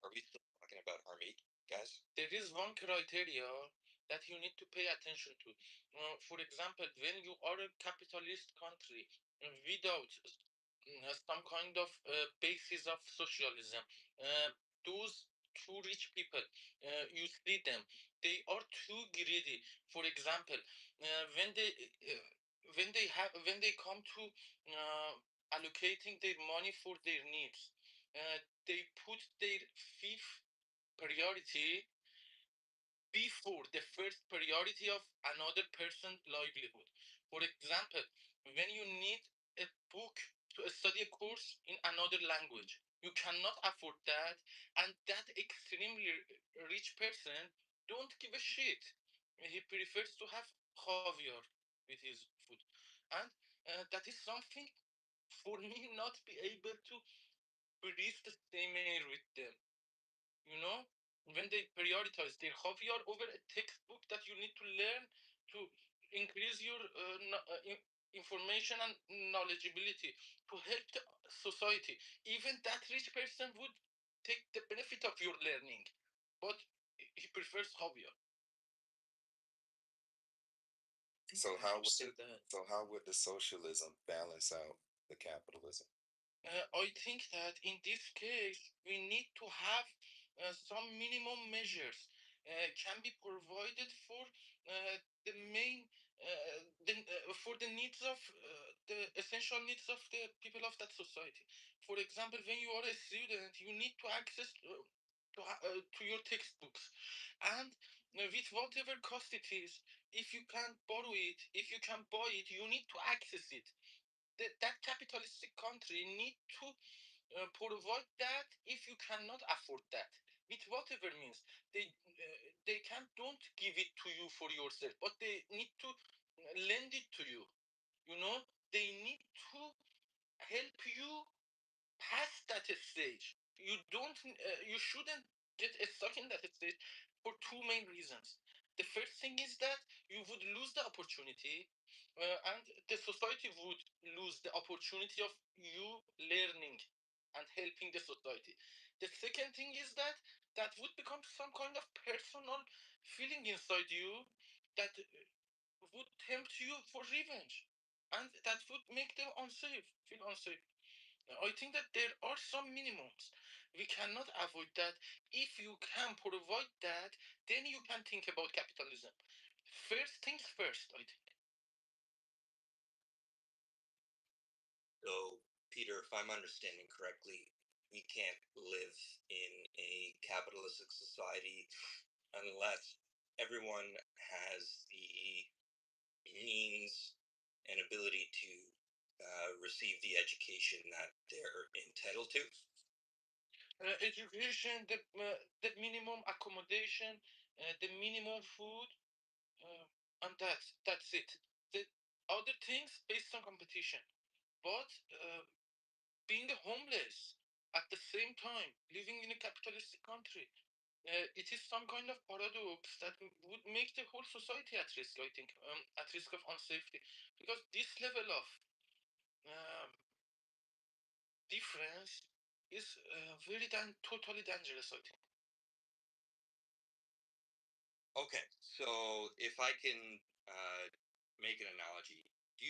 Are we still talking about our meat, guys? There is one criteria that you need to pay attention to. For example, when you are a capitalist country without some kind of basis of socialism, those too rich people, you see them, they are too greedy. For example, when they come to allocating their money for their needs, they put their fifth priority before the first priority of another person's livelihood. For example, when you need a book to study a course in another language, you cannot afford that, and that extremely rich person don't give a shit. He prefers to have caviar with his food, and that is something for me not be able to breathe the same air with them. You know, when they prioritize their caviar over a textbook that you need to learn to increase your information and knowledgeability to help the society. Even that rich person would take the benefit of your learning, but he prefers caviar. So how would the socialism balance out the capitalism? I think that in this case, we need to have some minimum measures can be provided for the main for the needs of the essential needs of the people of that society. For example, when you are a student, you need to access to your textbooks, and with whatever cost it is, if you can borrow it, if you can buy it, you need to access it. That capitalistic country need to provide that if you cannot afford that with whatever means they can don't give it to you for yourself, but they need to lend it to you. You know, they need to help you pass that stage. You shouldn't get stuck in that stage for two main reasons. The first thing is that you would lose the opportunity, and the society would lose the opportunity of you learning and helping the society. The second thing is that that would become some kind of personal feeling inside you that would tempt you for revenge, and that would make them feel unsafe. I think that there are some minimums. We cannot avoid that. If you can provide that, then you can think about capitalism. First things first, I think. So, Peter, if I'm understanding correctly, we can't live in a capitalistic society unless everyone has the means and ability to receive the education that they're entitled to. Education, the minimum accommodation, the minimum food, and that's it. the other things based on competition. But being homeless at the same time, living in a capitalistic country, it is some kind of paradox that would make the whole society at risk, I think, at risk of unsafety. Because this level of um, difference is totally dangerous, I think. Okay, so if I can make an analogy, do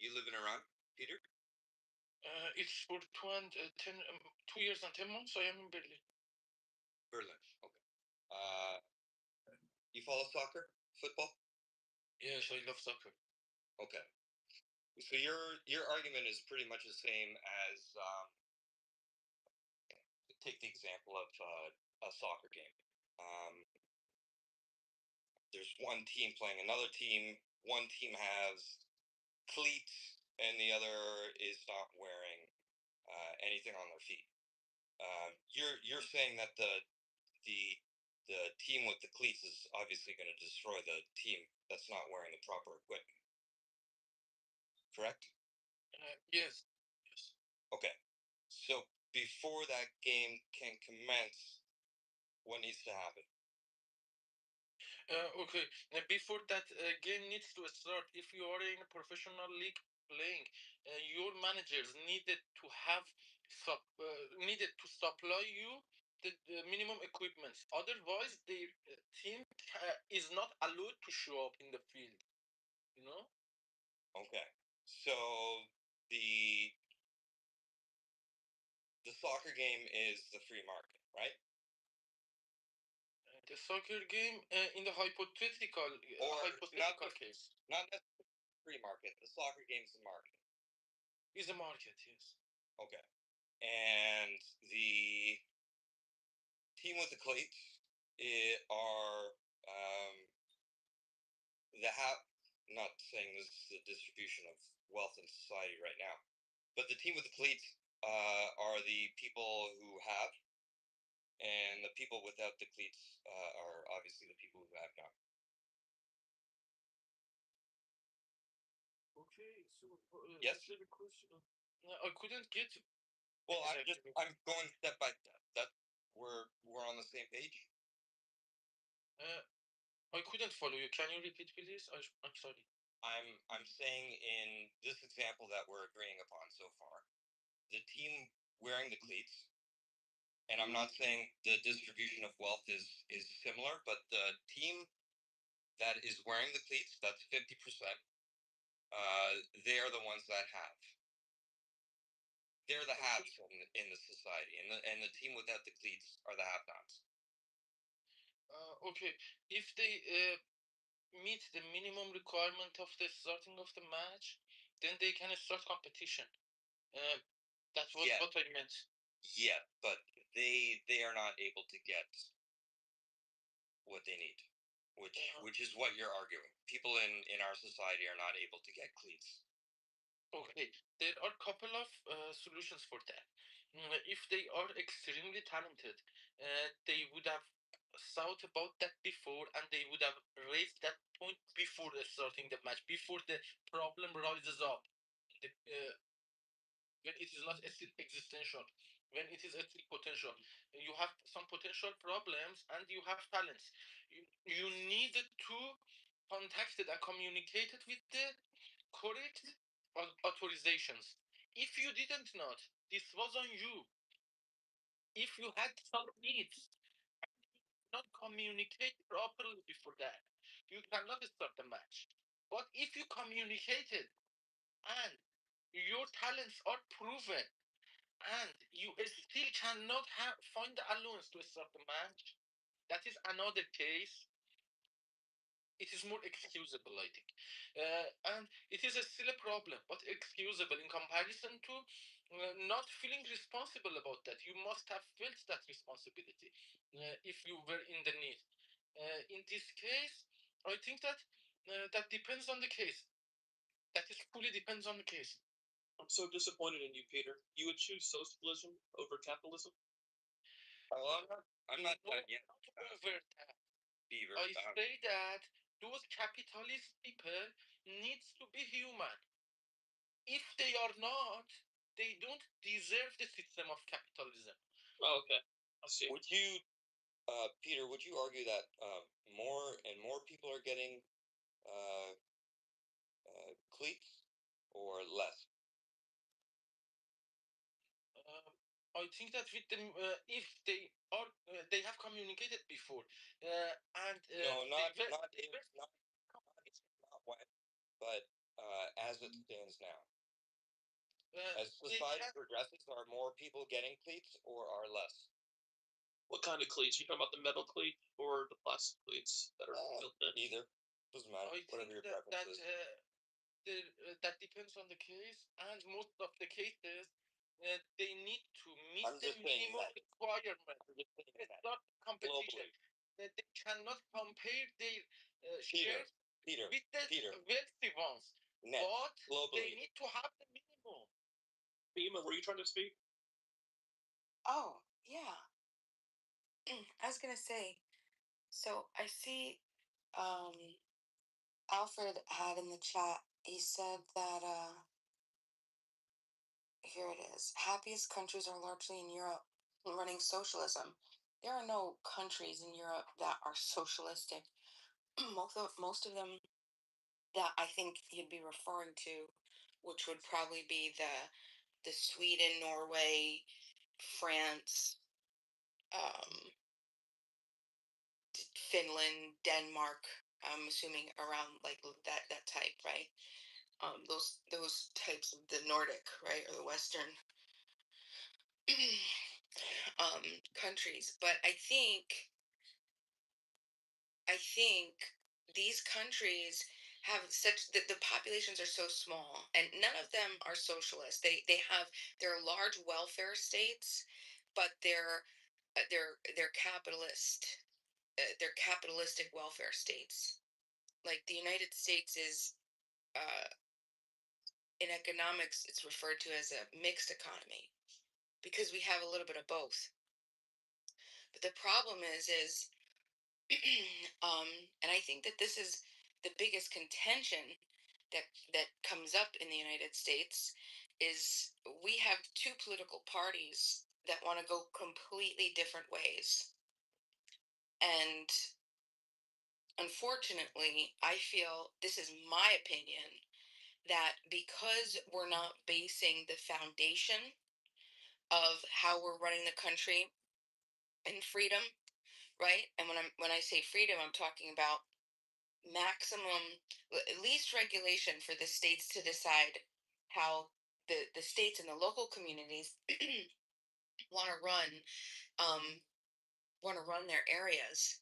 you live in Iran, Peter? It's for 2 years and 10 months. I am in Berlin. Berlin. Okay. You follow soccer, football? Yes, I love soccer. Okay. So your argument is pretty much the same as take the example of a soccer game. There's one team playing another team. One team has cleats, and the other is not wearing anything on their feet. You're saying that the team with the cleats is obviously going to destroy the team that's not wearing the proper equipment. Correct? Yes. Yes. Okay. So before that game can commence, what needs to happen? Okay. Before that game needs to start, if you are in a professional league playing, your managers needed to supply you the minimum equipment. Otherwise, the team is not allowed to show up in the field. You know. Okay. So the the soccer game is the free market, right? The soccer game in the hypothetical case. Not necessarily free market. The soccer game's the market. Is a market, yes. Okay. And the team with the cleats are not saying this is the distribution of wealth in society right now, but the team with the cleats are the people who have, and the people without the cleats are obviously the people who have not. Okay, so yes. The question. I couldn't get. Well, I'm going step by step. We're on the same page. I couldn't follow you. Can you repeat, please? I'm sorry. I'm saying in this example that we're agreeing upon so far, the team wearing the cleats, and I'm not saying the distribution of wealth is similar, but the team that is wearing the cleats, that's 50%. They are the ones that have. They're the haves in the society, and the team without the cleats are the have-nots. Okay, if they meet the minimum requirement of the starting of the match, then they can start competition. That was what I meant. Yeah, but they are not able to get what they need, which is what you're arguing. People in our society are not able to get cleats. Okay, there are a couple of solutions for that. If they are extremely talented, they would have thought about that before, and they would have raised that point before starting the match, before the problem rises up. When it is not existential, when it is potential, you have some potential problems and you have talents. You need to contact and communicate it with the correct authorizations. If you didn't not, this was on you. If you had some needs, not communicate properly before that, you cannot start the match. But if you communicated and your talents are proven and you still cannot find the allowance to start the match, that is another case. It is more excusable, I think. And it is still a problem, but excusable in comparison to not feeling responsible about that. You must have felt that responsibility if you were in the need. In this case, I think that that depends on the case. That is fully depends on the case. I'm so disappointed in you, Peter. You would choose socialism over capitalism? Well, I'm not done yet. Over that. Beaver. I say that those capitalist people needs to be human. If they are not, they don't deserve the system of capitalism. Oh, okay, I see. Would you, Peter? Would you argue that more and more people are getting cleats, or less? I think that with them, if they have communicated before, and No, not they were, not they if were not when, but as it stands now. As they society can, progresses, are more people getting cleats or are less? What kind of cleats? You talking about the metal cleats or the plastic cleats that are built in? Either. Doesn't matter. I Whatever think your that preference is. that depends on the case, and most of the cases they need to meet I'm the just saying minimum that. requirement. I'm just saying It's that. not competition. Globally. They cannot compare their Peter. shares Peter. with the Peter. wealthy ones, Net. but they Globally. need to have the minimum. Bima, were you trying to speak? Oh, yeah. I was gonna say, so I see Alfred had in the chat, he said that here it is. Happiest countries are largely in Europe running socialism. There are no countries in Europe that are socialistic. Most of them that I think you'd be referring to, which would probably be the Sweden, Norway, France, Finland, Denmark. I'm assuming around like that type, right? Those types of the Nordic, right, or the Western countries. But I think these countries have such that the populations are so small, and none of them are socialist. They're large welfare states, but they're capitalist. They're capitalistic welfare states. Like the United States is in economics, it's referred to as a mixed economy because we have a little bit of both. But the problem is, and I think that this is the biggest contention that comes up in the United States is we have two political parties that want to go completely different ways. And unfortunately, I feel this is my opinion that because we're not basing the foundation of how we're running the country in freedom, right? And when I say freedom, I'm talking about maximum, least regulation for the states to decide how the states and the local communities want to um, run their areas.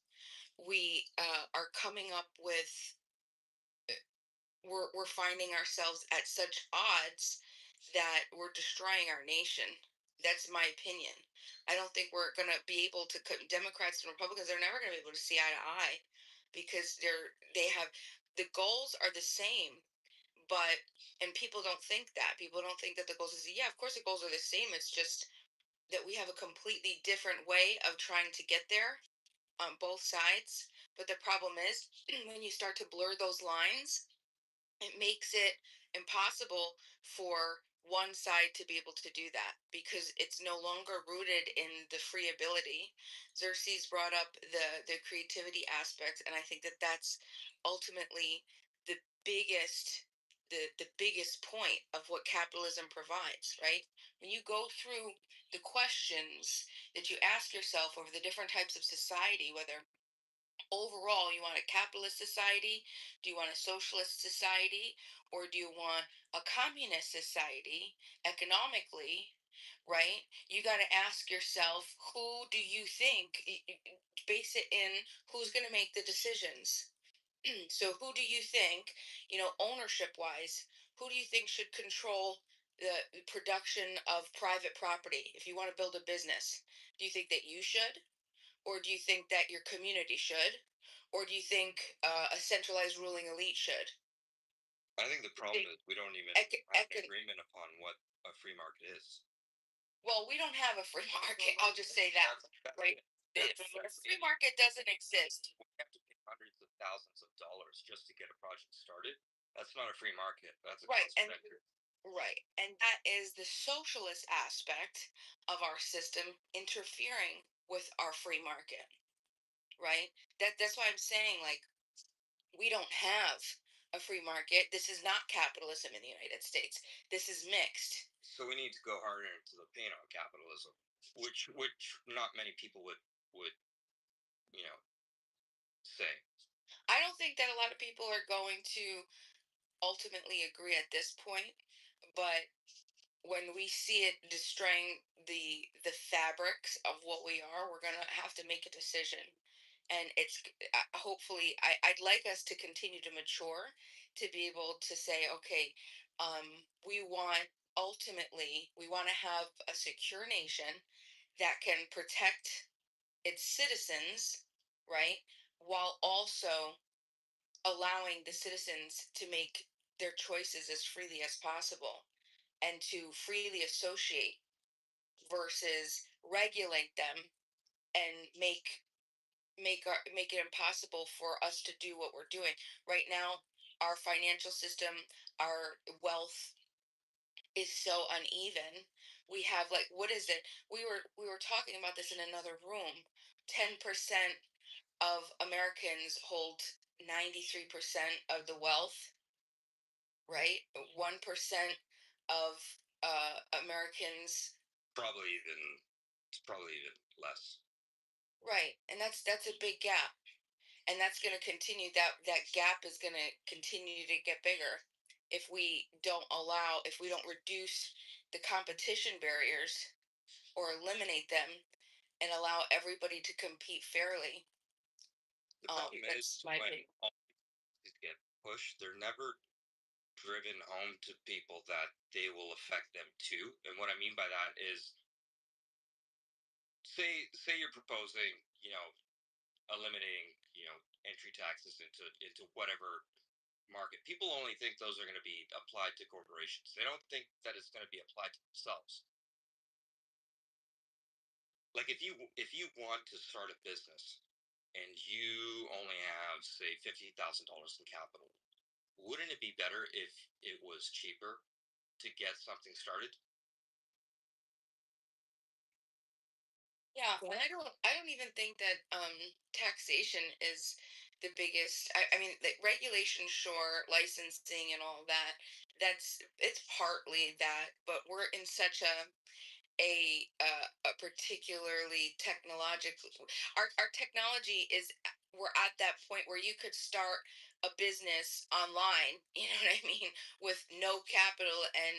We are coming up with we're finding ourselves at such odds that we're destroying our nation. That's my opinion. I don't think we're going to be able to Democrats and Republicans are never going to be able to see eye to eye because they have the goals are the same, but and people don't think that. People don't think that the goals is yeah, of course the goals are the same. It's just that we have a completely different way of trying to get there on both sides. But the problem is when you start to blur those lines, it makes it impossible for one side to be able to do that because it's no longer rooted in the free ability. Xerxes brought up the creativity aspect, and I think that that's ultimately the biggest the biggest point of what capitalism provides, right? When you go through the questions that you ask yourself over the different types of society, whether overall you want a capitalist society, do you want a socialist society, or do you want a communist society economically, right? You got to ask yourself, who do you think, base it in who's going to make the decisions. So who do you think, ownership wise, who do you think should control the production of private property? If you want to build a business, do you think that you should, or do you think that your community should? Or do you think a centralized ruling elite should? I think the problem is we don't even have an agreement upon what a free market is. Well, we don't have a free market. I'll just say that. Right? A free market doesn't exist. We have to pay hundreds of thousands of dollars just to get a project started. That's not a free market. That's a Right, cost and vector. right, and that is the socialist aspect of our system interfering with our free market. Right. That's why I'm saying, like, we don't have a free market. This is not capitalism in the United States. This is mixed. So we need to go harder into the paint on capitalism, which not many people would you know say. I don't think that a lot of people are going to ultimately agree at this point, but when we see it destroying the fabrics of what we are, we're gonna have to make a decision. And it's hopefully I'd like us to continue to mature to be able to say, okay, we want ultimately we want to have a secure nation that can protect its citizens, right, while also allowing the citizens to make their choices as freely as possible and to freely associate versus regulate them and make it impossible for us to do what we're doing right now. Our financial system, our wealth is so uneven. We have, like, what is it, we were talking about this in another room. 10% of Americans hold 93% of the wealth, right? 1% of Americans. It's probably even less. Right, and that's a big gap, and that's going to continue. That gap is going to continue to get bigger if we don't reduce the competition barriers or eliminate them and allow everybody to compete fairly. The problem That's is my when opinion. all these get pushed, they're never driven home to people that they will affect them too. And what I mean by that is, say you're proposing, eliminating, entry taxes into whatever market. People only think those are going to be applied to corporations. They don't think that it's going to be applied to themselves. Like if you want to start a business and you only have, say, $50,000 in capital, wouldn't it be better if it was cheaper to get something started? Yeah, and I don't even think that taxation is the biggest. I mean, the regulation, sure, licensing and all that. It's partly that, but we're in such a particularly technological. Our technology is. We're at that point where you could start a business online. You know what I mean, with no capital, and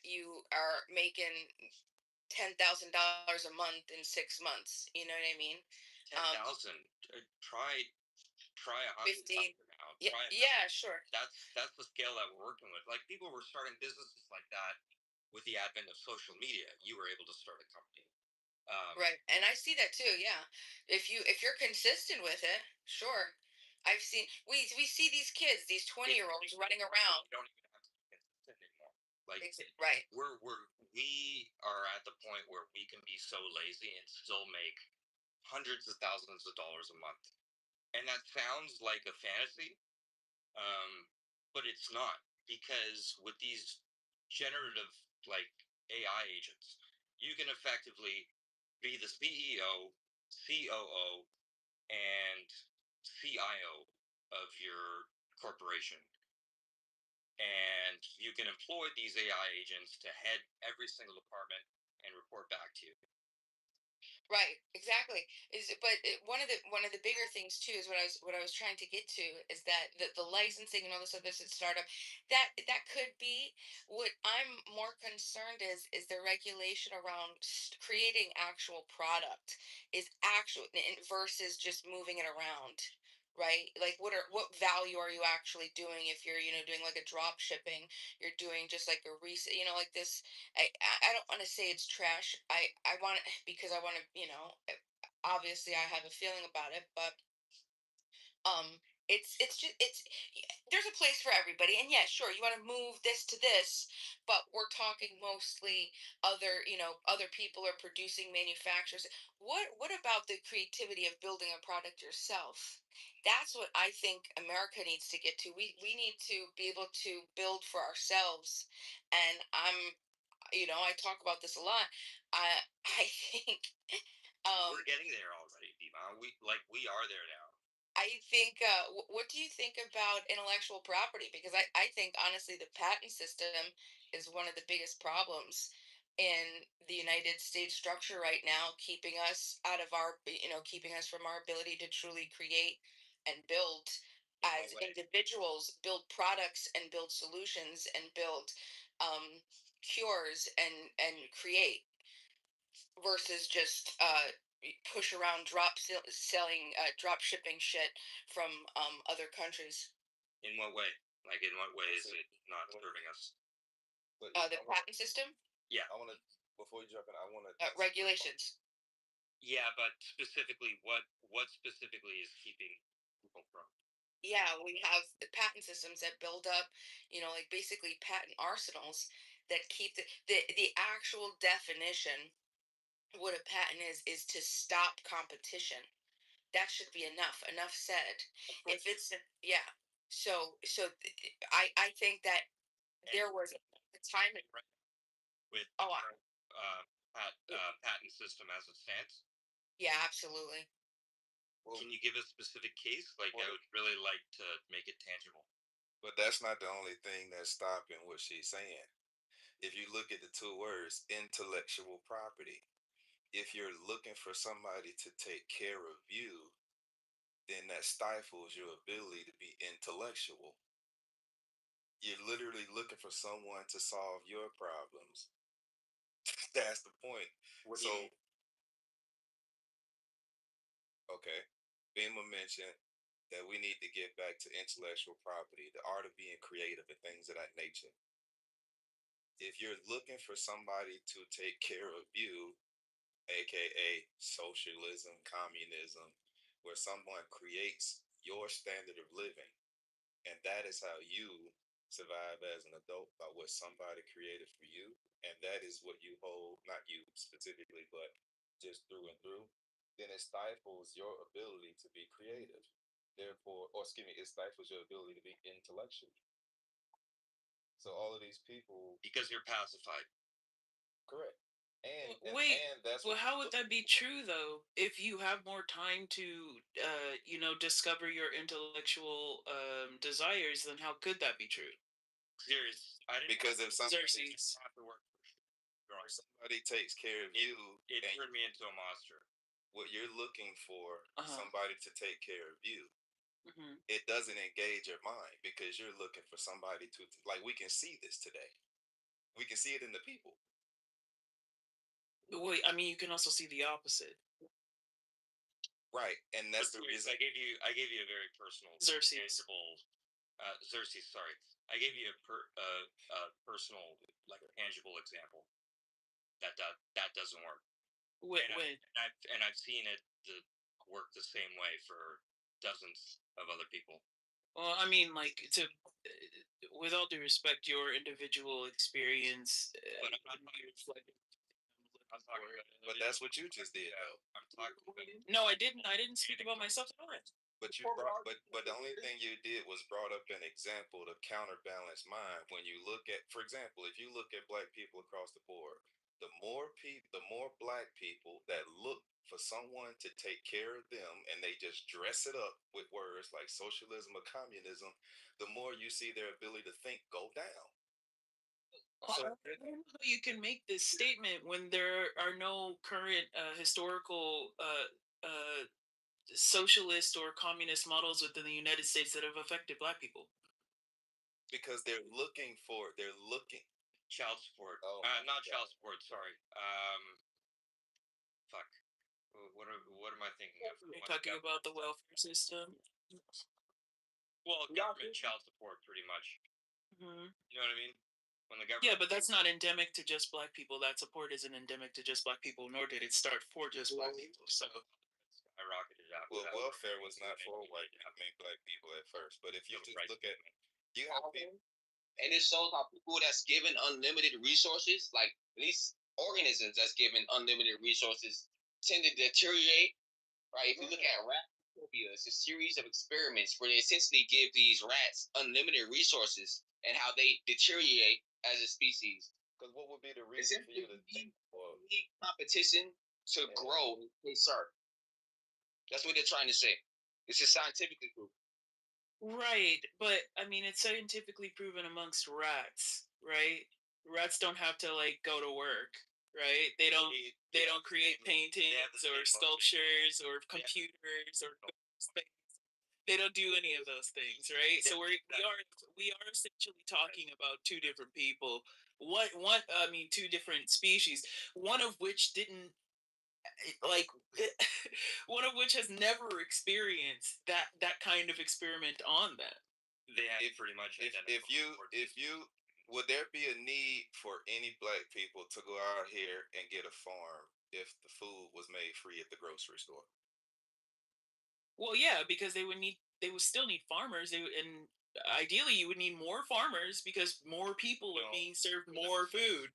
you are making $10,000 a month in 6 months. You know what I mean? 10,000. Try 50. 100,000 now. Yeah, Try it. yeah, sure. That's the scale that we're working with. Like people were starting businesses like that with the advent of social media. You were able to start a company. Right, and I see that too. Yeah, if you're consistent with it, sure. I've seen we see these kids, these 20-year-olds running around. You don't even have to be consistent anymore. Like Right. We are at the point where we can be so lazy and still make hundreds of thousands of dollars a month. And that sounds like a fantasy, but it's not, because with these generative, like, AI agents, you can effectively be the CEO, COO, and CIO of your corporation, and you can employ these AI agents to head every single department and report back to you. Right, exactly. One of the bigger things too is what I was trying to get to is that the licensing and all this other startup, that could be what I'm more concerned is the regulation around creating actual product is actual versus just moving it around. Right, like what value are you actually doing if you're doing like a drop shipping, you're doing just like a resale, like this. I don't want to say it's trash. I want it because I want to, obviously I have a feeling about it, but It's just it's there's a place for everybody, and yeah, sure, you want to move this to this, but we're talking mostly other people are producing manufacturers. What about the creativity of building a product yourself? That's what I think America needs to get to. We need to be able to build for ourselves, and I talk about this a lot. I think We're getting there already, Dima. We are there now. I think, what do you think about intellectual property? Because I think honestly, the patent system is one of the biggest problems in the United States structure right now, keeping us out of keeping us from our ability to truly create and build as individuals, build products and build solutions and build cures and create versus just push around selling drop shipping shit from other countries. In what way? Like, in what way is it not serving us? The patent system. Yeah. I want to, before you jump in, I want to regulations. Yeah, but specifically, what specifically is keeping people from? Yeah, we have the patent systems that build up, like basically patent arsenals that keep the actual definition. What a patent is to stop competition. That should be enough. Enough said. If it's yeah. I think that there was a time with patent system as it stands. Yeah, absolutely. Can you give a specific case? Like, I would really like to make it tangible. But that's not the only thing that's stopping what she's saying. If you look at the two words, intellectual property, if you're looking for somebody to take care of you, then that stifles your ability to be intellectual. You're literally looking for someone to solve your problems. That's the point. Okay. Bima mentioned that we need to get back to intellectual property, the art of being creative and things of that nature. If you're looking for somebody to take care of you, aka socialism, communism, where someone creates your standard of living, and that is how you survive as an adult, by what somebody created for you, and that is what you hold, not you specifically, but just through and through, then it stifles your ability to be creative. Therefore, or excuse me, it stifles your ability to be intellectual. So all of these people, because you're pacified. Correct. Well, how would that be true though? If you have more time to, discover your intellectual desires, then how could that be true? Serious. Because if somebody takes care of you, it turned me into a monster. What you're looking for, somebody to take care of you. It doesn't engage your mind because you're looking for somebody to, like, we can see this today. We can see it in the people. Wait, I mean, you can also see the opposite. Right, and that's the reason I gave you a very personal, tangible. Xerxes, sorry, I gave you a personal, like, tangible example. That doesn't work. And I've seen it work the same way for dozens of other people. Well, I mean, like, with all due respect, your individual experience. But I'm not talking. But that's what you just did, though. I'm talking. No, I didn't. I didn't speak about myself at all. But you brought, but the only thing you did was brought up an example to counterbalance mine. When you look at, for example, if you look at black people across the board, the more black people that look for someone to take care of them, and they just dress it up with words like socialism or communism, the more you see their ability to think go down. So, I don't know how you can make this statement when there are no current historical socialist or communist models within the United States that have affected black people. Because they're looking child support. Not child support. Sorry. Fuck. What am I thinking of? You're talking about the welfare system. Well, government child support, pretty much. You know what I mean? When the government. Yeah, but that's not endemic to just black people. That support isn't endemic to just black people, nor did it start for just black people. So, skyrocketed after Well, that. welfare was not for white black people at first, but if you just look at, you have people. And it shows how people that's given unlimited resources, like these organisms that's given unlimited resources, tend to deteriorate. Right? If you look at rat phobia, it's a series of experiments where they essentially give these rats unlimited resources and how they deteriorate as a species. Because what would be the reason for you to think? Well, need competition to grow and stay sharp. That's what they're trying to say. This is scientifically proven. Right, but I mean, it's scientifically proven amongst rats, right? Rats don't have to like go to work, right? They don't create paintings or sculptures or computers or things. They don't do any of those things, right? So we are essentially talking about two different people. Two different species, one of which didn't like one of which has never experienced that kind of experiment on them. They have pretty much if you would there be a need for any black people to go out here and get a farm if the food was made free at the grocery store? Well, yeah, because they would still need farmers. And ideally, you would need more farmers because more people are being served more food.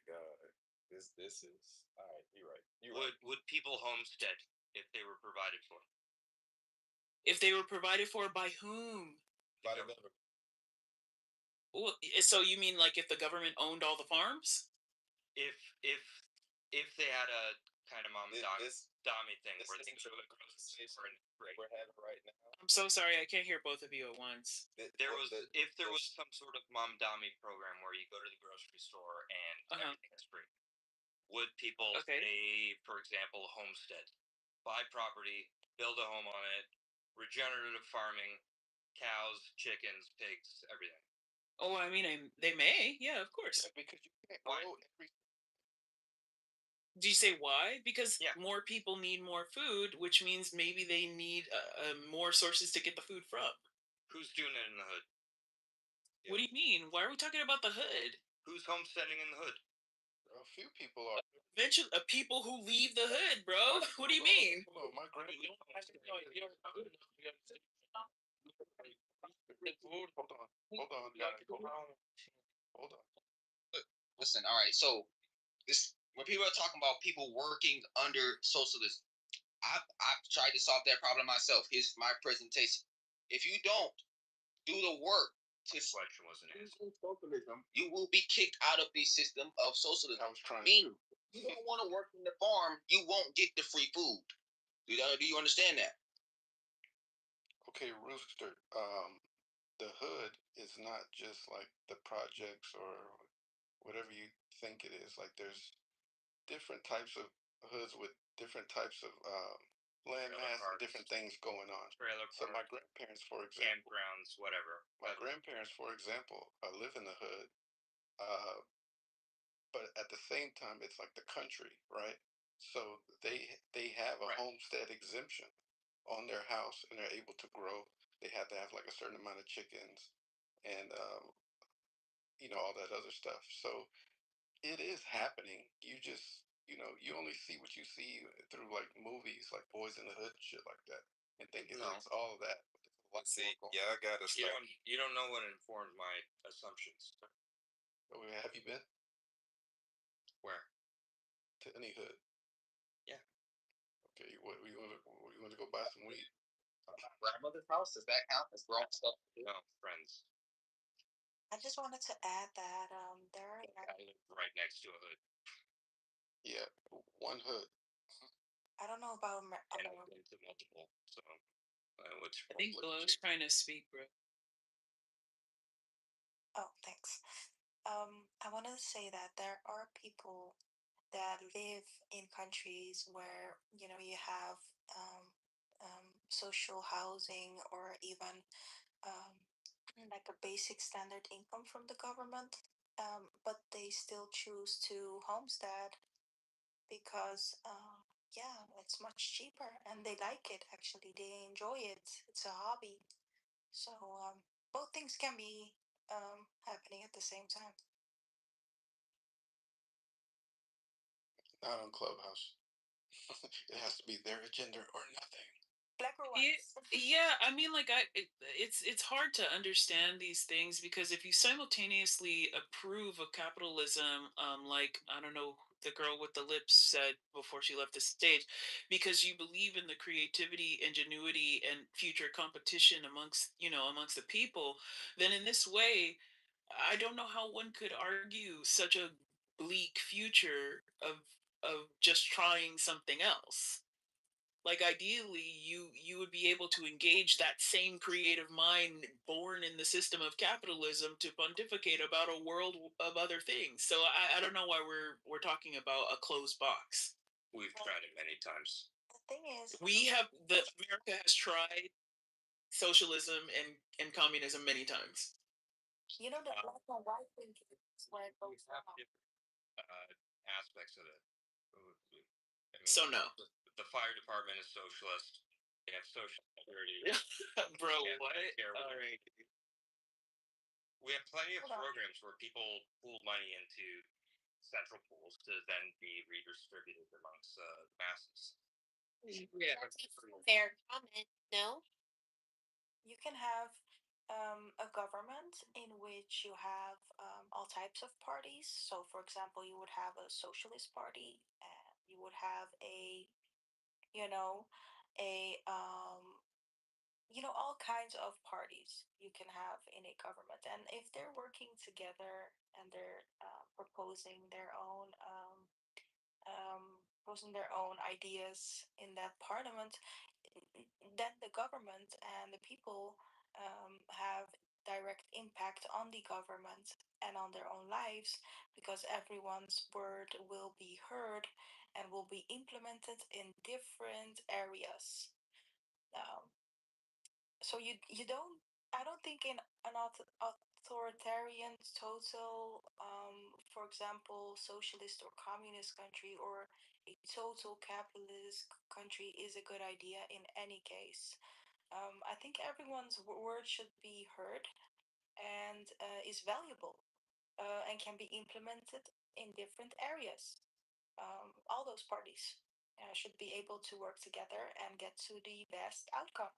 God, this is all right. You're right. Would people homestead if they were provided for? If they were provided for by whom? By the government. Well, so you mean like if the government owned all the farms? If they had a kind of mommy thing where they could we're having right now. I'm so sorry, I can't hear both of you at once. If there was some sort of mom dummy program where you go to the grocery store and everything is free, would people say, for example, homestead, buy property, build a home on it, regenerative farming, cows, chickens, pigs, everything? Oh, I mean, they may, yeah, of course. Yeah, because you can't grow every. Do you say why? Because more people need more food, which means maybe they need more sources to get the food from. Who's doing it in the hood? Yeah. What do you mean? Why are we talking about the hood? Who's homesteading in the hood? A few people are. Eventually, people who leave the hood, bro. What do you mean? Hello, my grandma. Hold on. Listen, all right. So when people are talking about people working under socialism, I've tried to solve that problem myself. Here's my presentation. If you don't do the work to socialism, you will be kicked out of the system of socialism. I was trying. Meaning, you don't want to work in the farm, you won't get the free food. Do you understand that? Okay, Rooster. The hood is not just like the projects or whatever you think it is. Like there's different types of hoods with different types of landmass and different things going on. So my grandparents, for example, campgrounds, whatever. My grandparents, for example, live in the hood, but at the same time, it's like the country, right? So they have a homestead exemption on their house, and they're able to grow. They have to have like a certain amount of chickens, and all that other stuff. So it is happening. You just you only see what you see through like movies, like Boys in the Hood and shit like that, and thinking it's all of that. See, I gotta start. You don't know what informed my assumptions. Have you been? Where? To any hood? Yeah. Okay. What you want to go buy some weed? Grandmother's house, does that count as wrong stuff? No, friends. I just wanted to add that there are. I live right next to a hood. Yeah, one hood. I don't know about. And I've been to multiple, so I think Glow's trying to speak, bro. Oh, thanks. I want to say that there are people that live in countries where you have social housing or even like a basic standard income from the government, but they still choose to homestead because yeah, it's much cheaper and they like it. Actually, they enjoy it. It's a hobby. So both things can be happening at the same time. Not on Clubhouse. It has to be their agenda or nothing. Black or Yeah, white? yeah, I mean, like, it's hard to understand these things because if you simultaneously approve of capitalism, like I don't know, the girl with the lips said before she left the stage, because you believe in the creativity, ingenuity, and future competition amongst the people, then in this way, I don't know how one could argue such a bleak future of just trying something else. Like ideally you would be able to engage that same creative mind born in the system of capitalism to pontificate about a world of other things. So I don't know why we're talking about a closed box. We've tried it many times. The thing is, America has tried socialism and communism many times. you know, the black and white thing is where it goes wrong. Aspects of it. I mean, So no. the fire department is socialist. They have social security. Bro, Yeah, what? All right. We have plenty of Hold on. programs where people pool money into central pools to then be redistributed amongst masses. Yeah. That's a fair comment. No. You can have a government in which you have all types of parties. So, for example, you would have a socialist party, and you would have you know, a all kinds of parties you can have in a government, and if they're working together and they're proposing their own ideas in that parliament, then the government and the people have direct impact on the government and on their own lives because everyone's word will be heard and will be implemented in different areas. Um, so you don't I don't think in an authoritarian total for example socialist or communist country or a total capitalist country is a good idea in any case. I think everyone's word should be heard and is valuable and can be implemented in different areas. All those parties should be able to work together and get to the best outcome.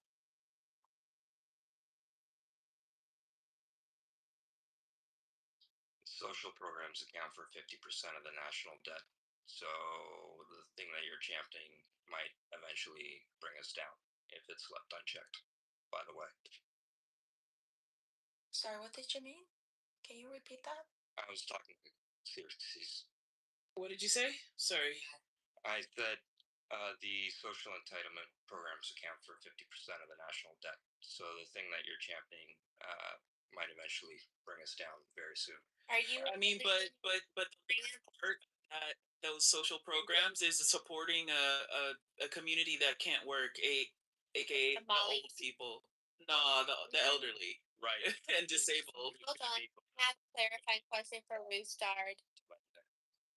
Social programs account for 50% of the national debt. So the thing that you're championing might eventually bring us down if it's left unchecked, by the way. Sorry, what did you mean? Can you repeat that? I was talking to Xerxes. What did you say? Sorry. I said the social entitlement programs account for 50% of the national debt. So the thing that you're championing might eventually bring us down very soon. Are you? I mean, but the part that those social programs is supporting a community that can't work, aka the old people, no, the elderly, right, and disabled. Hold on. I have a clarifying question for Roostard.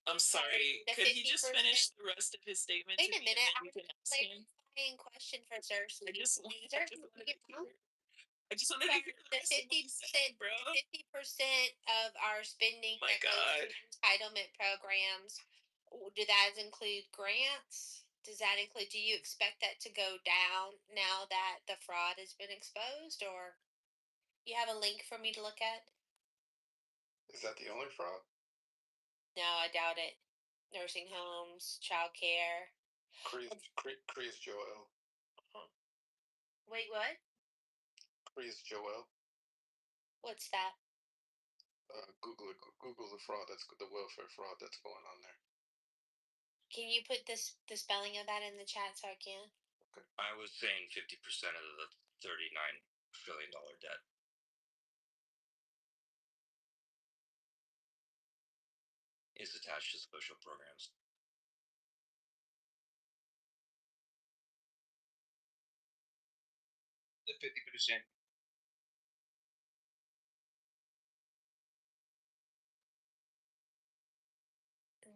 I'm sorry. Could he just finish the rest of his statement? Wait a minute. I have have a clarifying question for Xerxes. I just wanted to hear the 50%, bro. 50% of our spending My that goes God. to entitlement programs. Do that include grants? Does that include? Do you expect that to go down now that the fraud has been exposed, or you have a link for me to look at? Is that the only fraud? No, I doubt it. Nursing homes, childcare. Chris Joel. Wait, what? Chris Joel. What's that? Google the fraud. That's the welfare fraud that's going on there. Can you put the spelling of that in the chat so I can? Okay. I was saying 50% of the $39 trillion debt. Is attached to social programs. The 50%.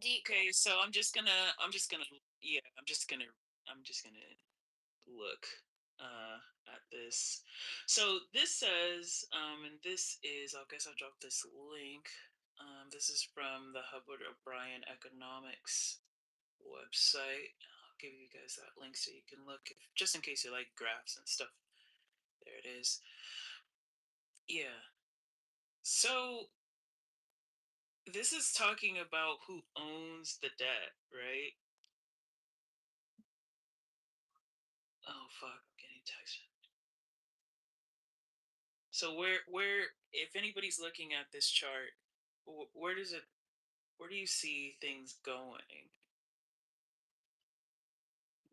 Okay, so I'm just gonna look at this. So this says and this is, I guess I'll drop this link. This is from the Hubbard O'Brien Economics website. I'll give you guys that link so you can look, just in case you like graphs and stuff. There it is. Yeah. So this is talking about who owns the debt, right? Oh fuck, I'm getting text. So where if anybody's looking at this chart, where do you see things going?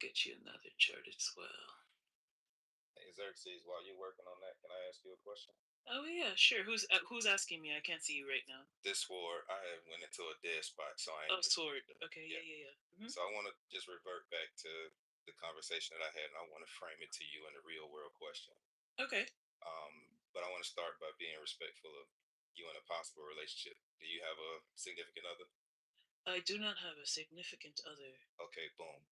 Get you another chart as well. Hey, Xerxes, while you're working on that, can I ask you a question? Oh yeah, sure. Who's asking me? I can't see you right now. This war, I had went into a dead spot, so I ain't. Oh, sword. Okay, yeah. So I want to just revert back to the conversation that I had, and I want to frame it to you in a real world question. Okay. But I want to start by being respectful of you in a possible relationship. Do you have a significant other? I do not have a significant other. Okay, boom.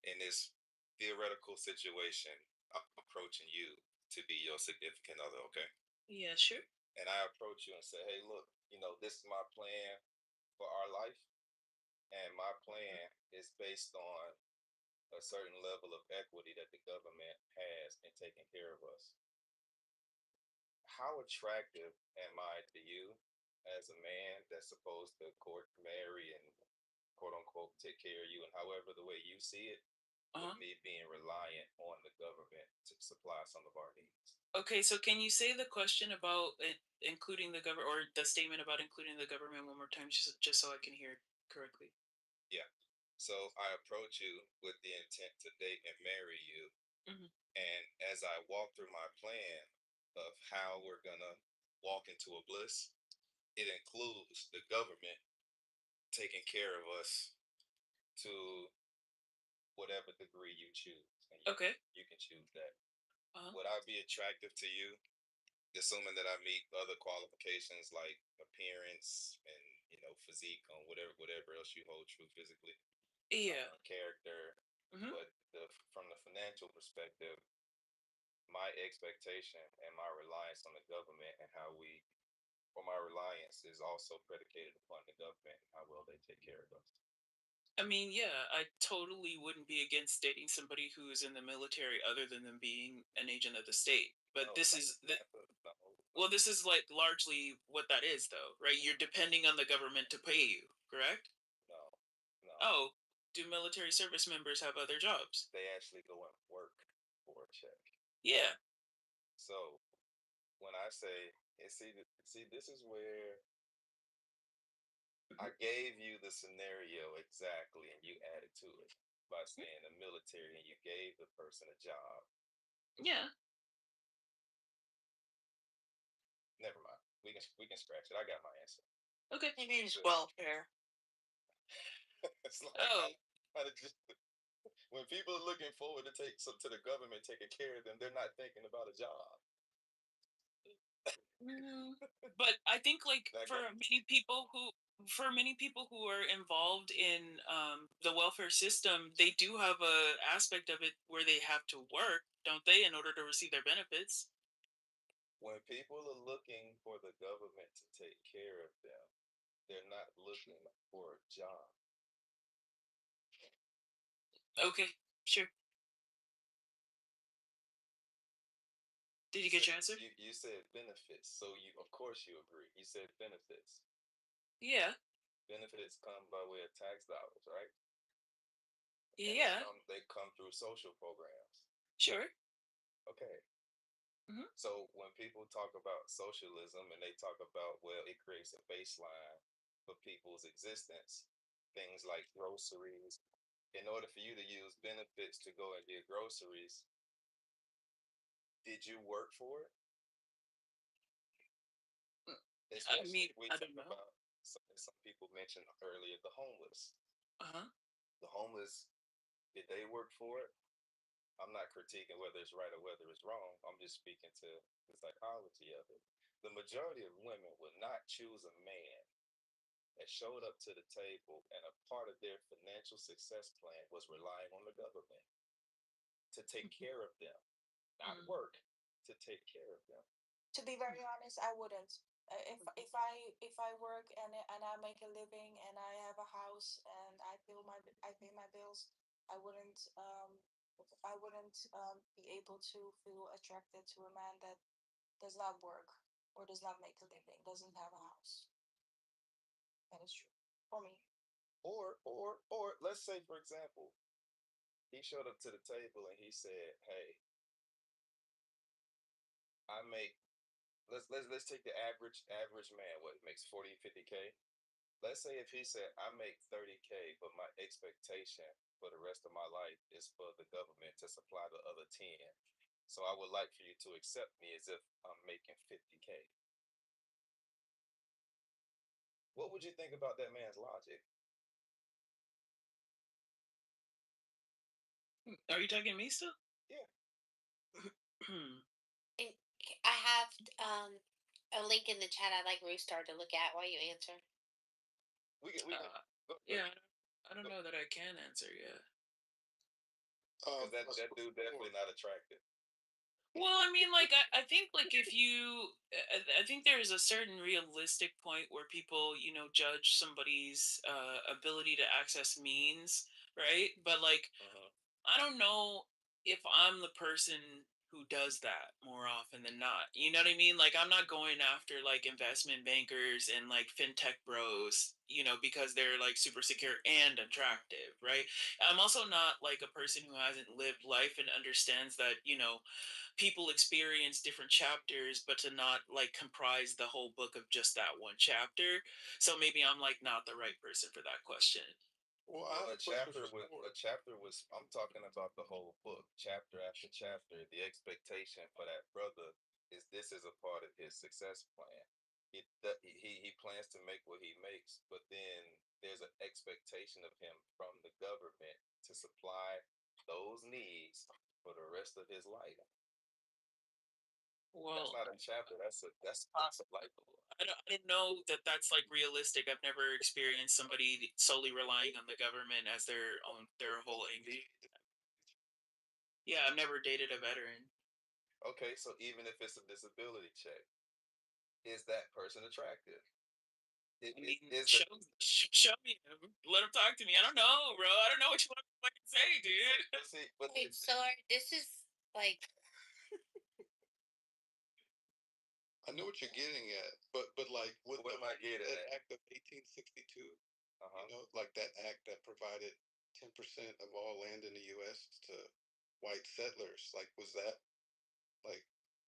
In this theoretical situation, I'm approaching you to be your significant other, okay? Yeah, sure. And I approach you and say, hey, look, this is my plan for our life. And my plan is based on a certain level of equity that the government has in taking care of us. How attractive am I to you as a man that's supposed to court, marry, and quote unquote take care of you, and however the way you see it, with me being reliant on the government to supply some of our needs? Okay, so can you say the question about including the government, or the statement about including the government one more time, just so I can hear it correctly? Yeah. So I approach you with the intent to date and marry you. And as I walk through my plan of how we're going to walk into a bliss, it includes the government taking care of us to whatever degree you choose. And you can choose that. Would I be attractive to you, assuming that I meet other qualifications like appearance and physique on whatever else you hold true physically? Yeah. Character. But from the financial perspective, my expectation and my reliance on the government and my reliance is also predicated upon the government and how well they take care of us. I mean, yeah, I totally wouldn't be against dating somebody who's in the military other than them being an agent of the state. But this is this is like largely what that is, though, right? You're depending on the government to pay you, correct? No. Oh, do military service members have other jobs? They actually go and work for a check. Yeah. So when I say, see, this is where I gave you the scenario exactly, and you added to it by saying the military, and you gave the person a job. Yeah. Never mind. We can scratch it. I got my answer. Okay. He means welfare. It's like, when people are looking forward to the government taking care of them, they're not thinking about a job. But I think for many people who are involved in the welfare system, they do have a aspect of it where they have to work, don't they, in order to receive their benefits? When people are looking for the government to take care of them, they're not looking for a job. Okay, sure. Did you get your answer? You said benefits, so of course you agree. You said benefits. Yeah. Benefits come by way of tax dollars, right? Yeah. They come through social programs. Sure. Okay. So when people talk about socialism and they talk about, well, it creates a baseline for people's existence, things like groceries. In order for you to use benefits to go and get groceries, did you work for it? Especially I don't know. About some people mentioned earlier the homeless. The homeless, did they work for it? I'm not critiquing whether it's right or whether it's wrong. I'm just speaking to the psychology of it. The majority of women would not choose a man that showed up to the table and a part of their financial success plan was relying on the government to take care of them, not work, to take care of them. To be very honest, I wouldn't. If I work and I make a living and I have a house and I pay my bills, I wouldn't be able to feel attracted to a man that does not work or does not make a living, doesn't have a house. That is true for me. Or let's say, for example, he showed up to the table and he said, "Hey, I make let's take the average man. What makes 40, 50K? Let's say if he said I make 30K, but my expectation for the rest of my life is for the government to supply the other 10. So I would like for you to accept me as if I'm making 50K." What would you think about that man's logic? Are you talking to me still? Yeah. And I have a link in the chat I'd like Roostar to look at while you answer. We can Yeah, I don't know that I can answer yet. Because that dude definitely not attractive. Well, I mean, like, I think, like, if you, I think there's a certain realistic point where people, judge somebody's ability to access means, right? But, like, I don't know if I'm the person who does that more often than not. You know what I mean? Like, I'm not going after, like, investment bankers and, like, fintech bros, because they're, like, super secure and attractive, right? I'm also not, like, a person who hasn't lived life and understands that, people experience different chapters, but to not like comprise the whole book of just that one chapter. So maybe I'm like not the right person for that question. Well, a chapter was I'm talking about the whole book, chapter after chapter. The expectation for that brother is this is a part of his success plan. He plans to make what he makes, but then there's an expectation of him from the government to supply those needs for the rest of his life. Well, that's not a chapter. That's possible. Like, I don't know that that's like realistic. I've never experienced somebody solely relying on the government as their whole income. Yeah, I've never dated a veteran. Okay, so even if it's a disability check, is that person attractive? I mean, show me him. Let him talk to me. I don't know, bro. I don't know what you want to fucking say, dude. Wait, so this is like. I know what you're getting at, but like with what am I getting that at? act of 1862, like that act that provided 10% of all land in the U.S. to white settlers. Like, was that like?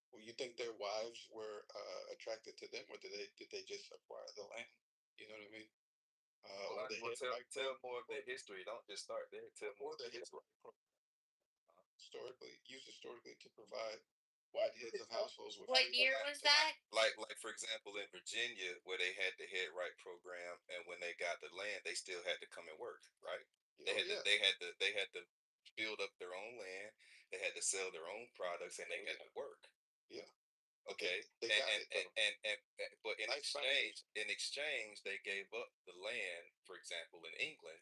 Well, you think their wives were attracted to them, or did they just acquire the land? You know what I mean? Tell more of the history. Don't just start there. Tell more of the history. Used historically to provide white heads of households with. What year was that? Like for example, in Virginia, where they had the head right program, and when they got the land, they still had to come and work. Right? They had to build up their own land. They had to sell their own products, and they had to work. Yeah. Okay. And but in exchange, they gave up the land, for example, in England,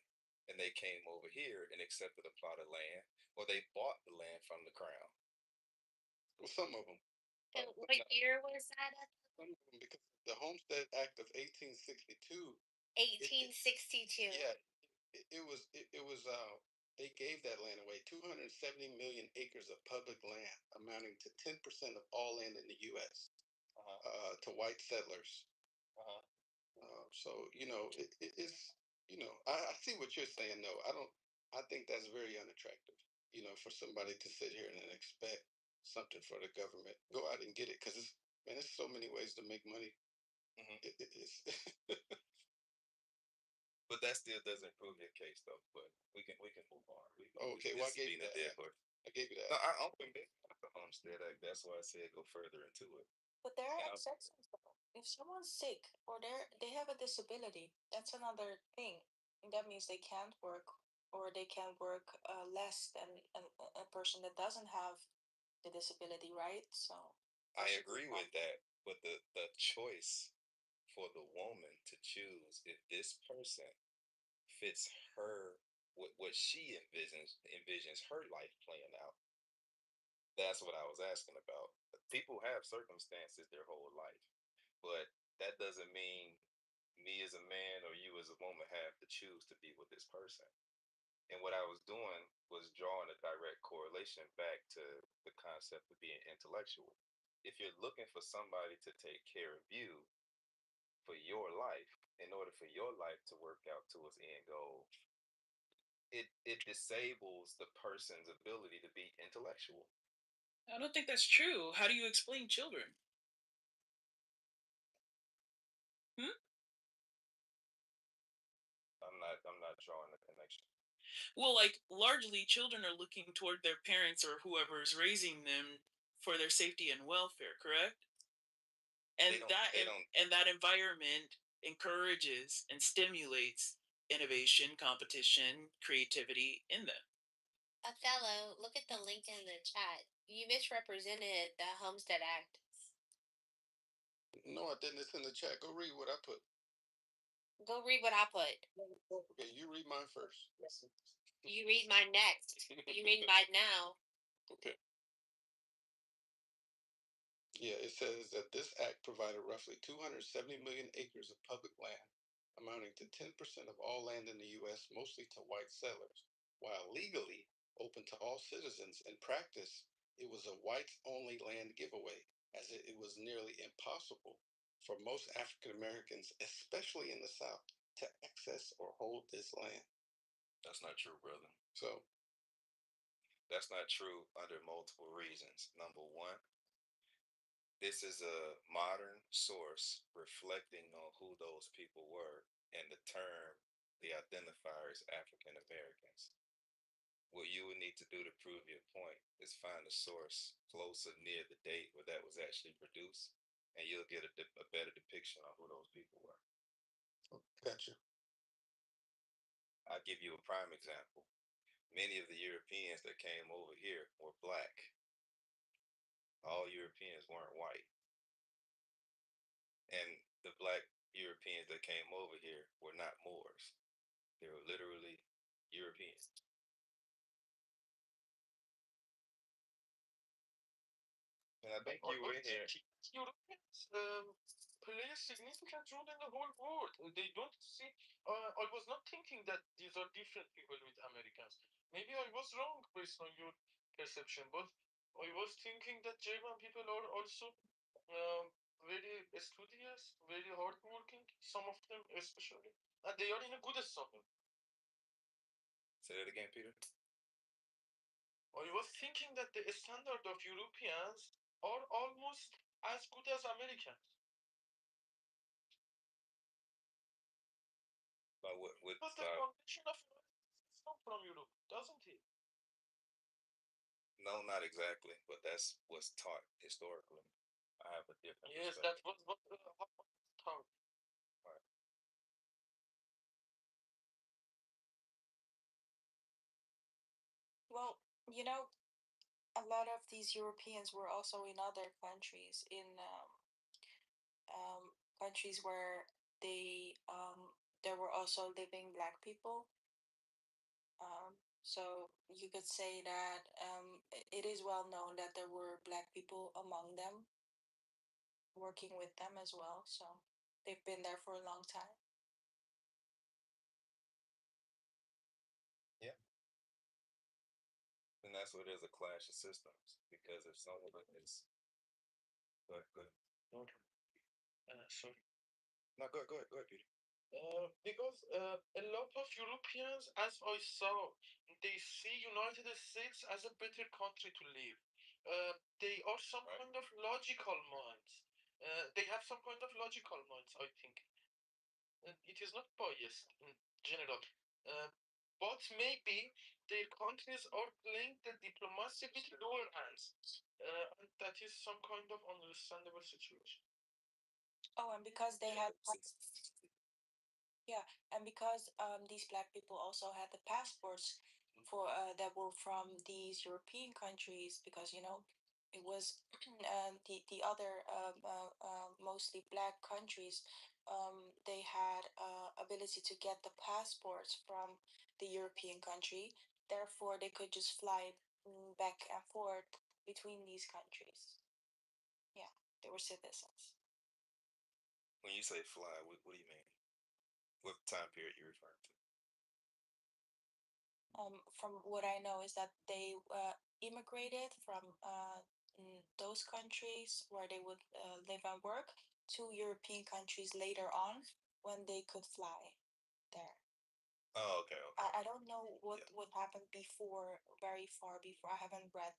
and they came over here and accepted a plot of land, or they bought the land from the crown. Well, some of them. And what year was that? Some of them, because the Homestead Act of 1862. 1862. It was. They gave that land away. 270 million acres of public land, amounting to 10% of all land in the U.S. To white settlers. So it's I see what you're saying though. I think that's very unattractive. For somebody to sit here and expect something for the government, go out and get it because there's so many ways to make money. It is. But that still doesn't prove your case though. But we can move on. Okay, well I gave you that. I gave you that. No, I'm convinced the Homestead Act. That's why I said go further into it. But there are exceptions though. If someone's sick or they have a disability, that's another thing. And that means they can't work or they can work less than a person that doesn't have the disability, right? So I agree with that, but the choice for the woman to choose if this person fits her what she envisions her life playing out. That's what I was asking about. People have circumstances their whole life, but that doesn't mean me as a man or you as a woman have to choose to be with this person. And what I was doing was drawing a direct correlation back to the concept of being intellectual. If you're looking for somebody to take care of you for your life, in order for your life to work out to its end goal, it disables the person's ability to be intellectual. I don't think that's true. How do you explain children? Hmm? I'm not drawing the connection. Well, like largely children are looking toward their parents or whoever is raising them for their safety and welfare, correct? And and that environment encourages and stimulates innovation, competition, creativity in them. Othello, look at the link in the chat. You misrepresented the Homestead Act. No, I didn't. It's in the chat. Go read what I put. Go read what I put. Okay, you read mine first. You read mine next. You read mine now. Okay. Yeah, it says that this act provided roughly 270 million acres of public land, amounting to 10% of all land in the U.S., mostly to white settlers. While legally open to all citizens, in practice, it was a whites-only land giveaway, as it was nearly impossible for most African Americans, especially in the South, to access or hold this land. That's not true, brother. So, that's not true under multiple reasons. Number one, this is a modern source reflecting on who those people were, and the term they identify as African Americans. What you would need to do to prove your point is find a source closer near the date where that was actually produced, and you'll get a better depiction of who those people were. Gotcha. I'll give you a prime example. Many of the Europeans that came over here were black. All Europeans weren't white. And the black Europeans that came over here were not Moors. They were literally Europeans. And I think you were in here. Europeans play a significant role in the whole world. They don't see. I was not thinking that these are different people with Americans. Maybe I was wrong based on your perception, but I was thinking that German people are also very studious, very hardworking. Some of them, especially, and they are in a good stomach. Say that again, Peter. I was thinking that the standard of Europeans are almost as good as Americans. But what But the foundation of it's not from Europe, doesn't it? No, not exactly, but that's what's taught historically. I have a different. Yes, that's what taught. Right. Well, you know, a lot of these Europeans were also in other countries, in countries where there were also living black people. So you could say that it is well known that there were black people among them, working with them as well. So they've been there for a long time. Yeah. And that's where there's a clash of systems, because if someone is go ahead. Sorry. No, go ahead, Peter. Because a lot of Europeans, as I saw, they see United States as a better country to live. They are some kind of logical minds. They have some kind of logical minds, I think. It is not biased in general. But maybe their countries are playing the diplomacy with lower hands. And that is some kind of understandable situation. Oh, and because they had yeah, and because these black people also had the passports for that were from these European countries, because you know it was the other mostly black countries, they had ability to get the passports from the European country. Therefore, they could just fly back and forth between these countries. Yeah, they were citizens. When you say fly, what do you mean? What time period you referring to? from what I know, is that they immigrated from those countries where they would live and work to European countries later on when they could fly there. Oh, okay, okay. I don't know what happened before, very far before. I haven't read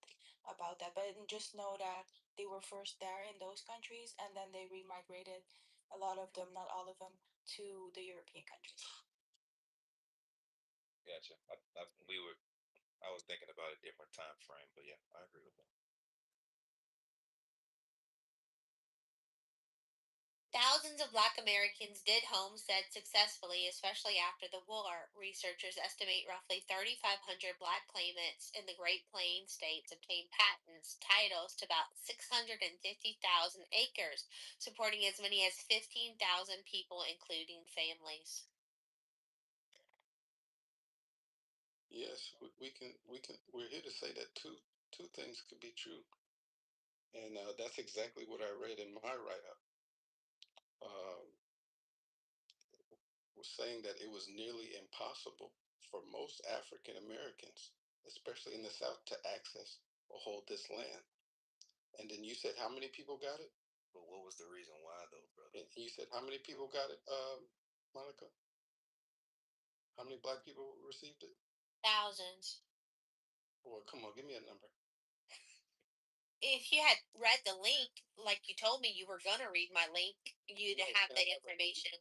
about that, but I just know that they were first there in those countries, and then they remigrated, a lot of them, not all of them, to the European countries. Gotcha. I was thinking about a different time frame, but yeah, I agree with that. Thousands of Black Americans did homestead successfully, especially after the war. Researchers estimate roughly 3,500 Black claimants in the Great Plains states obtained patents, titles to about 650,000 acres, supporting as many as 15,000 people, including families. Yes, we're here to say that two things could be true. And that's exactly what I read in my write-up. Was saying that it was nearly impossible for most African Americans, especially in the South, to access or hold this land. And then you said how many people got it? But what was the reason why, though, brother? And you said how many people got it, Monica? How many Black people received it? Thousands. Well, come on, give me a number. If you had read the link, like you told me you were going to read my link, you'd have the information.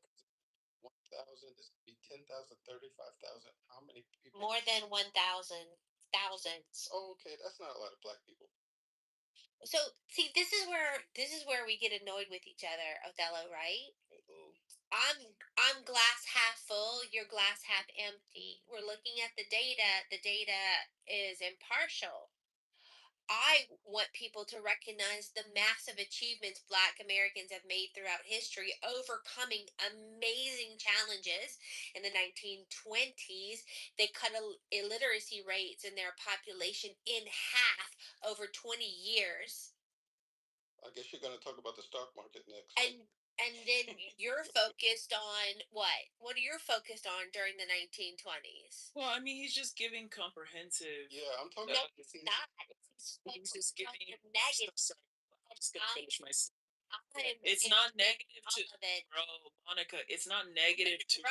1,000, this could be 10,000, 35,000. How many people? More than 1,000. Thousands. Oh, okay, that's not a lot of Black people. So see, this is where we get annoyed with each other, Othello, right? I'm glass half full, you're glass half empty. We're looking at the data. The data is impartial. I want people to recognize the massive achievements Black Americans have made throughout history, overcoming amazing challenges. In the 1920s, they cut illiteracy rates in their population in half over 20 years. I guess you're going to talk about the stock market next. And then you're focused on what? What are you focused on during the 1920s? Well, I mean, he's just giving comprehensive. Yeah, I'm talking. No, it's not. He's just giving negative. I'm just gonna finish my. It's not negative to bro, Monica. It's not negative to.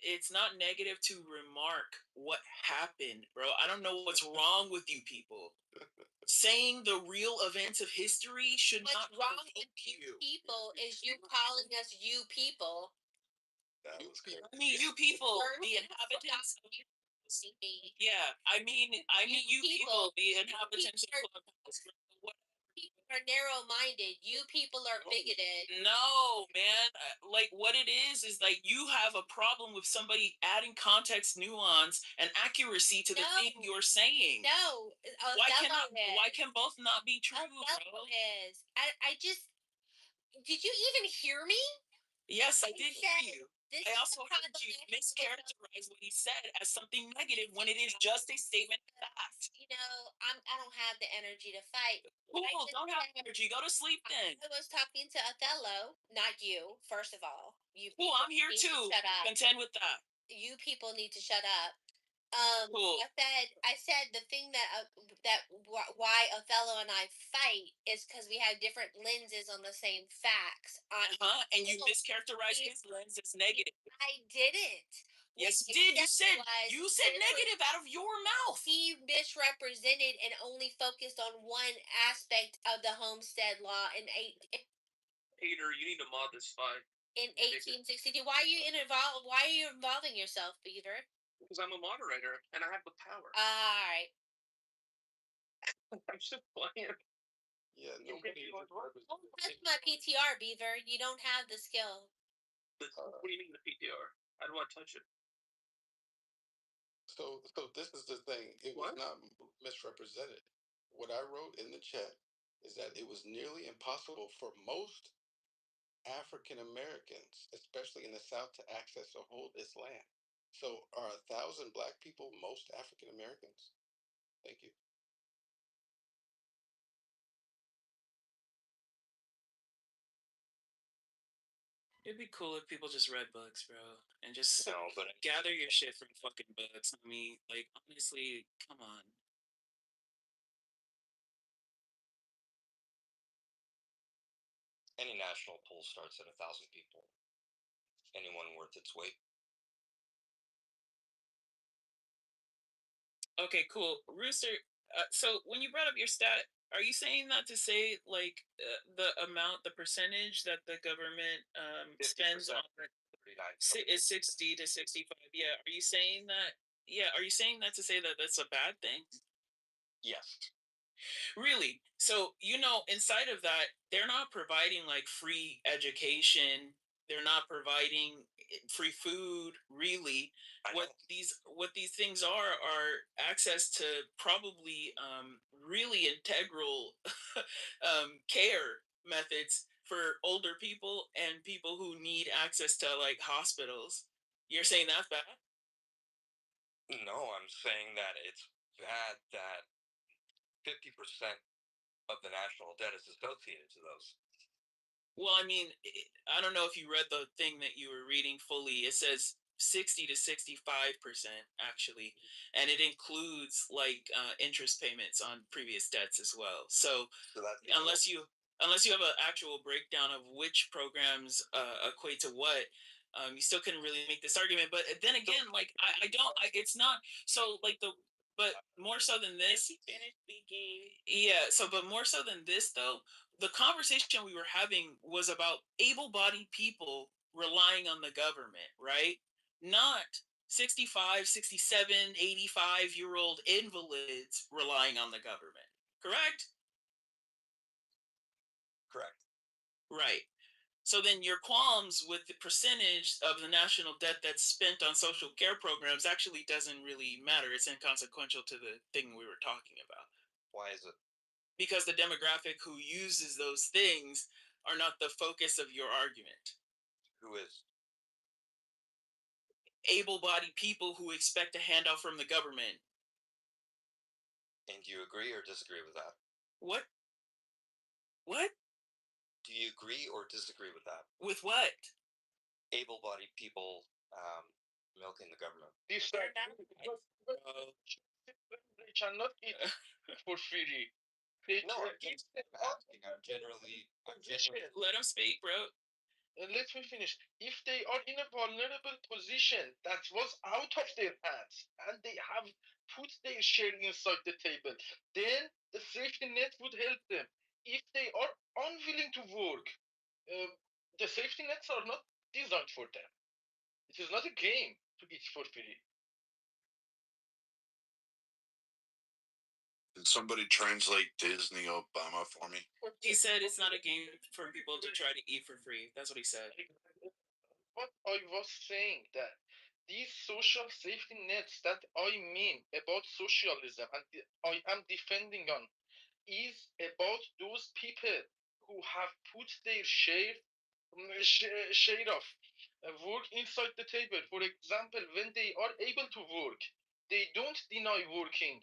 It's not negative to remark what happened, bro. I don't know what's wrong with you people. Saying the real events of history should What's not wrong with you people is you calling us you people. That was crazy. I mean, you people, the inhabitants. Yeah, I mean, you people, the inhabitants of Clubhouse. People are narrow-minded. You people are bigoted. No, man. Like what it is like you have a problem with somebody adding context, nuance, and accuracy to the thing you're saying. No, why can both not be true, bro? I just. Did you even hear me? Yes, I did hear you. I also heard you mischaracterize what he said as something negative when it is just a statement of fact. You know, I don't have the energy to fight. Cool, don't have energy. Go to sleep then. I was talking to Othello, not you. First of all, you. Cool, I'm here too. Shut up. Contend with that. You people need to shut up. Cool. I said the thing why Othello and I fight is because we have different lenses on the same facts. And you mischaracterized his lens as negative. I didn't. Yes, you did. You said negative out of your mouth. He misrepresented and only focused on one aspect of the homestead law Peter, you need to mod this fight. In 1862. Why are you involving yourself, Beaver? Because I'm a moderator and I have the power. All right. I'm just playing. Yeah, nobody. That's my PTR, Beaver. You don't have the skill. What do you mean the PTR? I don't want to touch it. So this is the thing. It was not misrepresented. What I wrote in the chat is that it was nearly impossible for most African Americans, especially in the South, to access or hold this land. So are 1,000 Black people most African Americans? Thank you. It'd be cool if people just read books, bro, and just No, but gather your shit from fucking books. I mean, like, honestly, come on. any national poll starts at 1,000 people. Anyone worth its weight. Okay, cool. Rooster, so when you brought up your stat, are you saying that to say, like, the amount, the percentage that the government spends on is 60 to 65? Yeah. Are you saying that? Yeah. Are you saying that to say that that's a bad thing? Yes. Really? So, inside of that, they're not providing like free education. They're not providing free food, really. What these things are access to probably really integral care methods for older people and people who need access to like hospitals. You're saying that's bad? No, I'm saying that it's bad that 50% of the national debt is associated to those. Well, I mean, I don't know if you read the thing that you were reading fully. It says 60 to 65% actually, and it includes like interest payments on previous debts as well. So unless you unless you have an actual breakdown of which programs equate to what, you still couldn't really make this argument. But then again, like I don't, it's not so like but more so than this. Yeah. So, but more so than this, though, the conversation we were having was about able-bodied people relying on the government, right? Not 65, 67, 85-year-old invalids relying on the government. Correct? Correct. Right. So then your qualms with the percentage of the national debt that's spent on social care programs actually doesn't really matter. It's inconsequential to the thing we were talking about. Why is it? Because the demographic who uses those things are not the focus of your argument. Who is? Able-bodied people who expect a handout from the government. And do you agree or disagree with that? What? What? Do you agree or disagree with that? With what? Able-bodied people milking the government. This they cannot eat for free. No, I'm asking. I'm genuinely. Let him speak, bro. Let me finish. If they are in a vulnerable position that was out of their hands and they have put their share inside the table, then the safety net would help them. If they are unwilling to work, the safety nets are not designed for them. It is not a game to eat for free. Did somebody translate Disney Obama for me? He said it's not a game for people to try to eat for free. That's what he said. What I was saying that these social safety nets that I mean about socialism and I am defending on is about those people who have put their share of work inside the table. For example, when they are able to work, they don't deny working.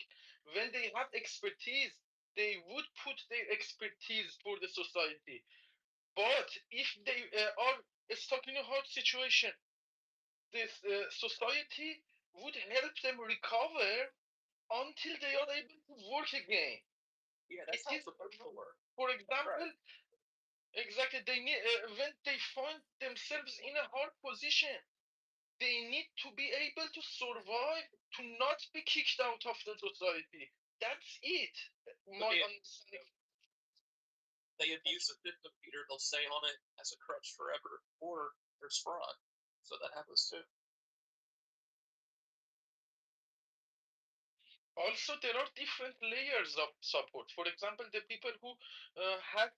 When they have expertise, they would put their expertise for the society. But if they are stuck in a hard situation, this society would help them recover until they are able to work again. Yeah, that's how it's supposed to work. For example, exactly, they need when they find themselves in a hard position, they need to be able to survive, to not be kicked out of the society. That's it. My understanding. They abuse the system, Peter. They'll stay on it as a crutch forever, or there's fraud. So that happens too. Also, there are different layers of support. For example, the people who have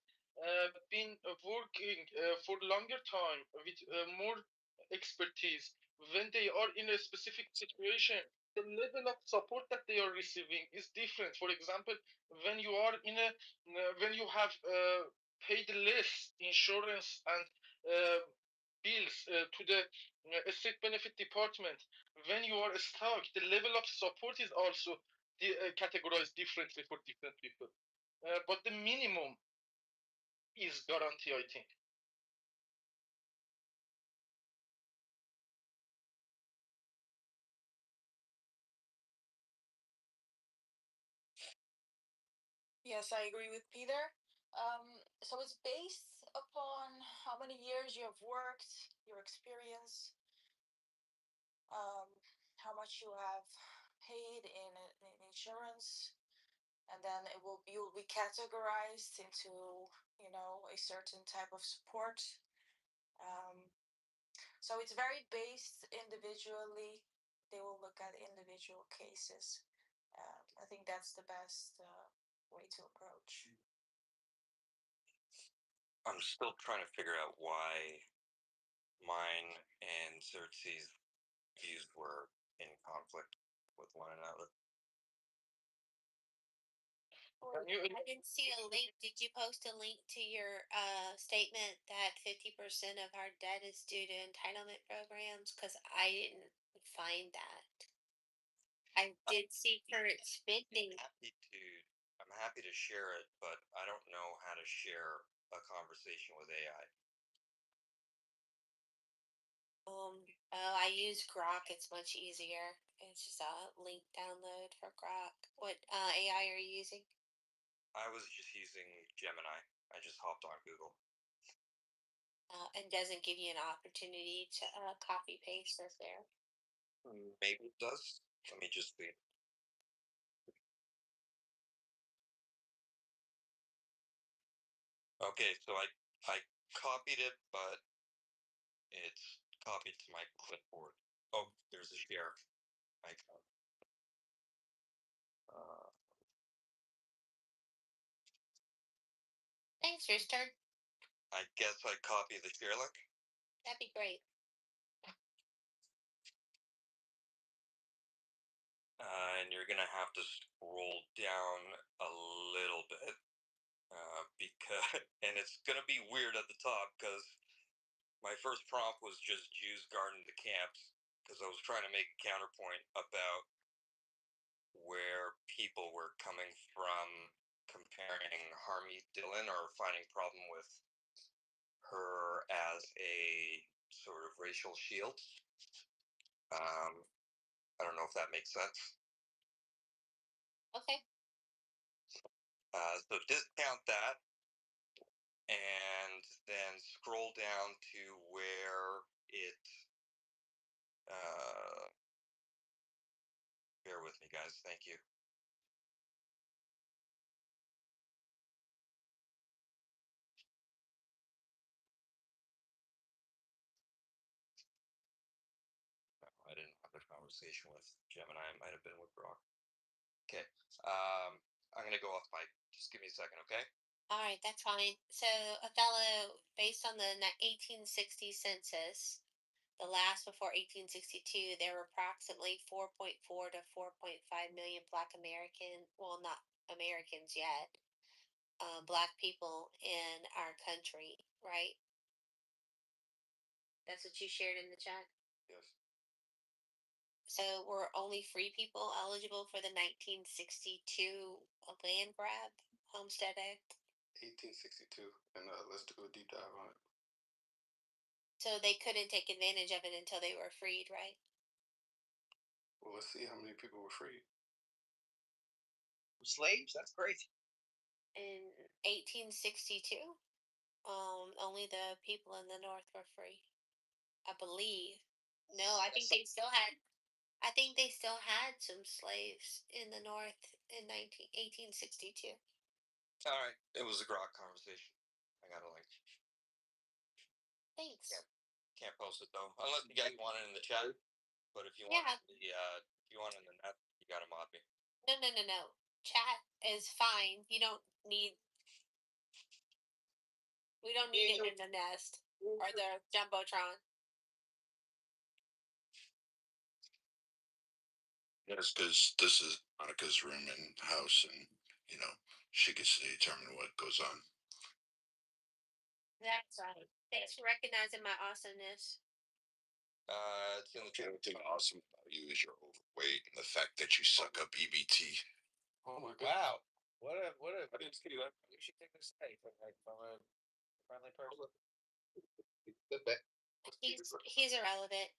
been working for longer time with more expertise, when they are in a specific situation, the level of support that they are receiving is different. For example, when you are in a when you have paid less insurance and bills to the state benefit department, when you are stuck, the level of support is also categorized differently for different people. But the minimum is guarantee, I think. Yes, I agree with Peter. So it's based upon how many years you have worked, your experience, how much you have paid in insurance, and then you will be categorized into a certain type of support. Um, so it's very based individually. They will look at individual cases. I think that's the best way to approach. I'm still trying to figure out why mine and Xerxes' views were in conflict with one another. I didn't see a link. Did you post a link to your statement that 50% of our debt is due to entitlement programs? Because I didn't find that. I did see current spending. I'm happy to share it, but I don't know how to share a conversation with AI. I use Grok. It's much easier. It's just a link download for Grok. What AI are you using? I was just using Gemini. I just hopped on Google. And doesn't give you an opportunity to copy paste this there. Maybe it does. Let me just see. Okay, so I copied it, but it's copied to my clipboard. Oh, there's a share icon. Thanks, Rooster. I guess I copy the share link. That'd be great. And you're gonna have to scroll down a little bit because, and it's gonna be weird at the top because my first prompt was just Jews guarding the camps because I was trying to make a counterpoint about where people were coming from comparing Harmeet Dillon or finding problem with her as a sort of racial shield. I don't know if that makes sense. Okay. So discount that and then scroll down to where it bear with me guys, thank you. I didn't have a conversation with Gemini. I might have been with Grok. Okay. I'm gonna go off mic. Just give me a second, okay? All right, that's fine. So, Othello, based on the 1860 census, the last before 1862, there were approximately 4.4 to 4.5 million Black American, well, not Americans yet, Black people in our country, right? That's what you shared in the chat? Yes. So were only free people eligible for the 1962 land grab Homestead Act? 1862, and let's do a deep dive on it. So they couldn't take advantage of it until they were freed, right? Well, let's see how many people were freed. Slaves? That's crazy. In 1862, only the people in the North were free, I believe. No, I think they still had. I think they still had some slaves in the North in 1862. All right. It was a Grok conversation. I got a link. Thanks. Can't post it though, unless you guys want it in the chat. But if you want, if you want it in the net, you gotta mod me. No. Chat is fine. You don't need. We don't need it in the nest or the jumbotron. Yes, because this is Monica's room and house, and she gets to determine what goes on. That's right. Thanks for recognizing my awesomeness. It's in the only thing awesome about you is you're overweight and the fact that you suck up EBT. Oh my god! Wow. What a I didn't see that. You should take this safe from a friendly person. He's irrelevant.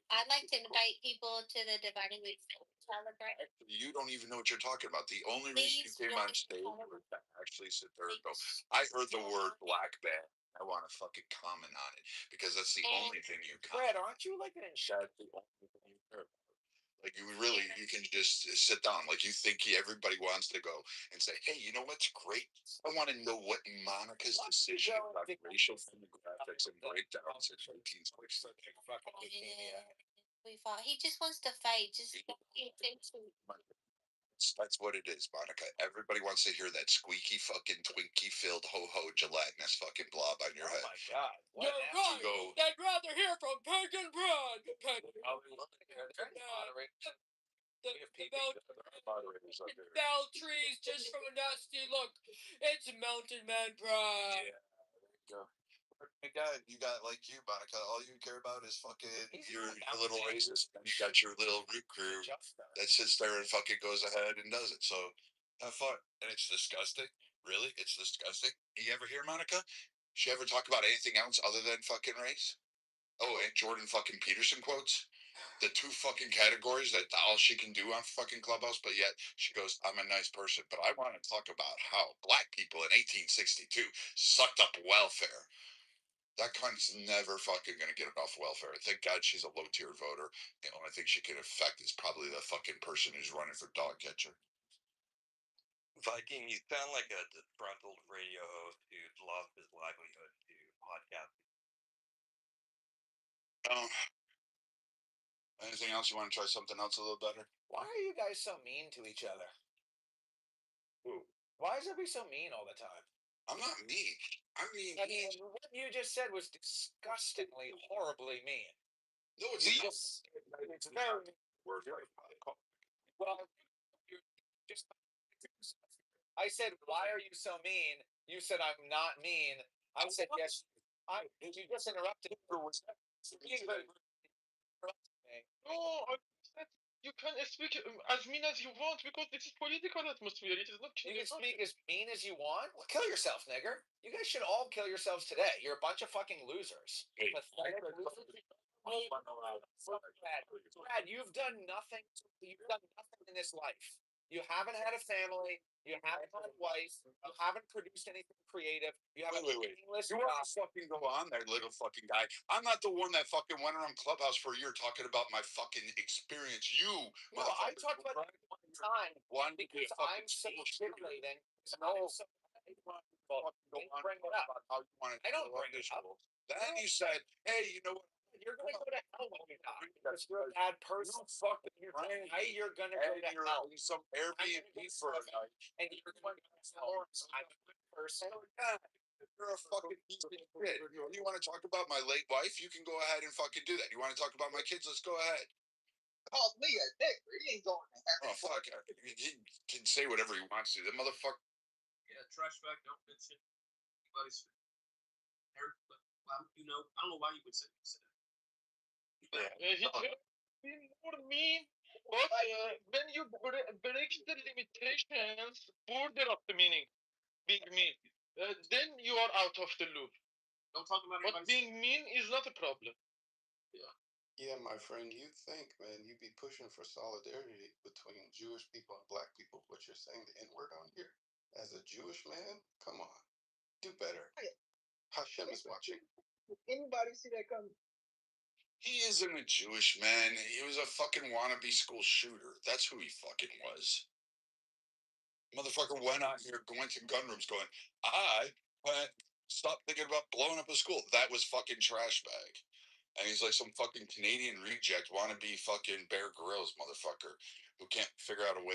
I'd like to invite people to the Dividing Week Telegram. You don't even know what you're talking about. The only reason you came on stage was to actually sit there and go, I heard the word black man. I want to fucking comment on it because that's the only thing you comment. Fred, aren't you like an That's the only thing you care about. Like you really, you can just sit down. Like you think everybody wants to go and say, hey, you know what's great? I want to know what Monica's decision about racial demographics and breakdowns in 1960. We fought. He just wants to fight. Just pay attention. That's what it is, Monica. Everybody wants to hear that squeaky fucking Twinkie filled ho ho gelatinous fucking blob on your head. Oh my God. You're right. Go, I'd rather hear from Pagan Brad. Fell trees just from a nasty look. It's Mountain Man Brad. Yeah, there you go. You got like you, Monica. All you care about is fucking your little racist. And you got your little root crew that sits there and fucking goes ahead and does it. So have fun. And it's disgusting. Really, it's disgusting. You ever hear Monica? She ever talk about anything else other than fucking race? Oh, and Jordan fucking Peterson quotes. The two fucking categories that all she can do on fucking Clubhouse, but yet she goes, I'm a nice person. But I want to talk about how black people in 1862 sucked up welfare. That cunt's never fucking gonna get enough welfare. Thank God she's a low tier voter. The only thing she can affect is probably the fucking person who's running for dog catcher. Viking, you sound like a disgruntled radio host who's lost his livelihood to podcasting. Anything else? You want to try something else a little better? Why are you guys so mean to each other? Who? Why is everybody so mean all the time? I'm not mean. I mean, what you just said was disgustingly, horribly mean. No, it's You not. just, it's very, well, you just, I said, why are you so mean? You said, I'm not mean. I said, yes, you just interrupted. No, you can speak as mean as you want because this is political atmosphere. It is not. You can speak as mean as you want. Well, kill yourself, nigger. You guys should all kill yourselves today. You're a bunch of fucking losers. Hey, Pathetic losers. Brad, you've done nothing. You've done nothing in this life. You haven't had a family. You haven't had a wife. You haven't produced anything creative. You have wait. You want to fucking go on there, little fucking guy. I'm not the one that fucking went around Clubhouse for a year talking about my fucking experience. You, no, I talked about it one time because I'm so stimulating. No, bring it up. I don't bring it up. Then you said, hey, you know what? You're going to go to hell when you die because you're a bad person. You're going to go to hell. Some Airbnb for a night. And you're going to hell. I'm a good person. You're a fucking piece of shit. You want to talk about my late wife? You can go ahead and fucking do that. You want to talk about my kids? Let's go ahead. Called me a nigger. He ain't going to heaven. Oh, fuck. He can say whatever he wants to. The motherfucker. Yeah, trash bag don't mention anybody's hair. You know, I don't know why you would say that. He been more mean, but when you break the limitations, border of the meaning, being mean, then you are out of the loop. Don't talk about But being mean is not a problem. Yeah, my friend, you think, man, you'd be pushing for solidarity between Jewish people and black people, but you're saying the N-word on here? As a Jewish man? Come on. Do better. Hashem is watching. Did anybody see that coming? He isn't a Jewish man. He was a fucking wannabe school shooter. That's who he fucking was. Motherfucker went out here, went to gun rooms going, stop thinking about blowing up a school. That was fucking trash bag. And he's like some fucking Canadian reject, wannabe fucking Bear Grylls motherfucker who can't figure out a way